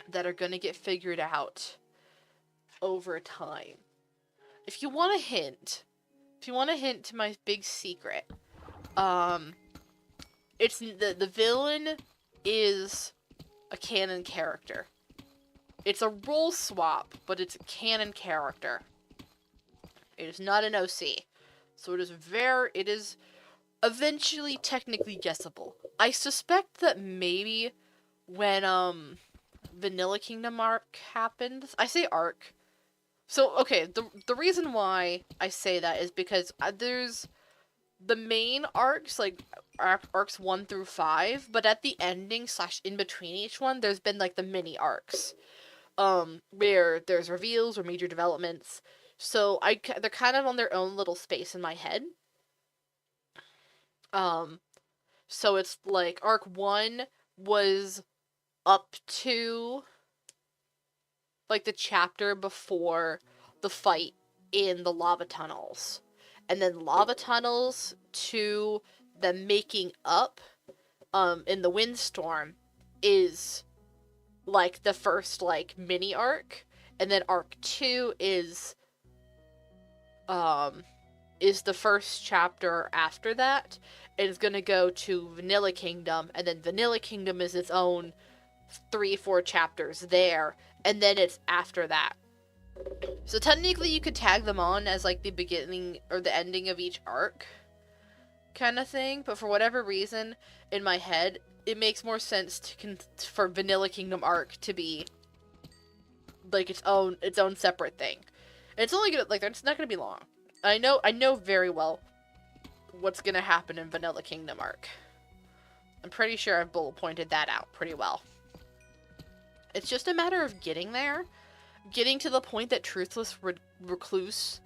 that are going to get figured out over time. If you want a hint to my big secret, it's the villain is a canon character. It's a role swap, but it's a canon character. It is not an OC. So it is eventually technically guessable. I suspect that maybe when Vanilla Kingdom arc happens, I say arc. So okay, the reason why I say that is because there's the main arcs, like arcs 1 through 5, but at the ending / in between each one, there's been like the mini arcs, where there's reveals or major developments. So they're kind of on their own little space in my head. So it's like arc 1 was up to like the chapter before the fight in the lava tunnels. And then lava tunnels to the making up in the windstorm is like the first like mini arc, and then arc 2 is the first chapter after that. It's gonna go to Vanilla Kingdom, and then Vanilla Kingdom is its own 3-4 chapters there. and then it's after that. So technically you could tag them on as like the beginning or the ending of each arc kind of thing, but for whatever reason in my head it makes more sense for Vanilla Kingdom arc to be like its own separate thing. And it's only gonna, like, it's not gonna be long. I know very well what's gonna happen in Vanilla Kingdom arc. I'm pretty sure I've bullet pointed that out pretty well. It's just a matter of getting there. Getting to the point that Truthless Recluse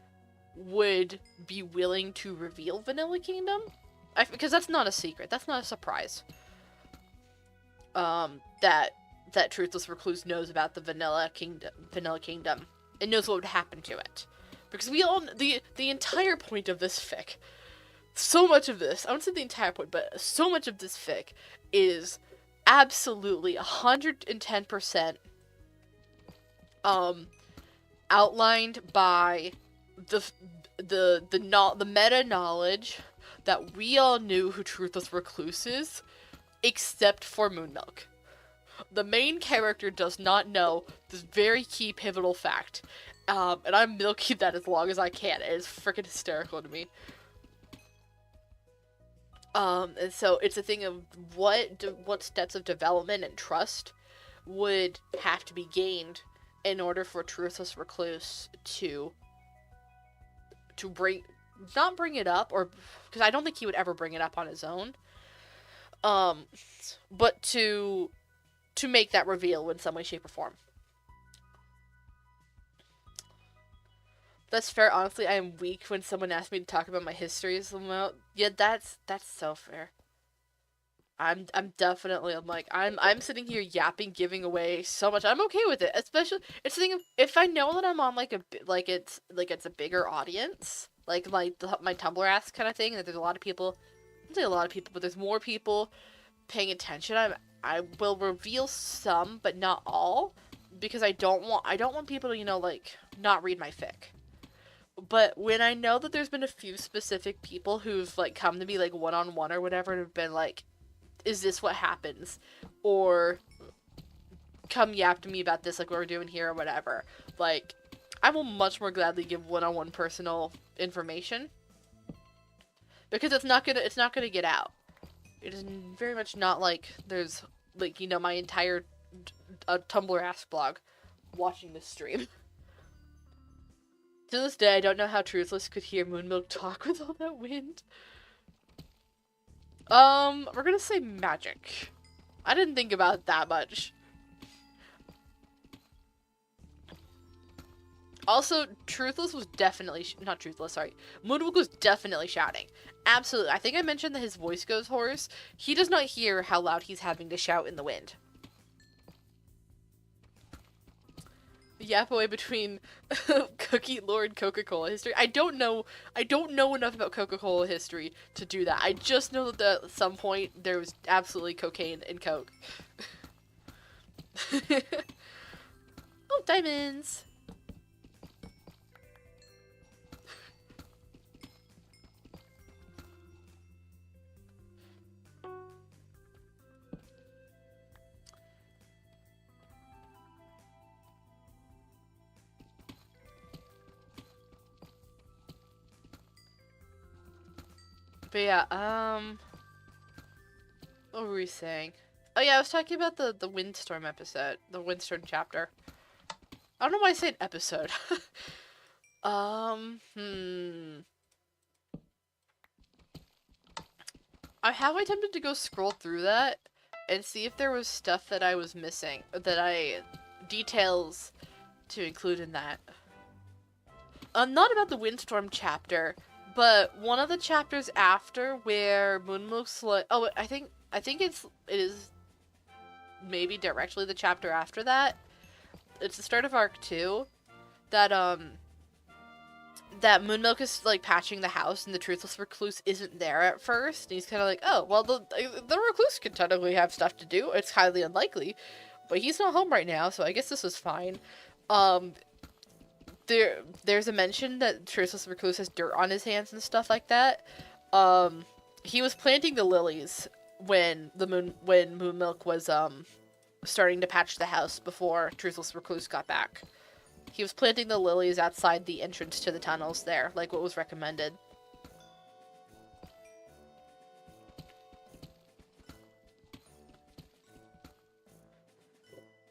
would be willing to reveal Vanilla Kingdom. Because that's not a secret. That's not a surprise. That Truthless Recluse knows about the Vanilla Kingdom. And knows what would happen to it. Because we all... The entire point of this fic... So much of this... I won't say the entire point, but so much of this fic is absolutely 110% outlined by the meta knowledge that we all knew who Truthless Recluse is, except for Moonmilk. The main character does not know this very key pivotal fact, and I'm milking that as long as I can. It is freaking hysterical to me. And so it's a thing of what steps of development and trust would have to be gained in order for Truthless Recluse to not bring it up, or because I don't think he would ever bring it up on his own, but to make that reveal in some way, shape, or form. That's fair. Honestly, I am weak when someone asks me to talk about my history. Yeah, that's so fair. I'm definitely, I'm sitting here yapping, giving away so much. I'm okay with it, especially it's the thing of, if I know that I'm on it's a bigger audience, like my Tumblr ask kind of thing, that there's a lot of people, I don't say a lot of people, but there's more people paying attention. I will reveal some, but not all, because I don't want people to not read my fic. But when I know that there's been a few specific people who've come to me one-on-one or whatever and have been like, is this what happens? Or come yap to me about this like what we're doing here or whatever. I will much more gladly give one-on-one personal information. Because it's not gonna get out. It is very much not like there's my entire Tumblr Ask blog watching this stream. To this day, I don't know how Truthless could hear Moonmilk talk with all that wind. We're gonna say magic. I didn't think about it that much. Also, Truthless was definitely... not Truthless, sorry. Moonmilk was definitely shouting. Absolutely. I think I mentioned that his voice goes hoarse. He does not hear how loud he's having to shout in the wind. Yap away between cookie lore and Coca-Cola history. I don't know enough about Coca-Cola history to do that. I just know that at some point there was absolutely cocaine in Coke. Oh, diamonds! But yeah, what were we saying? Oh yeah, I was talking about the Windstorm episode, the Windstorm chapter. I don't know why I said episode. I have attempted to go scroll through that and see if there was stuff that I was missing, details to include in that. Not about the Windstorm chapter, but one of the chapters after where Moonmilk's oh, I think it is maybe directly the chapter after that. It's the start of Arc 2 that Moonmilk is patching the house and the Truthless Recluse isn't there at first. And he's kind of like, oh, well, the Recluse can technically have stuff to do. It's highly unlikely, but he's not home right now, so I guess this was fine. There's a mention that Truthless Recluse has dirt on his hands and stuff like that. He was planting the lilies when Moonmilk was starting to patch the house before Truthless Recluse got back. He was planting the lilies outside the entrance to the tunnels there, like what was recommended.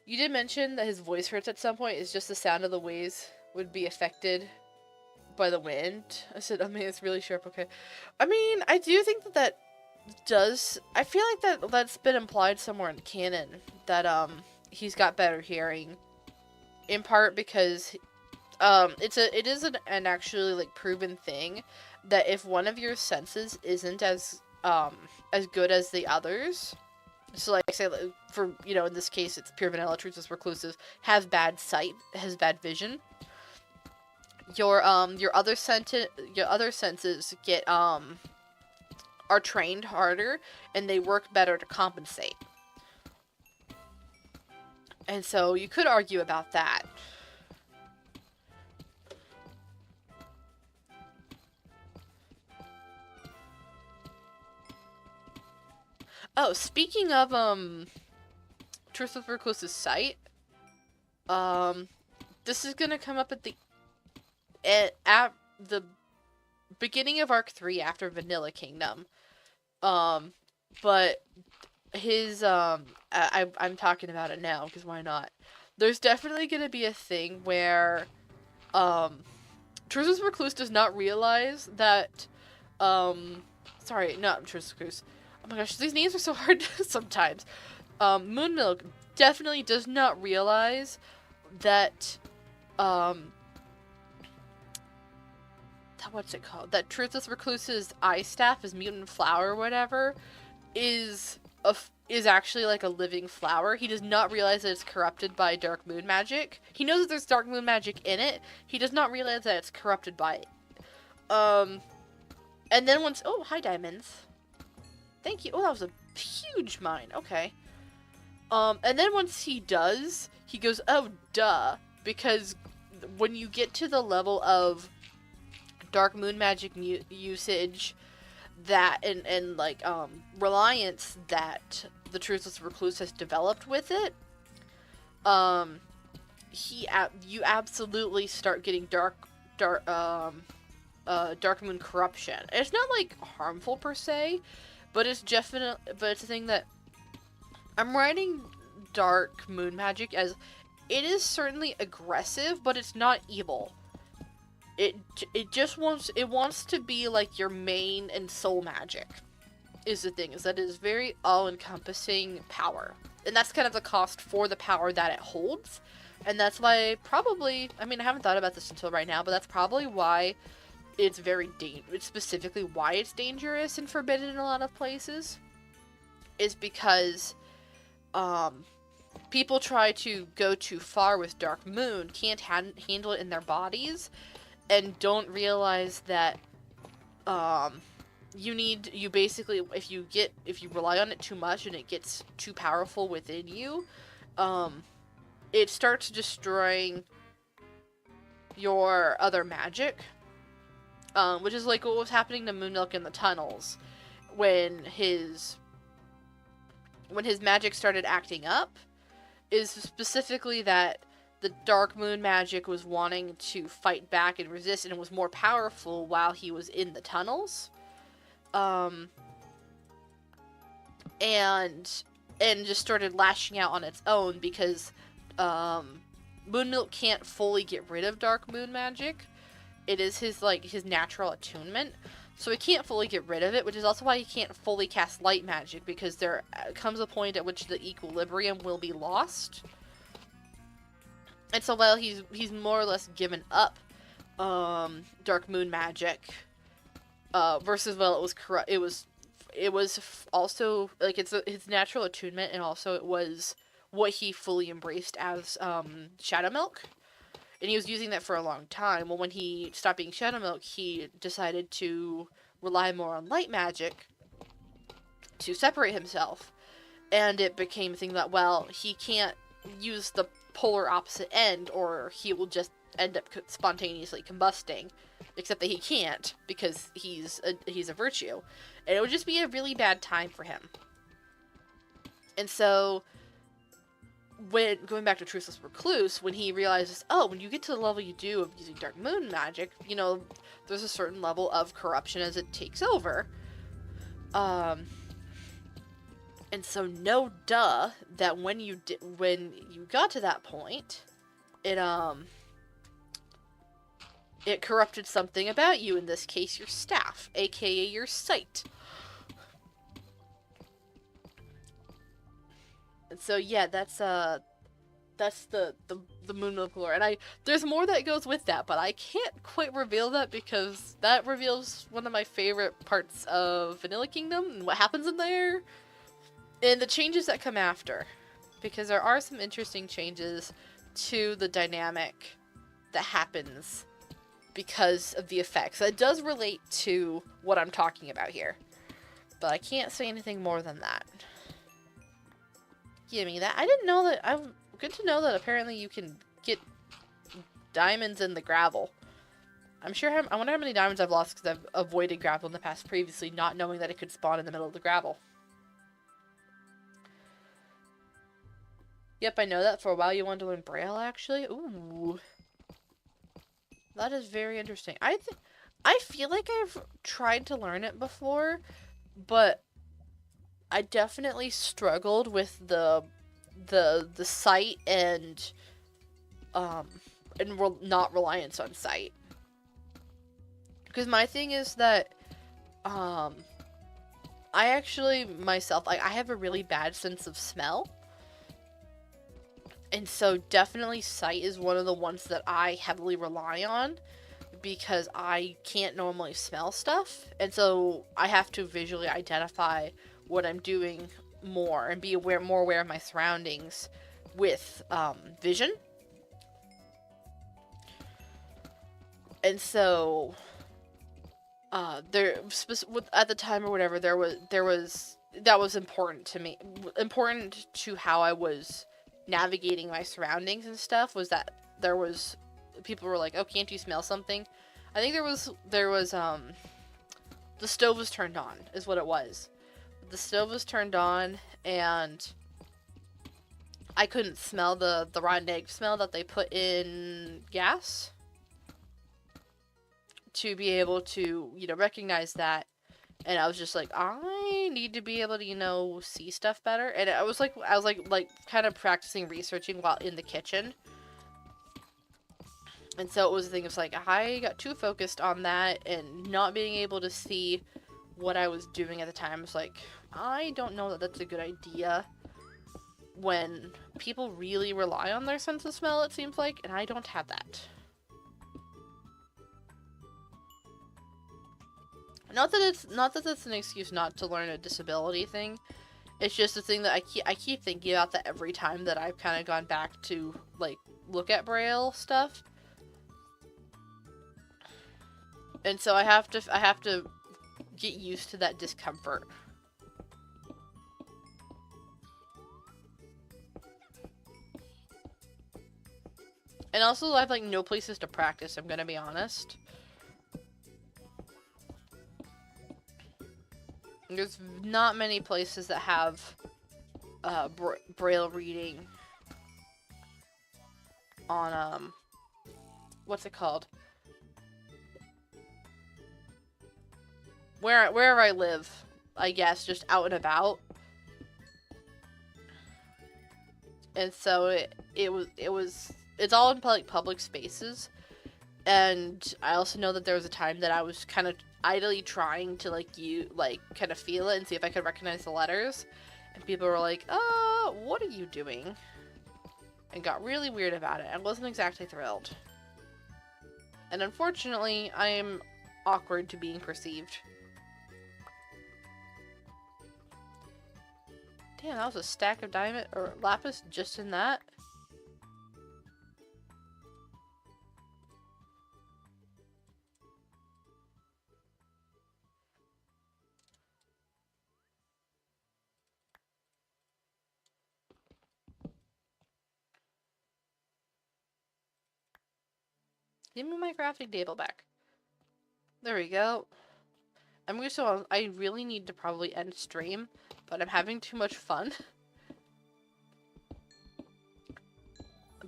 You did mention that his voice hurts at some point. It's just the sound of the waves would be affected by the wind. I said, I mean, it's really sharp, okay. I mean, I do think that does... I feel like that's been implied somewhere in canon. That, he's got better hearing. In part because, it is an actually, like, proven thing that if one of your senses isn't as good as the others... So, like I say, for, you know, in this case, it's pure vanilla, Truthless Reclusive, has bad sight, has bad vision. Your other senses get, are trained harder, and they work better to compensate. And so, you could argue about that. Oh, speaking of, Truthless Recluse's sight, this is gonna come up at the beginning of Arc 3 after Vanilla Kingdom. But his, I'm talking about it now, because why not? There's definitely gonna be a thing where, Truthless Recluse does not realize that, sorry, not Truthless Recluse. Oh my gosh, these names are so hard sometimes. Moonmilk definitely does not realize that, what's it called? That Truthless Recluse's eye staff, his mutant flower or whatever, is actually like a living flower. He does not realize that it's corrupted by dark moon magic. He knows that there's dark moon magic in it. He does not realize that it's corrupted by it. And then once... Oh, hi, Diamonds. Thank you. Oh, that was a huge mine. Okay. And then once he does, he goes, oh, duh. Because when you get to the level of dark moon magic usage that, and like, reliance that the Truthless Recluse has developed with it, you absolutely start getting dark moon corruption. It's not, like, harmful per se, but it's a thing that I'm writing dark moon magic as it is certainly aggressive, but it's not evil. It wants to be like your main and soul magic. Is the thing, is that it is very all-encompassing power. And that's kind of the cost for the power that it holds. And that's why probably, I mean, I haven't thought about this until right now, but that's probably why it's very it's specifically why it's dangerous and forbidden in a lot of places, is because people try to go too far with Dark Moon, can't handle it in their bodies, and don't realize that you basically, if you rely on it too much and it gets too powerful within you, it starts destroying your other magic. Which is like what was happening to Moonmilk in the tunnels when his magic started acting up, is specifically that the dark moon magic was wanting to fight back and resist, and it was more powerful while he was in the tunnels. And just started lashing out on its own because Moonmilk can't fully get rid of dark moon magic. It is his natural attunement, so he can't fully get rid of it, which is also why he can't fully cast light magic, because there comes a point at which the equilibrium will be lost. And so while he's more or less given up dark moon magic, versus while it was also like it's his natural attunement, and also it was what he fully embraced as Shadow Milk. And he was using that for a long time. Well, when he stopped being Shadow Milk, he decided to rely more on light magic to separate himself. And it became a thing that, well, he can't use the polar opposite end, or he will just end up spontaneously combusting. Except that he can't, because he's a virtue. And it would just be a really bad time for him. And so when going back to Truthless Recluse, when he realizes, oh, when you get to the level you do of using Dark Moon magic, you know, there's a certain level of corruption as it takes over. And so no duh that when you got to that point, it corrupted something about you, in this case your staff, aka your sight. And so yeah, that's the Moon Milk lore. And there's more that goes with that, but I can't quite reveal that because that reveals one of my favorite parts of Vanilla Kingdom and what happens in there and the changes that come after, because there are some interesting changes to the dynamic that happens because of the effects. That does relate to what I'm talking about here, but I can't say anything more than that. Give me that. I didn't know that. I'm good to know that apparently you can get diamonds in the gravel. I wonder how many diamonds I've lost because I've avoided gravel in the past previously, not knowing that it could spawn in the middle of the gravel. Yep, I know that. For a while you wanted to learn Braille, actually. Ooh. That is very interesting. I feel like I've tried to learn it before, but I definitely struggled with the sight and not reliance on sight. Because my thing is that I actually myself, I have a really bad sense of smell. And so definitely sight is one of the ones that I heavily rely on, because I can't normally smell stuff. And so I have to visually identify what I'm doing more and be more aware of my surroundings with vision. And so at the time or whatever, that was important to me, important to how I was navigating my surroundings and stuff, was that people were like, oh, can't you smell something? I think there was the stove was turned on, is what it was. The stove was turned on, and I couldn't smell the rotten egg smell that they put in gas to be able to, recognize that. And I was just like, I need to be able to, see stuff better. And I was like kind of practicing researching while in the kitchen. And so it was the thing, it's like, I got too focused on that and not being able to see what I was doing at the time. It's like, I don't know that that's a good idea when people really rely on their sense of smell, it seems like, and I don't have that. Not that that's an excuse not to learn a disability thing. It's just a thing that I keep thinking about that every time that I've kind of gone back to, like, look at Braille stuff. And so I have to get used to that discomfort. And also, I have, like, no places to practice, I'm gonna be honest. There's not many places that have Braille reading on, what's it called? Wherever I live, I guess, just out and about. And so it's all in public spaces. And I also know that there was a time that I was kind of idly trying to kind of feel it and see if I could recognize the letters. And people were like, what are you doing? And got really weird about it. I wasn't exactly thrilled. And unfortunately, I am awkward to being perceived. Damn, that was a stack of diamond or lapis just in that. Give me my crafting table back. There we go. I really need to probably end stream, but I'm having too much fun.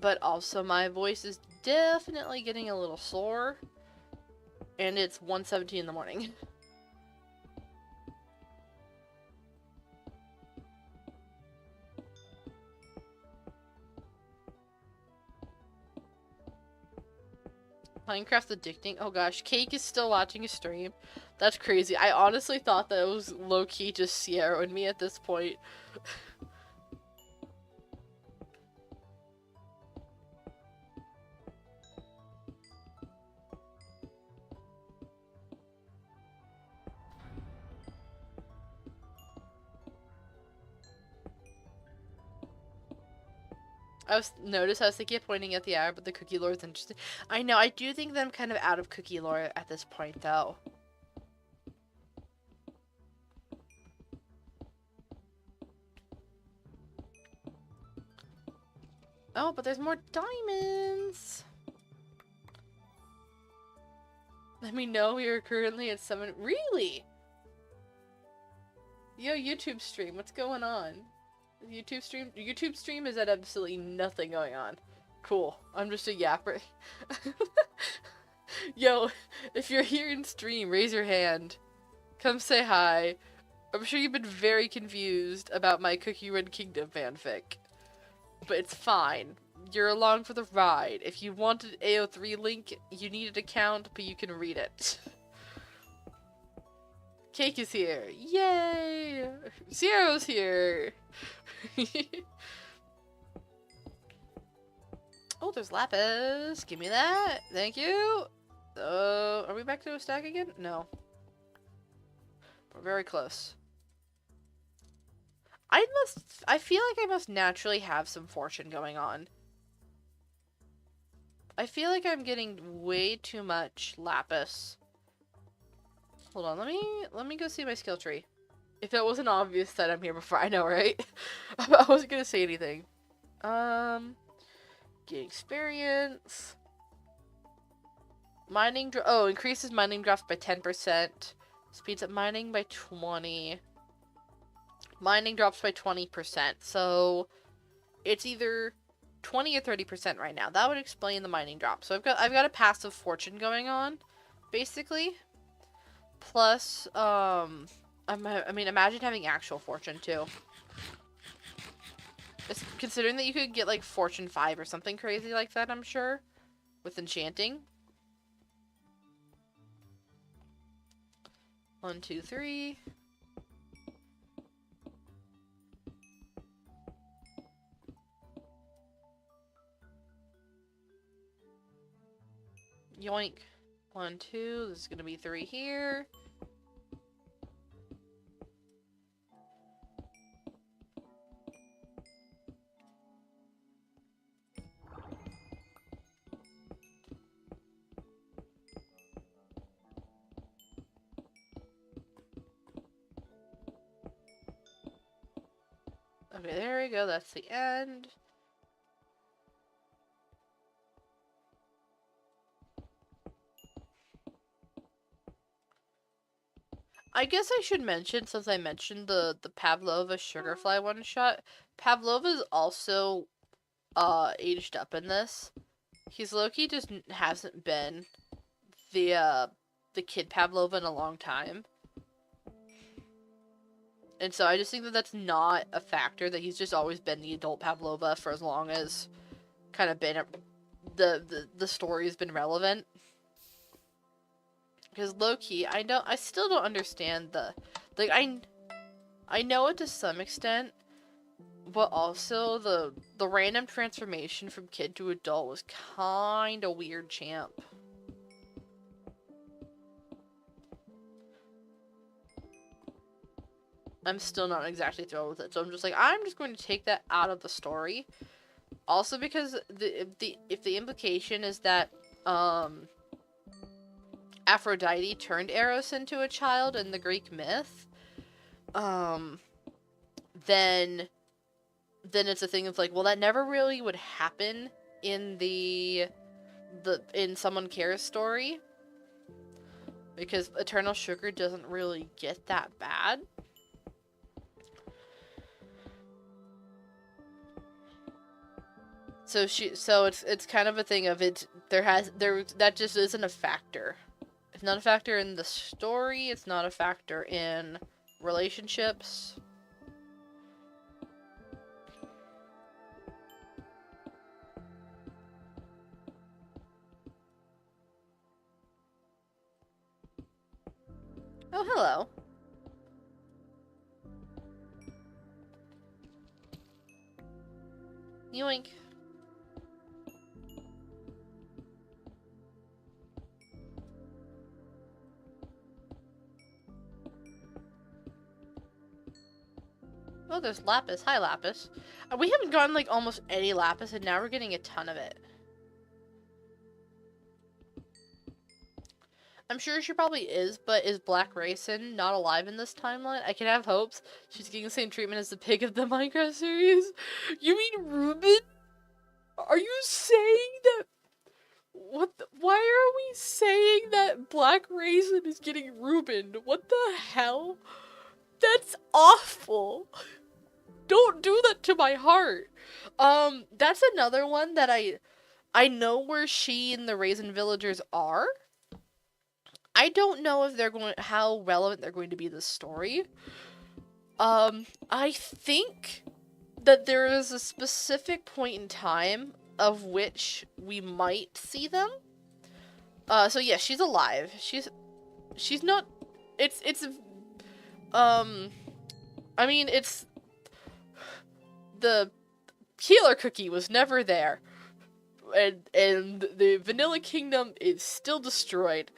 But also my voice is definitely getting a little sore. And it's 1:17 in the morning. Minecraft's addicting. Oh gosh, Cake is still watching a stream. That's crazy. I honestly thought that it was low-key just Sierra and me at this point. I was thinking of pointing at the hour, but the cookie lore is interesting. I know, I do think that I'm kind of out of cookie lore at this point, though. Oh, but there's more diamonds! Let me know we are currently at 7. Really? Yo, YouTube stream, what's going on? YouTube stream is at absolutely nothing going on. Cool. I'm just a yapper. Yo, if you're here in stream, raise your hand. Come say hi. I'm sure you've been very confused about my Cookie Run Kingdom fanfic. But it's fine. You're along for the ride. If you wanted AO3 link, you need an account, but you can read it. Cake is here. Yay! Zero's here. Oh, there's lapis. Give me that. Thank you. Are we back to a stack again? No. We're very close. I feel like I must naturally have some fortune going on. I feel like I'm getting way too much lapis. Hold on, let me go see my skill tree. If it wasn't obvious that I'm here before, I know, right? I wasn't gonna say anything. Get experience. Mining increases mining drops by 10%. Speeds up mining by 20. Mining drops by 20%. So it's either 20 or 30% right now. That would explain the mining drop. So I've got a passive fortune going on, basically. Plus, I mean, imagine having actual fortune too. Considering that you could get like Fortune 5 or something crazy like that, I'm sure, with enchanting. 1, 2, 3. Yoink. 1, 2. This is gonna be 3 here. Okay, there we go. That's the end. I guess I should mention, since I mentioned the Pavlova Sugarfly one-shot, Pavlova's also aged up in this. He's low-key just hasn't been the kid Pavlova in a long time. And so I just think that that's not a factor, that he's just always been the adult Pavlova for as long as kind of been the story's been relevant. Because low-key, I still don't understand like, I know it to some extent, but also the random transformation from kid to adult was kinda weird, champ. I'm still not exactly thrilled with it, so I'm just like, I'm just going to take that out of the story. Also because if the implication is that, Aphrodite turned Eros into a child in the Greek myth, then it's a thing of like, well, that never really would happen in in Someone Cares story, because Eternal Sugar doesn't really get that bad. So it's kind of a thing of that just isn't a factor. It's not a factor in the story, it's not a factor in relationships. Oh, hello. Yoink. Oh, there's lapis. Hi, lapis. We haven't gotten, like, almost any lapis, and now we're getting a ton of it. I'm sure she probably is, but is Black Raisin not alive in this timeline? I can have hopes. She's getting the same treatment as the pig of the Minecraft series. You mean Ruben? Are you saying that... why are we saying that Black Raisin is getting Ruben? What the hell? That's awful. Don't do that to my heart. That's another one that I know where she and the Raisin Villagers are. I don't know if how relevant they're going to be to the story. I think that there is a specific point in time of which we might see them. So yeah, she's alive. She's not, I mean, the Healer Cookie was never there. And the Vanilla Kingdom is still destroyed.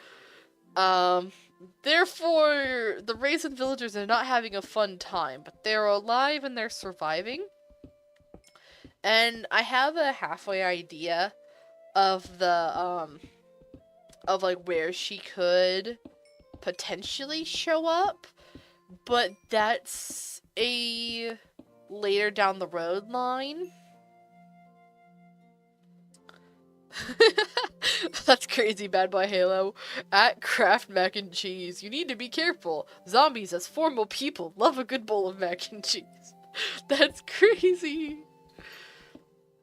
Therefore, the Raisin Villagers are not having a fun time, but they're alive and they're surviving. And I have a halfway idea of like where she could potentially show up, but that's a later down the road line. That's crazy, Bad Boy Halo. At Kraft Mac and Cheese. You need to be careful. Zombies, as formal people, love a good bowl of mac and cheese. That's crazy.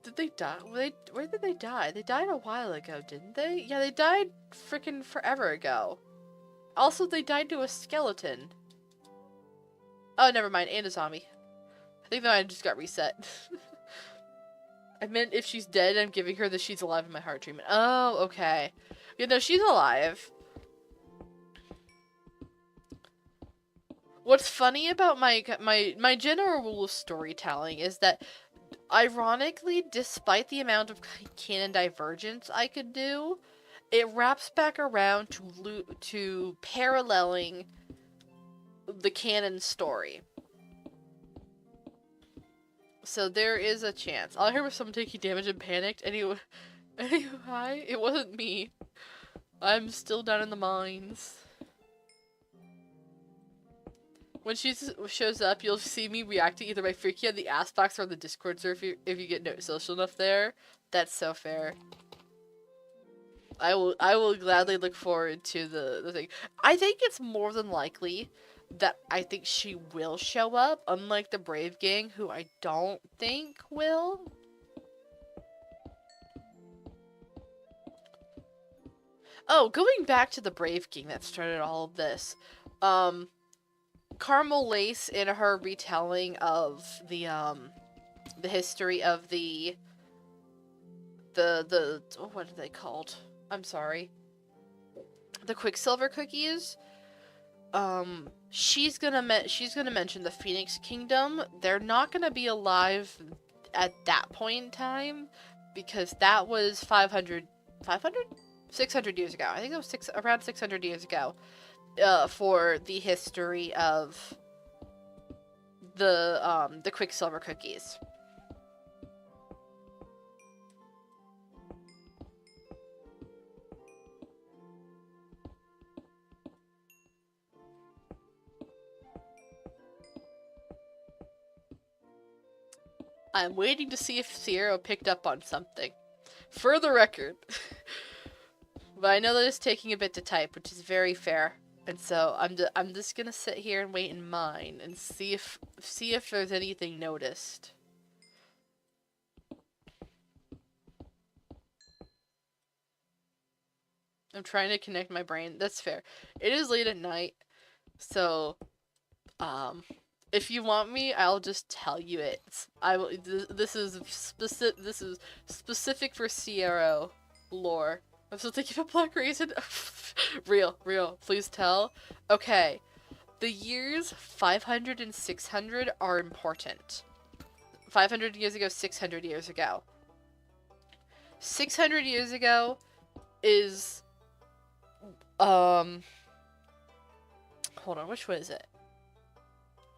Did they die? Where did they die? They died a while ago, didn't they? Yeah, they died freaking forever ago. Also, they died to a skeleton. Oh, never mind. And a zombie. I think that I just got reset. I meant if she's dead, I'm giving her the she's alive in my heart treatment. Oh, okay. Yeah, no, she's alive. What's funny about my general rule of storytelling is that, ironically, despite the amount of canon divergence I could do, it wraps back around to paralleling the canon story. So there is a chance. All I heard was someone taking damage and panicked. Anyway, hi, it wasn't me. I'm still down in the mines. When she shows up, you'll see me reacting either by freaking out the ass box or on the Discord server if you get social enough there. That's so fair. I will gladly look forward to the thing. I think it's more than likely that I think she will show up, unlike the Brave Gang, who I don't think will. Oh, going back to the Brave Gang that started all of this, Carmel Lace, in her retelling of the history of the oh, what are they called? I'm sorry. The Quicksilver cookies. She's gonna mention the Phoenix Kingdom. They're not gonna be alive at that point in time because that was 600 years ago. I think it was around 600 years ago. For the history of the Quicksilver cookies. I'm waiting to see if Sierra picked up on something. For the record. But I know that it's taking a bit to type, which is very fair. And so I'm just gonna sit here and wait in mine and see if there's anything noticed. I'm trying to connect my brain. That's fair. It is late at night, so if you want me, I'll just tell you it. I will. This is specific. This is specific for Sierra lore. I'm still thinking of Black Raisin. Real. Please tell. Okay, the years 500 and 600 are important. 500 years ago, 600 years ago. 600 years ago is hold on, which one is it?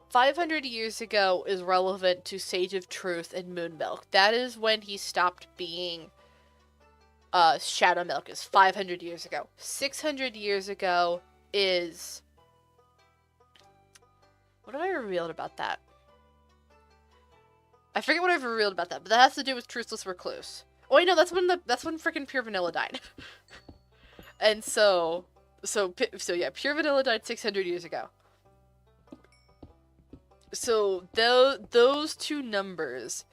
500 years ago is relevant to Sage of Truth and Moon Milk. That is when he stopped being Shadow Milk, is 500 years ago. 600 years ago is... What have I revealed about that? I forget what I've revealed about that, but that has to do with Truthless Recluse. Oh wait, no, that's when freaking Pure Vanilla died. And so yeah, Pure Vanilla died 600 years ago. So those two numbers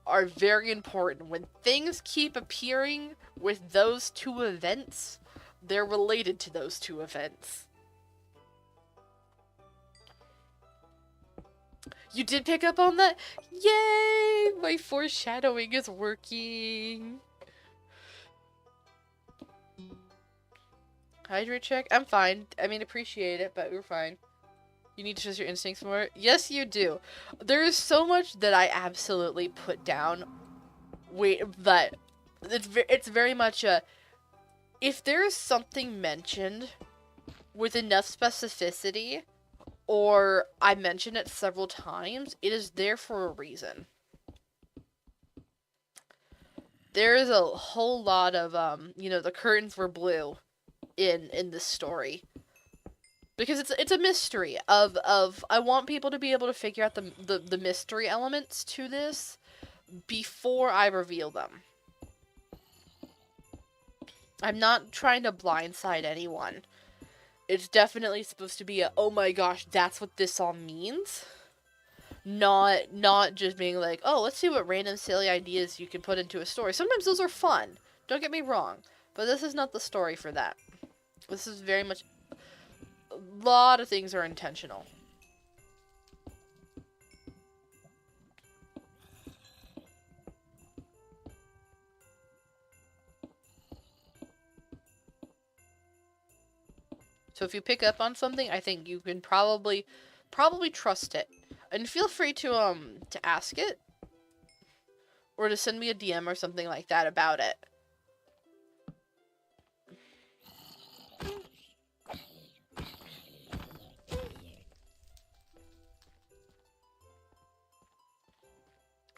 are very important. When things keep appearing with those two events, they're related to those two events. You did pick up on that? Yay! My foreshadowing is working. Hydrate check? I'm fine. I mean, appreciate it, but we're fine. You need to trust your instincts more? Yes, you do. There is so much that I absolutely put down. But it's very much a... If there is something mentioned with enough specificity, or I mention it several times, it is there for a reason. There is a whole lot of, the curtains were blue in this story. Because it's a mystery of I want people to be able to figure out the mystery elements to this before I reveal them. I'm not trying to blindside anyone. It's definitely supposed to be a, oh my gosh, that's what this all means. Not just being like, oh, let's see what random silly ideas you can put into a story. Sometimes those are fun. Don't get me wrong. But this is not the story for that. This is very much... A lot of things are intentional. So if you pick up on something, I think you can probably trust it. And feel free to ask it. Or to send me a DM or something like that about it.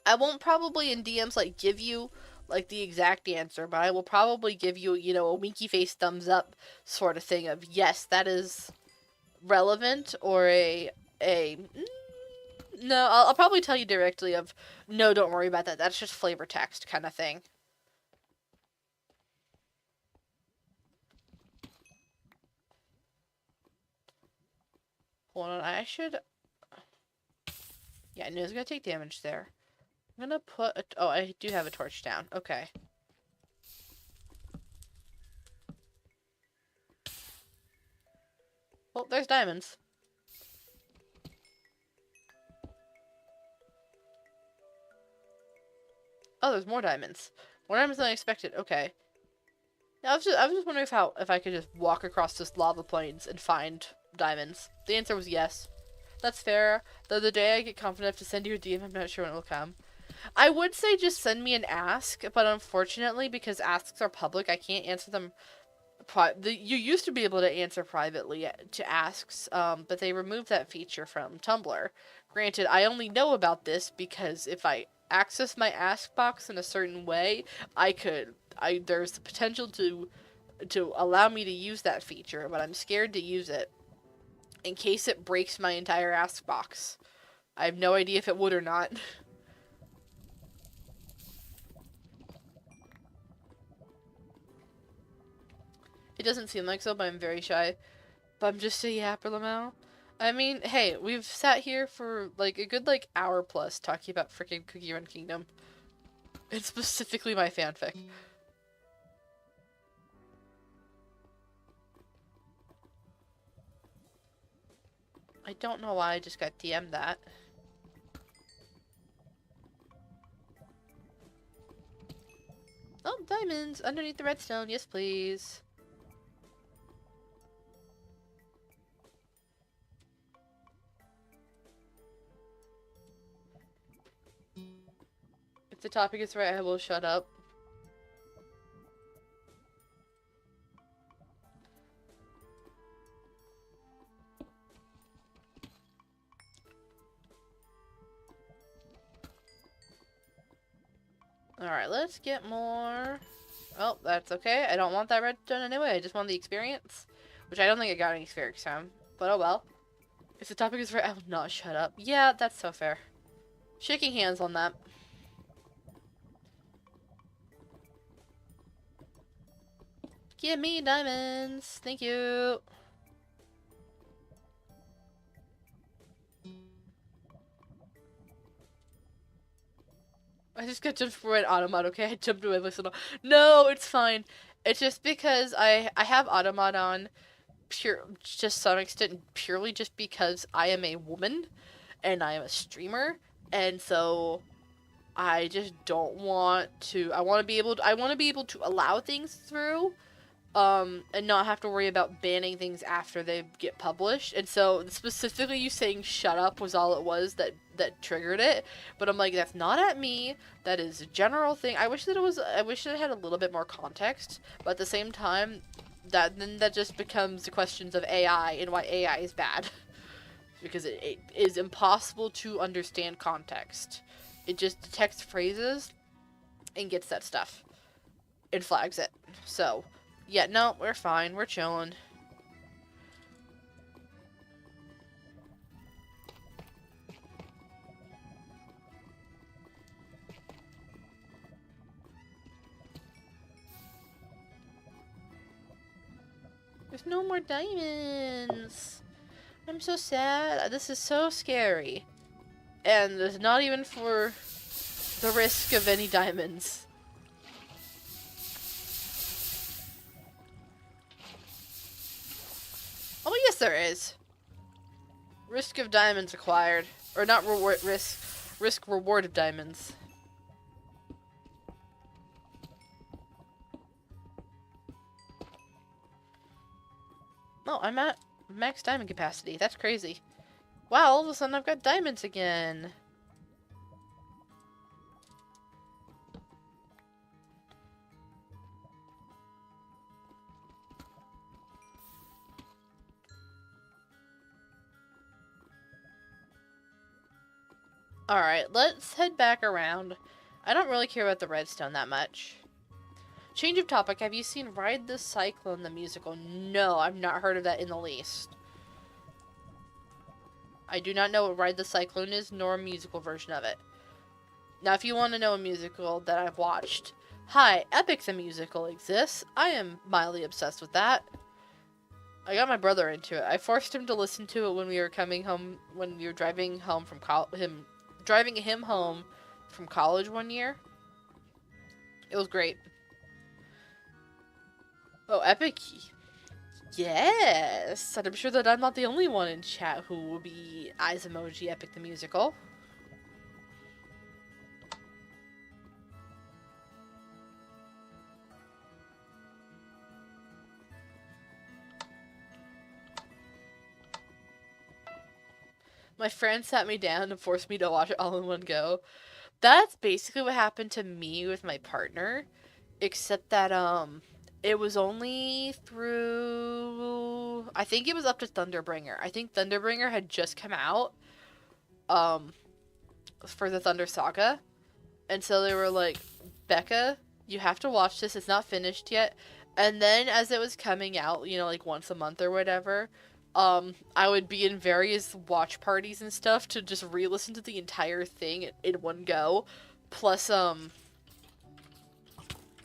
I won't probably in DMs like give you like the exact answer, but I will probably give you, a winky face thumbs up sort of thing of yes, that is relevant, or no, I'll probably tell you directly of no, don't worry about that. That's just flavor text kind of thing. Hold on, I should... Yeah, I knew I was gonna take damage there. I'm gonna put a... Oh, I do have a torch down. Okay. Well, there's diamonds. Oh, there's more diamonds. More diamonds than I expected. Okay. I was just wondering if I could just walk across this lava plains and find diamonds. The answer was yes. That's fair. Though the day I get confident enough to send you a DM, I'm not sure when it will come. I would say just send me an ask, but unfortunately, because asks are public, I can't answer them. You used to be able to answer privately to asks, but they removed that feature from Tumblr. Granted, I only know about this because if I access my ask box in a certain way, there's the potential to allow me to use that feature, but I'm scared to use it in case it breaks my entire ask box. I have no idea if it would or not. It doesn't seem like so, but I'm very shy. But I'm just a yapper, Lamau. I mean, hey, we've sat here for, like, a good, hour plus talking about freaking Cookie Run Kingdom. And specifically my fanfic. I don't know why I just got DM'd that. Oh, diamonds underneath the redstone. Yes, please. If the topic is right, I will shut up. Alright, let's get more. Oh, that's okay. I don't want that redstone anyway. I just want the experience. Which I don't think I got any experience from. But oh well. If the topic is right, I will not shut up. Yeah, that's so fair. Shaking hands on that. Give me diamonds. Thank you. I just got jumped for an automat, okay? I jumped away, listen. No, it's fine. It's just because I have automat on just some extent purely just because I am a woman and I am a streamer, and so I just don't want to. I want to be able to allow things through, and not have to worry about banning things after they get published. And so specifically you saying shut up was all it was that triggered it. But I'm like, that's not at me. That is a general thing. I wish that it had a little bit more context, but at the same time, that just becomes the questions of AI and why AI is bad. Because it is impossible to understand context. It just detects phrases and gets that stuff and flags it. So yeah, no, we're fine. We're chilling. There's no more diamonds. I'm so sad. This is so scary. And there's not even for the risk of any diamonds. Oh, yes there is. Risk of diamonds acquired. Or not reward, risk reward of diamonds. Oh, I'm at max diamond capacity. That's crazy. Wow, all of a sudden I've got diamonds again. Alright, let's head back around. I don't really care about the redstone that much. Change of topic. Have you seen Ride the Cyclone, the musical? No, I've not heard of that in the least. I do not know what Ride the Cyclone is, nor a musical version of it. Now, if you want to know a musical that I've watched, hi, Epic the Musical exists. I am mildly obsessed with that. I got my brother into it. I forced him to listen to it when we were coming home, when we were driving home from driving him home from college one year. It was great. Oh, Epic. Yes. And I'm sure that I'm not the only one in chat who will be eyes emoji Epic the Musical. My friend sat me down and forced me to watch it all in one go. That's basically what happened to me with my partner, except that it was only through, I think it was up to Thunderbringer. I think Thunderbringer had just come out for the Thunder Saga, and so they were like, Becca, you have to watch this, it's not finished yet. And then as it was coming out, you know, like once a month or whatever, I would be in various watch parties and stuff to just re-listen to the entire thing in one go. Plus,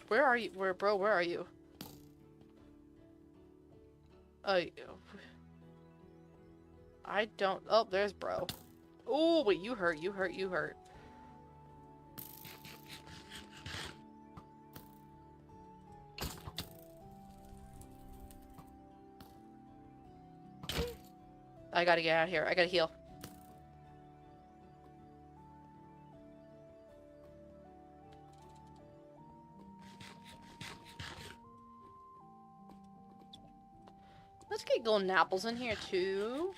where are you? Bro, where are you? I don't, oh, there's bro. Oh, wait, you hurt. I gotta get out of here. I gotta heal. Let's get golden apples in here too.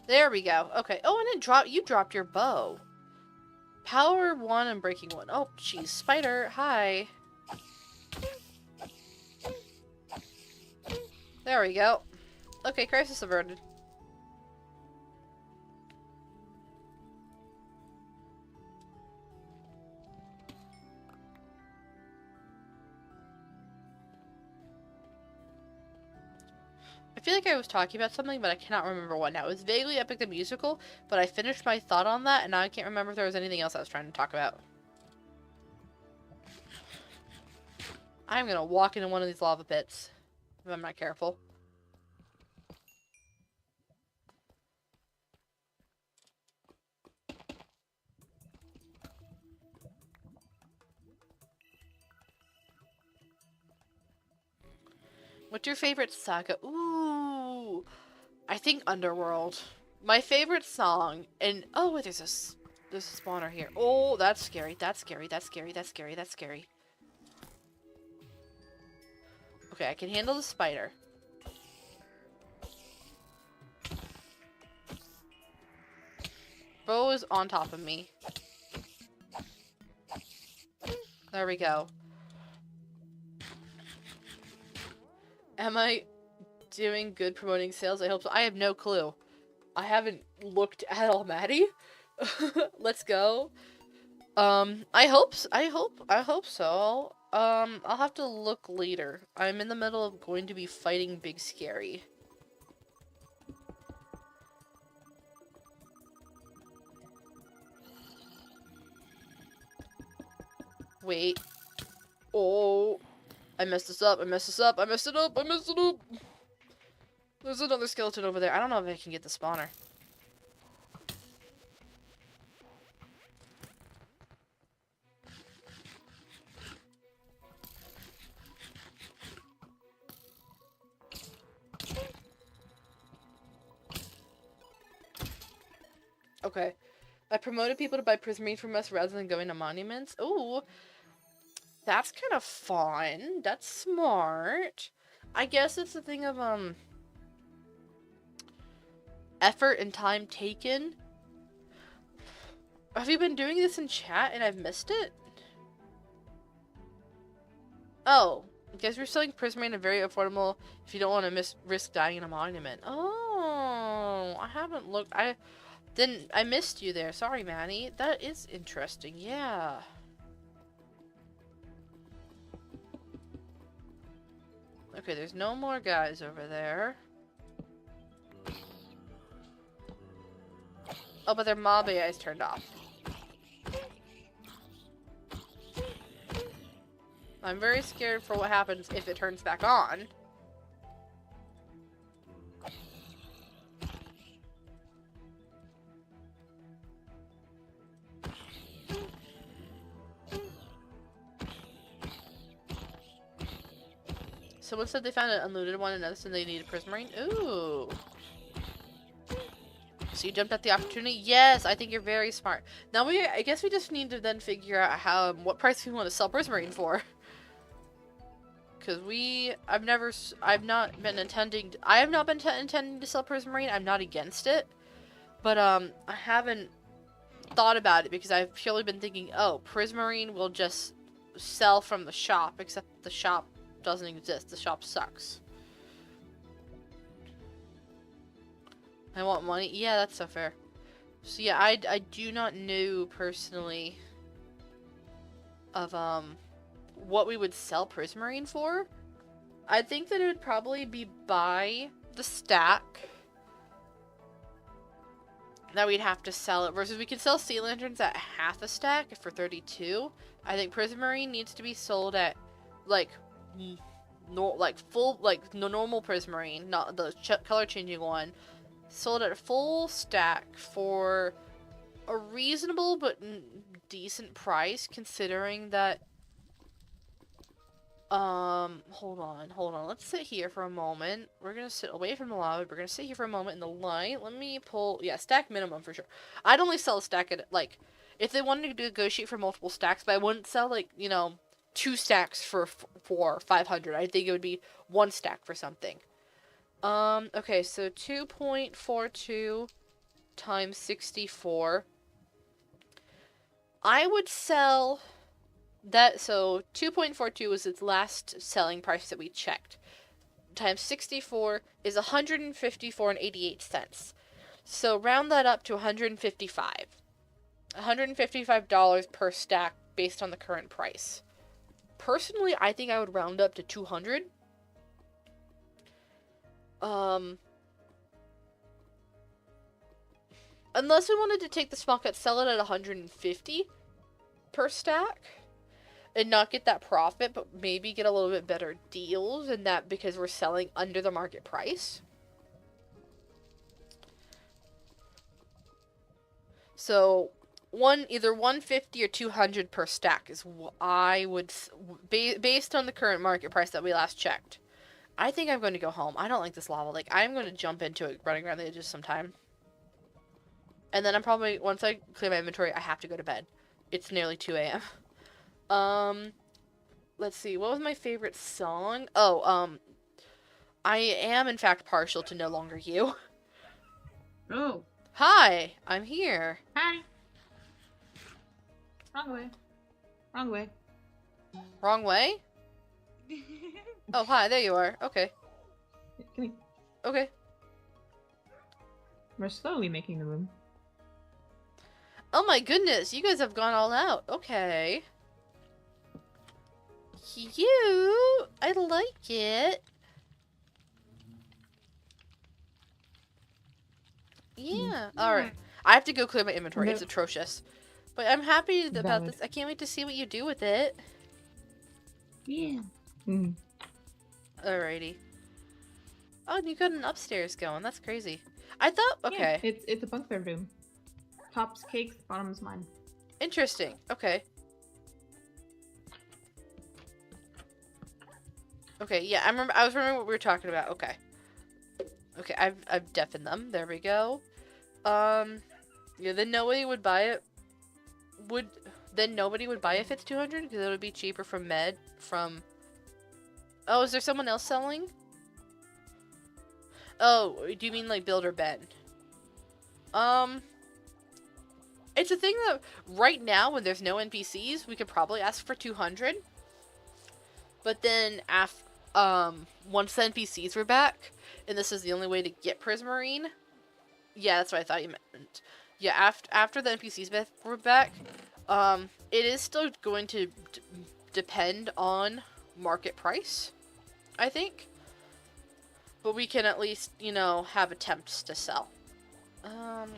There we go. Okay. Oh, and you dropped your bow. Power 1 and breaking 1. Oh, jeez. Spider, hi. There we go. Okay, crisis averted. I feel like I was talking about something, but I cannot remember what now. It was vaguely Epic the Musical, but I finished my thought on that, and now I can't remember if there was anything else I was trying to talk about. I'm gonna walk into one of these lava pits, if I'm not careful. What's your favorite saga? Ooh, I think Underworld. My favorite song, and oh, wait, there's a spawner here. Oh, that's scary. That's scary. That's scary. That's scary. That's scary. Okay, I can handle the spider. Bo is on top of me. There we go. Am I doing good promoting sales? I hope so. I have no clue. I haven't looked at all, Maddie. Let's go. I hope so. I'll have to look later. I'm in the middle of going to be fighting Big Scary. Wait. Oh. I messed this up. I messed this up. I messed it up. I messed it up. There's another skeleton over there. I don't know if I can get the spawner. Okay. I promoted people to buy prismarine from us rather than going to monuments. Ooh. That's kind of fun. That's smart. I guess it's a thing of, effort and time taken. Have you been doing this in chat and I've missed it? Oh. I guess we're selling prismarine at very affordable if you don't want to risk dying in a monument. Oh. I haven't looked. I missed you there. Sorry, Manny. That is interesting. Yeah. Okay, there's no more guys over there. Oh, but their mob AI is turned off. I'm very scared for what happens if it turns back on. Someone said they found an unlooted one and another said they needed prismarine. Ooh. So you jumped at the opportunity? Yes, I think you're very smart. Now I guess we just need to then figure out what price we want to sell prismarine for. Because I have not been intending to sell prismarine. I'm not against it. But, I haven't thought about it because I've purely been thinking, oh, prismarine will just sell from the shop, except the shop doesn't exist. The shop sucks. I want money. Yeah, that's so fair. So yeah, I do not know personally of what we would sell prismarine for. I think that it would probably be by the stack that we'd have to sell it, versus we could sell sea lanterns at half a stack for 32. I think prismarine needs to be sold at like normal prismarine, not the color changing one, sold at a full stack for a reasonable but decent price, considering that Hold on. Let's sit here for a moment. We're gonna sit away from the lobby. We're gonna sit here for a moment in the light. Let me pull, yeah, stack minimum for sure. I'd only sell a stack at, like, if they wanted to negotiate for multiple stacks, but I wouldn't sell, like, you know, 2 stacks for 500. I think it would be 1 stack for something. Okay, so 2.42 times 64. I would sell that, so 2.42 was its last selling price that we checked. Times 64 is 154.88 cents. So round that up to 155. $155 per stack based on the current price. Personally, I think I would round up to 200. Unless we wanted to take the small cut, sell it at 150 per stack and not get that profit, but maybe get a little bit better deals in that because we're selling under the market price. So either 150 or 200 per stack is what I would, based on the current market price that we last checked. I think I'm going to go home. I don't like this lava. Like, I'm going to jump into it running around the edges sometime. And then I'm probably, once I clear my inventory, I have to go to bed. It's nearly 2 a.m. Let's see. What was my favorite song? Oh, I am, in fact, partial to No Longer You. Oh. Hi, I'm here. Hi. Wrong way. Wrong way. Wrong way? Oh, hi, there you are. Okay. Okay. We're slowly making the room. Oh my goodness, you guys have gone all out. Okay. Cute. I like it. Yeah. Alright. I have to go clear my inventory. It's atrocious. But I'm happy about this. I can't wait to see what you do with it. Yeah. Alrighty. Oh, and you got an upstairs going. That's crazy. I thought, okay. Yeah, it's a bunk bed room. Top's cakes, bottom's mine. Interesting. Okay. Okay, yeah, I was remembering what we were talking about. Okay. Okay, I've deafened them. There we go. Yeah, then nobody would buy it. Then nobody would buy it if it's 200 because it would be cheaper from Oh, is there someone else selling? Oh, do you mean like build or bed? It's a thing that right now when there's no NPCs, we could probably ask for 200. But then once the NPCs were back, and this is the only way to get Prismarine. Yeah, that's what I thought you meant. Yeah, after the NPCs were back, it is still going to depend on market price, I think. But we can at least, you know, have attempts to sell.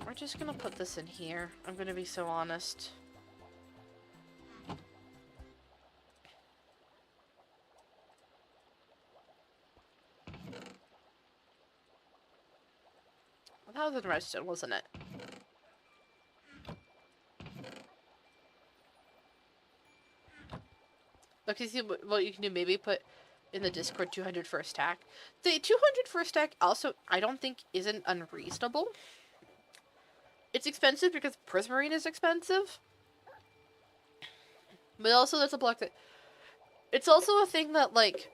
We're just gonna put this in here. I'm gonna be so honest. That was in redstone, wasn't it? Okay, see what you can do. Maybe put in the Discord 200 for a stack. The 200 for a stack also, I don't think, isn't unreasonable. It's expensive because Prismarine is expensive. But also there's a block that... It's also a thing that, like...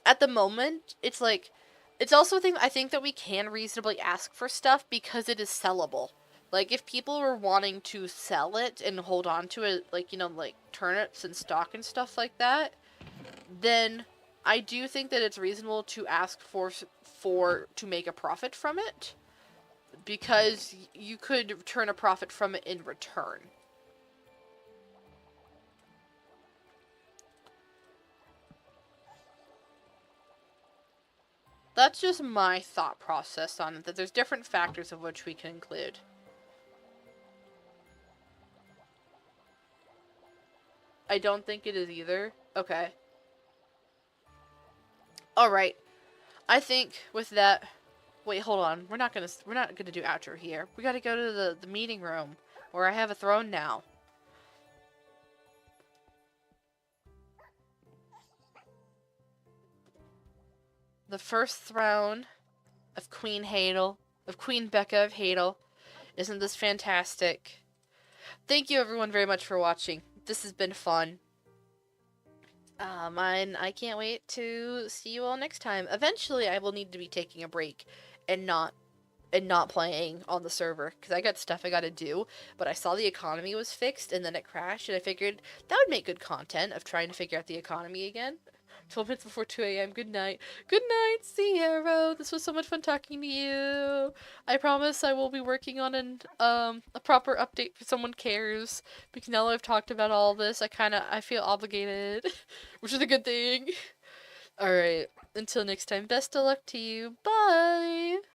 At the moment, it's like... It's also a thing I think that we can reasonably ask for stuff because it is sellable. Like, if people were wanting to sell it and hold on to it, like, you know, like, turnips and stock and stuff like that, then I do think that it's reasonable to ask to make a profit from it. Because you could turn a profit from it in return. That's just my thought process on it, that there's different factors of which we can include. I don't think it is either. Okay. Alright. I think with that... Wait, hold on. We're not gonna do outro here. We gotta go to the meeting room, where I have a throne now. the first throne of Queen Hadel, of Queen Becca of Hadel. Isn't this fantastic? Thank you everyone very much for watching. This has been fun. And I can't wait to see you all next time. Eventually, I will need to be taking a break and not playing on the server because I got stuff I gotta do. But I saw the economy was fixed and then it crashed, and I figured that would make good content of trying to figure out the economy again. 12 minutes before 2 a.m. Good night. Good night, Sierra. This was so much fun talking to you. I promise I will be working on a proper update for Someone Cares, because now that I've talked about all this, I feel obligated, which is a good thing. Alright, until next time, best of luck to you. Bye!